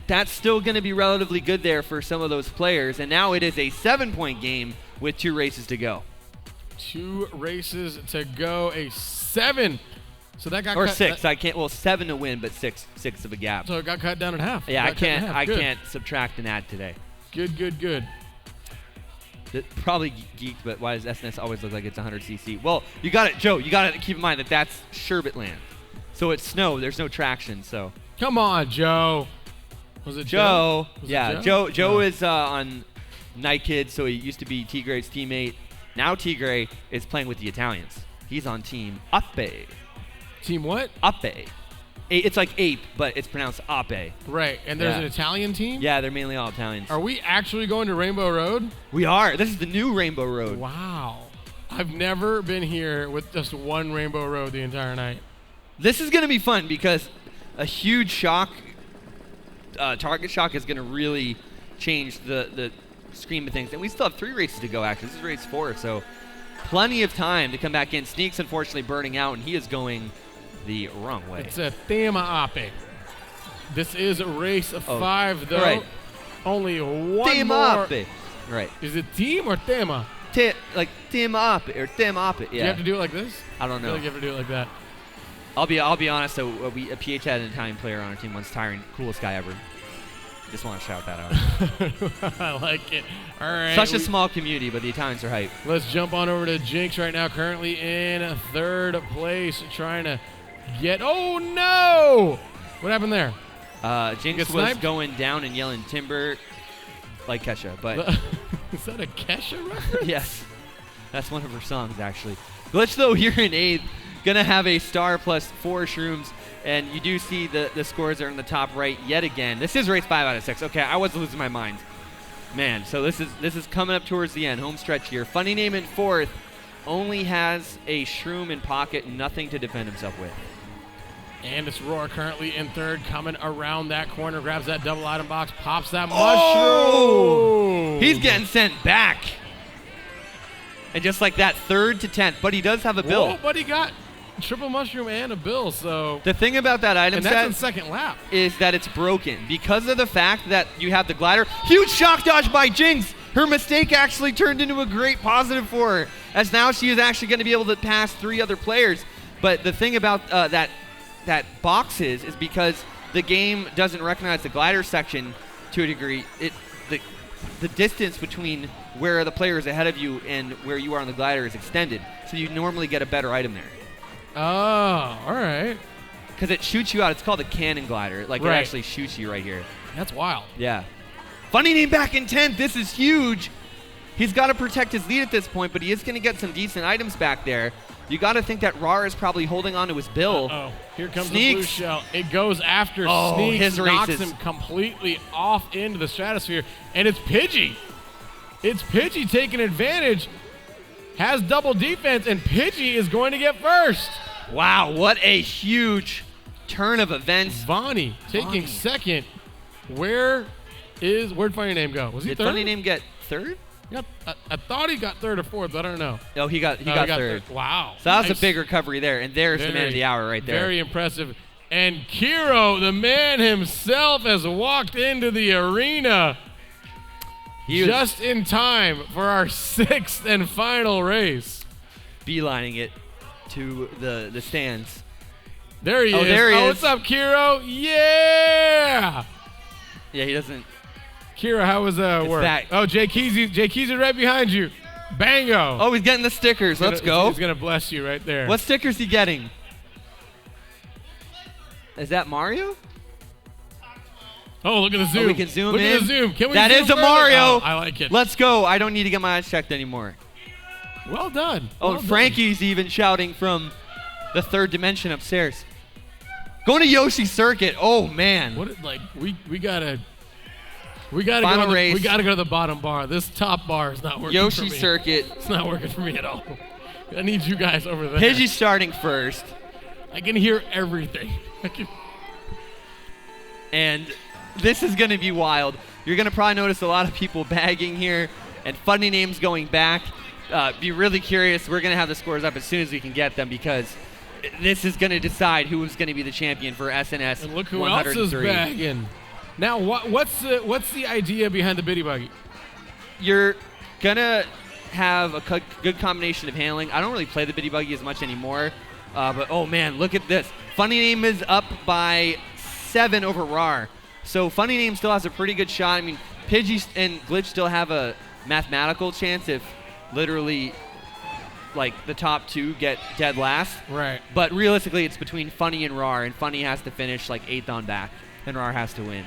that's still going to be relatively good there for some of those players. And now it is a 7-point game with 2 races to go. 2 races to go. A 7. So that got or cut, 6. I can't. Well, 7 to win, but 6 of a gap. So it got cut down in half. Yeah, I Good. can't subtract and add today. Good. Probably geeked, but why does SNS always look like it's 100cc? Well, you got it, Joe. You got to keep in mind that that's Sherbet Land. So it's snow. There's no traction. So Come on, Joe. Was it Joe? Was Yeah, it Joe is on Night Kids, so he used to be T-Gray's teammate. Now T-Gray is playing with the Italians. He's on Team Ape. Team what? Ape. It's like ape, but it's pronounced Ape. Right, and there's Yeah. an Italian team? Yeah, they're mainly all Italians. Are we actually going to Rainbow Road? We are. This is the new Rainbow Road. Wow. I've never been here with just one Rainbow Road the entire night. This is going to be fun because a huge shock, target shock, is going to really change the scheme of things. And we still have 3 races to go, actually. This is race 4, so plenty of time to come back in. Sneak's unfortunately burning out, and he is going the wrong way. It's a Tema Ape. This is race 5, though. right. Only one Team more. Ape. Right. Is it team or Tema? Like Team Ape or Team Ape. Yeah. Do you have to do it like this? I don't I feel know. like you have to do it like that. I'll be honest. So a PH had an Italian player on our team once, Tyron, coolest guy ever. Just want to shout that out. I like it. All right. Such a small community, but the Italians are hype. Let's jump on over to Jinx right now, currently in 3rd place, trying to get. Oh no! What happened there? Jinx Get was sniped? going down and yelling timber like Kesha, but Is that a Kesha reference? yes, that's one of her songs actually. Glitch though here in 8th, gonna have a star plus 4 shrooms, and you do see the scores are in the top right yet again. This is race 5 out of 6. Okay, I was losing my mind, man. So this is coming up towards the end, home stretch here. Funny Name in 4th, only has a shroom in pocket, nothing to defend himself with. And it's Roar currently in 3rd, coming around that corner, grabs that double item box, pops that Oh! mushroom. He's getting sent back. And just like that, 3rd to 10th. But he does have a bill. Whoa, but he got triple mushroom and a bill, so. The thing about that item And that's set in 2nd lap. is that it's broken. Because of the fact that you have the glider. Huge shock dodge by Jinx. Her mistake actually turned into a great positive for her, as now she is actually going to be able to pass 3 other players. But the thing about that box is because the game doesn't recognize the glider section to a degree. The distance between where the player is ahead of you and where you are on the glider is extended, so you normally get a better item there. Oh, all right. Because it shoots you out. It's called a cannon glider. Like Right. it actually shoots you right here. That's wild. Yeah. Funny Name back in 10th. This is huge. He's got to protect his lead at this point, but he is going to get some decent items back there. You got to think that Roar is probably holding on to his bill. Oh, here comes the blue Sneaks. shell. It goes after Oh, Sneaks, his knocks races. him completely off into the stratosphere, and it's Pidgey. It's Pidgey taking advantage, has double defense, and Pidgey is going to get first. Wow, what a huge turn of events. Vonnie taking Vonnie. 2nd. Where'd Funny Name go? Was he Did 3rd? Funny Name get 3rd? Yep. I thought he got 3rd or 4th, but I don't know. No, he got Oh, 3rd. Wow. So that was Nice. a big recovery there, and there's the man of the hour right there. Very impressive. And Kiro, the man himself, has walked into the arena He was just in time for our 6th and final race. beelining it to the stands. There he Oh, is. there he is. What's up, Kiro? Yeah! Yeah, he doesn't. Kiro, how was work? that- Oh, Jay Keezy right behind you. Bango. Oh, he's getting the stickers. Let's go. He's going to bless you right there. What stickers he getting? Is that Mario? Oh, look at the zoom. Oh, we can zoom look in. Look at the zoom. Can we that zoom is a further? Mario. Oh, I like it. Let's go. I don't need to get my eyes checked anymore. Well done. Oh, Well and done. Frankie's even shouting from the third dimension upstairs. Going to Yoshi Circuit. Oh, man. What? Like we gotta Final go. race. We gotta go to the bottom bar. This top bar is not working. Yoshi for me. Circuit. It's not working for me at all. I need you guys over there. Pidgey's starting first. I can hear everything. And this is going to be wild. You're going to probably notice a lot of people bagging here and funny names going back. Be really curious. We're going to have the scores up as soon as we can get them because this is going to decide who is going to be the champion for SNS And look who 103. else is bagging. Now, what's the idea behind the Biddy Buggy? You're going to have a good combination of handling. I don't really play the Biddy Buggy as much anymore. But, oh, man, look at this. Funny Name is up by 7 over RAR. So Funny Name still has a pretty good shot. I mean, Pidgey and Glitch still have a mathematical chance if literally, like, the top two get dead last. Right. But realistically, it's between Funny and RAR, and Funny has to finish, like, 8th on back, and RAR has to win.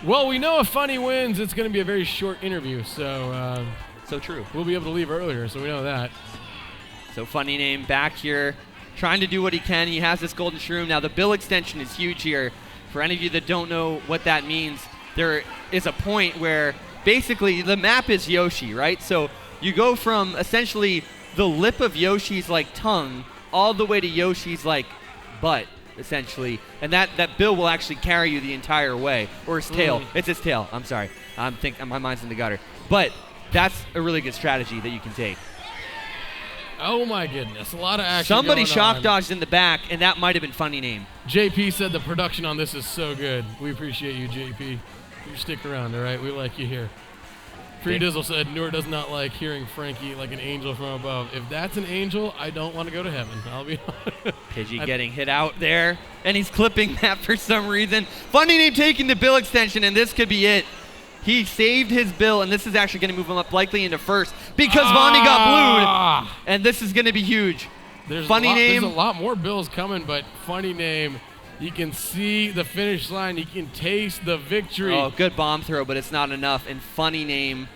Well, we know if Funny wins, it's going to be a very short interview, so So true. we'll be able to leave earlier, so we know that. So Funny Name back here, trying to do what he can. He has this golden shroom. Now, the bill extension is huge here. For any of you that don't know what that means, there is a point where basically the map is Yoshi, right? So you go from essentially the lip of Yoshi's like tongue all the way to Yoshi's like butt, essentially. And that bill will actually carry you the entire way. Or his tail. It's his tail. I'm sorry. My mind's in the gutter. But that's a really good strategy that you can take. Oh my goodness, a lot of action. Somebody going shock on. dodged in the back, and that might have been Funny Name. JP said the production on this is so good. We appreciate you, JP. You stick around, all right? We like you here. Free Dizzle said, Noor does not like hearing Frankie like an angel from above. If that's an angel, I don't want to go to heaven. I'll be honest. Pidgey getting hit out there, and he's clipping that for some reason. Funny Name taking the bill extension, and this could be it. He saved his bill, and this is actually going to move him up likely into first because Vonnie got blued, and this is going to be huge. There's Funny Name. There's a lot more bills coming, but Funny Name, you can see the finish line. You can taste the victory. Oh, good bomb throw, but it's not enough. And Funny Name.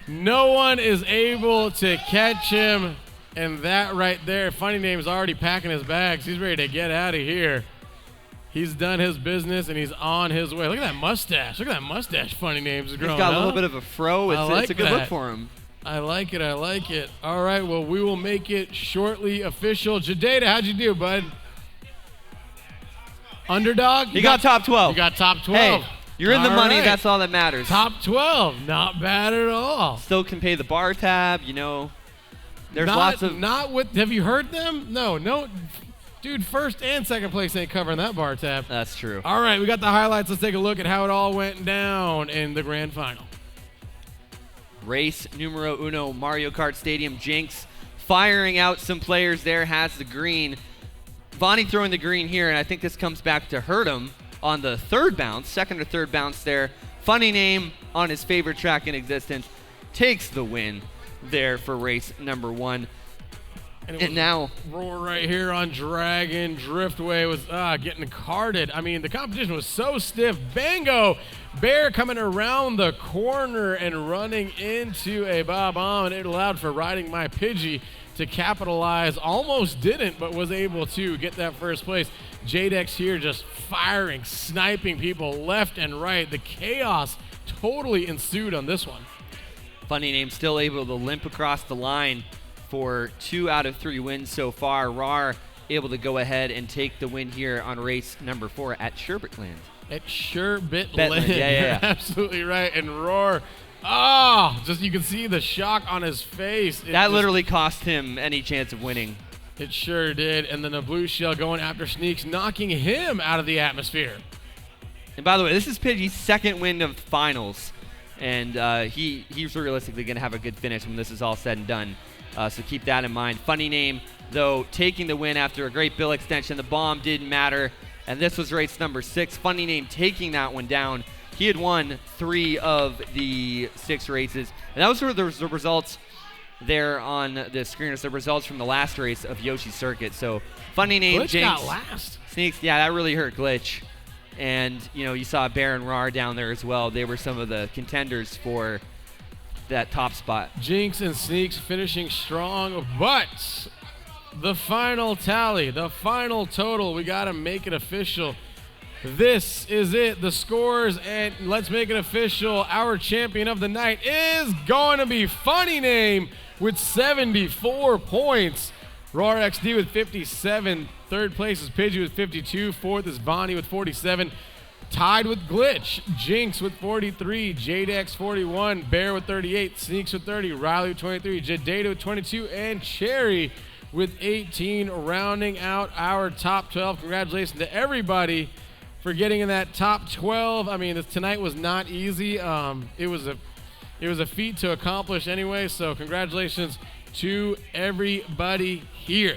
No one is able to catch him, and that right there, Funny Name is already packing his bags. He's ready to get out of here. He's done his business, and he's on his way. Look at that mustache. Look at that mustache Funny Name's growing. He's got a little bit of a fro. It's a good look for him. I like it. I like it. All right, well, we will make it shortly official. Jadeda, how'd you do, bud? Underdog? You got top 12. You got top 12. Hey, you're in the All money. right. That's all that matters. Top 12. Not bad at all. Still can pay the bar tab, you know. There's not, lots of... Not with... Have you heard them? No. Dude, first and second place ain't covering that bar tab. That's true. All right, we got the highlights. Let's take a look at how it all went down in the grand final. Race numero uno, Mario Kart Stadium. Jinx firing out some players there, has the green. Vonnie throwing the green here, and I think this comes back to hurt him on the third bounce, second or third bounce there. Funny Name on his favorite track in existence takes the win there for race number 1. And now Roar right here on Dragon. Driftway was getting carded. I mean, the competition was so stiff. Bango Bear coming around the corner and running into a bomb, and it allowed for Riding My Pidgey to capitalize. Almost didn't, but was able to get that first place. Jadex here just firing, sniping people left and right. The chaos totally ensued on this one. Funny Name still able to limp across the line for 2 out of 3 wins so far. RAR able to go ahead and take the win here on race number 4 at Sherbetland. At Sherbetland. Yeah. You're absolutely right. And Roar, just you can see the shock on his face. That literally cost him any chance of winning. It sure did. And then the blue shell going after Sneaks, knocking him out of the atmosphere. And by the way, this is Pidgey's second win of finals. And he's realistically going to have a good finish when this is all said and done. So keep that in mind. Funny Name, though, taking the win after a great bill extension. The bomb didn't matter. And this was race number 6. Funny Name taking that one down. He had won 3 of the 6 races. And that was sort of the results there on the screen is the results from the last race of Yoshi's Circuit. So funny name, Glitch Jinx. got last. Sneaks, yeah, that really hurt Glitch. And, you saw Bear and Rar down there as well. They were some of the contenders for that top spot. Jinx and Sneaks finishing strong, but the final tally, the final total, we got to make it official. This is it, the scores, and let's make it official. Our champion of the night is going to be Funny Name with 74 points. Roar XD with 57. Third place is Pidgey with 52. Fourth is Bonnie with 47. Tied with Glitch, Jinx with 43, Jadex 41, Bear with 38, Sneaks with 30, Riley with 23, Jadata with 22, and Cherry with 18, rounding out our top 12. Congratulations to everybody for getting in that top 12. I mean, tonight was not easy. It was a feat to accomplish anyway, so congratulations to everybody here.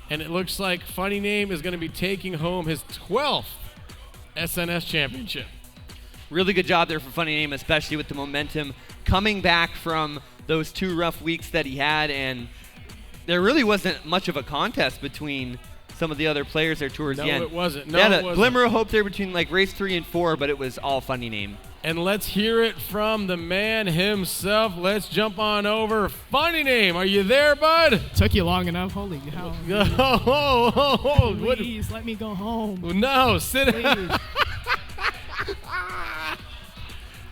And it looks like Funny Name is going to be taking home his 12th SNS championship. Really good job there for Funny Name, especially with the momentum coming back from those 2 rough weeks that he had, and there really wasn't much of a contest between some of the other players there towards the end. No, it wasn't. They had a glimmer of hope there between like race 3 and 4, but it was all Funny Name. And let's hear it from the man himself. Let's jump on over. Funny Name, are you there, bud? Took you long enough. Holy hell. Please, let me go home. No, sit down.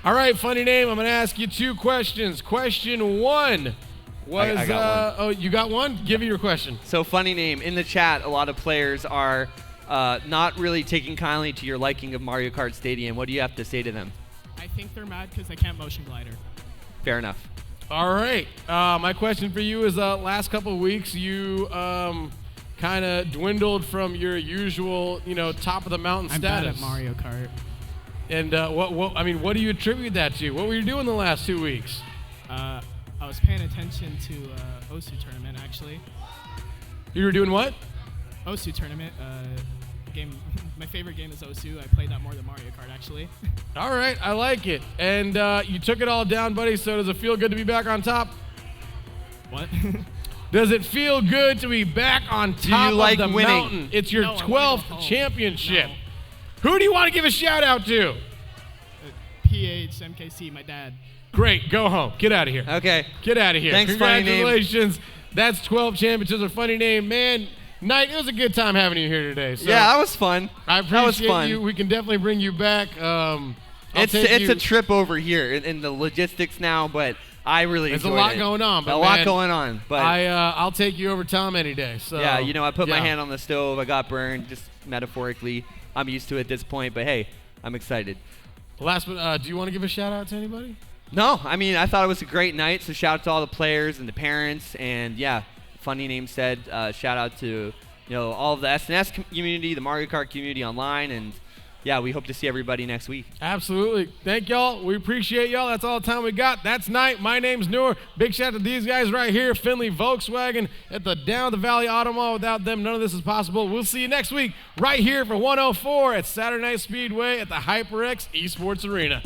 All right, Funny Name, I'm going to ask you 2 questions. Question 1 was... I got one. Oh, you got one? Give me your question. So Funny Name, in the chat, a lot of players are not really taking kindly to your liking of Mario Kart Stadium. What do you have to say to them? I think they're mad because I can't motion glider. Fair enough. All right. My question for you is last couple of weeks you kind of dwindled from your usual, top of the mountain I'm status. bad at Mario Kart. And what do you attribute that to? What were you doing the last 2 weeks? I was paying attention to OSU tournament, actually. You were doing what? OSU tournament. Game. My favorite game is OSU. I played that more than Mario Kart, actually. All right, I like it. And you took it all down, buddy, so does it feel good to be back on top? What? Does it feel good to be back on top like of the winning? mountain? It's your No, I wanna go 12th home. championship. No. Who do you want to give a shout out to? PH, MKC, my dad. Great, go home. Get out of here. Okay. Get out of here. Thanks, Funny Name. Congratulations. That's 12 championships. A Funny Name, man. Knight, it was a good time having you here today. So Yeah, that was fun. I that was appreciate fun. you. We can definitely bring you back. It's a trip over here in the logistics now, but I really There's a enjoyed lot it. going on, but a lot man, going on, but I'll take you over Tom any day. So yeah, I put my yeah. hand on the stove. I got burned, just metaphorically. I'm used to it at this point, but hey, I'm excited. Last but do you want to give a shout out to anybody? No, I mean, I thought it was a great night, so shout out to all the players and the parents, and yeah, Funny Name said, shout out to all of the SNS community, the Mario Kart community online, and yeah, we hope to see everybody next week. Absolutely. Thank y'all. We appreciate y'all. That's all the time we got. That's Night. My name's Noor. Big shout out to these guys right here, Findlay Volkswagen at the Down the Valley Auto Mall. Without them, none of this is possible. We'll see you next week right here for 104 at Saturday Night Speedway at the HyperX Esports Arena.